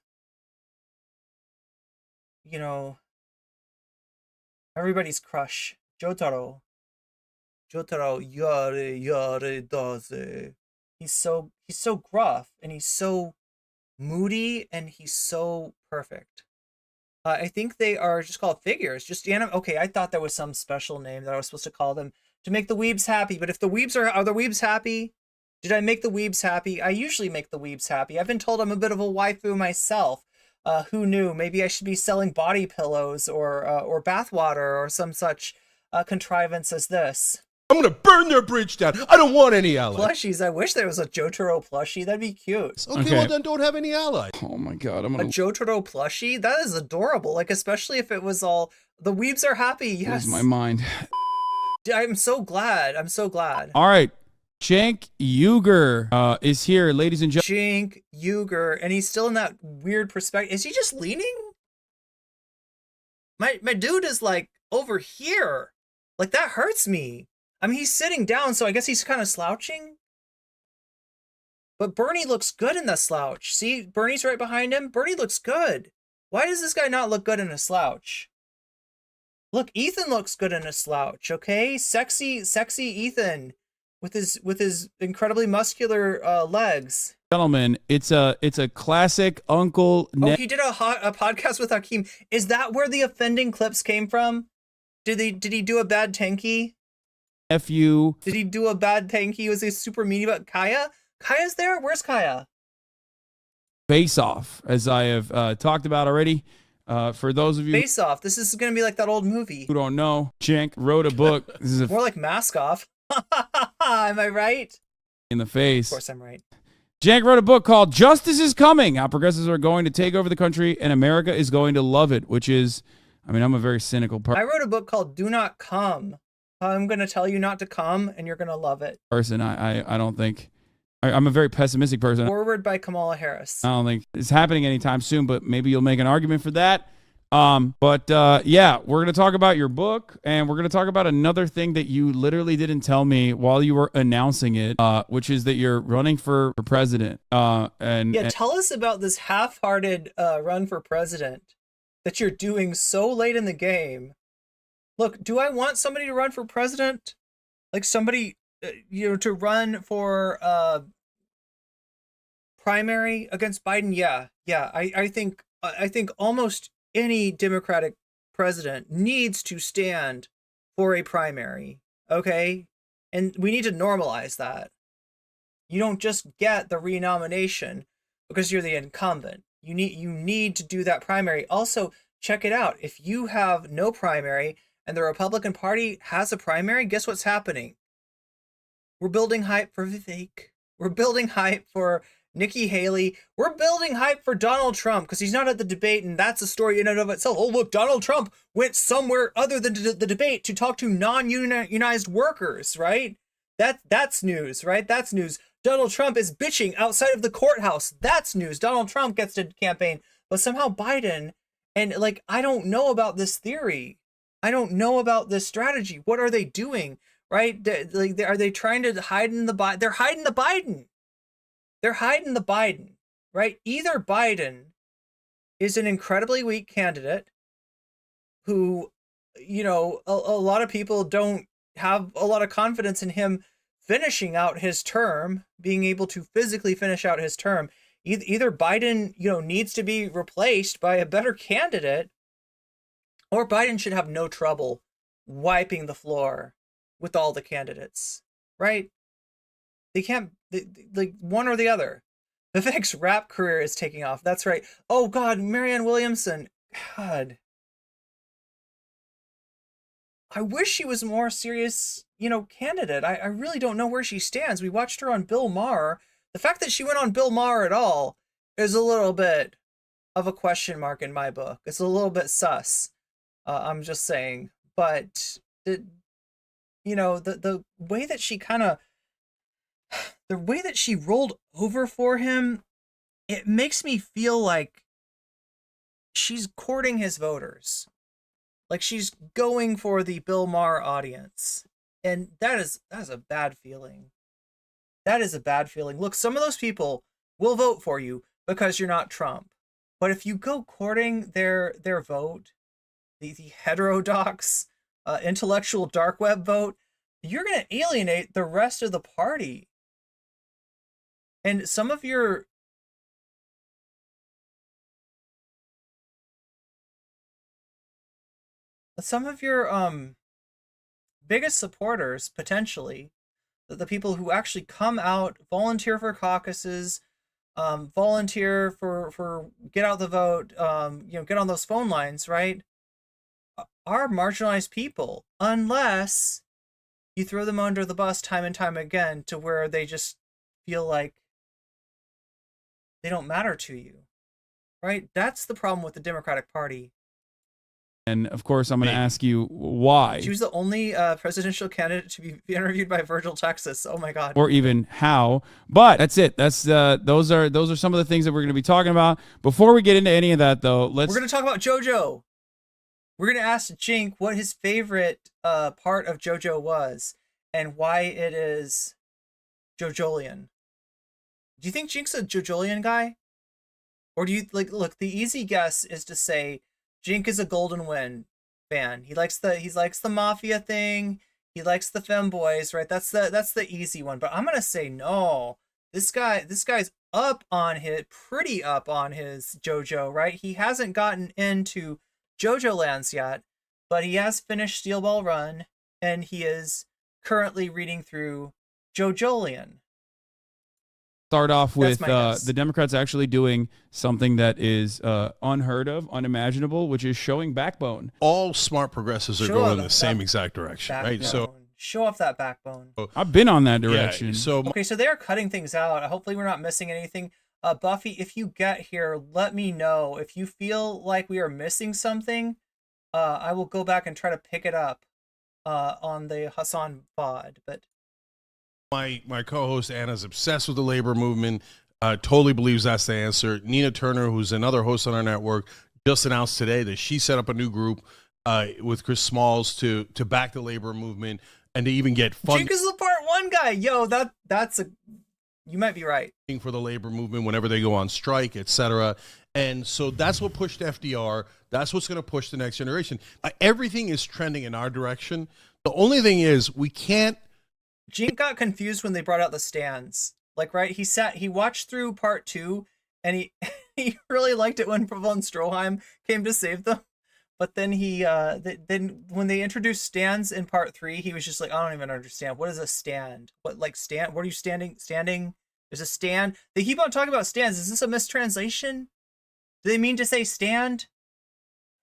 everybody's crush. Jotaro yare daze. He's so gruff and he's so moody and he's so perfect. I think they are just called figures, just okay, I thought there was some special name that I was supposed to call them. to make the weebs happy. But if the weebs are the weebs happy? Did I make the weebs happy? I usually make the weebs happy. I've been told I'm a bit of a waifu myself. Who knew? Maybe I should be selling body pillows or bathwater or some such contrivance as this. I'm gonna burn their bridge down. I don't want any allies. Plushies. I wish there was a Jotaro plushie. That'd be cute. Okay, well then don't have any allies. Oh my god, A Jotaro plushie? That is adorable. Like, especially if it was all the weebs are happy. Yes. lose my mind. I'm so glad. I'm so glad. All right. Cenk Uygur is here, ladies and gentlemen. Cenk Uygur, and he's still in that weird perspective. Is he just leaning? My dude is like over here. Like, that hurts me. I mean, he's sitting down, so I guess he's kind of slouching. But Bernie looks good in the slouch. See, Bernie's right behind him. Bernie looks good. Why does this guy not look good in a slouch? Look, Ethan looks good in a slouch, okay? Sexy Ethan with his incredibly muscular legs. Gentlemen, it's a classic Uncle Oh, he did a podcast with Hakeem. Is that where the offending clips came from? Did he do a bad tanky? nephew. Did he do a bad tanky? Was he super mean about Kaya? Kaya's there? Where's Kaya? Face Off, as I have talked about already. For those of you Face Off. This is gonna be like that old movie. who don't know, Cenk wrote a book. This is a More like Mask Off. Am I right? in the face. Of course I'm right. Cenk wrote a book called Justice is Coming, How Progressives Are Going to Take Over the Country and America is Going to Love It, which is, I mean, I'm a very cynical I wrote a book called Do Not Come. I'm gonna tell you not to come, and you're gonna love it. person. I don't think, I'm a very pessimistic person. Forward by Kamala Harris. I don't think it's happening anytime soon, but maybe you'll make an argument for that. Yeah, we're going to talk about your book, and we're going to talk about another thing that you literally didn't tell me while you were announcing it, which is that you're running for president. Tell us about this half-hearted run for president that you're doing so late in the game. Look, do I want somebody to run for president? Like somebody, to run for primary against Biden? Yeah. I think almost any Democratic president needs to stand for a primary, okay? And we need to normalize that. You don't just get the renomination because you're the incumbent. You need to do that primary. Also, check it out. If you have no primary and the Republican Party has a primary, guess what's happening? We're building hype for Vivek. We're building hype for Nikki Haley. We're building hype for Donald Trump because he's not at the debate, and that's a story in and of itself. Oh, look, Donald Trump went somewhere other than the debate to talk to non-unionized workers, right? That's news, right? That's news. Donald Trump is bitching outside of the courthouse. That's news. Donald Trump gets to campaign, but somehow Biden, and like, I don't know about this theory. I don't know about this strategy. What are they doing, right? Are they trying to hide in the Biden? They're hiding the Biden. They're hiding the Biden, right? Either Biden is an incredibly weak candidate who, a lot of people don't have a lot of confidence in him finishing out his term, being able to physically finish out his term. Either Biden, needs to be replaced by a better candidate, or Biden should have no trouble wiping the floor with all the candidates, right? They can't, like, one or the other. Vivek's rap career is taking off. That's right. Oh, God, Marianne Williamson. God. I wish she was a more serious, candidate. I really don't know where she stands. We watched her on Bill Maher. The fact that she went on Bill Maher at all is a little bit of a question mark in my book. It's a little bit sus. I'm just saying. But, the way that she the way that she rolled over for him, it makes me feel like she's courting his voters. Like she's going for the Bill Maher audience. And that's a bad feeling. That is a bad feeling. Look, some of those people will vote for you because you're not Trump. But if you go courting their vote, the heterodox, intellectual dark web vote, you're going to alienate the rest of the party. And some of your biggest supporters, potentially, the people who actually come out, volunteer for caucuses, volunteer for get out the vote, get on those phone lines, right, are marginalized people, unless you throw them under the bus time and time again to where they just feel like they don't matter to you, right? That's the problem with the Democratic Party. And of course, I'm going to ask you why. She was the only presidential candidate to be interviewed by Virgil Texas. Oh my God. Or even how. But that's it. That's those are some of the things that we're going to be talking about. Before we get into any of that, though, We're going to talk about JoJo. We're going to ask Cenk what his favorite part of JoJo was and why it is JoJolian. Do you think Cenk's a JoJolian guy? Or do you look, the easy guess is to say Cenk is a Golden Wind fan. He likes the mafia thing. He likes the femboys, right? That's the easy one. But I'm gonna say no. This guy's pretty up on his JoJo, right? He hasn't gotten into JoJo lands yet, but he has finished Steel Ball Run, and he is currently reading through JoJolian. Start off with the Democrats actually doing something that is unheard of, unimaginable, which is showing backbone. All smart progressives are going in the same exact direction, right? So show off that backbone. I've been on that direction. Yeah, so they are cutting things out. Hopefully we're not missing anything. Buffy, if you get here, let me know. If you feel like we are missing something, I will go back and try to pick it up on the Hasan VOD. But my co-host Anna's obsessed with the labor movement, totally believes that's the answer. Nina Turner, who's another host on our network, just announced today that she set up a new group with Chris Smalls to back the labor movement and to even get funding. Cenk is the part one guy. Yo, you might be right. For the labor movement whenever they go on strike, etc. And so that's what pushed FDR. That's what's going to push the next generation. Everything is trending in our direction. The only thing is we can't. Cenk got confused when they brought out the stands. Right? He watched through part 2, and he really liked it when von Stroheim came to save them. But then then when they introduced stands in part 3, he was just like, I don't even understand. What is a stand? What stand? What are you standing? There's a stand. They keep on talking about stands. Is this a mistranslation? Do they mean to say stand?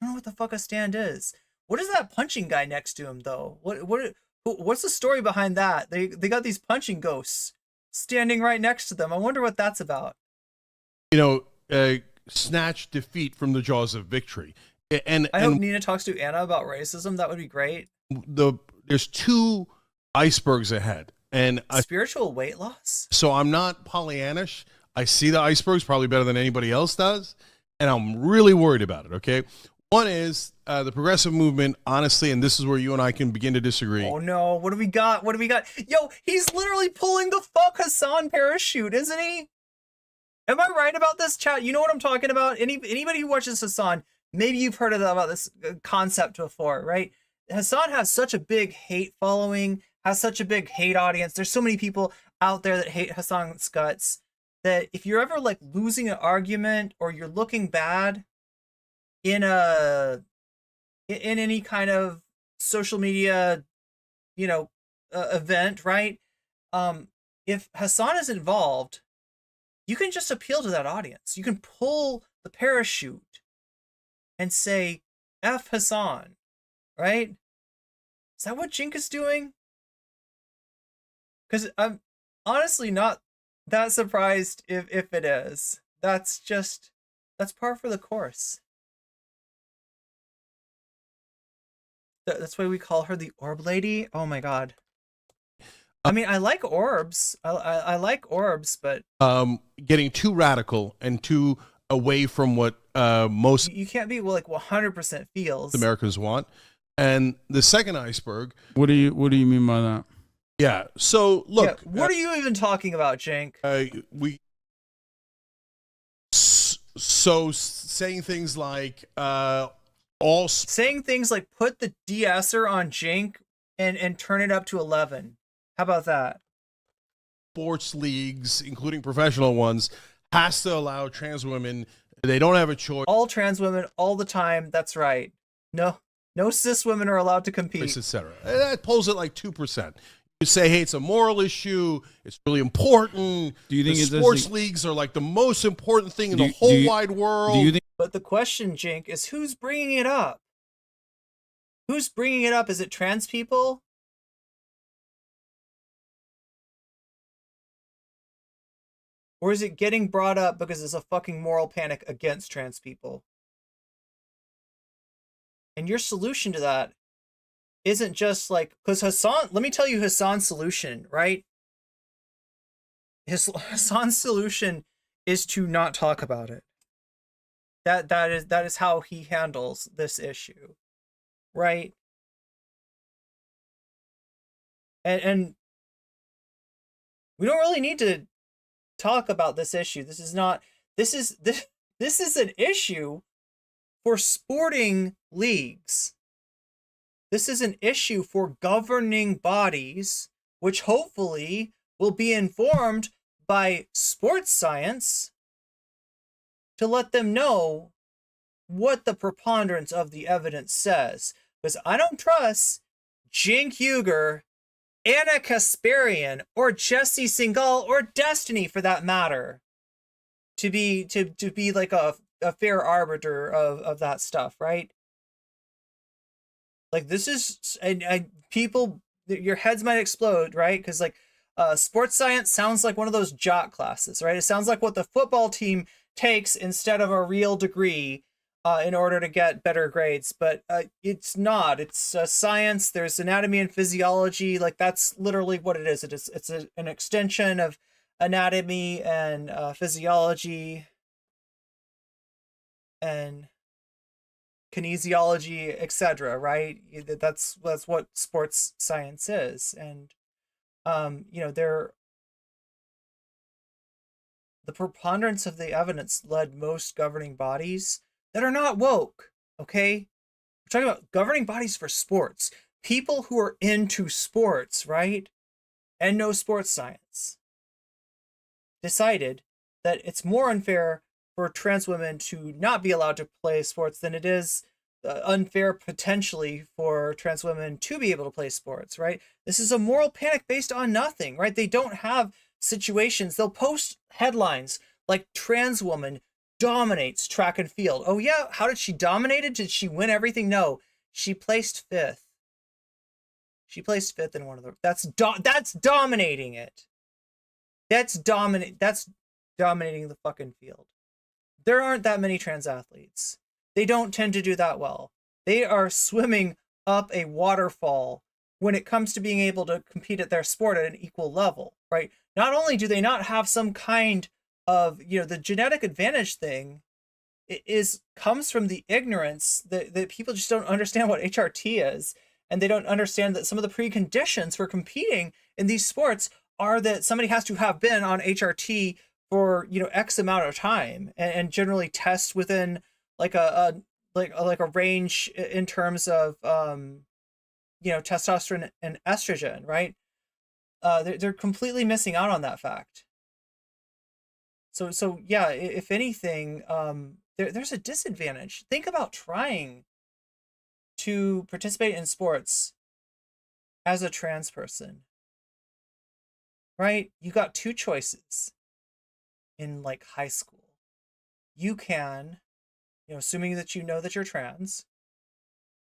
I don't know what the fuck a stand is. What is that punching guy next to him though? What's the story behind that? They got these punching ghosts standing right next to them. I wonder what that's about. Snatch defeat from the jaws of victory. And I hope Nina talks to Anna about racism. That would be great. There's 2 icebergs ahead. And spiritual weight loss. So I'm not Pollyannish. I see the icebergs probably better than anybody else does. And I'm really worried about it, okay? One is the progressive movement, honestly, and this is where you and I can begin to disagree. Oh no, what do we got? Yo, he's literally pulling the fuck Hasan parachute, isn't he? Am I right about this, chat? You know what I'm talking about? Anybody who watches Hasan, maybe you've heard about this concept before, right? Hasan has such a big hate following, has such a big hate audience. There's so many people out there that hate Hasan's guts that if you're ever losing an argument or you're looking bad in any kind of social media, event, right? If Hasan is involved, you can just appeal to that audience. You can pull the parachute and say, F Hasan, right? Is that what Cenk is doing? Because I'm honestly not that surprised if it is. That's par for the course. That's why we call her the Orb Lady. Oh my God. I mean, I like orbs. I like orbs, but getting too radical and too away from what most you can't be 100% feels Americans want. And the second iceberg. What do you mean by that? Yeah. So look, what are you even talking about, Cenk? So saying things like saying things like put the de-esser on Cenk and turn it up to 11. How about that? Sports leagues, including professional ones, has to allow trans women. They don't have a choice. All trans women all the time. That's right. No No cis women are allowed to compete. etc. That pulls it like 2%. You say, hey, it's a moral issue. It's really important. Do you think the it's sports leagues are like the most important thing in the whole wide world? Do you think? But the question, Jink, is who's bringing it up? Who's bringing it up? Is it trans people? Or is it getting brought up because there's a fucking moral panic against trans people? And your solution to that isn't just like, because Hasan, let me tell you Hasan's solution, right? Hasan's solution is to not talk about it. That is how he handles this issue, right? And we don't really need to talk about this issue. This is an issue for sporting leagues. This is an issue for governing bodies, which hopefully will be informed by sports science to let them know what the preponderance of the evidence says. Because I don't trust Cenk Uygur, Ana Kasparian, or Jesse Singal, or Destiny for that matter, to be like a fair arbiter of that stuff, right? Like, this is, and people, your heads might explode, right? Because like sports science sounds like one of those jock classes, right? It sounds like what the football team takes instead of a real degree in order to get better grades, but it's not. It's science. There's anatomy and physiology. Like, that's literally what it is. It's an extension of anatomy and physiology and kinesiology, etc. Right? That's what sports science is, and the preponderance of the evidence led most governing bodies that are not woke, okay? We're talking about governing bodies for sports. People who are into sports, right? And know sports science. Decided that it's more unfair for trans women to not be allowed to play sports than it is unfair potentially for trans women to be able to play sports, right? This is a moral panic based on nothing, right? They don't have situations. They'll post headlines like trans woman dominates track and field. Oh yeah, how did she dominate it? Did she win everything? No, she placed 5th. She placed 5th in one of the. That's dominating it. That's dominating the fucking field. There aren't that many trans athletes. They don't tend to do that well. They are swimming up a waterfall when it comes to being able to compete at their sport at an equal level, right? Not only do they not have some kind of, the genetic advantage thing comes from the ignorance that people just don't understand what HRT is, and they don't understand that some of the preconditions for competing in these sports are that somebody has to have been on HRT for X amount of time and generally test within like a range in terms of testosterone and estrogen, right? They're completely missing out on that fact. So yeah, if anything, there's a disadvantage. Think about trying to participate in sports as a trans person, right? You got 2 choices in like high school. You can, assuming that that you're trans,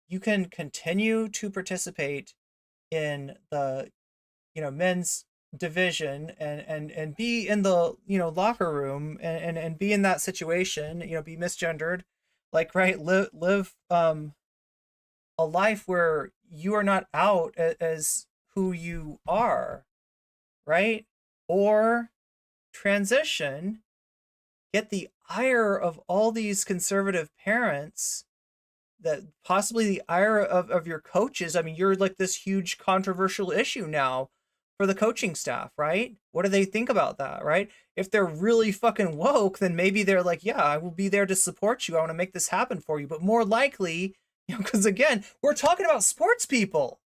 you can continue to participate in the, men's division and be in the, locker room and be in that situation, be misgendered, like, right, live a life where you are not out as who you are, right? Or transition, get the ire of all these conservative parents, that possibly the ire of your coaches. I mean, you're like this huge controversial issue now for the coaching staff, right? What do they think about that, right? If they're really fucking woke, then maybe they're like, yeah, I will be there to support you. I want to make this happen for you. But more likely, because again, we're talking about sports people.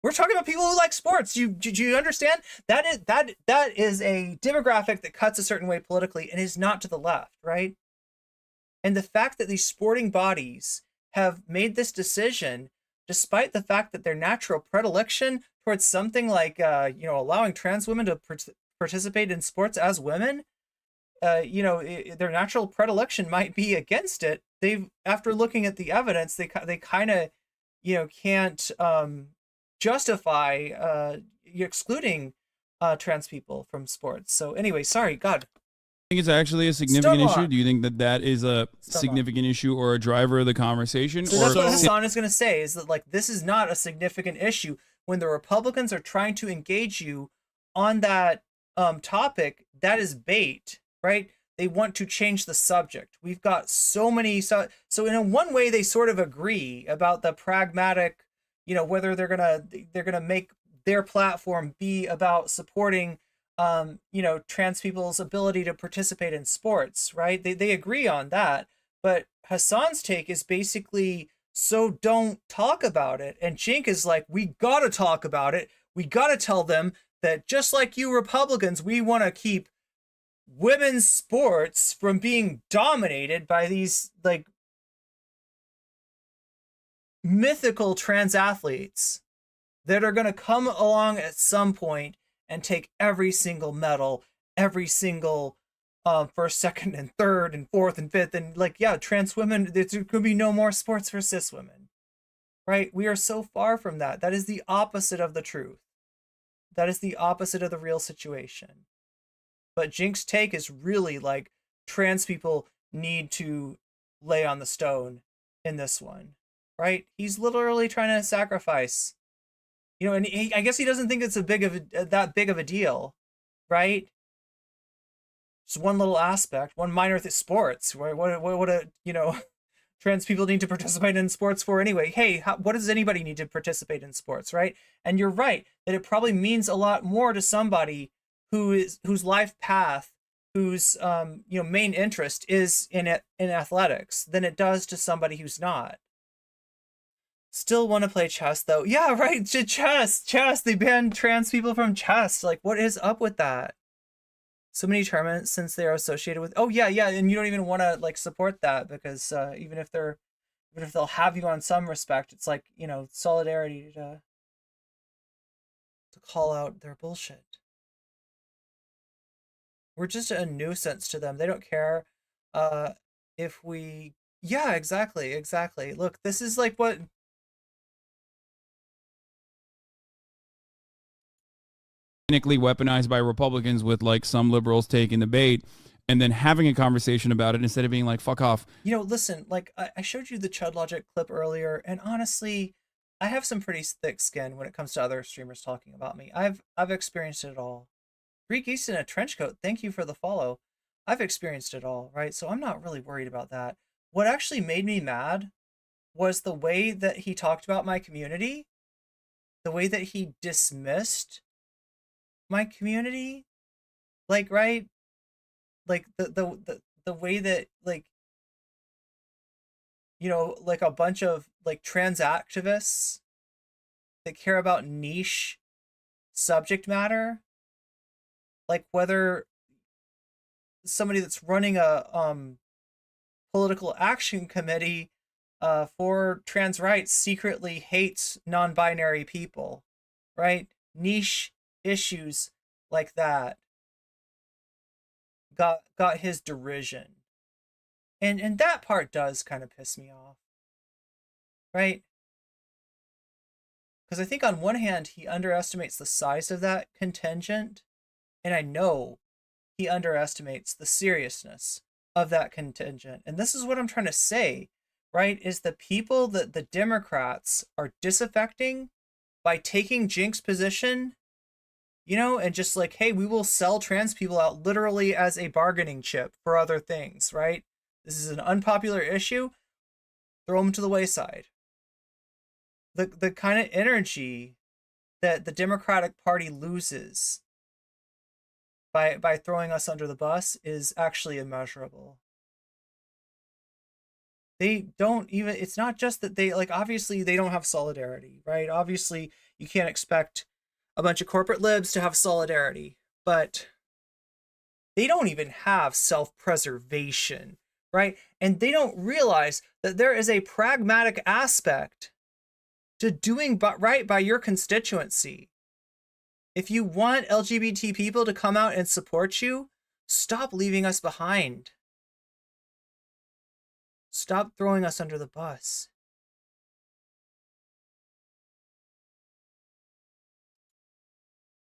We're talking about people who like sports. Do you understand? That is a demographic that cuts a certain way politically and is not to the left, right? And the fact that these sporting bodies have made this decision despite the fact that their natural predilection towards something like, allowing trans women to participate in sports as women, their natural predilection might be against it. After looking at the evidence, they kind of, can't justify excluding trans people from sports. So anyway, sorry, God. Think it's actually a significant issue? Do you think that is a significant issue or a driver of the conversation? So that's what Hasan is going to say, is that this is not a significant issue when the Republicans are trying to engage you on that topic. That is bait, right? They want to change the subject. We've got so many. So in one way, they sort of agree about the pragmatic, whether they're gonna make their platform be about supporting trans people's ability to participate in sports, right? They agree on that. But Hasan's take is basically, so don't talk about it. And Cenk is like, we got to talk about it. We got to tell them that just like you Republicans, we want to keep women's sports from being dominated by these mythical trans athletes that are going to come along at some point and take every single medal, every single first, second, and third, and fourth, and fifth. And trans women, there's going to be no more sports for cis women, right? We are so far from that. That is the opposite of the truth. That is the opposite of the real situation. But Cenk's take is really trans people need to lay on the stone in this one, right? He's literally trying to sacrifice. And I guess he doesn't think it's that big of a deal, right? Just one little aspect, one minor sports. Right? What trans people need to participate in sports for anyway? Hey, what does anybody need to participate in sports, right? And you're right that it probably means a lot more to somebody whose life path, whose main interest is in athletics than it does to somebody who's not. Still want to play chess though. Yeah, right. Chess. They banned trans people from chess. What is up with that? So many tournaments since they are associated with. Oh yeah. And you don't even want to support that because even if they'll have you on some respect, it's solidarity to call out their bullshit. We're just a nuisance to them. They don't care if we. Yeah, exactly. Look, this is what. Cynically weaponized by Republicans with some liberals taking the bait and then having a conversation about it instead of being fuck off. Listen, I showed you the Chud Logic clip earlier, and honestly, I have some pretty thick skin when it comes to other streamers talking about me. I've experienced it all. Greek Geese in a trench coat, thank you for the follow. I've experienced it all, right? So I'm not really worried about that. What actually made me mad was the way that he talked about my community, the way that he dismissed my community, right? The way that a bunch of trans activists that care about niche subject matter, whether somebody that's running a political action committee for trans rights secretly hates non-binary people, right? Niche issues like that got his derision, and that part does kind of piss me off, right? Because I think on one hand he underestimates the size of that contingent, and I know he underestimates the seriousness of that contingent. And this is what I'm trying to say, right? Is the people that the Democrats are disaffecting by taking Cenk's position, and just hey, we will sell trans people out literally as a bargaining chip for other things, right? This is an unpopular issue. Throw them to the wayside. The kind of energy that the Democratic Party loses by throwing us under the bus is actually immeasurable. They don't even, it's not just that they obviously they don't have solidarity, right? Obviously you can't expect a bunch of corporate libs to have solidarity, but they don't even have self-preservation, right? And they don't realize that there is a pragmatic aspect to doing right by your constituency. If you want LGBT people to come out and support you, stop leaving us behind. Stop throwing us under the bus.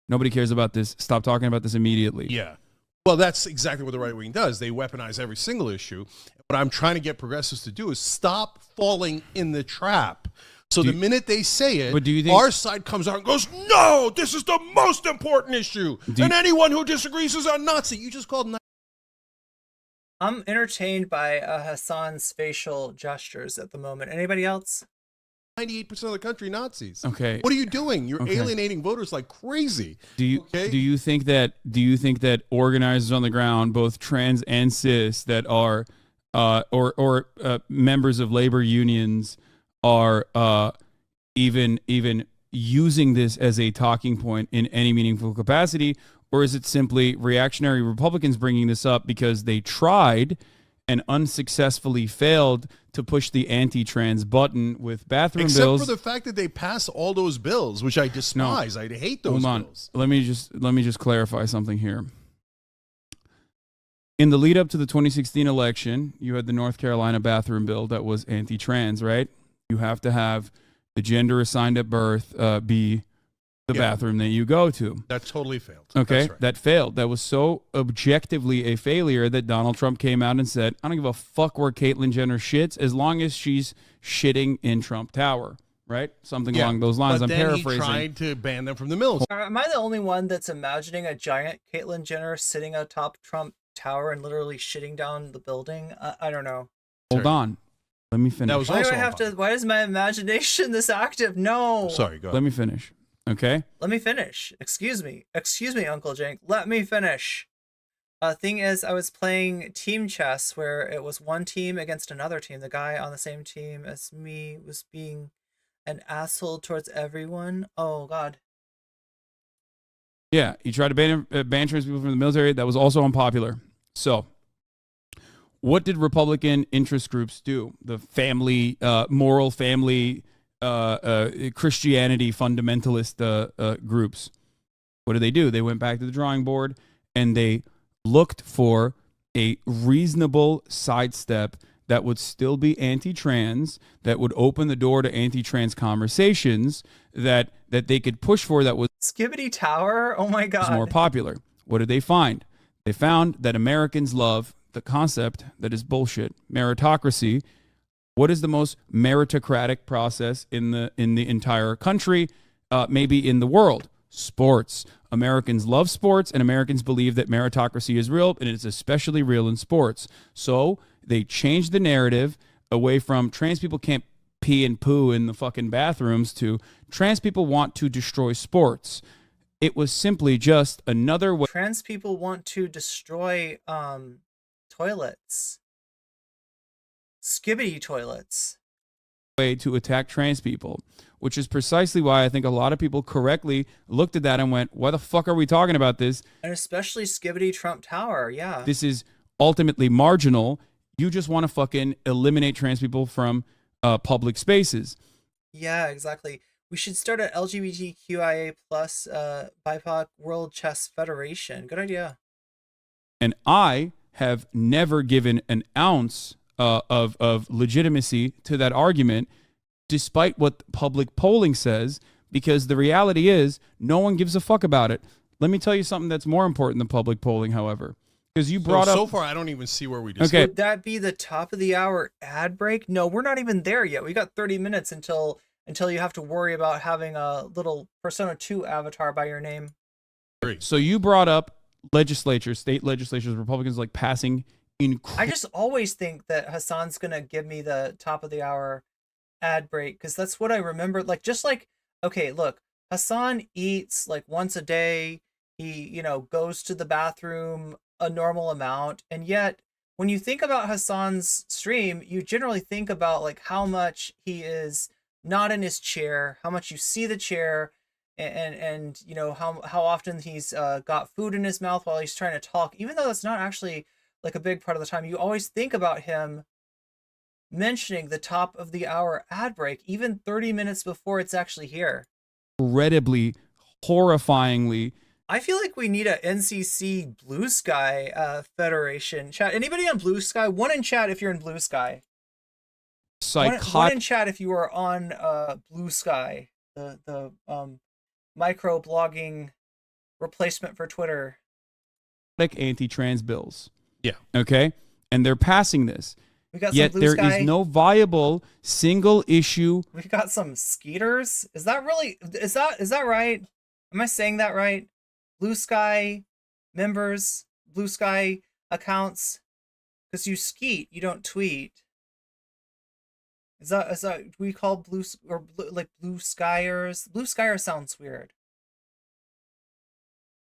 Nobody cares about this. Stop talking about this immediately. Yeah. Well, that's exactly what the right wing does. They weaponize every single issue. What I'm trying to get progressives to do is stop falling in the trap. So the minute they say it, but do you think, our side comes out and goes, no, this is the most important issue. And anyone who disagrees is a Nazi. You just called Nazi. I'm entertained by Hasan's facial gestures at the moment. Anybody else? 98% of the country Nazis. Okay. What are you doing? You're alienating voters like crazy. Do you think that organizers on the ground, both trans and cis, that are or members of labor unions are even using this as a talking point in any meaningful capacity, or is it simply reactionary Republicans bringing this up because they tried and unsuccessfully failed to push the anti-trans button with bathroom bills? Except for the fact that they passed all those bills, which I despise. I hate those bills. Let me just clarify something here. In the lead up to the 2016 election, you had the North Carolina bathroom bill that was anti-trans, right? You have to have the gender assigned at birth be the bathroom that you go to. That totally failed. Okay, That's right. That failed. That was so objectively a failure that Donald Trump came out and said, I don't give a fuck where Caitlyn Jenner shits as long as she's shitting in Trump Tower, right? Something along those lines. But I'm then paraphrasing. he tried to ban them from the mills. Am I the only one that's imagining a giant Caitlyn Jenner sitting atop Trump Tower and literally shitting down the building? I don't know. Hold on. Let me finish. That was Why do also I have to? Why is my imagination this active? No. Sorry, go ahead. Let me finish. Okay. Let me finish. Excuse me, Uncle Cenk. Let me finish. Thing is, I was playing team chess where it was one team against another team. The guy on the same team as me was being an asshole towards everyone. Oh God. Yeah, he tried to ban trans people from the military. That was also unpopular. So, what did Republican interest groups do? The family, moral family, Christianity fundamentalist groups. What did they do? They went back to the drawing board and they looked for a reasonable sidestep that would still be anti-trans, that would open the door to anti-trans conversations that they could push for, that was Skibbity Tower. Oh my God. more popular. What did they find? They found that Americans love the concept that is bullshit, meritocracy. What is the most meritocratic process in the entire country, maybe in the world? Sports. Americans love sports, and Americans believe that meritocracy is real, and it's especially real in sports. So they changed the narrative away from trans people can't pee and poo in the fucking bathrooms to trans people want to destroy sports. It was simply just another way. Trans people want to destroy toilets. Skibbity toilets. Way to attack trans people, which is precisely why I think a lot of people correctly looked at that and went, why the fuck are we talking about this? And especially Skibbity Trump Tower, yeah. This is ultimately marginal. You just want to fucking eliminate trans people from public spaces. Yeah, exactly. We should start an LGBTQIA plus BIPOC World Chess Federation. Good idea. And I have never given an ounce of legitimacy to that argument, despite what public polling says, because the reality is no one gives a fuck about it. Let me tell you something that's more important than public polling, however. Because you brought up... So far, I don't even see where we just... Okay. Would that be the top of the hour ad break? No, we're not even there yet. We got 30 minutes until you have to worry about having a little Persona 2 avatar by your name. So you brought up legislatures, state legislatures, Republicans like passing... I just always think that Hasan's going to give me the top of the hour ad break because that's what I remember. Like, just like, okay, look, Hasan eats like once a day. He, goes to the bathroom a normal amount. And yet when you think about Hasan's stream, you generally think about like how much he is not in his chair, how much you see the chair, and how often he's got food in his mouth while he's trying to talk, even though that's not actually like a big part of the time. You always think about him mentioning the top of the hour ad break, even 30 minutes before it's actually here. Incredibly, horrifyingly. I feel like we need a NCC Blue Sky Federation chat. Anybody on Blue Sky? One in chat if you're in Blue Sky. One in chat if you are on Blue Sky, the micro blogging replacement for Twitter. Anti-trans bills. Yeah. Okay. And they're passing this. We got Yet some Blue there Sky. is no viable single issue. We got some skeeters. Is that right? Am I saying that right? Blue Sky members, Blue Sky accounts, because you skeet, you don't tweet. Is that we call blue skyers? Blue skyers sounds weird.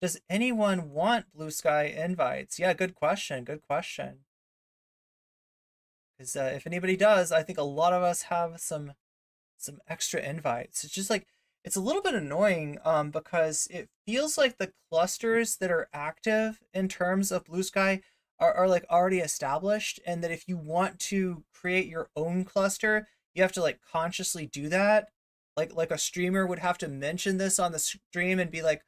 Does anyone want Blue Sky invites? Yeah, good question. Good question. Because if anybody does, I think a lot of us have some extra invites. It's just like, it's a little bit annoying because it feels like the clusters that are active in terms of Blue Sky are like already established, and that if you want to create your own cluster, you have to like consciously do that. Like a streamer would have to mention this on the stream and be like,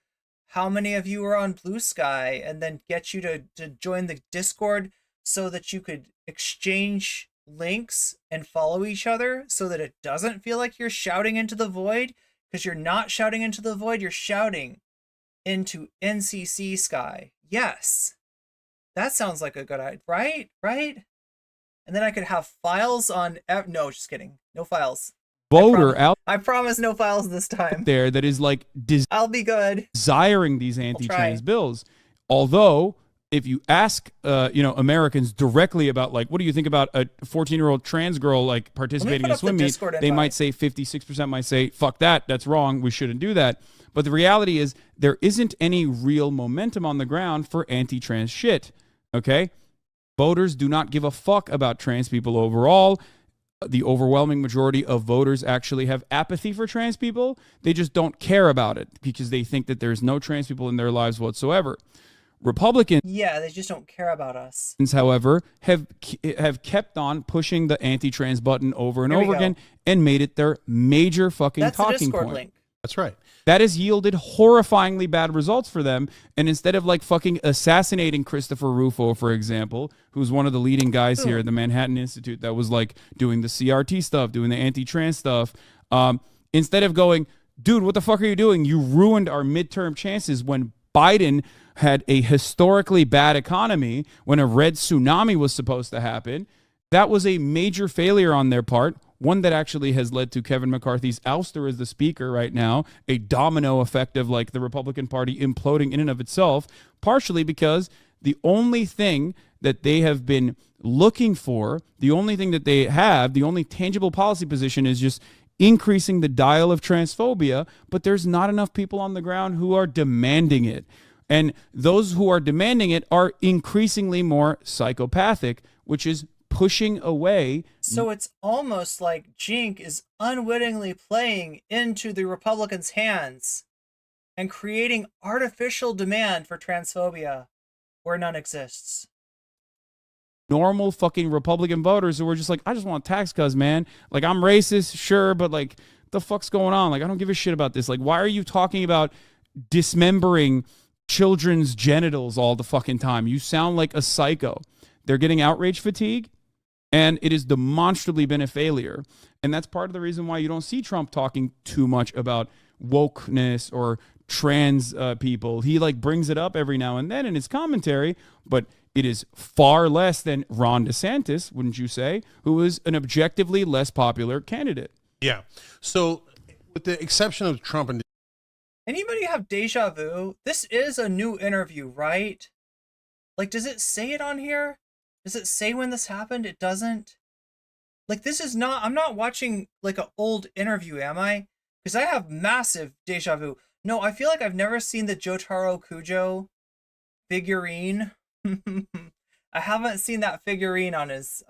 how many of you are on Blue Sky, and then get you to join the Discord so that you could exchange links and follow each other, so that it doesn't feel like you're shouting into the void. Because you're not shouting into the void, you're shouting into NCC Sky. Yes. That sounds like a good idea, right? Right? And then I could have files on... No, just kidding. No files. Voter I promise no files this time. there that is like I'll be good. desiring these anti-trans bills. Although, if you ask Americans directly about like, what do you think about a 14-year-old trans girl like participating in a swim meet, they might say 56% might say, fuck that, that's wrong, we shouldn't do that. But the reality is there isn't any real momentum on the ground for anti-trans shit. Okay? Voters do not give a fuck about trans people overall. The overwhelming majority of voters actually have apathy for trans people. They just don't care about it because they think that there's no trans people in their lives whatsoever. Republicans, yeah, they just don't care about us. However, have kept on pushing the anti-trans button over and over again and made it their major fucking talking point. Link. That's right. That has yielded horrifyingly bad results for them. And instead of like fucking assassinating Christopher Rufo, for example, who's one of the leading guys here at the Manhattan Institute that was like doing the CRT stuff, doing the anti-trans stuff, instead of going, dude, what the fuck are you doing? You ruined our midterm chances when Biden had a historically bad economy, when a red tsunami was supposed to happen. That was a major failure on their part, one that actually has led to Kevin McCarthy's ouster as the speaker right now, a domino effect of like the Republican Party imploding in and of itself, partially because the only thing that they have been looking for, the only thing that they have, the only tangible policy position is just increasing the dial of transphobia, but there's not enough people on the ground who are demanding it. And those who are demanding it are increasingly more psychopathic, which is pushing away. So it's almost like Cenk is unwittingly playing into the Republicans' hands and creating artificial demand for transphobia where none exists. Normal fucking Republican voters who are just like, I just want tax cuts, man. Like, I'm racist, sure, but like, the fuck's going on? Like, I don't give a shit about this. Like, why are you talking about dismembering children's genitals all the fucking time? You sound like a psycho. They're getting outrage fatigue, and it has demonstrably been a failure. And that's part of the reason why you don't see Trump talking too much about wokeness or trans people. He like brings it up every now and then in his commentary, but it is far less than Ron DeSantis, wouldn't you say, who is an objectively less popular candidate. Yeah. So with the exception of Trump and... Anybody have deja vu? This is a new interview, right? Like, does it say it on here? Does it say when this happened? It doesn't. Like, this is not, I'm not watching like an old interview, am I? Because I have massive deja vu. No, I feel like I've never seen the Jotaro Kujo figurine. I haven't seen that figurine on his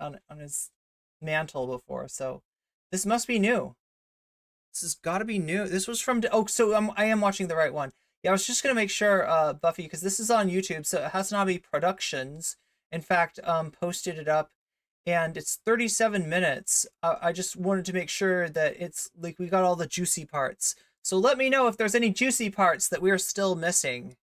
mantle before, so this must be new. This has got to be new. This was from, I am watching the right one. Yeah, I was just gonna make sure, Buffy, because this is on YouTube, so Hasanabe Productions, in fact, posted it up and it's 37 minutes. I just wanted to make sure that it's like we got all the juicy parts. So let me know if there's any juicy parts that we're still missing.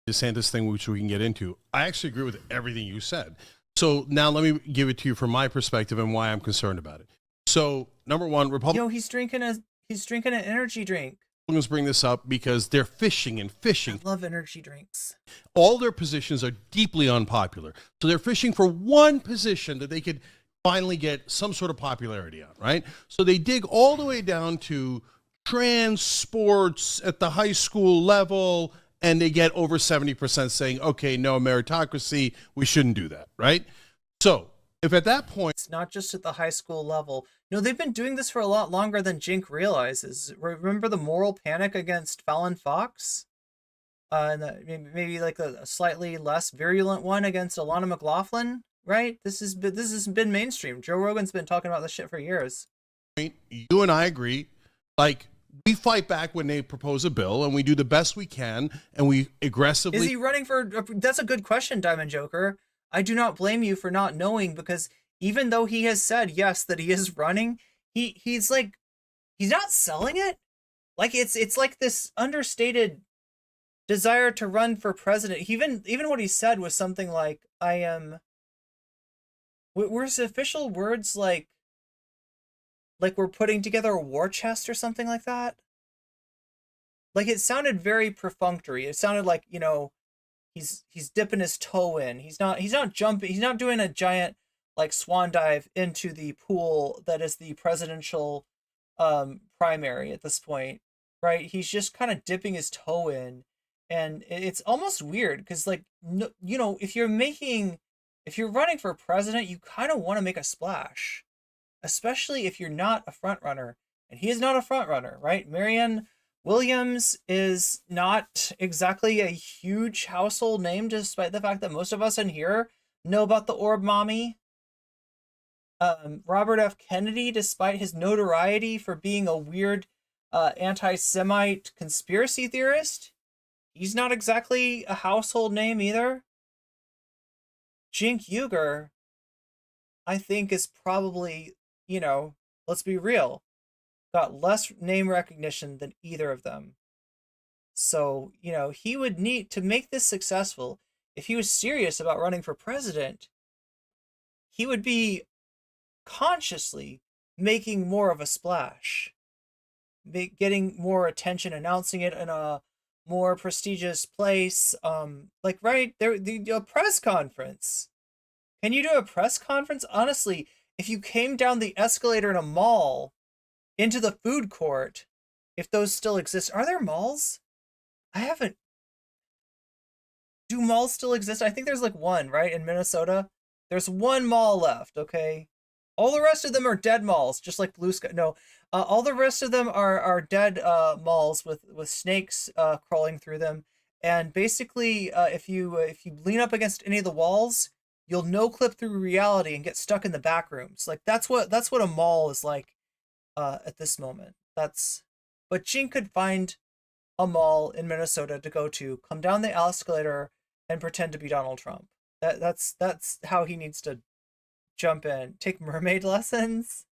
DeSantis thing, which we can get into. I actually agree with everything you said. So now let me give it to you from my perspective and why I'm concerned about it. So number one, Republicans. He's drinking an energy drink. Bring this up because they're fishing and fishing. I love energy drinks. All their positions are deeply unpopular. So they're fishing for one position that they could finally get some sort of popularity on, right? So they dig all the way down to trans sports at the high school level, and they get over 70% saying, okay, no, meritocracy, we shouldn't do that, right? So if at that point... It's not just at the high school level. No, they've been doing this for a lot longer than Cenk realizes. Remember the moral panic against Fallon Fox? And maybe like a slightly less virulent one against Alana McLaughlin, right? This has been mainstream. Joe Rogan's been talking about this shit for years. You and I agree. Like, we fight back when they propose a bill, and we do the best we can, and we aggressively... Is he running for... That's a good question, Diamond Joker. I do not blame you for not knowing, because even though he has said, yes, that he is running, he's like... He's not selling it? Like, it's like this understated desire to run for president. Even what he said was something like, I am... Were his official words like we're putting together a war chest or something like that? Like, it sounded very perfunctory. It sounded like, you know, he's dipping his toe in. He's not jumping. He's not doing a giant like swan dive into the pool that is the presidential primary at this point, right? He's just kind of dipping his toe in, and it's almost weird because, like, you know, if you're running for president, you kind of want to make a splash. Especially if you're not a front runner, and he is not a front runner, right? Marianne Williams is not exactly a huge household name, despite the fact that most of us in here know about the Orb Mommy. Robert F. Kennedy, despite his notoriety for being a weird anti-Semite conspiracy theorist, he's not exactly a household name either. Cenk Uygur, I think, is probably... You know, let's be real, got less name recognition than either of them. So, you know, he would need to make this successful. If he was serious about running for president, he would be consciously making more of a splash, getting more attention, announcing it in a more prestigious place. Like right there, a press conference. Can you do a press conference? Honestly, if you came down the escalator in a mall into the food court, if those still exist, are there malls? Do malls still exist? I think there's like one, right? In Minnesota. There's one mall left, okay? All the rest of them are dead malls, just like Blue Sky. No, all the rest of them are dead malls with snakes crawling through them. And basically, if you lean up against any of the walls, you'll no clip through reality and get stuck in the back rooms. Like that's what a mall is like at this moment. But Cenk could find a mall in Minnesota to go to, come down the escalator, and pretend to be Donald Trump. That's how he needs to jump in. Take mermaid lessons.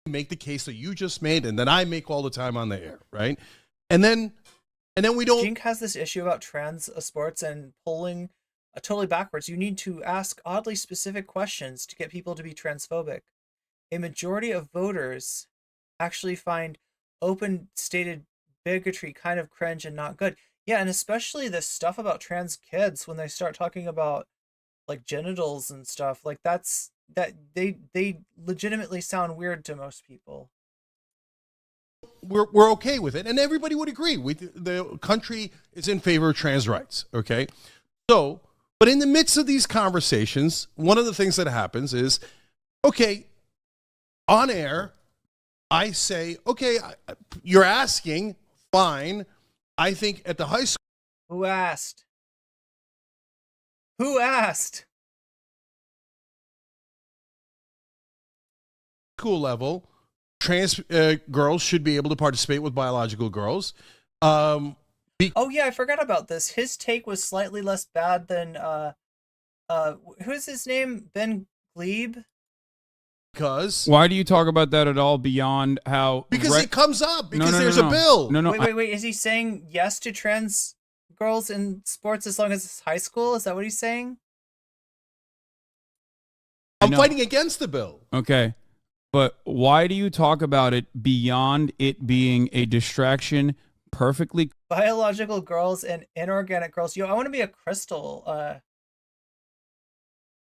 Make the case that you just made and that I make all the time on the air, right? And then we don't... Cenk has this issue about trans sports and pulling totally backwards. You need to ask oddly specific questions to get people to be transphobic. A majority of voters actually find open stated bigotry kind of cringe and not good. Yeah, and especially this stuff about trans kids when they start talking about like genitals and stuff, like that they legitimately sound weird to most people. We're okay with it, and everybody would agree. The country is in favor of trans rights, okay? So, but in the midst of these conversations, one of the things that happens is, okay, on air, I say, okay, you're asking, fine. I think at the high school... Who asked? Who asked? School level, trans girls should be able to participate with biological girls. Oh yeah, I forgot about this. His take was slightly less bad than who's his name? Ben Glebe? Because Why do you talk about that at all beyond how? it comes up because No, no, there's no, a bill. No, no. Wait. Is he saying yes to trans girls in sports as long as it's high school? Is that what he's saying? I'm know. fighting against the bill. Okay. But why do you talk about it beyond it being a distraction? Perfectly. Biological girls and inorganic girls. Yo, I want to be a crystal.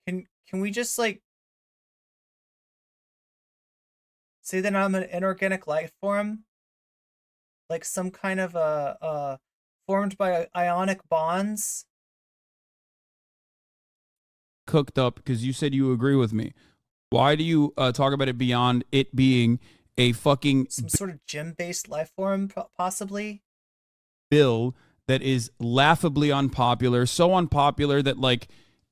Can we just like say that I'm an inorganic life form? Like some kind of formed by ionic bonds? Cooked up because you said you agree with me. Why do you talk about it beyond it being a fucking Some sort of gym-based life form, possibly? bill that is laughably unpopular, so unpopular that like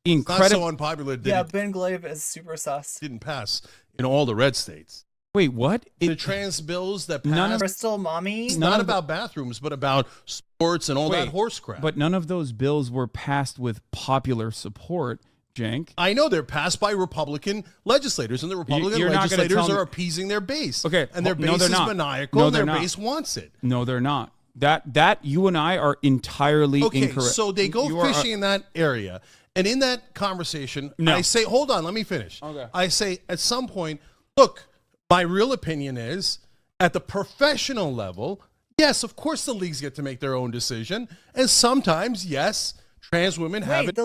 It's not incredible. so unpopular that Yeah, it Ben Glaive is super sus. didn't pass in all the red states. Wait, what? The trans bills that None passed, of- Crystal Mommy? it's none not of the- about bathrooms, but about sports and all that Wait, horse crap. But none of those bills were passed with popular support, Jank. I know they're passed by Republican legislators, and the Republican you're not gonna legislators tell me- are appeasing their base. Okay, and their no, base they're is not. maniacal. No, and they're their not. base wants it. No, they're not. That you and I are entirely Okay, incorrect. so they go You are- fishing in that area, and in that conversation, No. I say, "Hold on, let me finish." Okay. I say, at some point, look, my real opinion is, at the professional level, yes, of course the leagues get to make their own decision, and sometimes, yes, trans women have Wait, it.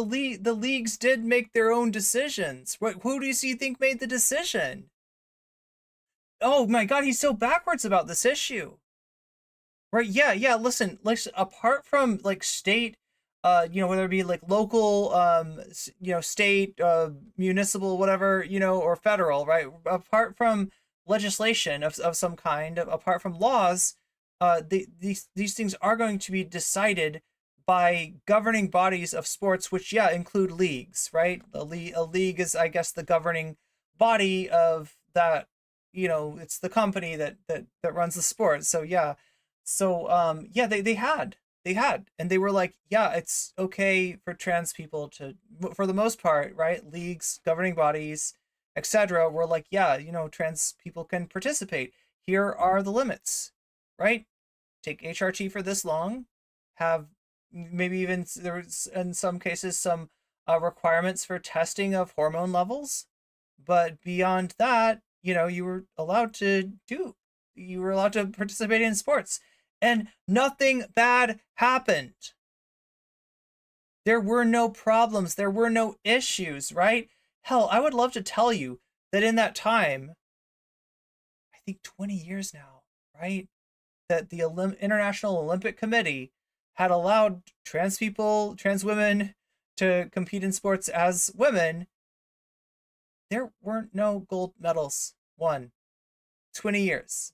the leagues did make their own decisions. Who do you think made the decision? Oh my God, he's so backwards about this issue. Right? Yeah. Listen, apart from like state, whether it be like local, state, municipal, whatever, or federal, right? Apart from legislation of some kind, apart from laws, these things are going to be decided by governing bodies of sports, which include leagues, right? A league is, I guess, the governing body of that. It's the company that runs the sport. So yeah. So they had, and they were like, yeah, it's okay for trans people to, for the most part, right? Leagues, governing bodies, etc. were like, yeah, trans people can participate. Here are the limits, right? Take HRT for this long, have maybe even there's in some cases some requirements for testing of hormone levels, but beyond that, you were allowed to participate in sports. And nothing bad happened. There were no problems. There were no issues, right? Hell, I would love to tell you that in that time, I think 20 years now, right? That the International Olympic Committee had allowed trans women to compete in sports as women. There weren't no gold medals won. 20 years.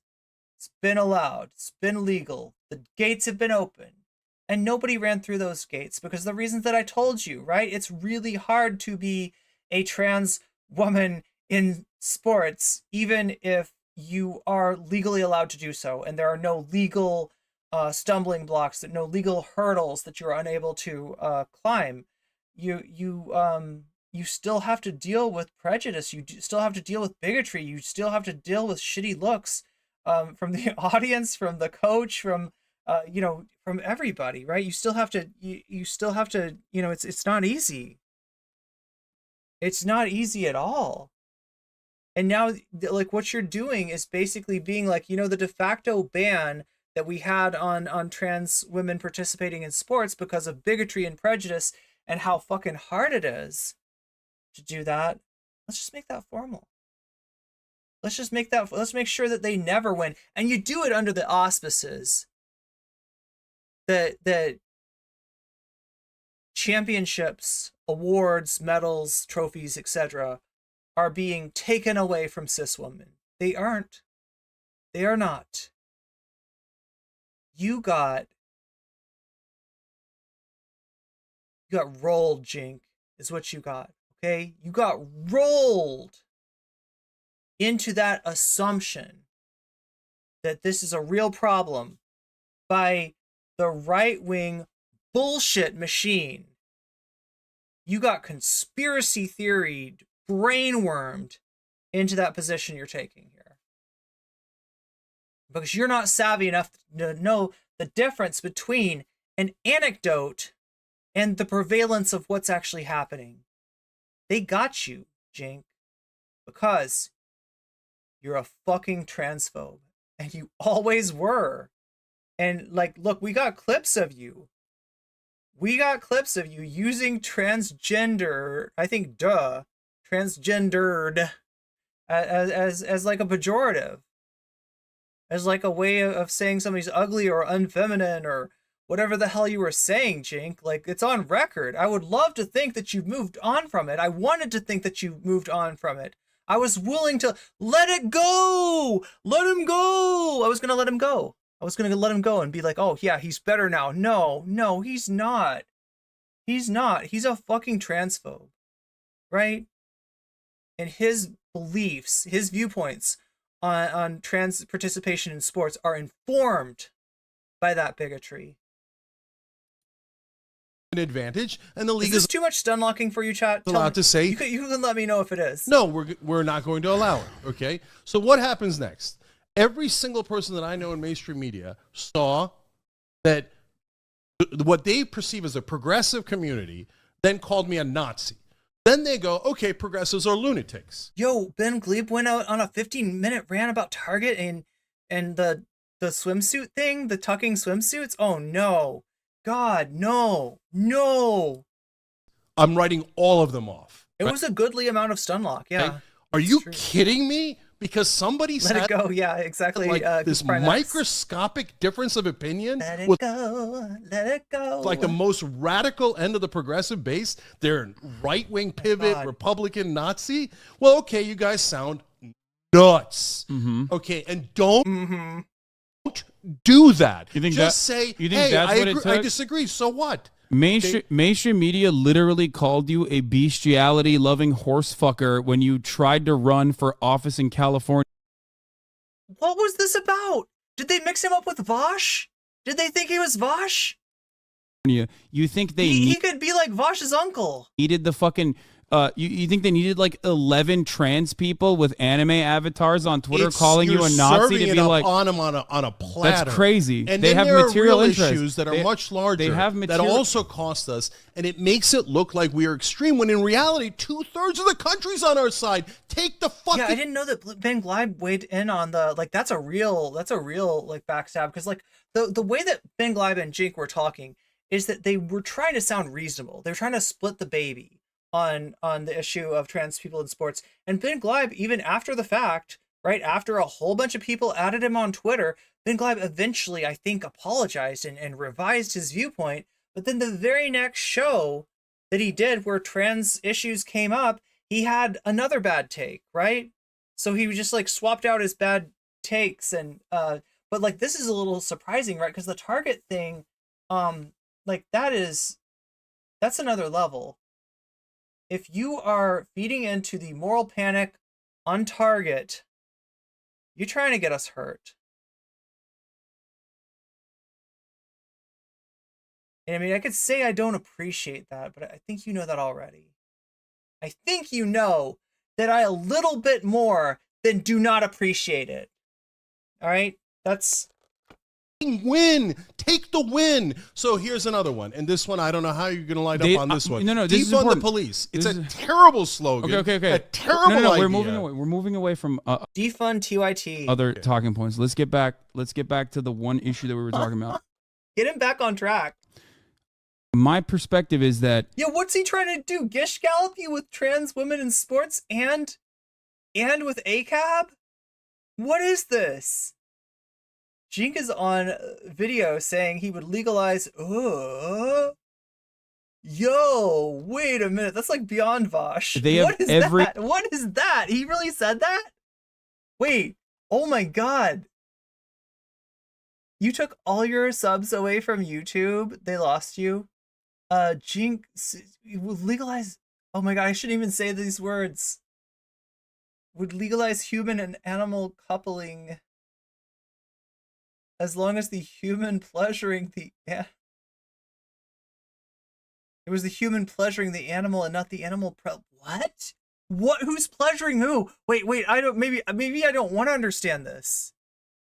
It's been allowed. It's been legal. The gates have been open. And nobody ran through those gates because the reasons that I told you, right? It's really hard to be a trans woman in sports, even if you are legally allowed to do so. And there are no legal stumbling blocks, no legal hurdles that you're unable to climb. You still have to deal with prejudice. You still have to deal with bigotry. You still have to deal with shitty looks. From the audience, from the coach, from from everybody, right? You still have to, it's not easy. It's not easy at all. And now, like, what you're doing is basically being like, the de facto ban that we had on trans women participating in sports because of bigotry and prejudice and how fucking hard it is to do that. Let's just make that formal. Let's make sure that they never win. And you do it under the auspices that championships, awards, medals, trophies, etc. are being taken away from cis women. They aren't. They are not. You got rolled, Jink, is what you got. Okay? You got rolled into that assumption that this is a real problem by the right-wing bullshit machine. you got conspiracy theory brainwormed into that position you're taking here. Because you're not savvy enough to know the difference between an anecdote and the prevalence of what's actually happening. They got you, Cenk, because you're a fucking transphobe, and you always were. And like, look, we got clips of you. We got clips of you using transgender, I think, transgendered, as like a pejorative, as like a way of saying somebody's ugly or unfeminine or whatever the hell you were saying, Cenk. Like, it's on record. I would love to think that you've moved on from it. I wanted to think that you moved on from it. I was willing to let it go. Let him go. I was going to let him go. I was going to let him go and be like, oh, yeah, he's better now. No, he's not. He's not. He's a fucking transphobe, right? And his beliefs, his viewpoints on trans participation in sports are informed by that bigotry. An advantage, and the league Is this too much stun locking for you, chat? allowed to say. You can let me know if it is. No, we're not going to allow it. Okay. So what happens next? Every single person that I know in mainstream media saw that what they perceive as a progressive community then called me a Nazi. Then they go, okay, progressives are lunatics. Yo, Ben Glebe went out on a 15-minute rant about Target and the swimsuit thing, the tucking swimsuits. Oh no, God, no. I'm writing all of them off. It was a goodly amount of stun lock. Yeah. Okay? Are you kidding me? Because somebody let it go. Yeah, exactly. Like this microscopic difference of opinion. Let it go. Let it go. Like the most radical end of the progressive base. They're right-wing pivot, Republican, Nazi. Well, okay, you guys sound nuts. Mm-hmm. Okay, and don't do that. You think just say, you think hey, that's what it took? I disagree. So what? Mainstream media literally called you a bestiality-loving horsefucker when you tried to run for office in California. What was this about? Did they mix him up with Vosh? Did they think he was Vosh? You think they he could be like Vosh's uncle. Needed the fucking you think they needed like 11 trans people with anime avatars on Twitter calling you a Nazi to be like on them on a platter? That's crazy. And they then have there material are real interests issues that are much larger. They have that material also cost us, and it makes it look like we are extreme when in reality 2/3 of the country's on our side. Take the fucking. Yeah, I didn't know that Ben Glide weighed in on the like. That's a real like backstab, because like the way that Ben Glide and Cenk were talking is that they were trying to sound reasonable. They were trying to split the baby on the issue of trans people in sports. And Ben Glide, even after the fact, right after a whole bunch of people added him on Twitter, Ben Glide eventually, I think, apologized and revised his viewpoint. But then the very next show that he did where trans issues came up, he had another bad take, right? So he just like swapped out his bad takes. And but like this is a little surprising, right? Because the Target thing, like that's another level. If you are feeding into the moral panic on Target, you're trying to get us hurt. And I mean, I could say I don't appreciate that, but I think you know that already. I think you know that I a little bit more than do not appreciate it. All right? That's... Win, take the win. So here's another one, and this one I don't know how you're gonna light up on this one. No, this is defund important. the police. It's a terrible slogan. Okay. A terrible idea. We're moving away from defund TYT. Other talking points. Let's get back to the one issue that we were talking about. Get him back on track. My perspective is that what's he trying to do? Gish gallop you with trans women in sports and with ACAB? What is this? Cenk is on video saying he would legalize. Yo, wait a minute. That's like beyond Vosh. What is that? What is that? He really said that? Wait. Oh my God. You took all your subs away from YouTube. They lost you. Cenk would legalize. Oh my God. I shouldn't even say these words. Would legalize human and animal coupling. As long as the human pleasuring the It was the human pleasuring the animal and not the animal. What? What? Who's pleasuring who? Wait. I don't. Maybe I don't want to understand this.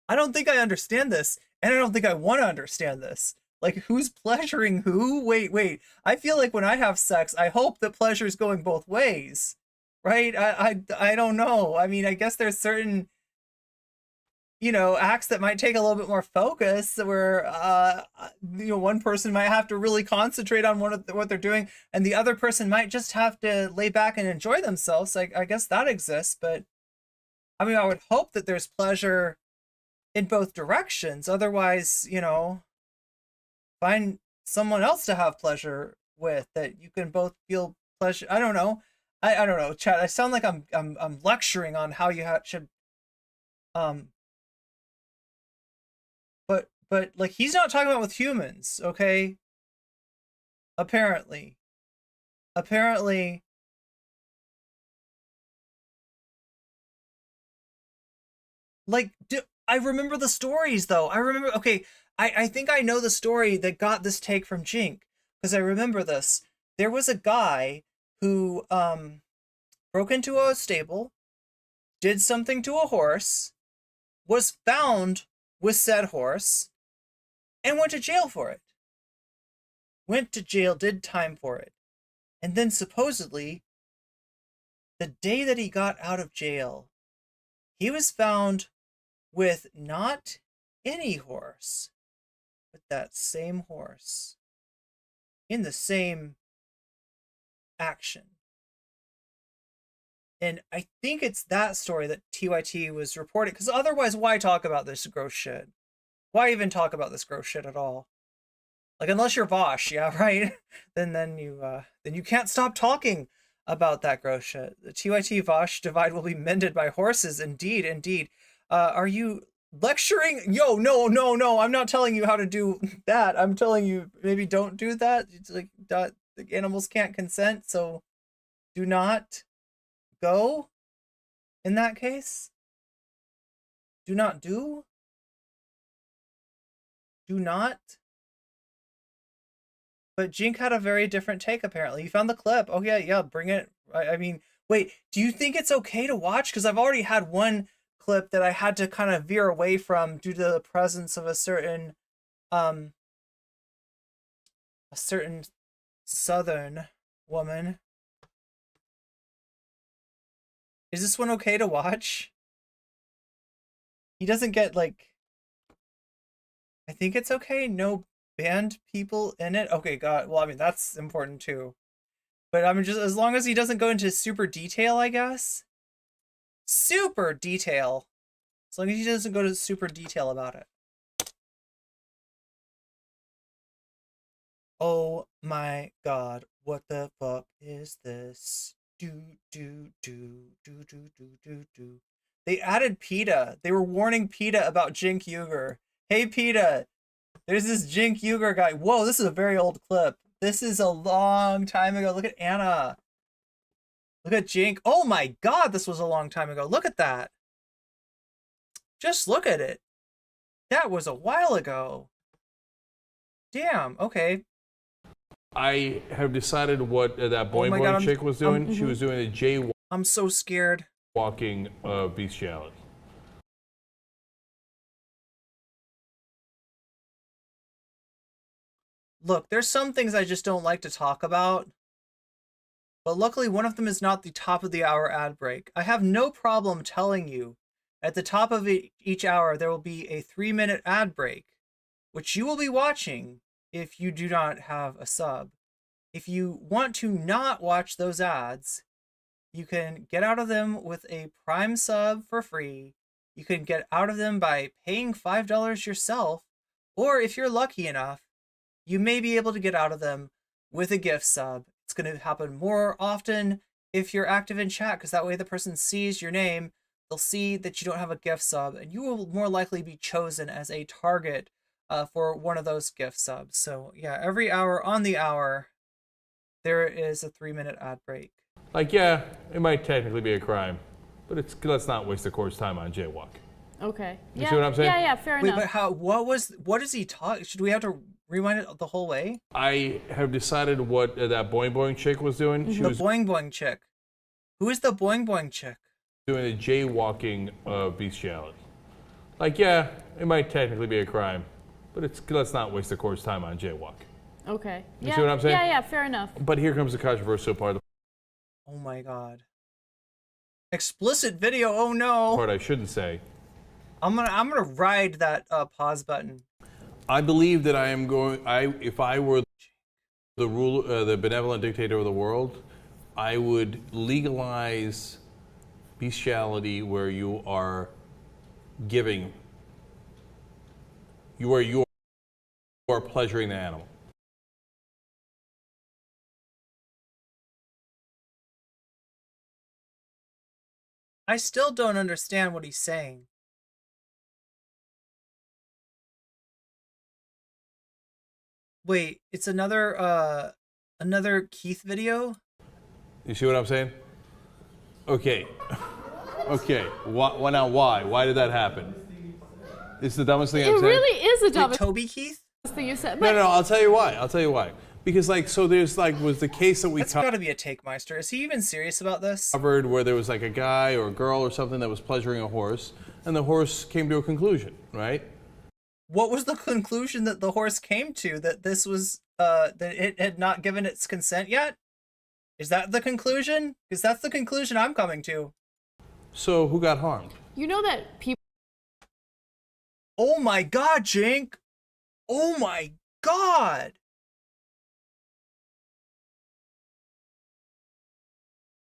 I don't think I understand this, and I don't think I want to understand this. Like, who's pleasuring who? Wait. I feel like when I have sex, I hope that pleasure is going both ways, right? I don't know. I mean, I guess there's certain, acts that might take a little bit more focus, where one person might have to really concentrate on what they're doing, and the other person might just have to lay back and enjoy themselves. I guess that exists, but I mean, I would hope that there's pleasure in both directions. Otherwise, find someone else to have pleasure with, that you can both feel pleasure. I don't know. I don't know, Chad. I sound like I'm lecturing on how you should. But like, he's not talking about with humans, okay? Apparently. Like, I remember the stories though. Okay, I think I know the story that got this take from Jink, because I remember this. There was a guy who broke into a stable, did something to a horse, was found with said horse, and went to jail for it. Went to jail, did time for it. And then supposedly, the day that he got out of jail, he was found with not any horse, but that same horse in the same action. And I think it's that story that TYT was reporting, because otherwise, why talk about this gross shit? Why even talk about this gross shit at all? Like, unless you're Vosh, yeah, right? then you can't stop talking about that gross shit. The TYT Vosh divide will be mended by horses. Indeed. Are you lecturing? Yo, no. I'm not telling you how to do that. I'm telling you, maybe don't do that. It's like, the animals can't consent, so do not go in that case. Do not. But Jink had a very different take, apparently. You found the clip. Oh, yeah, bring it. I mean, wait, do you think it's okay to watch? Because I've already had one clip that I had to kind of veer away from due to the presence of a certain Southern woman. Is this one okay to watch? He doesn't get, like... I think it's okay. No banned people in it. Okay, God. Well, I mean, that's important too. But I mean, just as long as he doesn't go into super detail, I guess. Super detail. As long as he doesn't go to super detail about it. Oh my God. What the fuck is this? They added PETA. They were warning PETA about Cenk Uygur. Hey, PETA, there's this Cenk Uygur guy. Whoa, this is a very old clip. This is a long time ago. Look at Anna. Look at Cenk. Oh my God, this was a long time ago. Look at that. Just look at it. That was a while ago. Damn, okay. I have decided what that boing boing chick was doing. She was doing a jaywalking. I'm so scared. Walking bestiality. Look, there's some things I just don't like to talk about. But luckily, one of them is not the top of the hour ad break. I have no problem telling you at the top of each hour, there will be a 3-minute ad break, which you will be watching if you do not have a sub. If you want to not watch those ads, you can get out of them with a Prime sub for free. You can get out of them by paying $5 yourself, or if you're lucky enough, you may be able to get out of them with a gift sub. It's going to happen more often if you're active in chat, because that way the person sees your name, they'll see that you don't have a gift sub, and you will more likely be chosen as a target for one of those gift subs. So yeah, every hour on the hour, there is a 3-minute ad break. Like, yeah, it might technically be a crime, but let's not waste the court's time on jaywalk. Okay. You see what I'm saying? Yeah, fair enough. But what is he talking? Should we have to Rewind it the whole way? I have decided what that boing boing chick was doing. She The was boing boing chick. Who is the boing boing chick? doing a jaywalking bestiality. Like, yeah, it might technically be a crime, but let's not waste the court's time on jaywalking. Okay. You see what I'm saying? Yeah, fair enough. But here comes the controversial part. Oh my god. Explicit video, oh no. Part I shouldn't say. I'm gonna ride that pause button. I believe that if I were the benevolent dictator of the world, I would legalize bestiality where you are giving, where you are pleasuring the animal. I still don't understand what he's saying. Wait, it's another Keith video? You see what I'm saying? Okay. Okay. Now why? Why did that happen? It's the dumbest thing I've said. It really is the dumbest Toby Keith? thing you said. No, I'll tell you why. Because was the case that we That's gotta be a take, Meister. Is he even serious about this? covered where there was like a guy or a girl or something that was pleasuring a horse, and the horse came to a conclusion, right? What was the conclusion that the horse came to? That this was that it had not given its consent yet? Is that the conclusion? Because that's the conclusion I'm coming to. So who got harmed? You know that people. Oh my god, Cenk! Oh my god!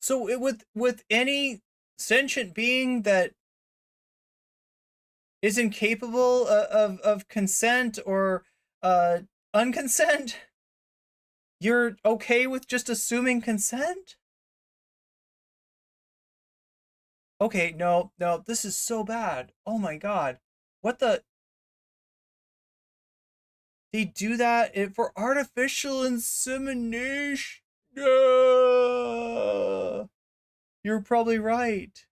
So with any sentient being that is incapable of consent or unconsent, you're okay with just assuming consent? Okay, no, this is so bad. Oh my god. What the? They do that for artificial insemination? You're probably right.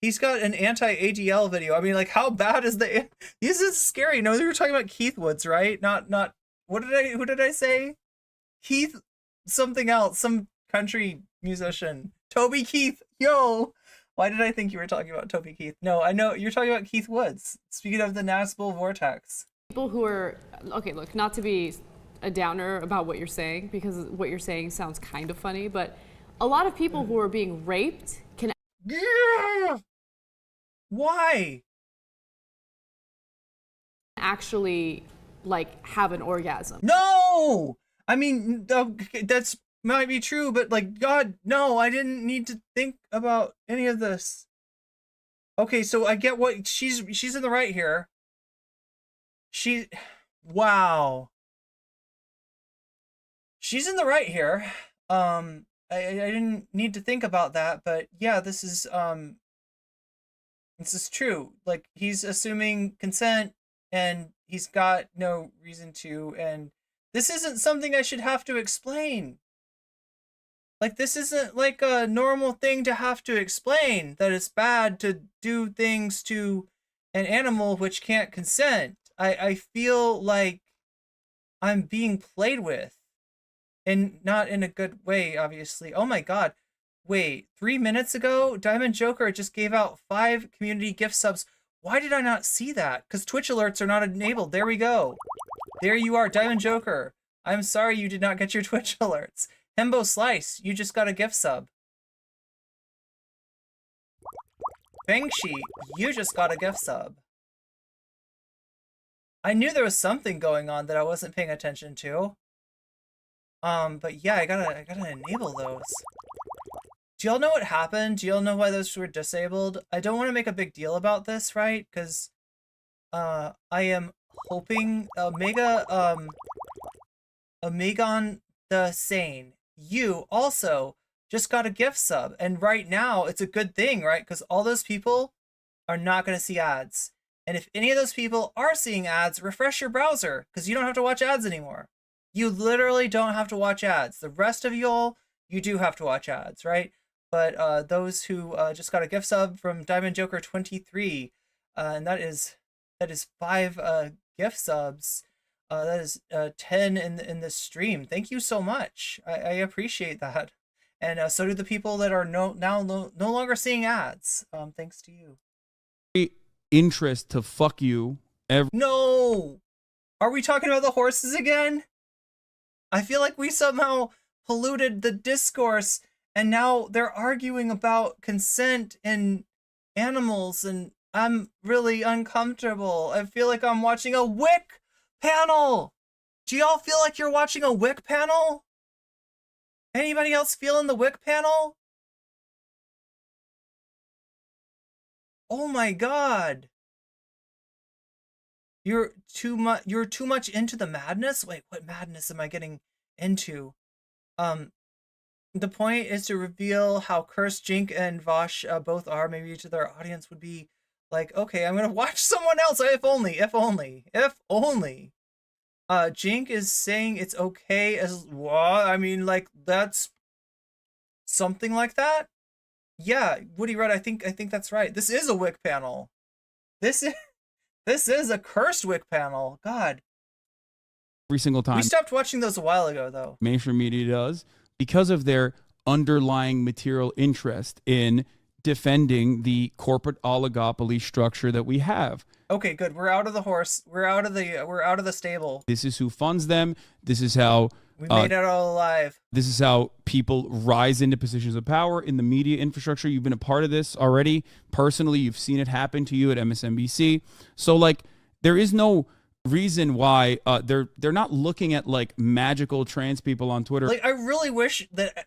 He's got an anti-ADL video. I mean, like, how bad is the? This is scary. No, we were talking about Keith Woods, right? Not. Who did I say? Keith something else. Some country musician. Toby Keith. Yo. Why did I think you were talking about Toby Keith? No, I know you're talking about Keith Woods. Speaking of the Nazgul vortex. People who are, okay, look, not to be a downer about what you're saying, because what you're saying sounds kind of funny, but a lot of people who are being raped can. Yeah! Why? Actually, like, have an orgasm. No! I mean, that's might be true, but like, God, no, I didn't need to think about any of this. Okay, so I get what she's in the right here. Wow. She's in the right here. I didn't need to think about that, but yeah, this is true. Like, he's assuming consent and he's got no reason to, and this isn't something I should have to explain. Like, this isn't like a normal thing to have to explain, that it's bad to do things to an animal which can't consent. I feel like I'm being played with, and not in a good way, obviously. Oh my god. Wait, 3 minutes ago, Diamond Joker just gave out 5 community gift subs. Why did I not see that? Because Twitch alerts are not enabled. There we go. There you are, Diamond Joker. I'm sorry you did not get your Twitch alerts. Hembo Slice, you just got a gift sub. Bangshi, you just got a gift sub. I knew there was something going on that I wasn't paying attention to. But yeah, I gotta enable those. Do y'all know what happened? Do y'all know why those were disabled? I don't want to make a big deal about this, right? Because I am hoping Omegon the Sane, you also just got a gift sub, and right now it's a good thing, right? Because all those people are not going to see ads. And if any of those people are seeing ads, refresh your browser, because you don't have to watch ads anymore. You literally don't have to watch ads. The rest of y'all, you do have to watch ads, right? But those who just got a gift sub from Diamond Joker 23, and that is 5 gift subs. That is 10 in the stream. Thank you so much. I appreciate that. And so do the people that are no longer seeing ads. Thanks to you. Interest to fuck you. No! Are we talking about the horses again? I feel like we somehow polluted the discourse, and now they're arguing about consent in animals, and I'm really uncomfortable. I feel like I'm watching a WIC panel. Do y'all feel like you're watching a WIC panel? Anybody else feeling the WIC panel? Oh my god. You're too much into the madness? Wait, what madness am I getting into? The point is to reveal how cursed Jink and Vosh both are. Maybe to their audience would be like, okay, I'm gonna watch someone else. If only. Jink is saying it's okay as what? I mean, like, that's something like that. Yeah, Woody Red, I think that's right. This is a WIC panel. This is a cursed WIC panel. God. Every single time. We stopped watching those a while ago, though. Mainstream media does, because of their underlying material interest in defending the corporate oligopoly structure that we have. Okay, good. We're out of the horse. We're out of the stable. This is who funds them. This is how we made it all alive. This is how people rise into positions of power in the media infrastructure. You've been a part of this already. Personally, you've seen it happen to you at MSNBC. So, like, there is no reason why they're not looking at like magical trans people on Twitter. Like, I really wish that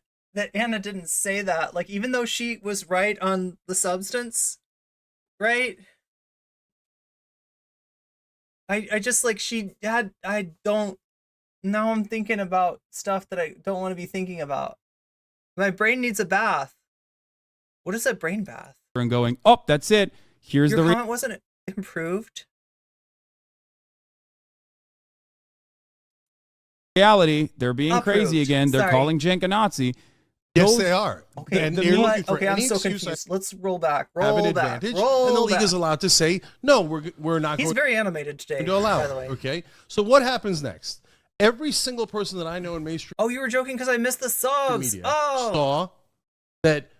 Anna didn't say that. Like, even though she was right on the substance, right? I just, like, now I'm thinking about stuff that I don't want to be thinking about. My brain needs a bath. What is a brain bath? And going, oh, that's it. Here's Your comment wasn't improved. Reality, they're being Approved. crazy again. They're Sorry. calling Cenk a Nazi. Yes, they are. Okay, And the you're what? looking for Okay, I'm any so excuse confused. Let's roll back. have an Roll back. advantage, Roll and the league back. is allowed to say no. We're not. He's going very animated today, to allow by it. the way. Okay, so what happens next? Every single person that I know in mainstream Oh, you were joking because I missed the subs. media Oh, saw that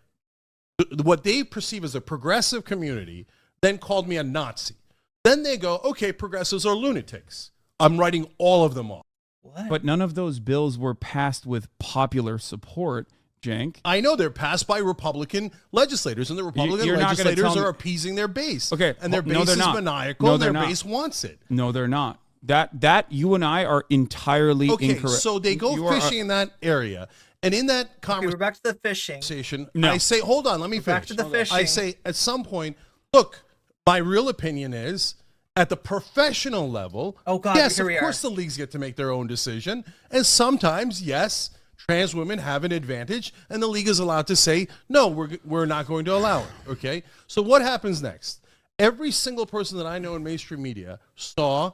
what they perceive as a progressive community then called me a Nazi. Then they go, okay, progressives are lunatics. I'm writing all of them off. what? But none of those bills were passed with popular support, Cenk. I know they're passed by Republican legislators, and the Republican You're not gonna legislators tell me- are appeasing their base. Okay, and their no, base they're is not. maniacal. No, and they're their not. base wants it. No, they're not. That you and I are entirely Okay, incorrect. so they go You are- fishing in that area, and in that Okay, we're back to the fishing. conversation, No. I say, hold on, let me finish. Back to the fishing. I say, at some point, look, my real opinion is, at the professional level, Oh, God, yes, here of we are. course the leagues get to make their own decision, and sometimes, yes, trans women have an advantage, and the league is allowed to say, no, we're not going to allow it, okay? So what happens next? Every single person that I know in mainstream media saw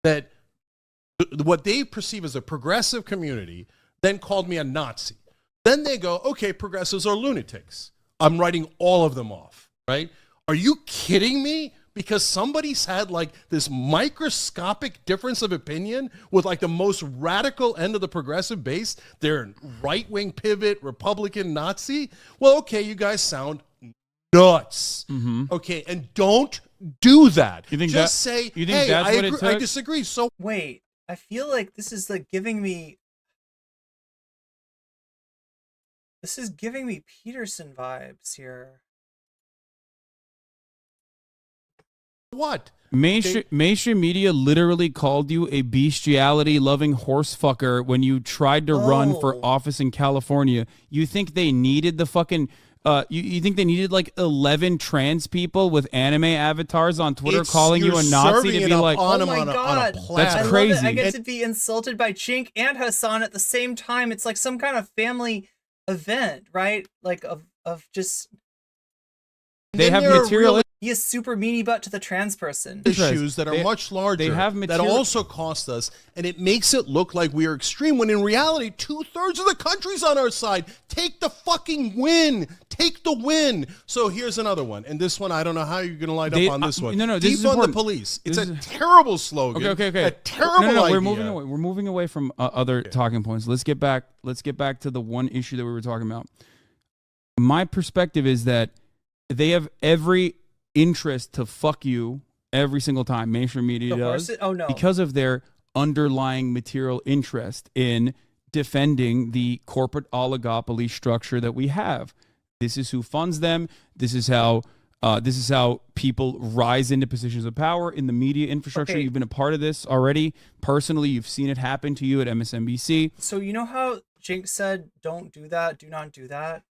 that what they perceive as a progressive community then called me a Nazi. Then they go, okay, progressives are lunatics. I'm writing all of them off, right? Are you kidding me? Because somebody's had like this microscopic difference of opinion with like the most radical end of the progressive base. They're right-wing pivot, Republican, Nazi. Well, okay, you guys sound nuts. Okay, and don't do that. You think Just that- say, you think hey, that's I, what it agree, I took? disagree. So Wait, I feel like this is like giving me. This is giving me Peterson vibes here. what? Mainstream media literally called you a bestiality-loving horse fucker when you tried to run for Oh. office in California. You think they needed the fucking... you think they needed like 11 trans people with anime avatars on Twitter calling you you're a Nazi serving to it be up like... on Oh them my on a God. platter. That's I love crazy. it. I get to be insulted by Chink and Hasan at the same time. It's like some kind of family event, right? Like of just They have there are material real He is super meanie butt to the trans person. issues that are much larger they have that material- also cost us, and it makes it look like we are extreme when in reality 2/3 of the country's on our side. Take the fucking win. Take the win. So here's another one, and this one I don't know how you're going to light up on this one. No, this is Defund the important. police. It's This a is- terrible slogan. Okay. A terrible no, idea. We're moving away from other talking points. Let's get back to the one issue that we were talking about. My perspective is that they have every interest to fuck you every single time. Mainstream media does. Oh no. Because of their underlying material interest in defending the corporate oligopoly structure that we have. This is who funds them. This is how people rise into positions of power in the media infrastructure. Okay. You've been a part of this already. Personally, you've seen it happen to you at MSNBC. So you know how Jinx said, "Don't do that. Do not do that."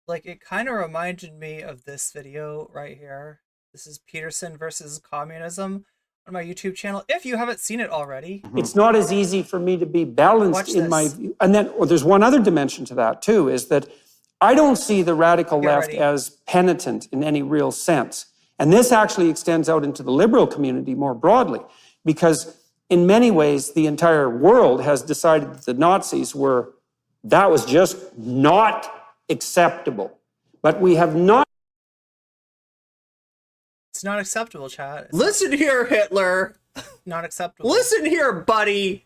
Like, it kind of reminded me of this video right here. This is Peterson versus communism on my YouTube channel. If you haven't seen it already, it's not as easy for me to be balanced Watch in my this. view. And then there's one other dimension to that too, is that I don't see the radical Get left ready. as penitent in any real sense. And this actually extends out into the liberal community more broadly, because in many ways, the entire world has decided that the Nazis that was just not acceptable. But we have not. it's not acceptable, chat. It's Listen here, Hitler. not acceptable. Listen here, buddy.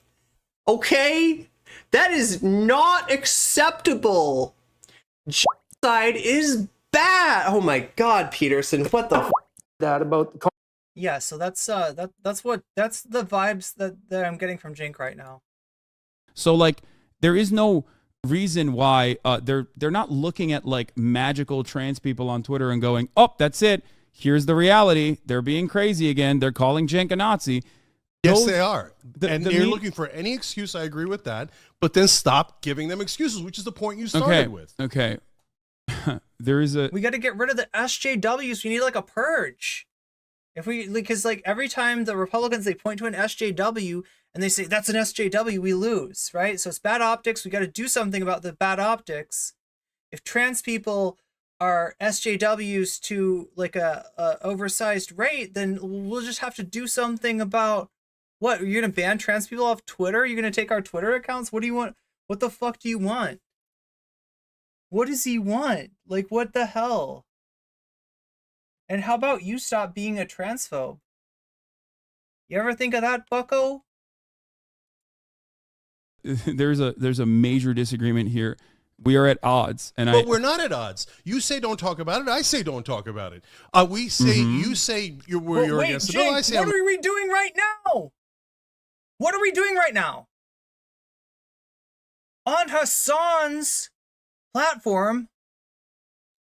Okay? That is not acceptable. Genocide is bad. Oh my God, Peterson. What the That about the Yeah, so that's the vibes that I'm getting from Jink right now. So like, there is no reason why they're not looking at like magical trans people on Twitter and going, "Oh, that's it. Here's the reality. They're being crazy again. They're calling Cenk a Nazi." Yes, Those- they are. And the you're me- looking for any excuse. I agree with that. But then stop giving them excuses, which is the point you started with. Okay. There is a We got to get rid of the SJWs. We need like a purge. Because like every time the Republicans, they point to an SJW and they say that's an SJW, we lose, right? So it's bad optics. We got to do something about the bad optics. If trans people are SJWs to like a oversized rate, then we'll just have to do something about what? You're gonna ban trans people off Twitter? You're gonna take our Twitter accounts? What do you want? What the fuck do you want? What does he want? Like, what the hell? And how about you stop being a transphobe? You ever think of that, bucko? there's a major disagreement here. We are at odds, and But we're not at odds. You say don't talk about it. I say don't talk about it. We say you say you're Wait, against the bill. I Jake, say what are we doing right now? What are we doing right now? On Hasan's platform,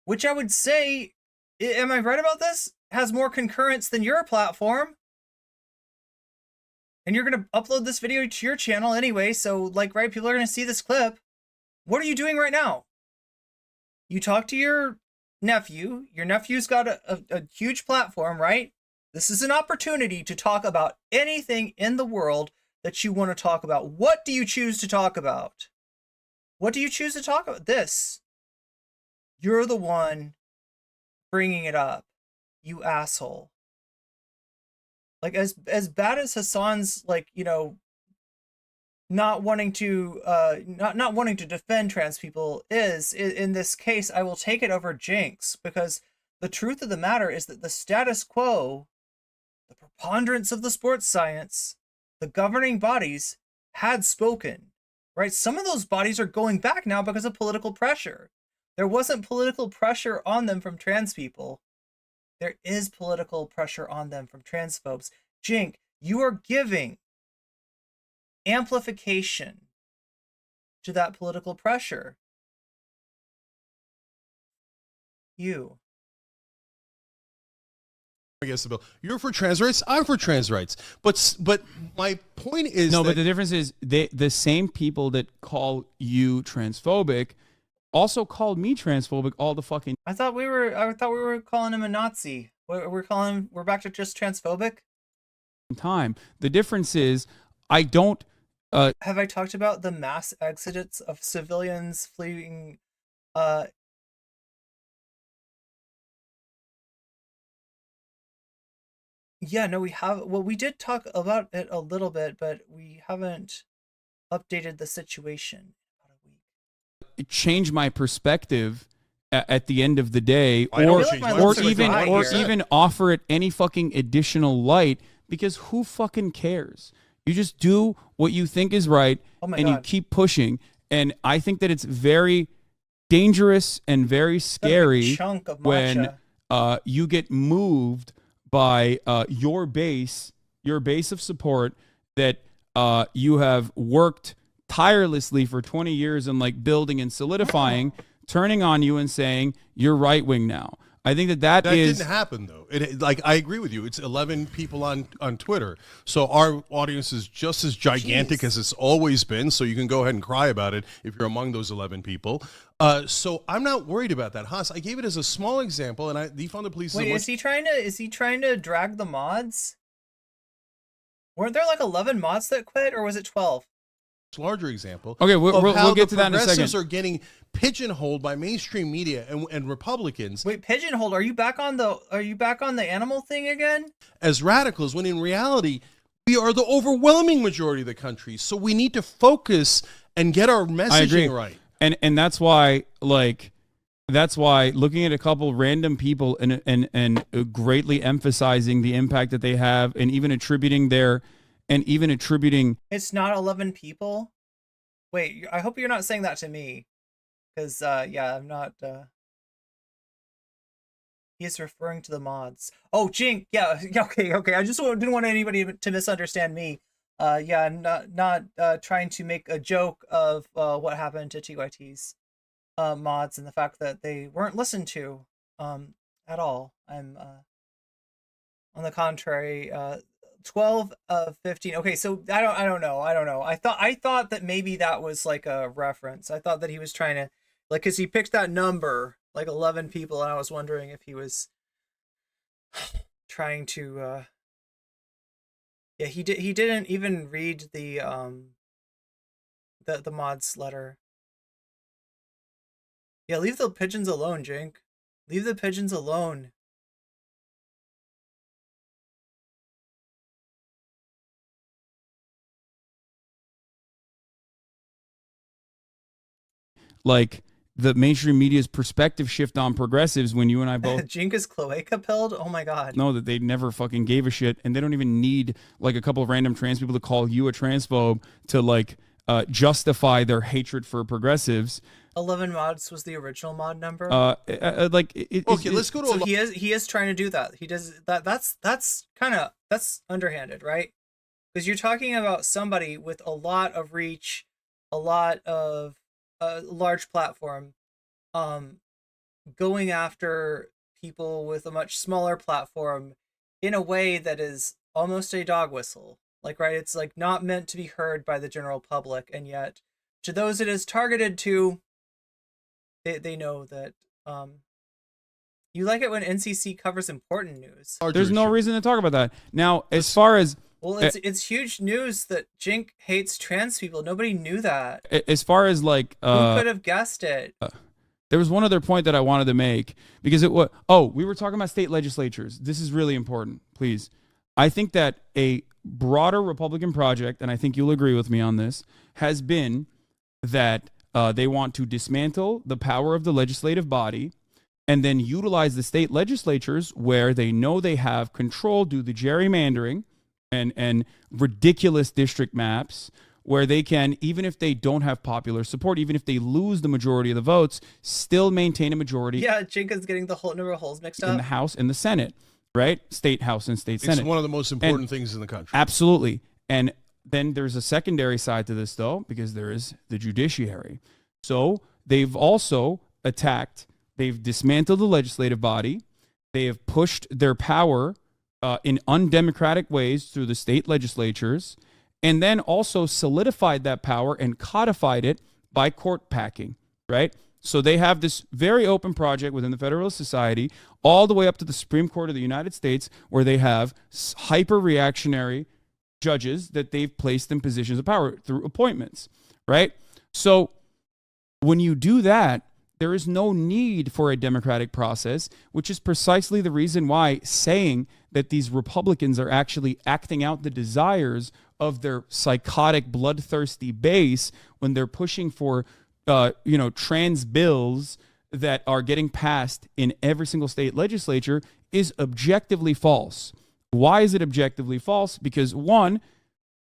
which I would say, am I right about this? Has more concurrence than your platform. And you're going to upload this video to your channel anyway, so like, right, people are going to see this clip. What are you doing right now? You talk to your nephew. Your nephew's got a huge platform, right? This is an opportunity to talk about anything in the world that you want to talk about. What do you choose to talk about? What do you choose to talk about? This. You're the one bringing it up, you asshole. Like, as bad as Hasan's, like, you know, not wanting to defend trans people is, in this case, I will take it over Jinx, because the truth of the matter is that the status quo, the preponderance of the sports science, the governing bodies had spoken, right? Some of those bodies are going back now because of political pressure. There wasn't political pressure on them from trans people. There is political pressure on them from transphobes. Jink, you are giving amplification to that political pressure. You. against the bill. You're for trans rights. I'm for trans rights. But my point is no. But the difference is the same people that call you transphobic also called me transphobic all the fucking. I thought we were calling him a Nazi. We're back to just transphobic time. The difference is I don't. Have I talked about the mass exodus of civilians fleeing Yeah, no, we have. Well, we did talk about it a little bit, but we haven't updated the situation. Change my perspective at the end of the day, I don't or change my or perspective. even offer it any fucking additional light, because who fucking cares? You just do what you think is right, Oh my and you God. keep pushing. And I think that it's very dangerous and very scary chunk of when matcha. you get moved by your base of support that you have worked tirelessly for 20 years and like building and solidifying, turning on you and saying you're right wing now. I think that is didn't happen though. Like I agree with you. It's 11 people on Twitter, so our audience is just as gigantic as it's always been. So you can go ahead and cry about it if you're among those 11 people. So I'm not worried about that. Haas, I gave it as a small example, and defund the police. Wait, is he trying to drag the mods? Weren't there like 11 mods that quit, or was it 12? Larger example. Okay, we'll get to that in a second. Progressives are getting pigeonholed by mainstream media and Republicans. Wait, pigeonholed? Are you back on the animal thing again? As radicals, when in reality we are the overwhelming majority of the country. So we need to focus and get our messaging right. And that's why looking at a couple random people and greatly emphasizing the impact that they have, and even attributing It's not 11 people. Wait, I hope you're not saying that to me, because yeah, I'm not. He is referring to the mods. Oh, Jink, yeah, okay. I just didn't want anybody to misunderstand me. Yeah, I'm not trying to make a joke of what happened to TYT's mods and the fact that they weren't listened to at all. I'm on the contrary. 12 of 15. Okay, so I don't know. I thought that maybe that was like a reference. I thought that he was trying to, like, cuz he picked that number, like 11 people, and I was wondering if he was trying to yeah, he didn't even read the mods letter. Yeah, leave the pigeons alone, Jink. Leave the pigeons alone. like the mainstream media's perspective shift on progressives when you and I both Jink is cloaca pilled? Oh my god. know that they never fucking gave a shit, and they don't even need like a couple of random trans people to call you a transphobe to like justify their hatred for progressives. 11 mods was the original mod number. Okay, let's go to. So he is trying to do that. He does that. That's underhanded, right? Because you're talking about somebody with a lot of reach, a lot of large platform, going after people with a much smaller platform in a way that is almost a dog whistle. Like, right? It's like not meant to be heard by the general public, and yet to those it is targeted to, they know that you like it when NCC covers important news. There's no reason to talk about that. Now, as far as well, it's huge news that Jink hates trans people. Nobody knew that. As far as like who could have guessed it? There was one other point that I wanted to make, because it was we were talking about state legislatures. This is really important, please. I think that a broader Republican project, and I think you'll agree with me on this, has been that they want to dismantle the power of the legislative body and then utilize the state legislatures where they know they have control due to gerrymandering and ridiculous district maps, where they can, even if they don't have popular support, even if they lose the majority of the votes, still maintain a majority. Yeah, Jink is getting the whole number of holes mixed up. In the House and the Senate, right? State House and State Senate. It's one of the most important things in the country. Absolutely. And then there's a secondary side to this, though, because there is the judiciary. So they've also they've dismantled the legislative body. They have pushed their power in undemocratic ways through the state legislatures, and then also solidified that power and codified it by court packing, right? So they have this very open project within the Federalist Society, all the way up to the Supreme Court of the United States, where they have hyper-reactionary judges that they've placed in positions of power through appointments, right? So when you do that, there is no need for a democratic process, which is precisely the reason why saying that these Republicans are actually acting out the desires of their psychotic, bloodthirsty base when they're pushing for, trans bills that are getting passed in every single state legislature is objectively false. Why is it objectively false? Because one,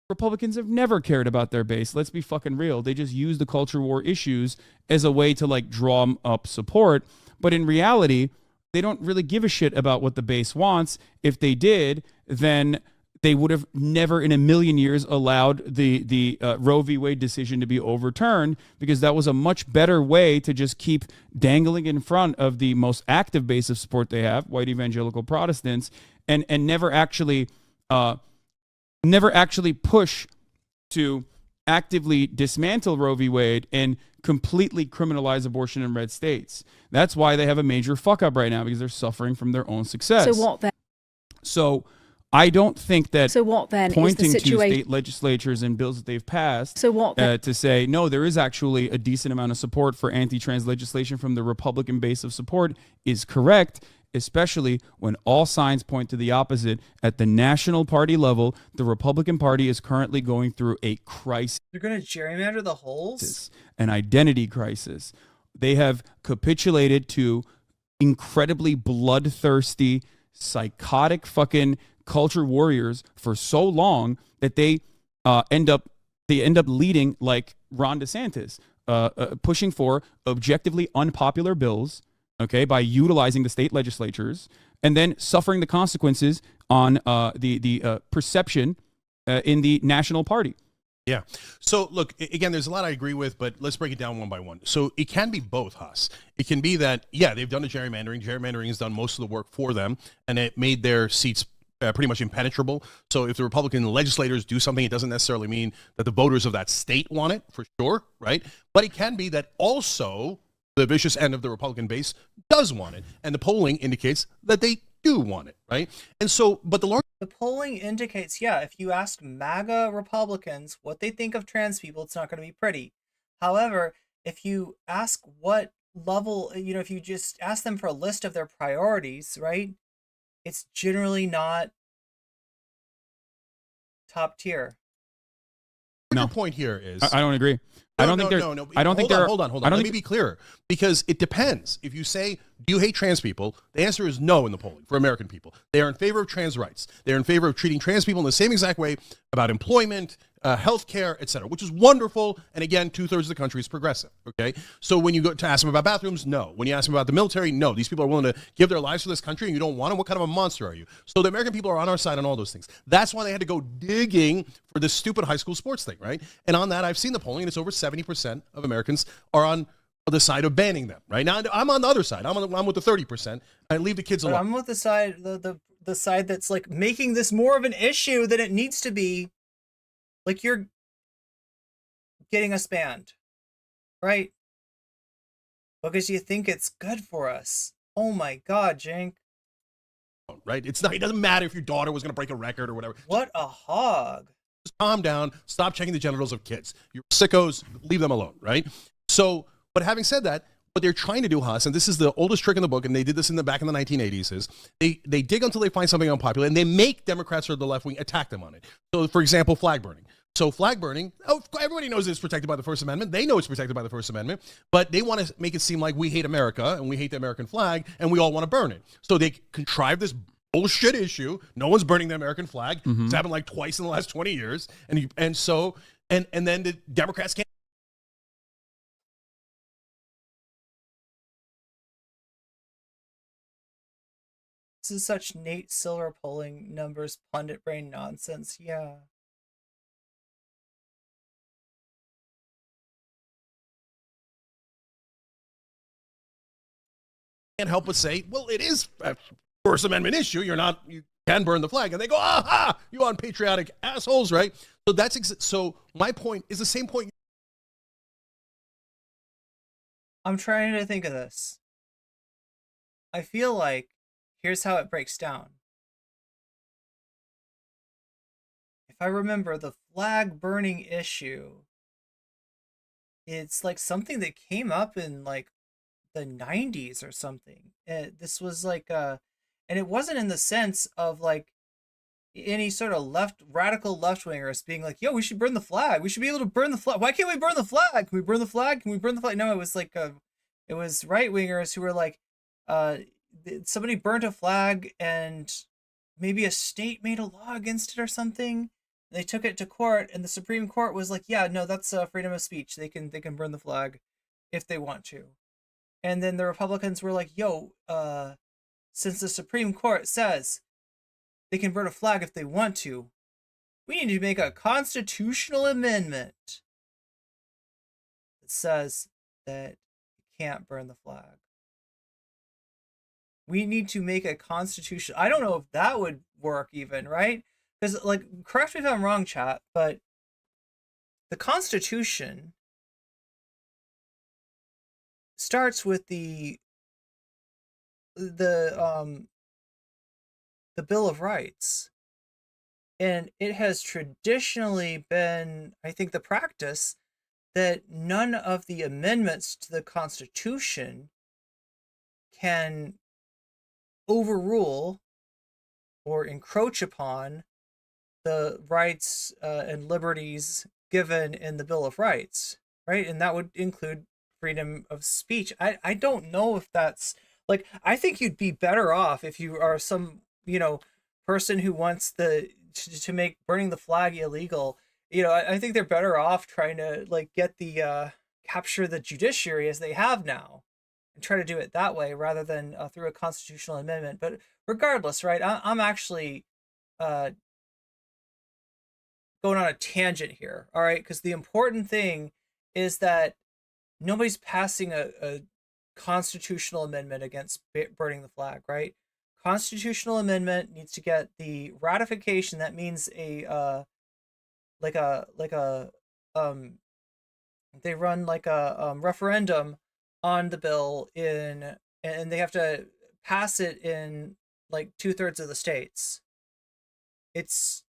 Republicans have never cared about their base. Let's be fucking real. They just use the culture war issues as a way to like draw up support. But in reality, they don't really give a shit about what the base wants. If they did, then they would have never in a million years allowed the Roe v. Wade decision to be overturned, because that was a much better way to just keep dangling in front of the most active base of support they have, white evangelical Protestants, and never actually push to actively dismantle Roe v. Wade and completely criminalize abortion in red states. That's why they have a major fuck up right now, because they're suffering from their own success. So what then? So I don't think that pointing is the to state legislatures and bills that they've passed to say, no, there is actually a decent amount of support for anti-trans legislation from the Republican base of support is correct, especially when all signs point to the opposite. At the national party level, the Republican Party is currently going through a crisis. They're going to gerrymander the holes? An identity crisis. They have capitulated to incredibly bloodthirsty, psychotic fucking culture warriors for so long that they end up leading like Ron DeSantis, pushing for objectively unpopular bills, okay, by utilizing the state legislatures, and then suffering the consequences on the perception in the national party. Yeah. So look, again, there's a lot I agree with, but let's break it down one by one. So it can be both, Haas. It can be that, yeah, they've done the gerrymandering. Gerrymandering has done most of the work for them, and it made their seats pretty much impenetrable. So if the Republican legislators do something, it doesn't necessarily mean that the voters of that state want it, for sure, right? But it can be that also the vicious end of the Republican base does want it, and the polling indicates that they do want it, right? And so, but the polling indicates, yeah, if you ask MAGA Republicans what they think of trans people, it's not going to be pretty. However, if you ask what level, if you just ask them for a list of their priorities, right, it's generally not top tier. Your point here is I don't agree. I don't think they're. I don't think they're. Hold on. Let me be clear, because it depends. If you say, do you hate trans people? The answer is no in the polling for American people. They are in favor of trans rights. They're in favor of treating trans people in the same exact way about employment, healthcare, etc., which is wonderful. And again, 2/3 of the country is progressive. Okay, so when you go to ask them about bathrooms, no. When you ask them about the military, no. These people are willing to give their lives for this country, and you don't want them. What kind of a monster are you? So the American people are on our side on all those things. That's why they had to go digging for this stupid high school sports thing, right? And on that, I've seen the polling, and it's over 70% of Americans are on the side of banning them. Right now, I'm on the other side. I'm with the 30%. I leave the kids alone. I'm with the side, the side that's like making this more of an issue than it needs to be. Like, you're getting us banned, right? Because you think it's good for us. Oh my God, Cenk. Right? It's not. It doesn't matter if your daughter was going to break a record or whatever. What a hog. Just calm down. Stop checking the genitals of kids. You're sickos. Leave them alone, right? So, but having said that, what they're trying to do, Haas, and this is the oldest trick in the book, and they did this back in the 1980s, is they dig until they find something unpopular, and they make Democrats or the left wing attack them on it. So, for example, flag burning. So flag burning, everybody knows it's protected by the First Amendment. They know it's protected by the First Amendment, but they want to make it seem like we hate America and we hate the American flag and we all want to burn it. So they contrive this bullshit issue. No one's burning the American flag. It's happened like twice in the last 20 years. And then the Democrats can't. This is such Nate Silver polling numbers, pundit brain nonsense. Yeah. Can't help but say, well, it is a First Amendment issue. You can burn the flag. And they go, aha, you unpatriotic assholes, right? So so my point is the same point. I'm trying to think of this. I feel like, here's how it breaks down. If I remember, the flag burning issue, it's like something that came up in like the 90s or something. This was like and it wasn't in the sense of like any sort of radical left-wingers being like, yo, we should burn the flag. We should be able to burn the flag. Why can't we burn the flag? Can we burn the flag? Can we burn the flag? No, it was like it was right-wingers who were like, somebody burnt a flag and maybe a state made a law against it or something. They took it to court, and the Supreme Court was like, yeah, no, that's freedom of speech. They can burn the flag if they want to. And then the Republicans were like, yo, since the Supreme Court says they can burn a flag if they want to, we need to make a constitutional amendment that says that you can't burn the flag. We need to make a constitution. I don't know if that would work even, right? Because, like, correct me if I'm wrong, chat, but the Constitution starts with the Bill of Rights. And it has traditionally been, I think, the practice that none of the amendments to the Constitution can overrule or encroach upon the rights and liberties given in the Bill of Rights, right? And that would include freedom of speech. I don't know if that's, like, I think you'd be better off if you are some, person who wants to make burning the flag illegal. I think they're better off trying to, like, get the capture the judiciary as they have now and try to do it that way rather than through a constitutional amendment. But regardless, right, I'm actually going on a tangent here, all right? Because the important thing is that nobody's passing a constitutional amendment against burning the flag, right? Constitutional amendment needs to get the ratification. That means they run like a referendum on the bill and they have to pass it in like 2/3 of the states. It's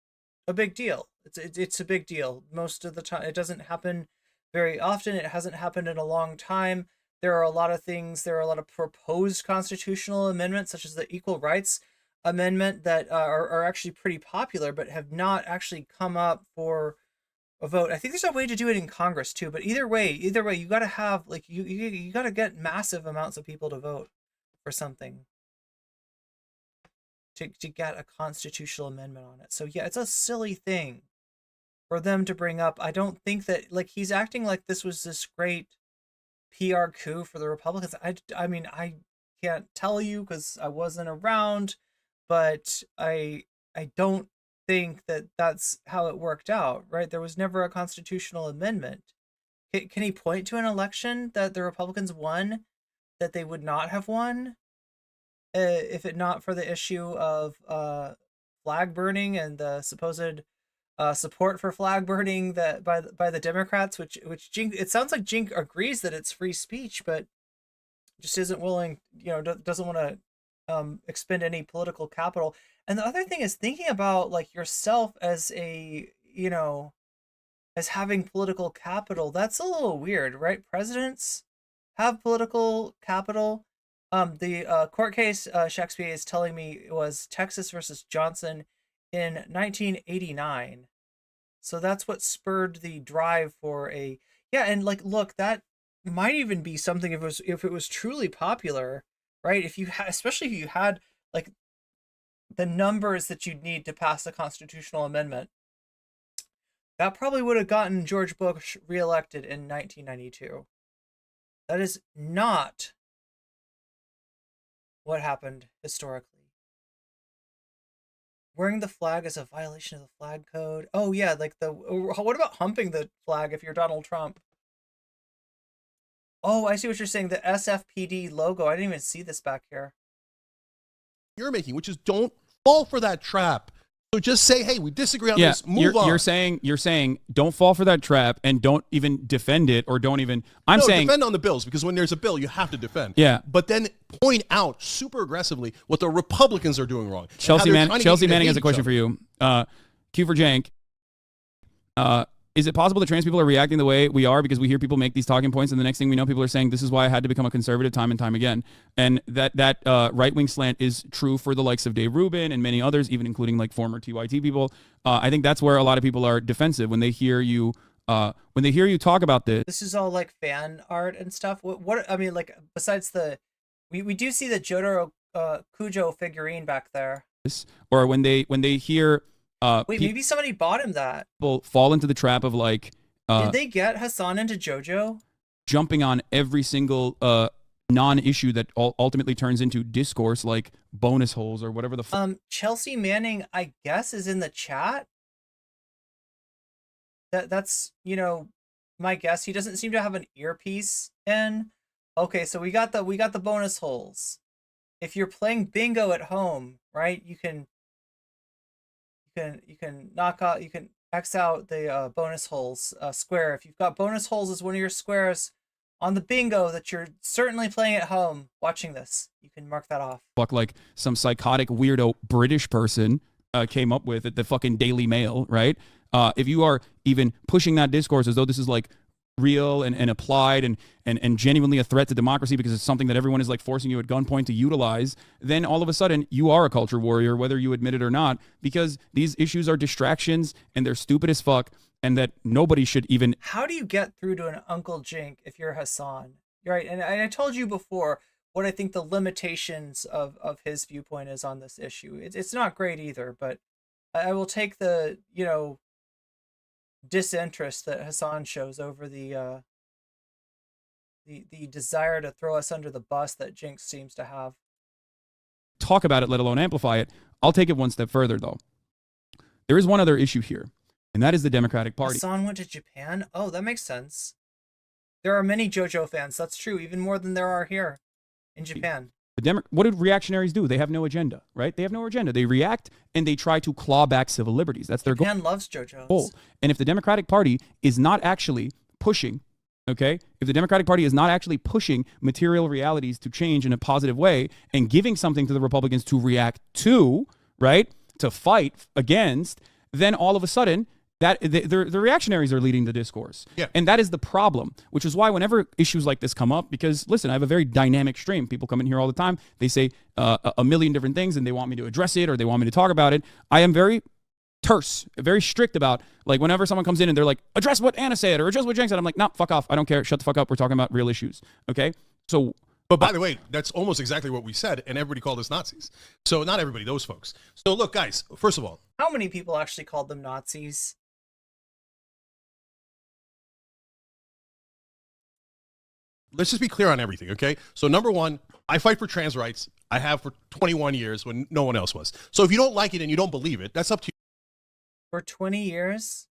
a big deal. It's a big deal. Most of the time, it doesn't happen very often. It hasn't happened in a long time. There are a lot of things. There are a lot of proposed constitutional amendments, such as the Equal Rights Amendment, that are actually pretty popular, but have not actually come up for a vote. I think there's a way to do it in Congress too. But either way, you got to have, like, you got to get massive amounts of people to vote for something to get a constitutional amendment on it. So yeah, it's a silly thing for them to bring up. I don't think that, like, he's acting like this was this great PR coup for the Republicans. I mean, I can't tell you because I wasn't around, but I don't think that that's how it worked out, right? There was never a constitutional amendment. Can he point to an election that the Republicans won that they would not have won if it not for the issue of flag burning and the supposed support for flag burning that by the Democrats, which Cenk, it sounds like Cenk agrees that it's free speech, but just isn't willing, doesn't want to expend any political capital. And the other thing is thinking about, like, yourself as as having political capital. That's a little weird, right? Presidents have political capital. The court case Shakespeare is telling me was Texas versus Johnson in 1989. So that's what spurred the drive for and, like, look, that might even be something if it was truly popular, right? If you especially if you had, like, the numbers that you'd need to pass a constitutional amendment, that probably would have gotten George Bush reelected in 1992. That is not what happened historically. Wearing the flag is a violation of the flag code. Oh yeah, like what about humping the flag if you're Donald Trump? Oh, I see what you're saying. The SFPD logo. I didn't even see this back here. You're making, which is don't fall for that trap. So just say, hey, we disagree on this. Move on. You're saying don't fall for that trap and don't even defend it, or don't even. I'm saying defend on the bills, because when there's a bill, you have to defend. Yeah. But then point out super aggressively what the Republicans are doing wrong. Chelsea Manning has a question for you. Q for Cenk. is it possible that trans people are reacting the way we are because we hear people make these talking points, and the next thing we know, people are saying, this is why I had to become a conservative time and time again. And that right-wing slant is true for the likes of Dave Rubin and many others, even including like former TYT people. I think that's where a lot of people are defensive when they hear you talk about this. This is all like fan art and stuff. What I mean, like, besides we do see the Jotaro Kujo figurine back there. Or when they hear wait, maybe somebody bought him that. People fall into the trap of like did they get Hasan into JoJo? Jumping on every single non-issue that ultimately turns into discourse, like bonus holes or whatever the Chelsea Manning, I guess, is in the chat. That's, you know, my guess. He doesn't seem to have an earpiece in. Okay, so we got the bonus holes. If you're playing bingo at home, right, you can knock out, you can X out the bonus holes square. If you've got bonus holes as one of your squares on the bingo that you're certainly playing at home watching this, you can mark that off. Like some psychotic weirdo British person came up with at the fucking Daily Mail, right? If you are even pushing that discourse as though this is like real and applied and genuinely a threat to democracy because it's something that everyone is like forcing you at gunpoint to utilize, then all of a sudden you are a culture warrior, whether you admit it or not, because these issues are distractions and they're stupid as fuck, and that nobody should even... How do you get through to an Uncle Cenk if you're Hasan? Right, and I told you before what I think the limitations of his viewpoint is on this issue. It's not great either, but I will take the, you know, disinterest that Hasan shows over the desire to throw us under the bus that Cenk seems to have. Talk about it, let alone amplify it. I'll take it one step further, though. There is one other issue here, and that is the Democratic Party. Hasan went to Japan? Oh, that makes sense. There are many JoJo fans. That's true, even more than there are here in Japan. What do reactionaries do? They have no agenda, right? They have no agenda. They react and they try to claw back civil liberties. That's their goal. Japan loves JoJo's. And if the Democratic Party is not actually pushing, okay, if the Democratic Party is not actually pushing material realities to change in a positive way and giving something to the Republicans to react to, right, to fight against, then all of a sudden, that the reactionaries are leading the discourse. Yeah. And that is the problem, which is why whenever issues like this come up, because listen, I have a very dynamic stream. People come in here all the time. They say a million different things and they want me to address it or they want me to talk about it. I am very terse, very strict about, like, whenever someone comes in and they're like, address what Ana said or address what Cenk said, I'm like, no, fuck off. I don't care. Shut the fuck up. We're talking about real issues. Okay. So, but by the way, that's almost exactly what we said, and everybody called us Nazis. So not everybody, those folks. So look, guys, first of all, how many people actually called them Nazis? let's just be clear on everything, okay? So number one, I fight for trans rights. I have for 21 years when no one else was. So if you don't like it and you don't believe it, that's up to you. For 20 years?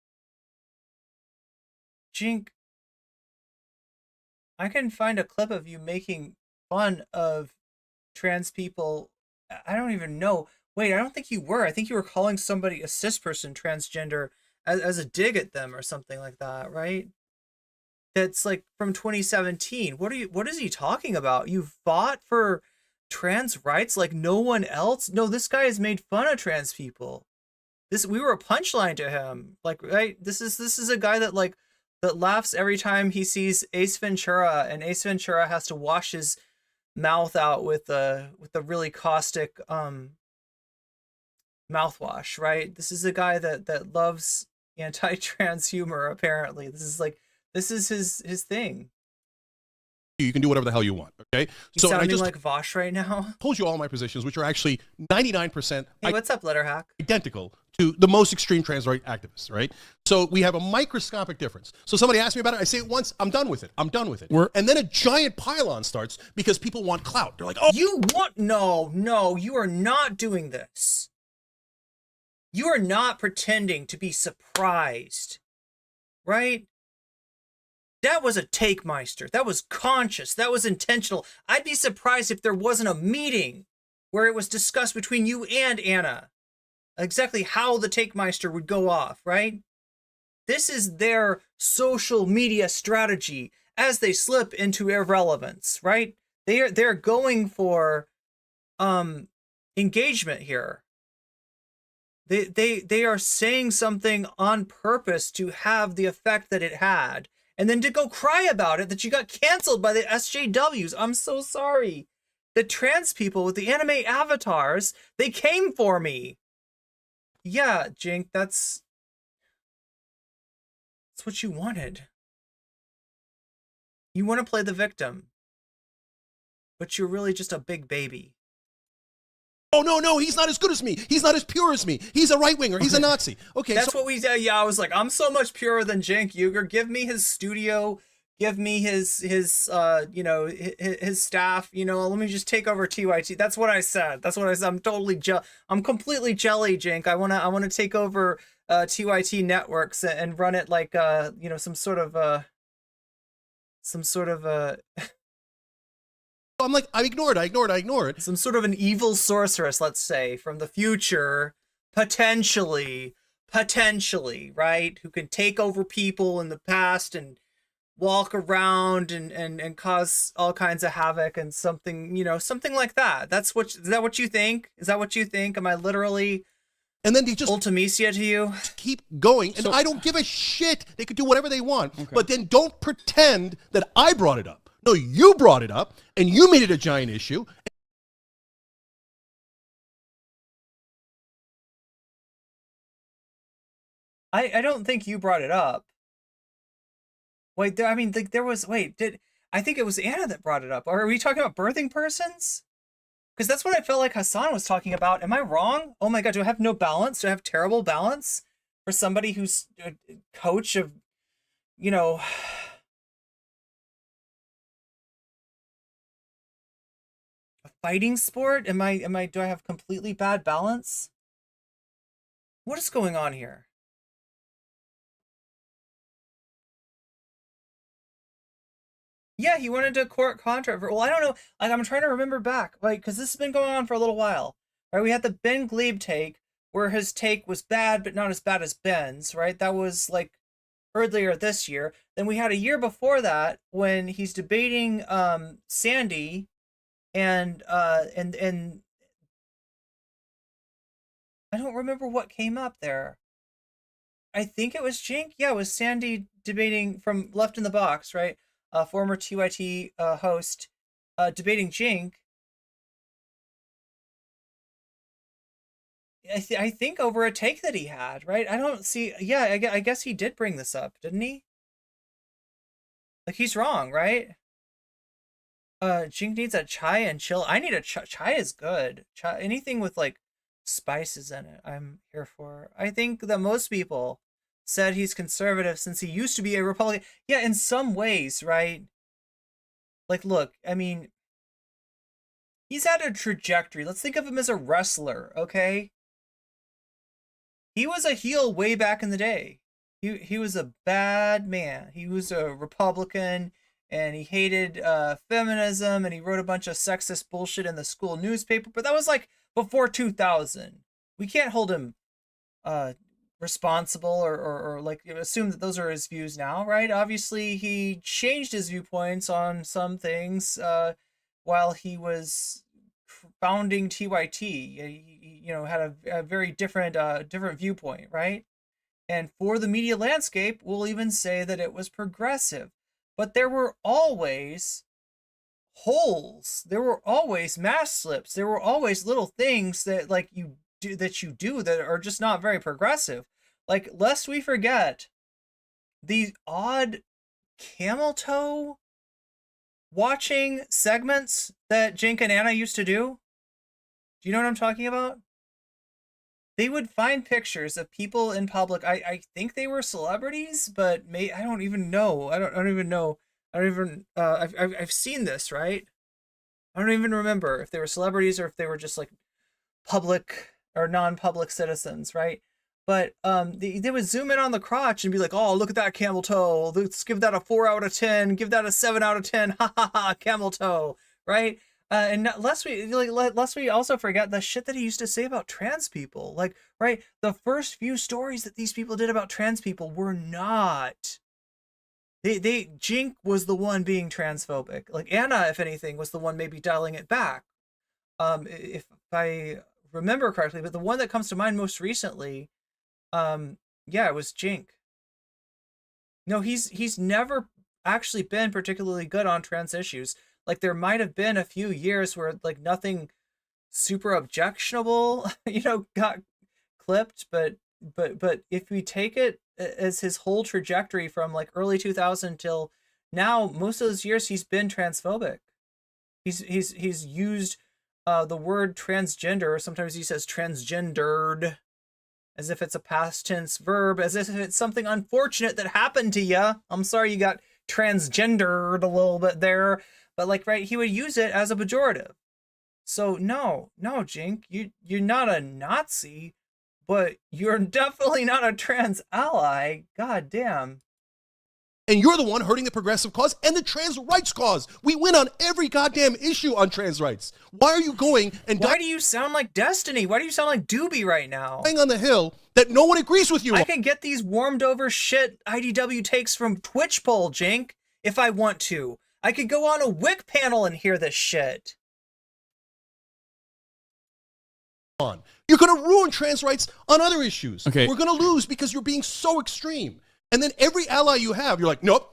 Cenk, I can find a clip of you making fun of trans people. I don't even know. Wait, I don't think you were. I think you were calling somebody, a cis person, transgender as a dig at them or something like that, right? That's like from 2017. What is he talking about? You fought for trans rights like no one else? No, this guy has made fun of trans people. We were a punchline to him. Like, right? This is a guy that laughs every time he sees Ace Ventura, and Ace Ventura has to wash his mouth out with a really caustic mouthwash, right? This is a guy that loves anti-trans humor, apparently. This is his thing. You can do whatever the hell you want, okay? You sounding like Vosh right now? Told you all my positions, which are actually 99% hey, what's up, Letterhack? Identical to the most extreme trans right activists, right? So we have a microscopic difference. So somebody asks me about it, I say it once, I'm done with it. I'm done with it. And then a giant pylon starts because people want clout. They're like, oh. No, you are not doing this. You are not pretending to be surprised, right? That was a take, Meister. That was conscious. That was intentional. I'd be surprised if there wasn't a meeting where it was discussed between you and Ana exactly how the take Meister would go off, right? This is their social media strategy as they slip into irrelevance, right? They're going for engagement here. They are saying something on purpose to have the effect that it had, and then to go cry about it that you got canceled by the SJWs. I'm so sorry. The trans people with the anime avatars, they came for me. Yeah, Jink, that's what you wanted. You want to play the victim, but you're really just a big baby. Oh, no, he's not as good as me. He's not as pure as me. He's a right-winger. He's a Nazi. Okay, That's what we said. Yeah, I was like, I'm so much purer than Cenk Uygur. Give me his studio. Give me his you know, his staff. You know, let me just take over TYT. That's what I said. I'm totally I'm completely jelly, Cenk. I wanna take over TYT networks and run it like you know, some sort of I'm like, I ignore it. Some sort of an evil sorceress, let's say, from the future, potentially, right? Who can take over people in the past and walk around and cause all kinds of havoc and something, you know, something like that. Is that what you think? Is that what you think? Am I literally and then they just Ultimecia to you? Keep going. And I don't give a shit. They could do whatever they want. Okay. But then don't pretend that I brought it up. No, you brought it up, and you made it a giant issue. I don't think you brought it up. Wait, I mean, there was, I think it was Anna that brought it up. Or are we talking about birthing persons? Because that's what I felt like Hasan was talking about. Am I wrong? Oh my God, do I have no balance? Do I have terrible balance for somebody who's a coach of, you know... fighting sport? Do I have completely bad balance? What is going on here? Yeah, he went into court controversy. Well, I don't know. Like, I'm trying to remember back, like, because this has been going on for a little while. Right? We had the Ben Glebe take, where his take was bad, but not as bad as Ben's. Right? That was like earlier this year. Then we had a year before that when he's debating Sandy. And I don't remember what came up there. I think it was Cenk. Yeah, it was Sandy debating from Left in the Box, right? Former TYT host debating Cenk. I think over a take that he had, right? I don't see. Yeah, I guess he did bring this up, didn't he? Like, he's wrong, right? Cenk needs a chai and chill. I need a chai is good. Chai, anything with like spices in it, I'm here for. I think that most people said he's conservative since he used to be a Republican. Yeah, in some ways, right? Like, look, I mean, he's had a trajectory. Let's think of him as a wrestler, okay? He was a heel way back in the day. He was a bad man. He was a Republican. And he hated feminism, and he wrote a bunch of sexist bullshit in the school newspaper. But that was like before 2000. We can't hold him responsible or like assume that those are his views now, right? Obviously, he changed his viewpoints on some things while he was founding TYT. He, you know, had a very different viewpoint, right? And for the media landscape, we'll even say that it was progressive. But there were always holes. There were always mask slips. There were always little things that you do that are just not very progressive. Like, lest we forget these odd camel toe watching segments that Cenk and Anna used to do. Do you know what I'm talking about? They would find pictures of people in public. I think they were celebrities, but I don't even know. I've seen this, right? I don't even remember if they were celebrities or if they were just like public or non-public citizens, right? But they would zoom in on the crotch and be like, "Oh, look at that camel toe. Let's give that a 4 out of 10. Give that a 7 out of 10. Ha ha ha, camel toe." Right? And lest we also forget the shit that he used to say about trans people. Like, right, the first few stories that these people did about trans people were not. Cenk was the one being transphobic. Like, Anna, if anything, was the one maybe dialing it back. If I remember correctly, but the one that comes to mind most recently, yeah, it was Jink. No, he's never actually been particularly good on trans issues. Like, there might have been a few years where like nothing super objectionable, got clipped, but if we take it as his whole trajectory from like early 2000 till now, most of those years he's been transphobic. He's used the word transgender, or sometimes he says transgendered, as if it's a past tense verb, as if it's something unfortunate that happened to you. I'm sorry you got transgendered a little bit there, but like, right, he would use it as a pejorative. So no, Jink, you're not a Nazi, but you're definitely not a trans ally. God damn. And you're the one hurting the progressive cause and the trans rights cause. We win on every goddamn issue on trans rights. Why are you going and why do you sound like Destiny? Why do you sound like Doobie right now? Dying on the hill that no one agrees with you I on? can get these warmed over shit IDW takes from Twitch poll, Jink, if I want to. I could go on a Wick panel and hear this shit. You're going to ruin trans rights on other issues. Okay. We're going to lose because you're being so extreme. And then every ally you have, you're like, nope,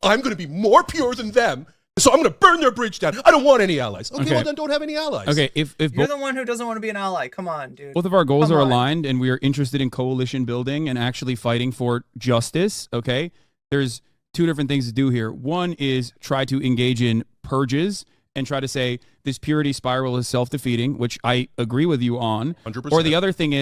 I'm going to be more pure than them, so I'm going to burn their bridge down. I don't want any allies. Okay, well then don't have any allies. Okay, if you're the one who doesn't want to be an ally, come on, dude. Both of our goals Come are on. aligned and we are interested in coalition building and actually fighting for justice, okay? There's two different things to do here. One is try to engage in purges and try to say this purity spiral is self-defeating, which I agree with you on. 100%. Or the other thing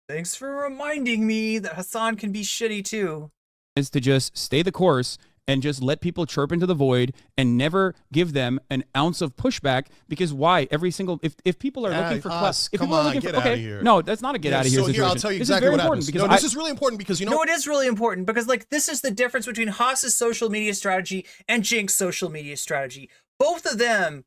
Thanks for reminding me that Hasan can be shitty too. is to just stay the course and just let people chirp into the void and never give them an ounce of pushback, because why? Every single if people are looking for class, if come people are on, looking get for, out of okay, here. no, that's not a get out of here So here, situation. I'll tell you This exactly is very what important happens. because No, this is really important because No, it is really important because like this is the difference between Haas's social media strategy and Jink's social media strategy. Both of them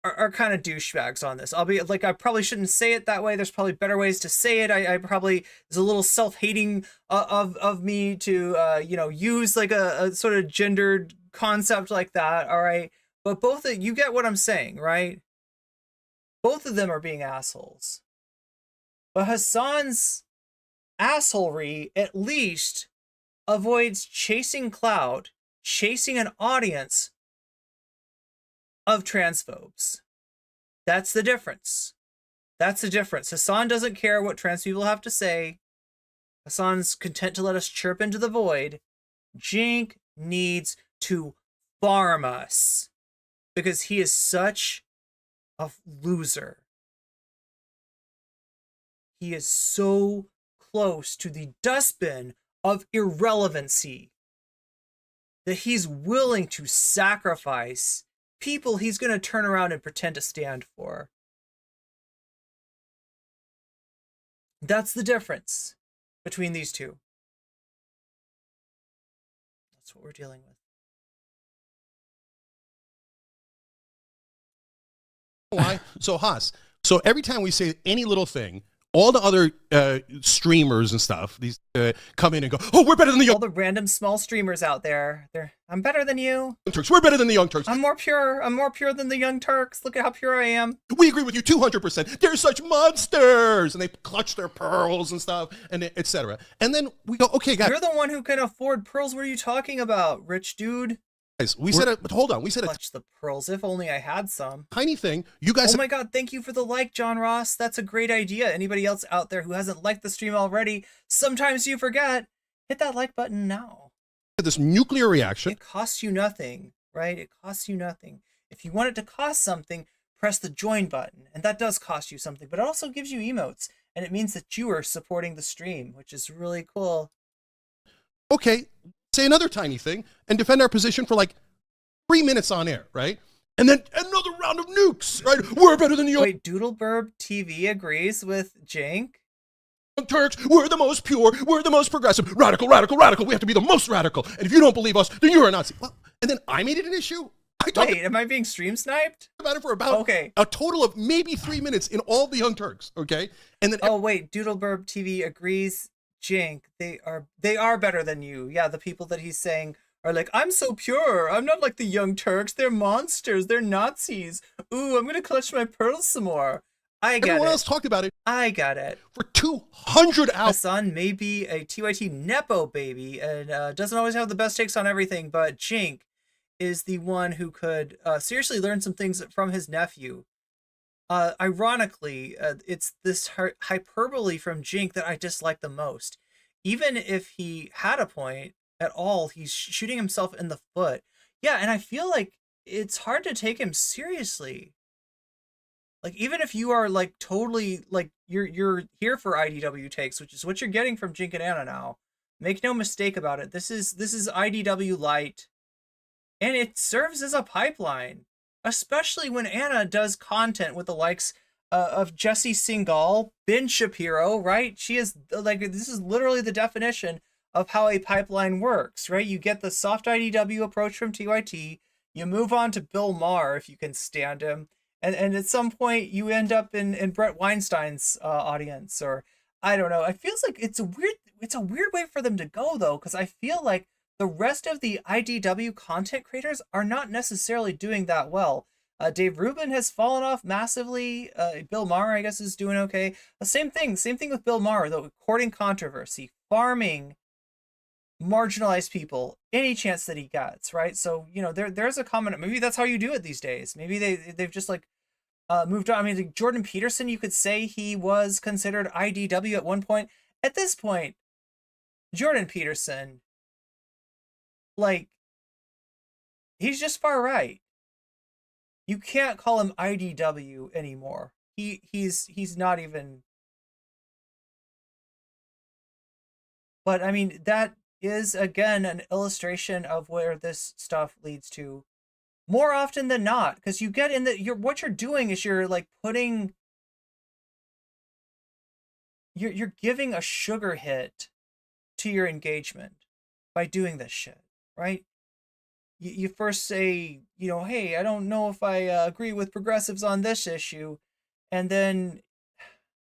are kind of douchebags on this. I'll be like, I probably shouldn't say it that way. There's probably better ways to say it. I probably, there's a little self-hating of me to use like a sort of gendered concept like that. All right, but both of you get what I'm saying, right? Both of them are being assholes. But Hasan's assholery at least avoids chasing clout, chasing an audience of transphobes. That's the difference. That's the difference. Hasan doesn't care what trans people have to say. Hasan's content to let us chirp into the void. Jink needs to farm us because he is such a loser. He is so close to the dustbin of irrelevancy that he's willing to sacrifice people he's going to turn around and pretend to stand for. That's the difference between these two. That's what we're dealing with. Why? So Haas, so every time we say any little thing, all the other streamers and stuff, these come in and go, oh, we're better than the All young the random small streamers out there. I'm better than you. Turks. We're better than the young Turks. I'm more pure. I'm more pure than the young Turks. Look at how pure I am. We agree with you 200%. They're such monsters, and they clutch their pearls and stuff, and etc. And then we go, okay, guys. You're the one who can afford pearls. What are you talking about, rich dude? We said it. Hold on. We said Clutch the pearls. If only I had some. Tiny thing. You guys. Oh my God! Thank you for the like, John Ross. That's a great idea. Anybody else out there who hasn't liked the stream already? Sometimes you forget. Hit that like button now. This nuclear reaction. It costs you nothing, right? It costs you nothing. If you want it to cost something, press the join button, and that does cost you something. But it also gives you emotes, and it means that you are supporting the stream, which is really cool. Okay. Say another tiny thing and defend our position for like 3 minutes on air, right? And then another round of nukes, right? We're better than the young Wait, Doodleburb TV agrees with Jink? Turks. We're the most pure. We're the most progressive. Radical, radical, radical. We have to be the most radical. And if you don't believe us, then you're a Nazi. Well, and then I made it an issue. Wait, am I being stream sniped? About it for about a total of maybe 3 minutes in all the Young Turks, okay? And then oh wait, Doodleburb TV agrees. Jink, they are better than you. Yeah, the people that he's saying are like, I'm so pure. I'm not like the Young Turks. They're monsters. They're Nazis. Ooh, I'm gonna clutch my pearls some more. I get Everyone it. else talked about it. I got it. For 200 hours. Hasan may be a TYT Nepo baby and doesn't always have the best takes on everything, but Cenk is the one who could seriously learn some things from his nephew. Ironically, it's this hyperbole from Cenk that I dislike the most. Even if he had a point at all, he's shooting himself in the foot. Yeah, and I feel like it's hard to take him seriously. Like, even if you are like totally like you're here for IDW takes, which is what you're getting from Cenk and Ana now. Make no mistake about it. This is IDW light, and it serves as a pipeline, especially when Ana does content with the likes of Jesse Singal, Ben Shapiro, right? She is like, this is literally the definition of how a pipeline works, right? You get the soft IDW approach from TYT, you move on to Bill Maher if you can stand him. And at some point you end up in Brett Weinstein's audience, or I don't know. It feels like it's a weird way for them to go though, because I feel like the rest of the IDW content creators are not necessarily doing that well. Dave Rubin has fallen off massively. Bill Maher, I guess, is doing okay. Same thing with Bill Maher, though, courting controversy, farming marginalized people any chance that he gets, right? So, you know, there's a comment. Maybe that's how you do it these days. Maybe they've just like moved on. I mean, like Jordan Peterson, you could say he was considered IDW at one point. At this point, Jordan Peterson, like, he's just far right. You can't call him IDW anymore. He's not even. But I mean, that is again an illustration of where this stuff leads to more often than not, because you get in what you're doing is you're like putting you're giving a sugar hit to your engagement by doing this shit, right? You first say, you know, hey, I don't know if I agree with progressives on this issue, and then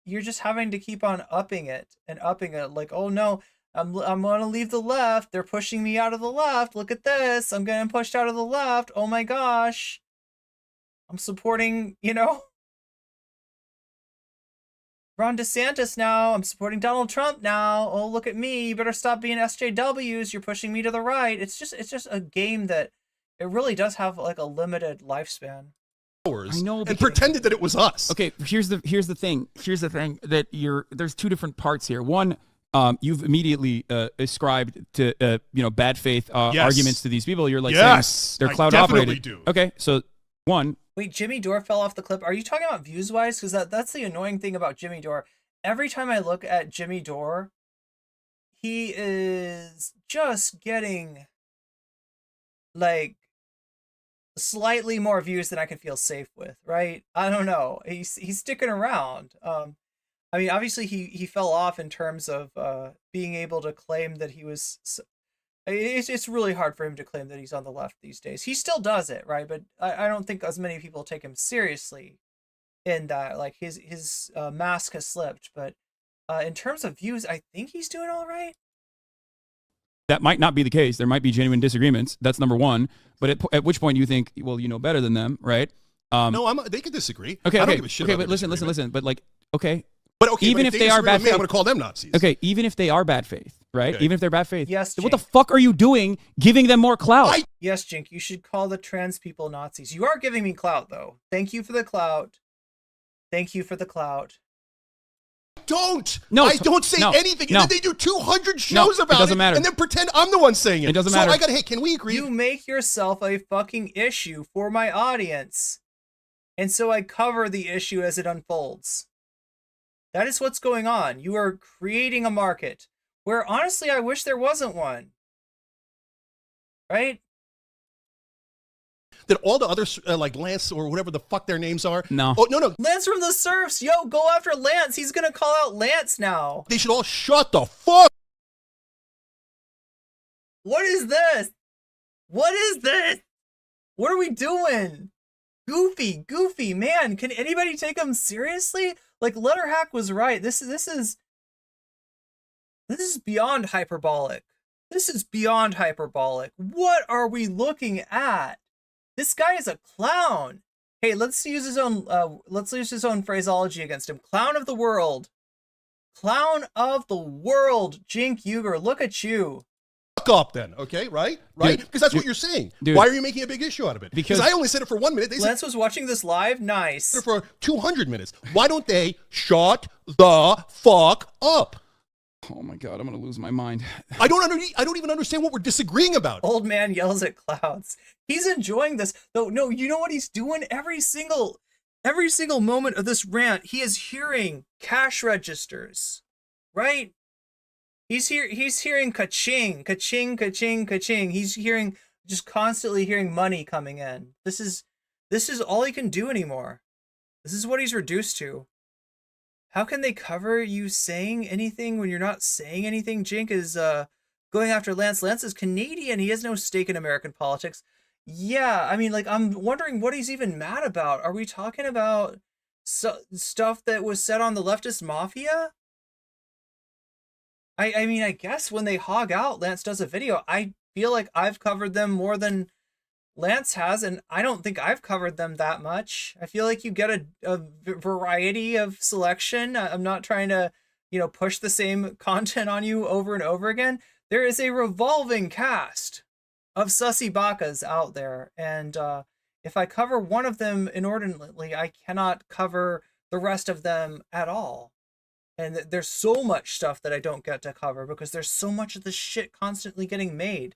you're just having to keep on upping it, like, oh no, I'm gonna leave the left. They're pushing me out of the left. Look at this. I'm getting pushed out of the left. Oh my gosh. I'm supporting, you know, Ron DeSantis now. I'm supporting Donald Trump now. Oh, look at me. You better stop being SJWs. You're pushing me to the right. It's just a game that it really does have like a limited lifespan. I know, and pretended that it was us. Okay, here's the thing that there's two different parts here. One, you've immediately ascribed to bad faith arguments to these people. You're like, saying they're cloud operated. Do. Okay, so one. Wait, Jimmy Dore fell off the clip. Are you talking about views wise? Because that's the annoying thing about Jimmy Dore. Every time I look at Jimmy Dore, he is just getting like slightly more views than I can feel safe with, right? I don't know. He's sticking around. I mean, obviously he fell off in terms of being able to claim that he was. It's really hard for him to claim that he's on the left these days. He still does it, right? But I don't think as many people take him seriously in that. Like his mask has slipped. But in terms of views, I think he's doing all right. That might not be the case. There might be genuine disagreements. That's number one. But at which point you think, well, you know better than them, right? No, they could disagree. Okay, I don't give a shit. Okay, but listen. But like, okay. But okay, even if they are bad faith, I'm going to call them Nazis. Okay, even if they are bad faith, right? Okay. Even if they're bad faith. Yes. What the fuck are you doing giving them more clout? Yes, Cenk, you should call the trans people Nazis. You are giving me clout, though. Thank you for the clout. Thank you for the clout. I don't say anything. And then they do 200 shows about it. Doesn't matter. And then pretend I'm the one saying it. It doesn't matter. So hey, can we agree? You make yourself a fucking issue for my audience. And so I cover the issue as it unfolds. That is what's going on. You are creating a market where, honestly, I wish there wasn't one. Right? That all the others, like Lance or whatever the fuck their names are. No. Oh, no. Lance from the Surfs. Yo, go after Lance. He's going to call out Lance now. They should all shut the fuck. What is this? What is this? What are we doing? Goofy, man. Can anybody take him seriously? Like, Letterhack was right. This is beyond hyperbolic. This is beyond hyperbolic. What are we looking at? This guy is a clown. Hey, let's use his own phraseology against him. Clown of the world. Clown of the world, Cenk Uygur. Look at you. Fuck up then, okay? Right? Because that's what you're saying. Dude. Why are you making a big issue out of it? Because I only said it for 1 minute. They said Lance was watching this live. Nice. it for 200 minutes. Why don't they shut the fuck up? Oh my God, I'm gonna lose my mind. I don't even understand what we're disagreeing about. Old man yells at clouds. He's enjoying this. Though, no, you know what he's doing? Every single moment of this rant, he is hearing cash registers, right? He's hearing ka-ching, ka-ching, ka-ching, ka-ching. He's just constantly hearing money coming in. This is all he can do anymore. This is what he's reduced to. How can they cover you saying anything when you're not saying anything? Cenk is going after Lance. Lance is Canadian. He has no stake in American politics. Yeah, I mean, like, I'm wondering what he's even mad about. Are we talking about stuff that was said on the leftist mafia? I mean, I guess when they hog out, Lance does a video. I feel like I've covered them more than Lance has, and I don't think I've covered them that much. I feel like you get a variety of selection. I'm not trying to, push the same content on you over and over again. There is a revolving cast of sussy bakas out there, and if I cover one of them inordinately, I cannot cover the rest of them at all. And there's so much stuff that I don't get to cover because there's so much of this shit constantly getting made.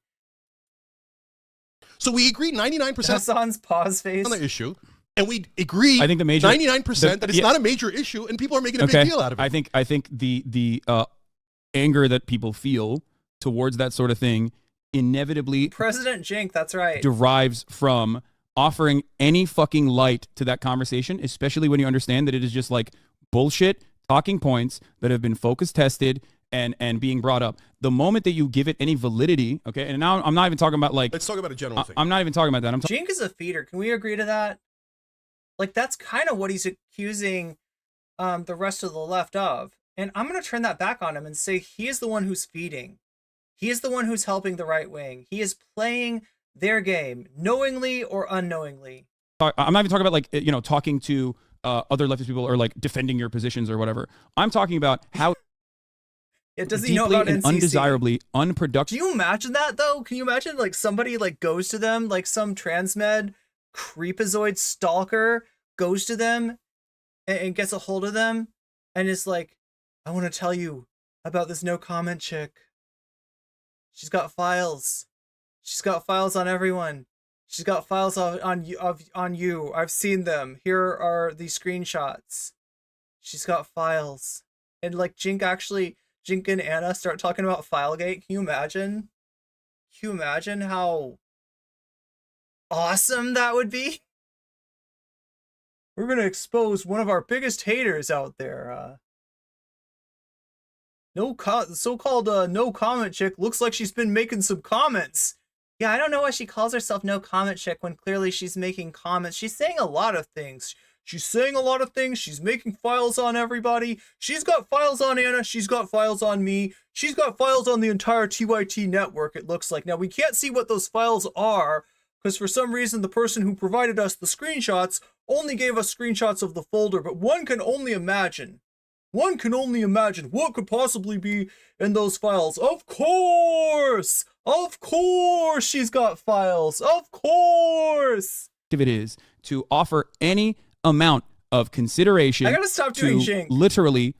So we agree 99% Hasan's pause face on the issue, and we agree I think the major 99% that it's not a major issue, and people are making a big deal out of it. I think the anger that people feel towards that sort of thing inevitably President Cenk, that's right, derives from offering any fucking light to that conversation, especially when you understand that it is just like bullshit talking points that have been focus tested and being brought up. The moment that you give it any validity, okay, and now I'm not even talking about like... Let's talk about a general thing. I'm not even talking about that. Cenk is a feeder. Can we agree to that? Like, that's kind of what he's accusing the rest of the left of. And I'm going to turn that back on him and say he is the one who's feeding. He is the one who's helping the right wing. He is playing their game, knowingly or unknowingly. I'm not even talking about like, talking to other leftist people or like defending your positions or whatever. I'm talking about how does he know about and NCC? Undesirably unproductive. Do you imagine that though? Can you imagine like somebody like goes to them, like some transmed creepazoid stalker goes to them and gets a hold of them and is like, I want to tell you about this no comment chick. She's got files. She's got files on everyone. She's got files on you. I've seen them. Here are the screenshots. She's got files. And like Cenk and Ana start talking about Filegate. Can you imagine? Can you imagine how awesome that would be? We're going to expose one of our biggest haters out there. So-called no comment chick looks like she's been making some comments. Yeah, I don't know why she calls herself no comment chick when clearly she's making comments. She's saying a lot of things. She's making files on everybody. She's got files on Ana. She's got files on me. She's got files on the entire TYT network, it looks like. Now, we can't see what those files are because for some reason the person who provided us the screenshots only gave us screenshots of the folder, but one can only imagine. One can only imagine what could possibly be in those files. Of course she's got files. Of course. It is to offer any amount of consideration. I gotta stop doing Cenk. Literally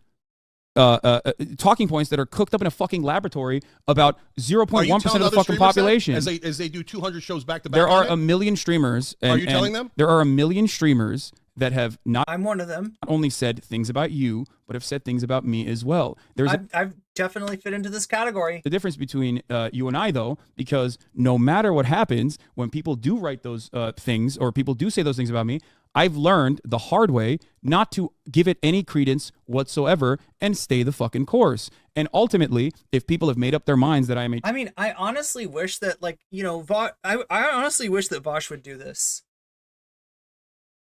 talking points that are cooked up in a fucking laboratory about 0.1% of the fucking population. As they do 200 shows back to back. There are a million streamers. Are you telling them? There are a million streamers that have not. I'm one of them. Not only said things about you, but have said things about me as well. I've definitely fit into this category. The difference between you and I, though, because no matter what happens, when people do write those things or people do say those things about me, I've learned the hard way not to give it any credence whatsoever and stay the fucking course. And ultimately, if people have made up their minds that I am I honestly wish that, like, I honestly wish that Vosh would do this.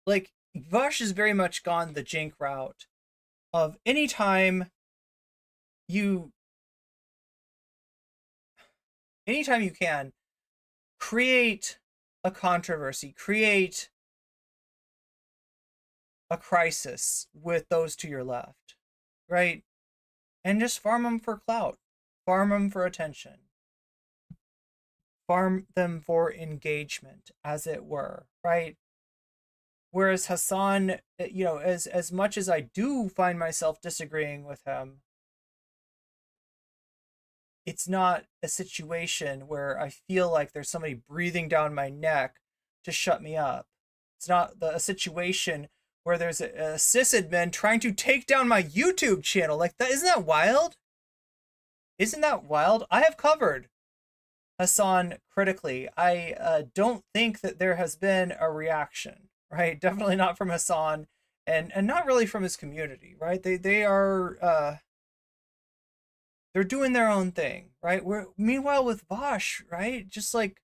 Like, Vosh has very much gone the Cenk route of anytime you anytime you can, create a controversy, create a crisis with those to your left, right? And just farm them for clout, farm them for attention, farm them for engagement, as it were, right? Whereas Hasan, you know, as much as I do find myself disagreeing with him, it's not a situation where I feel like there's somebody breathing down my neck to shut me up. It's not a situation where there's a sysadmin trying to take down my YouTube channel. Like, that, isn't that wild? Isn't that wild? I have covered Hasan critically. I don't think that there has been a reaction, right? Definitely not from Hasan, and not really from his community, right? They are they're doing their own thing, right? Meanwhile with Vosh, right? Just like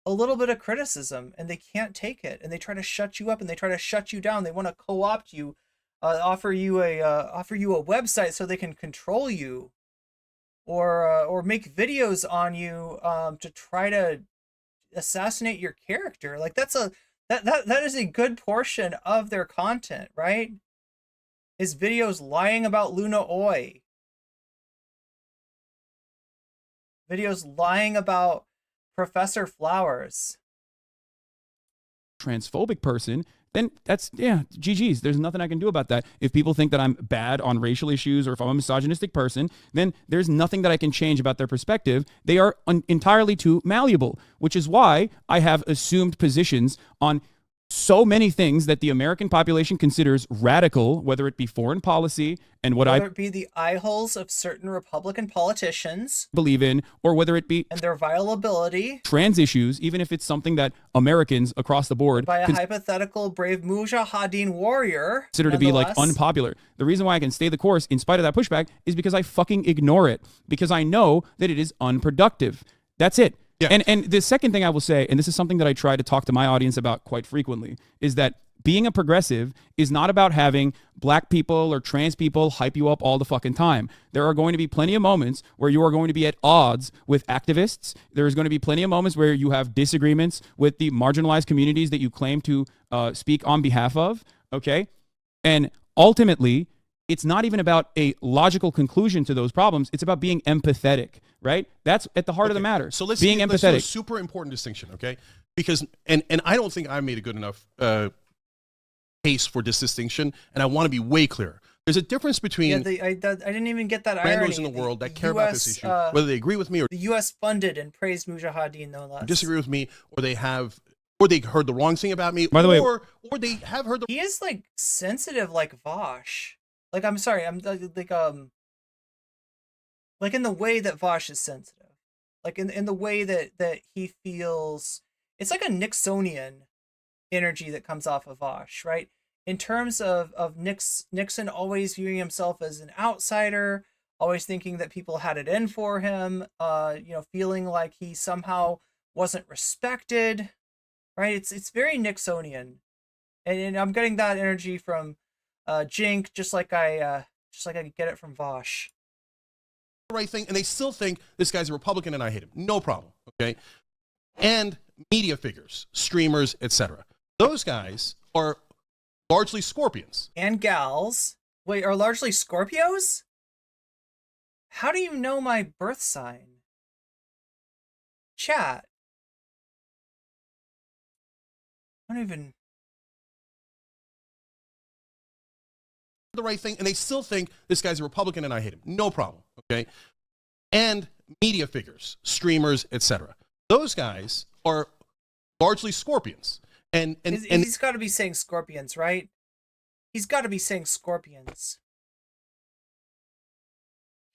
a little bit of criticism and they can't take it, and they try to shut you up and they try to shut you down. They want to co-opt you, offer you a website so they can control you, or make videos on you to try to assassinate your character. Like, that is a good portion of their content, right? His videos lying about Luna Oi. Videos lying about Professor Flowers. Transphobic person, then that's, yeah, GG's. There's nothing I can do about that. If people think that I'm bad on racial issues, or if I'm a misogynistic person, then there's nothing that I can change about their perspective. They are entirely too malleable, which is why I have assumed positions on so many things that the American population considers radical, whether it be foreign policy and whether it be the eye holes of certain Republican politicians believe in, or whether it be and their violability, trans issues, even if it's something that Americans across the board by a hypothetical brave mujahideen warrior consider to be like unpopular. The reason why I can stay the course in spite of that pushback is because I fucking ignore it, because I know that it is unproductive. That's it. Yeah. And the second thing I will say, and this is something that I try to talk to my audience about quite frequently, is that being a progressive is not about having black people or trans people hype you up all the fucking time. There are going to be plenty of moments where you are going to be at odds with activists. There's going to be plenty of moments where you have disagreements with the marginalized communities that you claim to speak on behalf of, okay? And ultimately, it's not even about a logical conclusion to those problems. It's about being empathetic, right? That's at the heart of the matter. So let's being let's do a empathetic. super important distinction, okay? Because and I don't think I made a good enough case for this distinction, and I want to be way clearer. There's a difference between I didn't even get that randos irony. in the world that care US, about this issue, whether they agree with me or the U.S. funded and praised Mujahideen, no less. disagree with me, or they heard the wrong thing about me, By the way, or they have heard the. He is like sensitive, like Vosh. Like, I'm sorry, I'm like in the way that Vosh is sensitive, like in the way that he feels. It's like a Nixonian energy that comes off of Vosh, right? In terms of Nixon always viewing himself as an outsider, always thinking that people had it in for him, feeling like he somehow wasn't respected, right? It's very Nixonian, and I'm getting that energy from Cenk, just like I get it from Vosh. The right thing, and they still think this guy's a Republican and I hate him. No problem, okay? And media figures, streamers, etc. Those guys are largely Scorpions. And gals. Wait, are largely Scorpios? How do you know my birth sign? Chat. I don't even... The right thing, and they still think this guy's a Republican and I hate him. No problem, okay? And media figures, streamers, etc. Those guys are largely Scorpions. And he's got to be saying Scorpions, right? He's got to be saying Scorpions.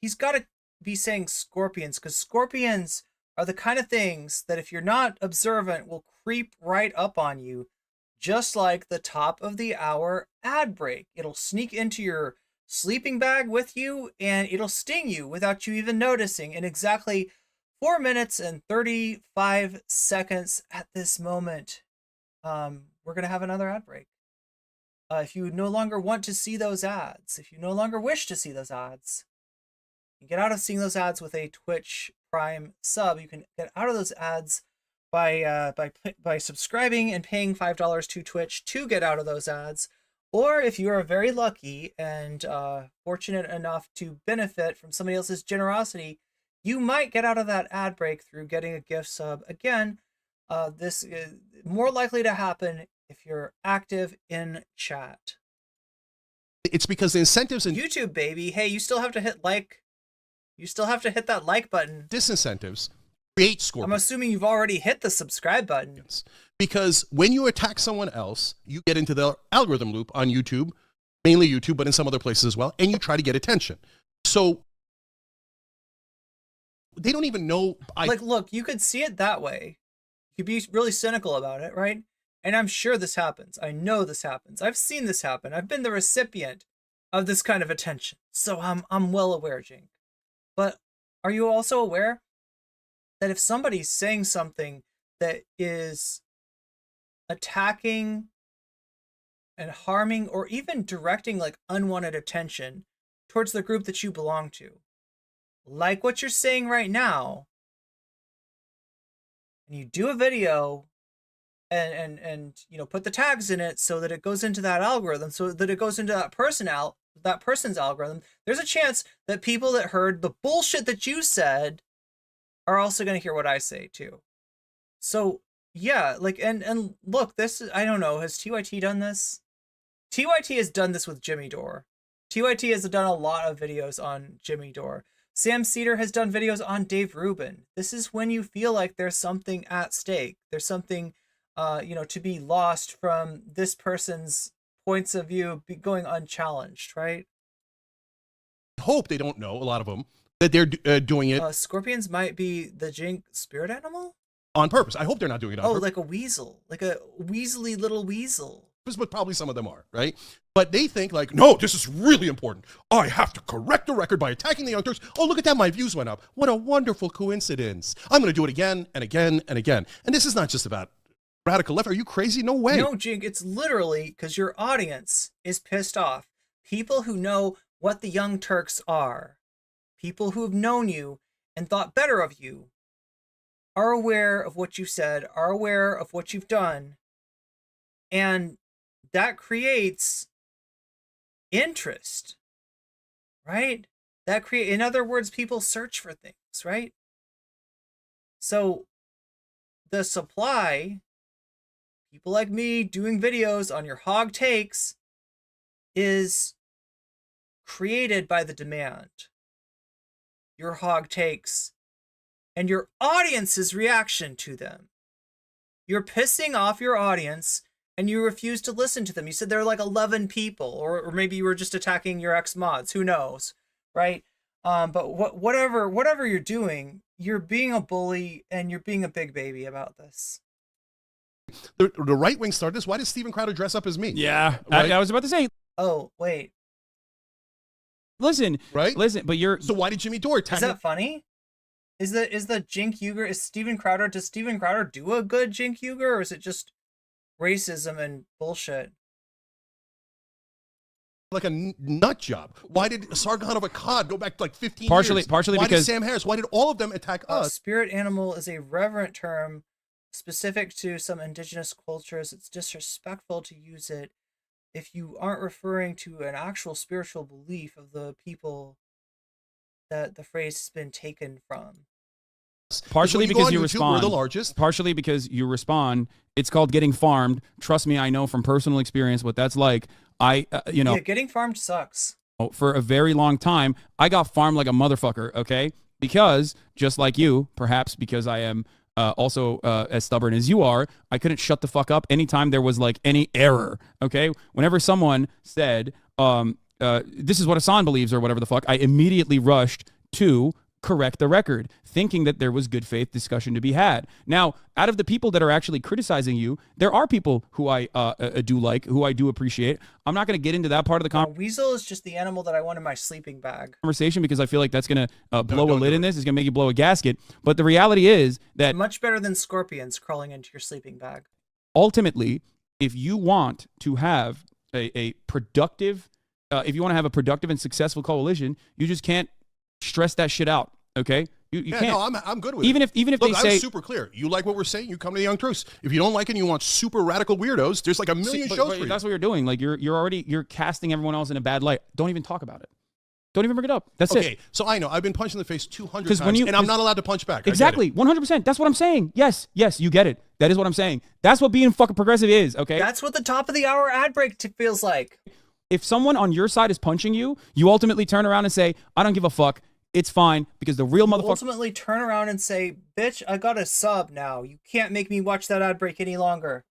He's got to be saying Scorpions, because Scorpions are the kind of things that if you're not observant will creep right up on you, just like the top of the hour ad break. It'll sneak into your sleeping bag with you, and it'll sting you without you even noticing. In exactly 4 minutes and 35 seconds at this moment, we're going to have another ad break. If you no longer want to see those ads, if you no longer wish to see those ads, You get out of seeing those ads with a Twitch Prime sub. You can get out of those ads by subscribing and paying $5 to Twitch to get out of those ads. Or if you are very lucky and fortunate enough to benefit from somebody else's generosity, you might get out of that ad break through getting a gift sub. Again, this is more likely to happen if you're active in chat. It's because the incentives in YouTube, baby. Hey, you still have to hit like. You still have to hit that like button. disincentives create scorpions. I'm assuming you've already hit the subscribe button. Because when you attack someone else, you get into the algorithm loop on YouTube, mainly YouTube, but in some other places as well, and you try to get attention. So they don't even know. Like, look, you could see it that way. You could be really cynical about it, right? And I'm sure this happens. I know this happens. I've seen this happen. I've been the recipient of this kind of attention. So I'm well aware, Jink. But are you also aware that if somebody's saying something that is attacking and harming or even directing like unwanted attention towards the group that you belong to, like what you're saying right now, and you do a video and you know, put the tags in it so that it goes into that algorithm, so that it goes into that person's algorithm, there's a chance that people that heard the bullshit that you said are also going to hear what I say too. So yeah, like, and look, this is, I don't know, has TYT done this? TYT has done this with Jimmy Dore. TYT has done a lot of videos on Jimmy Dore. Sam Cedar has done videos on Dave Rubin. This is when you feel like there's something at stake. There's something, you know, to be lost from this person's points of view going unchallenged, right? I hope they don't know, a lot of them, that they're doing it Scorpions might be the Jink spirit animal? on purpose. I hope they're not doing it on purpose. Like a weasel, like a weaselly little weasel. But probably some of them are, right? But they think like, no, this is really important. I have to correct the record by attacking the Young Turks. Oh, look at that, my views went up. What a wonderful coincidence. I'm going to do it again and again and again. And this is not just about radical left. Are you crazy? No way. No, Jink, it's literally because your audience is pissed off. People who know what the Young Turks are, people who have known you and thought better of you, are aware of what you said, are aware of what you've done, and that creates interest, right? In other words, people search for things, right? So the supply, people like me doing videos on your hog takes, is created by the demand. Your hog takes and your audience's reaction to them. You're pissing off your audience and you refuse to listen to them. You said there are like 11 people, or maybe you were just attacking your ex-mods. Who knows, right? But whatever you're doing, you're being a bully and you're being a big baby about this. The right wing started this. Why does Steven Crowder dress up as me? Yeah, Right? I was about to say. Oh, wait. Listen, right? Listen, but you're. So why did Jimmy Dore attack? Is that funny? Is the Cenk Uygur, is Steven Crowder, does Steven Crowder do a good Cenk Uygur, or is it just racism and bullshit? Like a nut job. Why did Sargon of Akkad go back to like 15 Partially years? Why because did Sam Harris? Why did all of them attack us? Spirit animal is a reverent term specific to some indigenous cultures. It's disrespectful to use it if you aren't referring to an actual spiritual belief of the people that the phrase has been taken from. Partially because you YouTube, respond. we're the largest. Partially because you respond. It's called getting farmed. Trust me, I know from personal experience what that's like. Yeah, getting farmed sucks. For a very long time, I got farmed like a motherfucker, okay? Because, just like you, perhaps because I am also as stubborn as you are, I couldn't shut the fuck up anytime there was like any error, okay? Whenever someone said, this is what Hasan believes or whatever the fuck, I immediately rushed to correct the record, thinking that there was good faith discussion to be had. Now, out of the people that are actually criticizing you, there are people who I do like, who I do appreciate. I'm not going to get into that part of the Weasel is just the animal that I want in my sleeping bag. conversation because I feel like that's going to blow a lid in this. It's going to make you blow a gasket. But the reality is that much better than scorpions crawling into your sleeping bag. Ultimately, if you want to have a productive, if you want to have a productive and successful coalition, you just can't stress that shit out. Okay, you Yeah, can't. no, I'm good with even it. Even if Look, they I say was super clear. You like what we're saying, you come to the Young Turks. If you don't like it and you want super radical weirdos, there's like a million but shows for you. that's what you're doing. Like you're casting everyone else in a bad light. Don't even talk about it. Don't even bring it up. That's it. Okay, so I know I've been punched in the face 200 times, when and I'm not allowed to punch back. Exactly, 100%. That's what I'm saying. Yes, you get it. That is what I'm saying. That's what being fucking progressive is. Okay. That's what the top of the hour ad break feels like. If someone on your side is punching you, you ultimately turn around and say, "I don't give a fuck. It's fine," because the real motherfucker Ultimately turn around and say, "Bitch, I got a sub now. You can't make me watch that ad break any longer."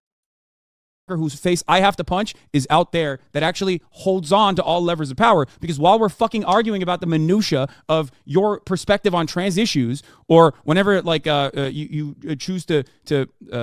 whose face I have to punch is out there that actually holds on to all levers of power. Because while we're fucking arguing about the minutia of your perspective on trans issues, or whenever like you choose to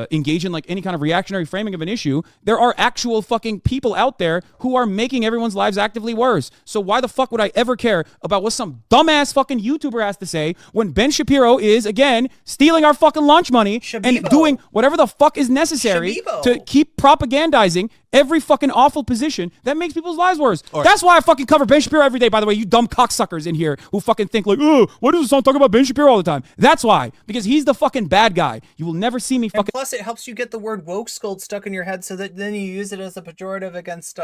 engage in like any kind of reactionary framing of an issue, there are actual fucking people out there who are making everyone's lives actively worse. So why the fuck would I ever care about what some dumbass fucking YouTuber has to say when Ben Shapiro is again stealing our fucking lunch money and doing whatever the fuck is necessary to keep propagandizing every fucking awful position that makes people's lives worse. Right. That's why I fucking cover Ben Shapiro every day, by the way, you dumb cocksuckers in here who fucking think like, oh, why does the song talk about Ben Shapiro all the time? That's why, because he's the fucking bad guy. You will never see me fucking... And plus it helps you get the word woke scold stuck in your head so that then you use it as a pejorative against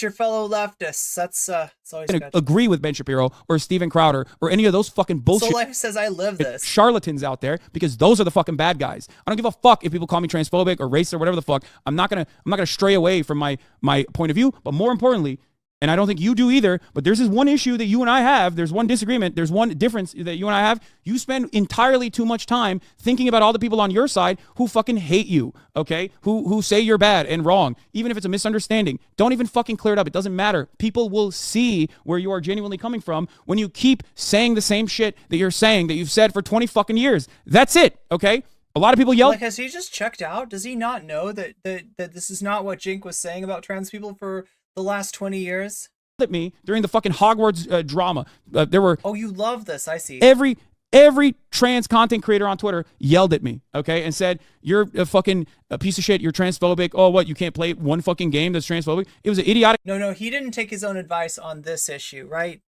your fellow leftists. That's always good. Agree with Ben Shapiro or Steven Crowder or any of those fucking bullshit... So Life says I live this. ...charlatans out there, because those are the fucking bad guys. I don't give a fuck if people call me transphobic or racist or whatever the fuck. I'm not gonna stray away from my point of view, but more importantly, and I don't think you do either, but there's this one issue that you and I have, there's one disagreement, there's one difference that you and I have. You spend entirely too much time thinking about all the people on your side who fucking hate you, okay? Who say you're bad and wrong, even if it's a misunderstanding. Don't even fucking clear it up. It doesn't matter. People will see where you are genuinely coming from when you keep saying the same shit that you're saying that you've said for 20 fucking years. That's it, okay? A lot of people yell. Like, has he just checked out? Does he not know that this is not what Cenk was saying about trans people for the last 20 years? At me during the fucking Hogwarts drama. There were... Oh, you love this. I see. Every trans content creator on Twitter yelled at me, okay, and said, you're a fucking piece of shit, you're transphobic. Oh, what, you can't play one fucking game that's transphobic? It was an idiotic... No, he didn't take his own advice on this issue, right?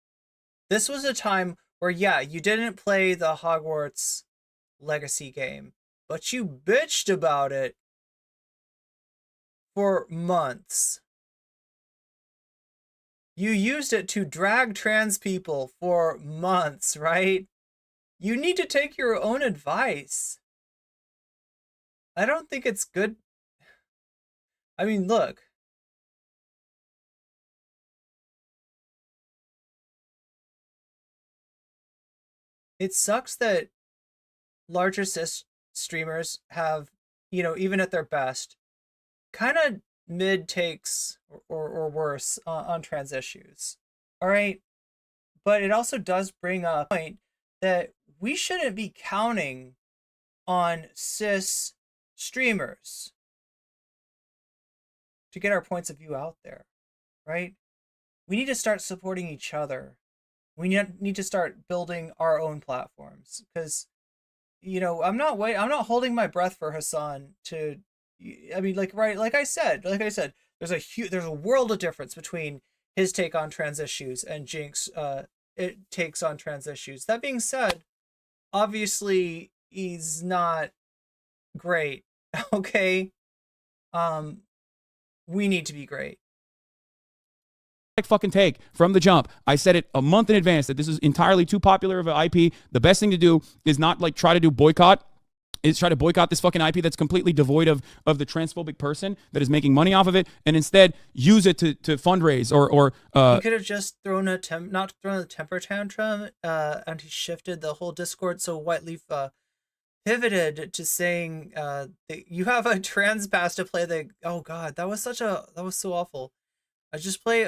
This was a time where, yeah, you didn't play the Hogwarts Legacy game, but you bitched about it for months. You used it to drag trans people for months, right? You need to take your own advice. I don't think it's good. I mean, look. It sucks that larger cis streamers have, you know, even at their best, kind of mid takes or worse on trans issues. All right. But it also does bring up a point that we shouldn't be counting on cis streamers to get our points of view out there, right? We need to start supporting each other. We need to start building our own platforms, because, you know, I'm not holding my breath for Hasan to, I mean, like I said, there's a world of difference between his take on trans issues and Cenk's takes on trans issues. That being said, obviously he's not great. Okay, we need to be great. Fucking take from the jump. I said it a month in advance that this is entirely too popular of an IP. The best thing to do is not like try to do boycott. Is try to boycott this fucking IP that's completely devoid of the transphobic person that is making money off of it, and instead use it to fundraise or he could have just not thrown a temper tantrum, and he shifted the whole Discord so Whiteleaf pivoted to saying that you have a trans pass to play the... Oh god, that was so awful. I just play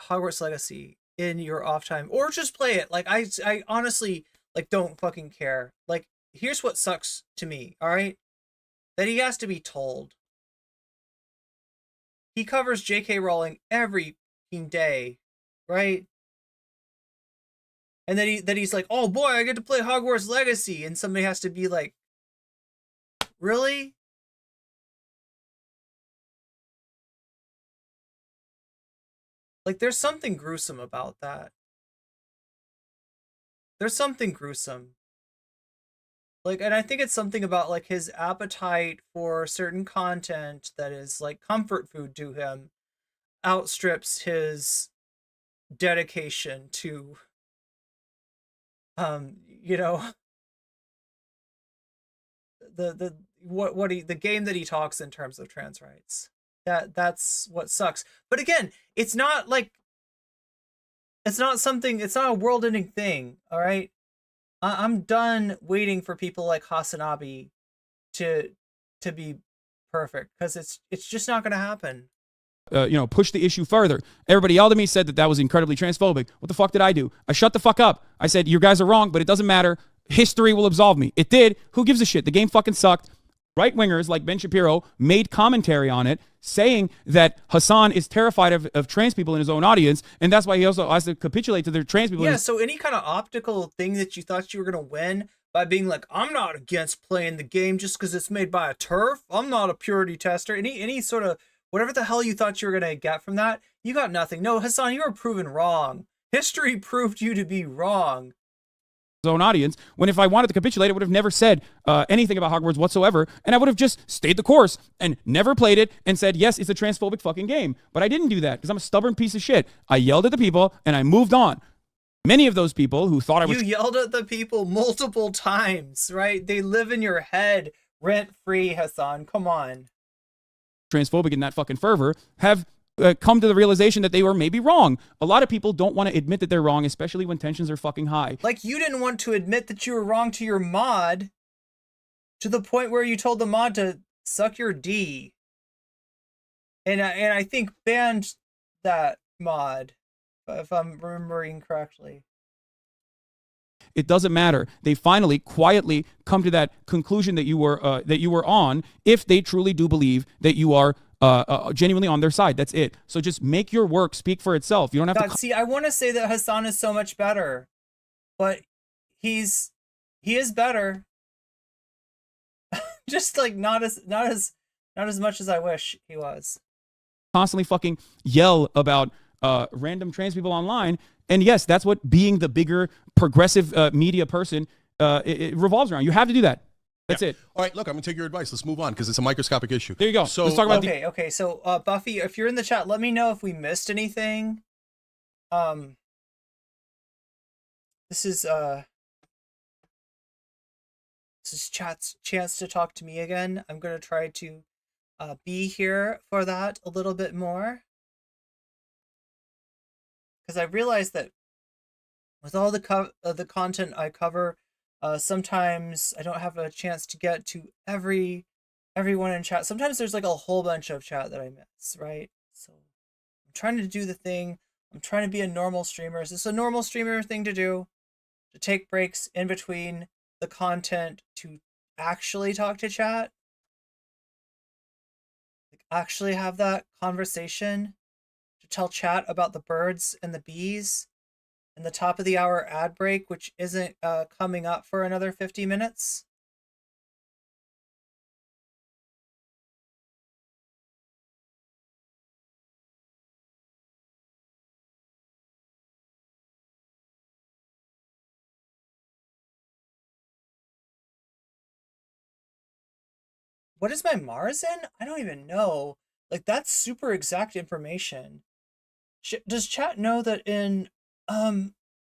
Hogwarts Legacy in your off time, or just play it. Like I honestly like don't fucking care. Like, here's what sucks to me, all right? That he has to be told. He covers J.K. Rowling every day, right? And that he's like, oh boy, I get to play Hogwarts Legacy, and somebody has to be like, really? Like, there's something gruesome about that. There's something gruesome. Like, and I think it's something about like his appetite for certain content that is like comfort food to him outstrips his dedication to you know, the game that he talks in terms of trans rights. That's what sucks. But again, it's not like it's not a world-ending thing, all right? I'm done waiting for people like Hasanabi to be perfect, because it's just not going to happen. Push the issue further. Everybody yelled at me, said that was incredibly transphobic. What the fuck did I do? I shut the fuck up. I said, you guys are wrong, but it doesn't matter. History will absolve me. It did. Who gives a shit? The game fucking sucked. Right-wingers like Ben Shapiro made commentary on it, saying that Hasan is terrified of trans people in his own audience, and that's why he also has to capitulate to their trans people. Yeah, so any kind of optical thing that you thought you were going to win by being like, I'm not against playing the game just because it's made by a TERF. I'm not a purity tester. Any sort of whatever the hell you thought you were going to get from that, you got nothing. No, Hasan, you were proven wrong. History proved you to be wrong. His own audience, when if I wanted to capitulate, I would have never said anything about Hogwarts whatsoever, and I would have just stayed the course and never played it and said, yes, it's a transphobic fucking game. But I didn't do that because I'm a stubborn piece of shit. I yelled at the people and I moved on. Many of those people who thought I was... You yelled at the people multiple times, right? They live in your head rent-free, Hasan. Come on. Transphobic in that fucking fervor have come to the realization that they were maybe wrong. A lot of people don't want to admit that they're wrong, especially when tensions are fucking high. Like, you didn't want to admit that you were wrong to your mod to the point where you told the mod to suck your D. And I think banned that mod, if I'm remembering correctly. It doesn't matter. They finally quietly come to that conclusion that you were on, if they truly do believe that you are genuinely on their side. That's it. So just make your work speak for itself. You don't have God, to see, I want to say that Hasan is so much better, but he is better. Just like not as much as I wish he was. Constantly fucking yell about random trans people online. And yes, that's what being the bigger progressive media person it revolves around. You have to do that. That's it. All right, look, I'm going to take your advice. Let's move on because it's a microscopic issue. There you go. So let's talk about Okay. So Buffy, if you're in the chat, let me know if we missed anything. This is chat's chance to talk to me again. I'm going to try to be here for that a little bit more, because I realized that with all the content I cover, sometimes I don't have a chance to get to everyone in chat. Sometimes there's like a whole bunch of chat that I miss, right? So I'm trying to do the thing. I'm trying to be a normal streamer. Is this a normal streamer thing to do? To take breaks in between the content to actually talk to chat? Like actually have that conversation? To tell chat about the birds and the bees? And the top of the hour ad break, which isn't coming up for another 50 minutes. What is my Mars in? I don't even know. Like, that's super exact information. Does chat know that in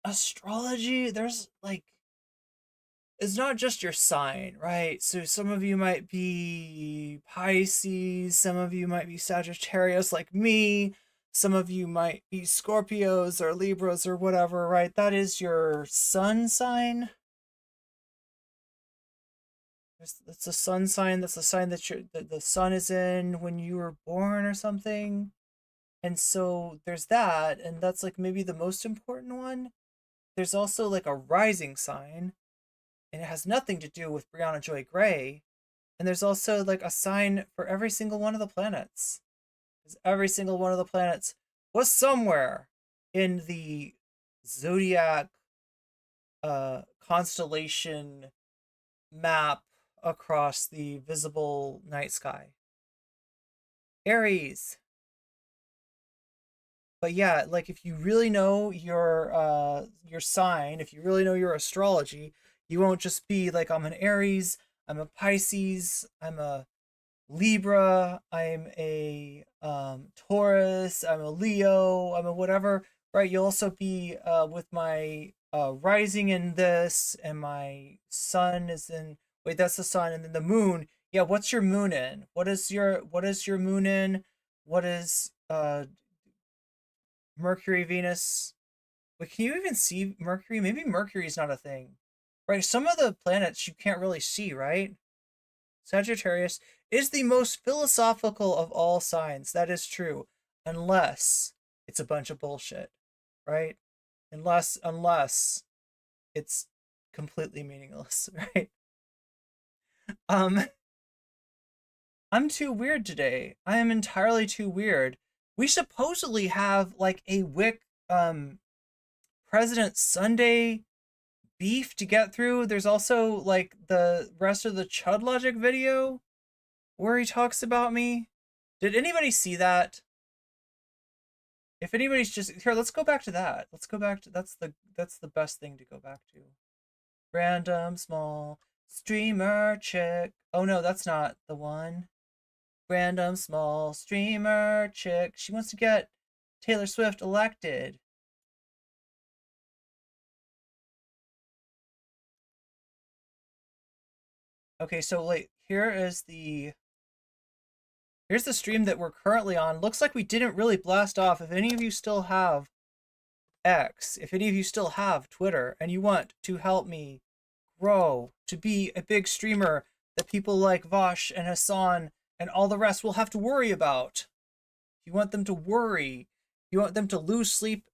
astrology there's like, it's not just your sign, right? So some of you might be Pisces, some of you might be Sagittarius like me, some of you might be Scorpios or Libras or whatever, right? That is your sun sign. That's a sun sign. That's a sign that the sun is in when you were born or something. And so there's that, and that's like maybe the most important one. There's also like a rising sign, and it has nothing to do with Brianna Joy Gray. And there's also like a sign for every single one of the planets. Because every single one of the planets was somewhere in the zodiac constellation map across the visible night sky. Aries. But yeah, like if you really know your sign, if you really know your astrology, you won't just be like, I'm an Aries, I'm a Pisces, I'm a Libra, I'm a Taurus, I'm a Leo, I'm a whatever, right? You'll also be with my rising in this, and my sun is in, wait, that's the sun, and then the moon. Yeah, what's your moon in? What is your moon in? What is Mercury, Venus? Wait, can you even see Mercury? Maybe Mercury is not a thing. Right? Some of the planets you can't really see, right? Sagittarius is the most philosophical of all signs. That is true. Unless it's a bunch of bullshit, right? Unless it's completely meaningless, right? I'm too weird today. I am entirely too weird. We supposedly have like a Wick President Sunday beef to get through. There's also like the rest of the Chud Logic video where he talks about me. Did anybody see that? If anybody's just here, let's go back to that. Let's go back to that's the best thing to go back to. Random small streamer chick. Oh no, that's not the one. Random small streamer chick. She wants to get Taylor Swift elected. Okay, so wait, here's the stream that we're currently on. Looks like we didn't really blast off. If any of you still have X, if any of you still have Twitter, and you want to help me grow to be a big streamer that people like Vosh and Hasan and all the rest will have to worry about. If you want them to worry, you want them to lose sleep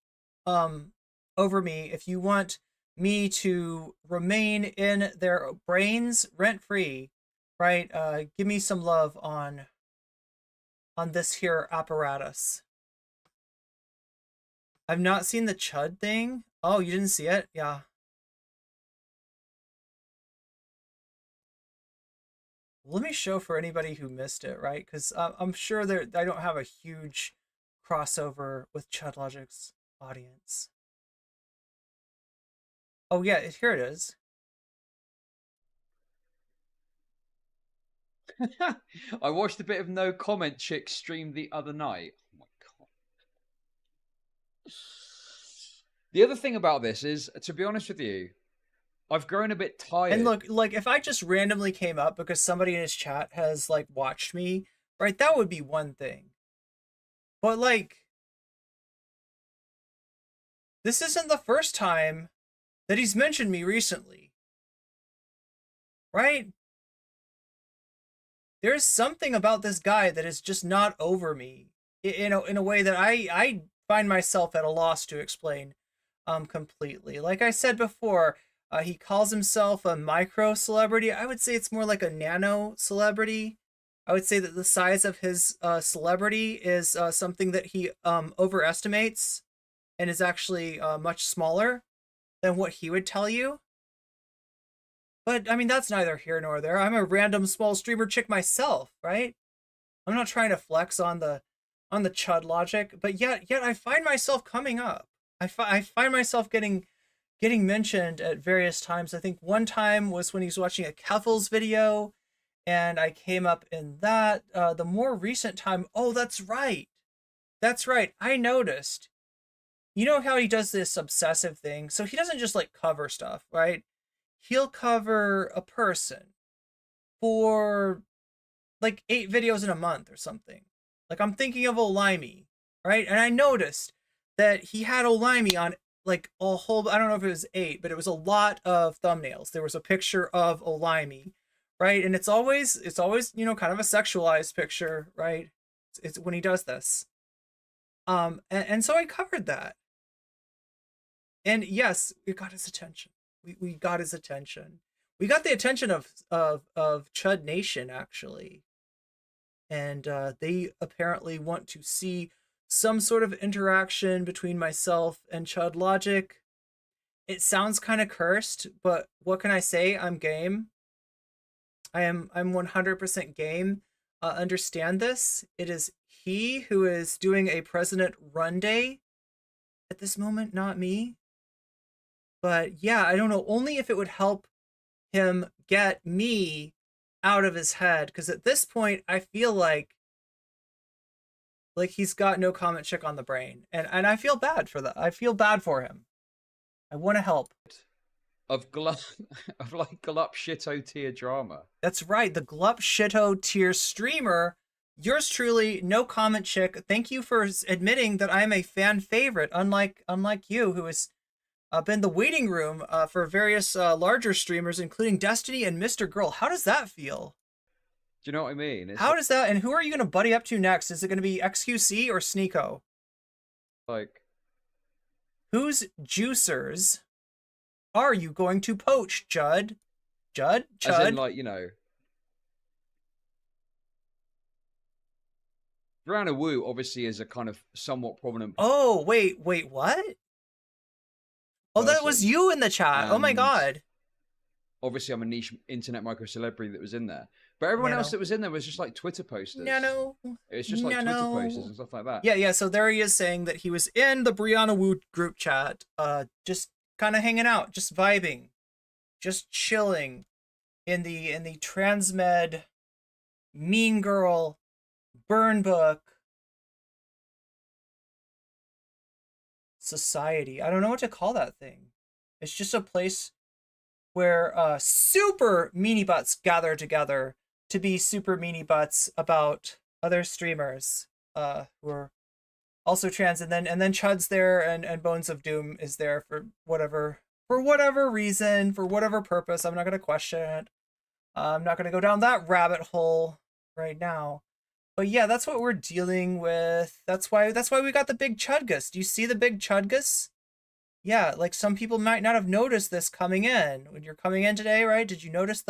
over me, if you want me to remain in their brains rent-free, right? Give me some love on this here apparatus. I've not seen the Chud thing. Oh, you didn't see it? Yeah. Let me show for anybody who missed it, right? Because I'm sure I don't have a huge crossover with Chud Logic's audience. Oh yeah, here it is. I watched a bit of No Comment Chick stream the other night. Oh my god. The other thing about this is, to be honest with you, I've grown a bit tired. And look, like if I just randomly came up because somebody in his chat has like watched me, right? That would be one thing. But like, this isn't the first time that he's mentioned me recently, right? There's something about this guy that is just not over me, in a way that I find myself at a loss to explain completely. Like I said before, he calls himself a micro celebrity. I would say it's more like a nano celebrity. I would say that the size of his celebrity is something that he overestimates and is actually much smaller than what he would tell you. But I mean, that's neither here nor there. I'm a random small streamer chick myself, right? I'm not trying to flex on the Chud Logic, but yet I find myself coming up. I find myself getting mentioned at various times. I think one time was when he was watching a Keffels video, and I came up in that. The more recent time, oh, that's right. I noticed. You know how he does this obsessive thing? So he doesn't just like cover stuff, right? He'll cover a person for like 8 videos in a month or something. Like I'm thinking of Olimey, right? And I noticed that he had Olimey on like a whole, I don't know if it was 8, but it was a lot of thumbnails. There was a picture of Olimey, right? And it's always, you know, kind of a sexualized picture, right? It's when he does this. And so I covered that. And yes, it got his attention. We got his attention. We got the attention of Chud Nation, actually. And they apparently want to see some sort of interaction between myself and Chud Logic. It sounds kind of cursed, but what can I say? I'm game. I'm 100% game. Understand this. It is he who is doing a President Run Day at this moment, not me. But yeah, I don't know, only if it would help him get me out of his head, because at this point I feel like he's got no comment chick on the brain, and I feel bad for that. I feel bad for him. I want to help. Of like glup shito tier drama. That's right, the glup shito tier streamer. Yours truly, no comment chick. Thank you for admitting that I am a fan favorite, unlike you, who has been the waiting room for various larger streamers, including Destiny and Mr. Girl. How does that feel? Do you know what I mean? How does that, and who are you going to buddy up to next? Is it going to be XQC or Sneeko? Like, whose juicers are you going to poach, Judd? Chud? As in, like, you know, Brianna Wu obviously is a kind of somewhat prominent. Oh, wait, what? Oh, that was you in the chat. Oh my god. Obviously, I'm a niche internet micro celebrity that was in there, but everyone else that was in there was just like Twitter posters. No. It's just like Twitter posters and stuff like that. Yeah. So there he is saying that he was in the Brianna Wu group chat, just kind of hanging out, just vibing, just chilling in the transmed, mean girl, burn book society. I don't know what to call that thing. It's just a place where super meanie butts gather together to be super meanie butts about other streamers who are also trans, and then Chud's there, and Bones of Doom is there for whatever reason, for whatever purpose. I'm not going to question it. I'm not going to go down that rabbit hole right now. But yeah, that's what we're dealing with. That's why we got the big Chudgus. Do you see the big Chudgus? Yeah, like some people might not have noticed this coming in. When you're coming in today, right? Did you notice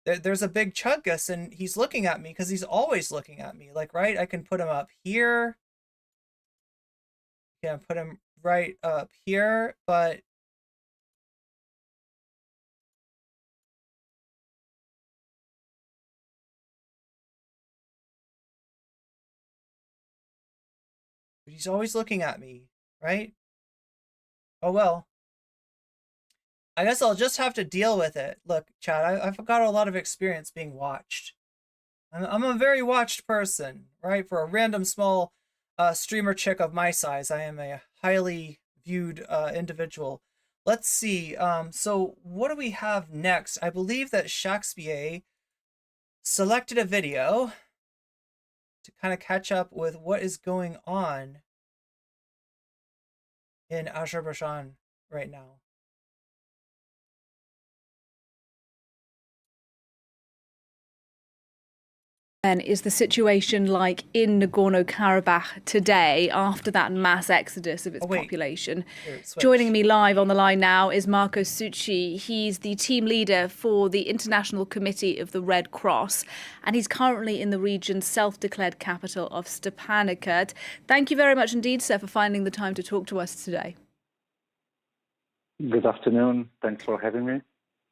there's a big Chudgus, and he's looking at me because he's always looking at me. Like, right? I can put him up here. Yeah, put him right up here, but he's always looking at me, right? Oh well. I guess I'll just have to deal with it. Look, Chad, I've got a lot of experience being watched. I'm a very watched person, right? For a random small streamer chick of my size, I am a highly viewed individual. Let's see. So what do we have next? I believe that Shakespeare selected a video to kind of catch up with what is going on in Azerbaijan right now. And is the situation like in Nagorno-Karabakh today after that mass exodus of its population? Joining me live on the line now is Marco Succi. He's the team leader for the International Committee of the Red Cross, and he's currently in the region's self-declared capital of Stepanakert. Thank you very much indeed, sir, for finding the time to talk to us today. Good afternoon. Thanks for having me.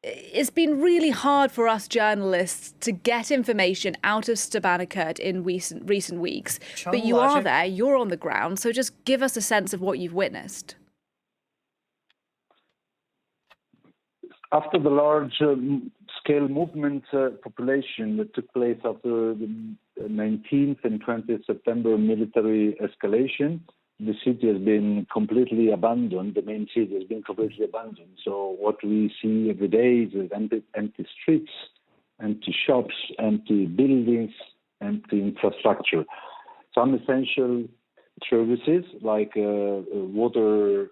It's been really hard for us journalists to get information out of Stepanakert in recent weeks. But you are there, you're on the ground, so just give us a sense of what you've witnessed. After the large-scale movement population that took place after the 19th and 20th September military escalation, the city has been completely abandoned. The main city has been completely abandoned. So what we see every day is empty streets, empty shops, empty buildings, empty infrastructure. Some essential services like water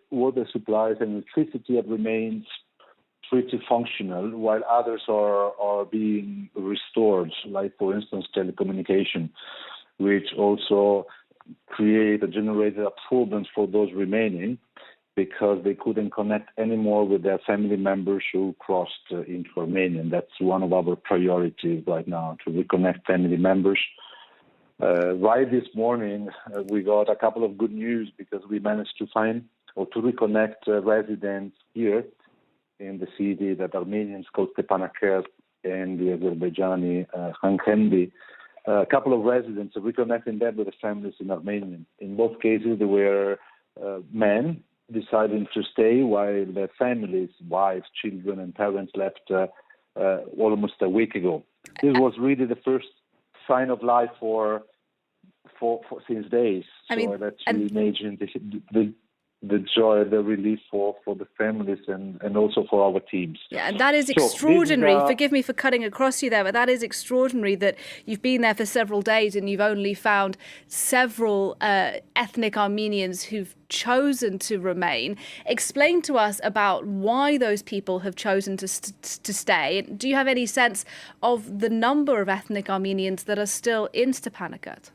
supplies and electricity have remained pretty functional, while others are being restored, like, for instance, telecommunication, which also generated problems for those remaining because they couldn't connect anymore with their family members who crossed into Armenia. And that's one of our priorities right now, to reconnect family members. Right this morning, we got a couple of good news because we managed to find or to reconnect residents here in the city that Armenians call Stepanakert and the Azerbaijani Khankendi a couple of residents, reconnecting them with the families in Armenia. In both cases, they were men deciding to stay while their families, wives, children, and parents left almost a week ago. This was really the first sign of life for since days. So that's you imagine the joy, the relief for the families and also for our teams. Yeah, and that is extraordinary. Forgive me for cutting across you there, but that is extraordinary that you've been there for several days and you've only found several ethnic Armenians who've chosen to remain. Explain to us about why those people have chosen to stay. Do you have any sense of the number of ethnic Armenians that are still in Stepanakert?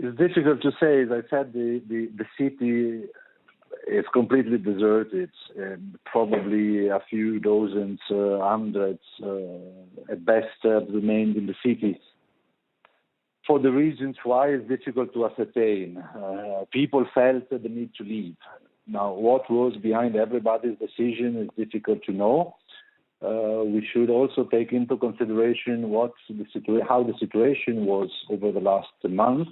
It's difficult to say. As I said, the city is completely deserted. Probably a few dozens, hundreds at best remained in the city. For the reasons why it's difficult to ascertain. People felt the need to leave. Now, what was behind everybody's decision is difficult to know. We should also take into consideration how the situation was over the last month,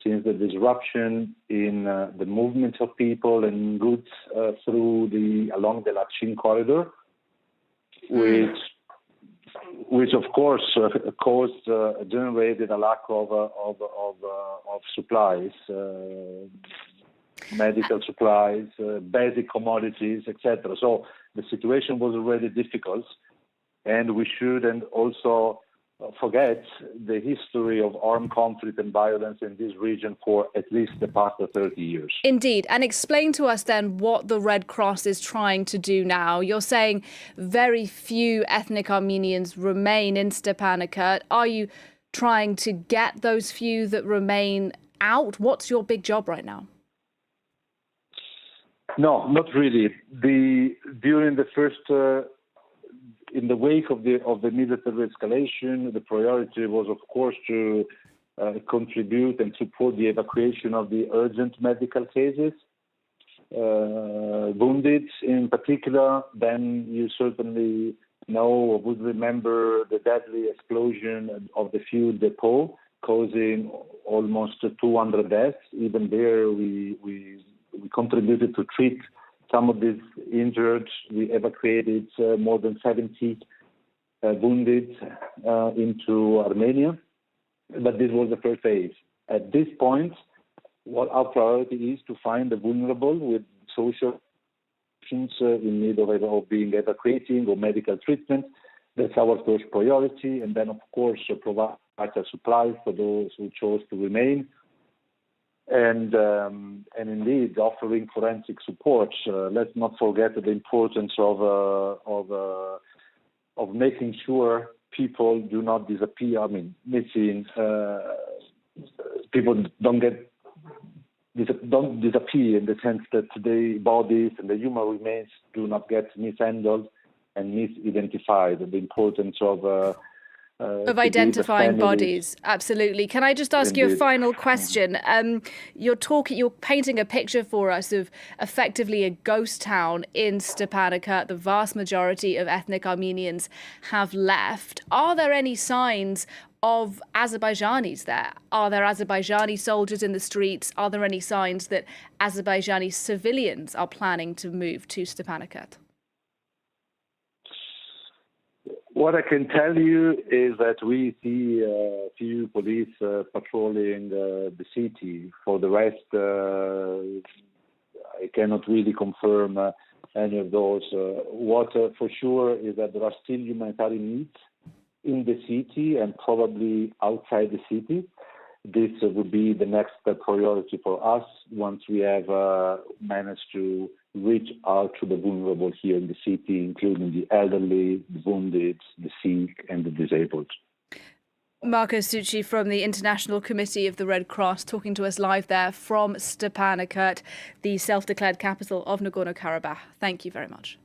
since the disruption in the movement of people and goods along the Lachin corridor, which of course generated a lack of supplies, medical supplies, basic commodities, etc. So the situation was already difficult, and we shouldn't also forget the history of armed conflict and violence in this region for at least the past 30 years. Indeed. And explain to us then what the Red Cross is trying to do now. You're saying very few ethnic Armenians remain in Stepanakert. Are you trying to get those few that remain out? What's your big job right now? No, not really. During the first in the wake of the military escalation, the priority was, of course, to contribute and support the evacuation of the urgent medical cases, wounded in particular. Then you certainly know or would remember the deadly explosion of the fuel depot, causing almost 200 deaths. Even there, we contributed to treat some of these injured. We evacuated more than 70 wounded into Armenia. But this was the first phase. At this point, what our priority is to find the vulnerable with social conditions in need of being evacuating or medical treatment. That's our first priority. And then, of course, provide supplies for those who chose to remain. And indeed, offering forensic support. Let's not forget the importance of making sure people do not disappear. I mean, missing people don't disappear in the sense that the bodies and the human remains do not get mishandled and misidentified. The importance of identifying bodies. Absolutely. Can I just ask you a final question? You're painting a picture for us of effectively a ghost town in Stepanakert. The vast majority of ethnic Armenians have left. Are there any signs of Azerbaijanis there? Are there Azerbaijani soldiers in the streets? Are there any signs that Azerbaijani civilians are planning to move to Stepanakert? What I can tell you is that we see a few police patrolling the city. For the rest, I cannot really confirm any of those. What for sure is that there are still humanitarian needs in the city and probably outside the city. This would be the next priority for us once we have managed to reach out to the vulnerable here in the city, including the elderly, the wounded, the sick, and the disabled. Marco Succi from the International Committee of the Red Cross talking to us live there from Stepanakert, the self-declared capital of Nagorno-Karabakh. Thank you very much.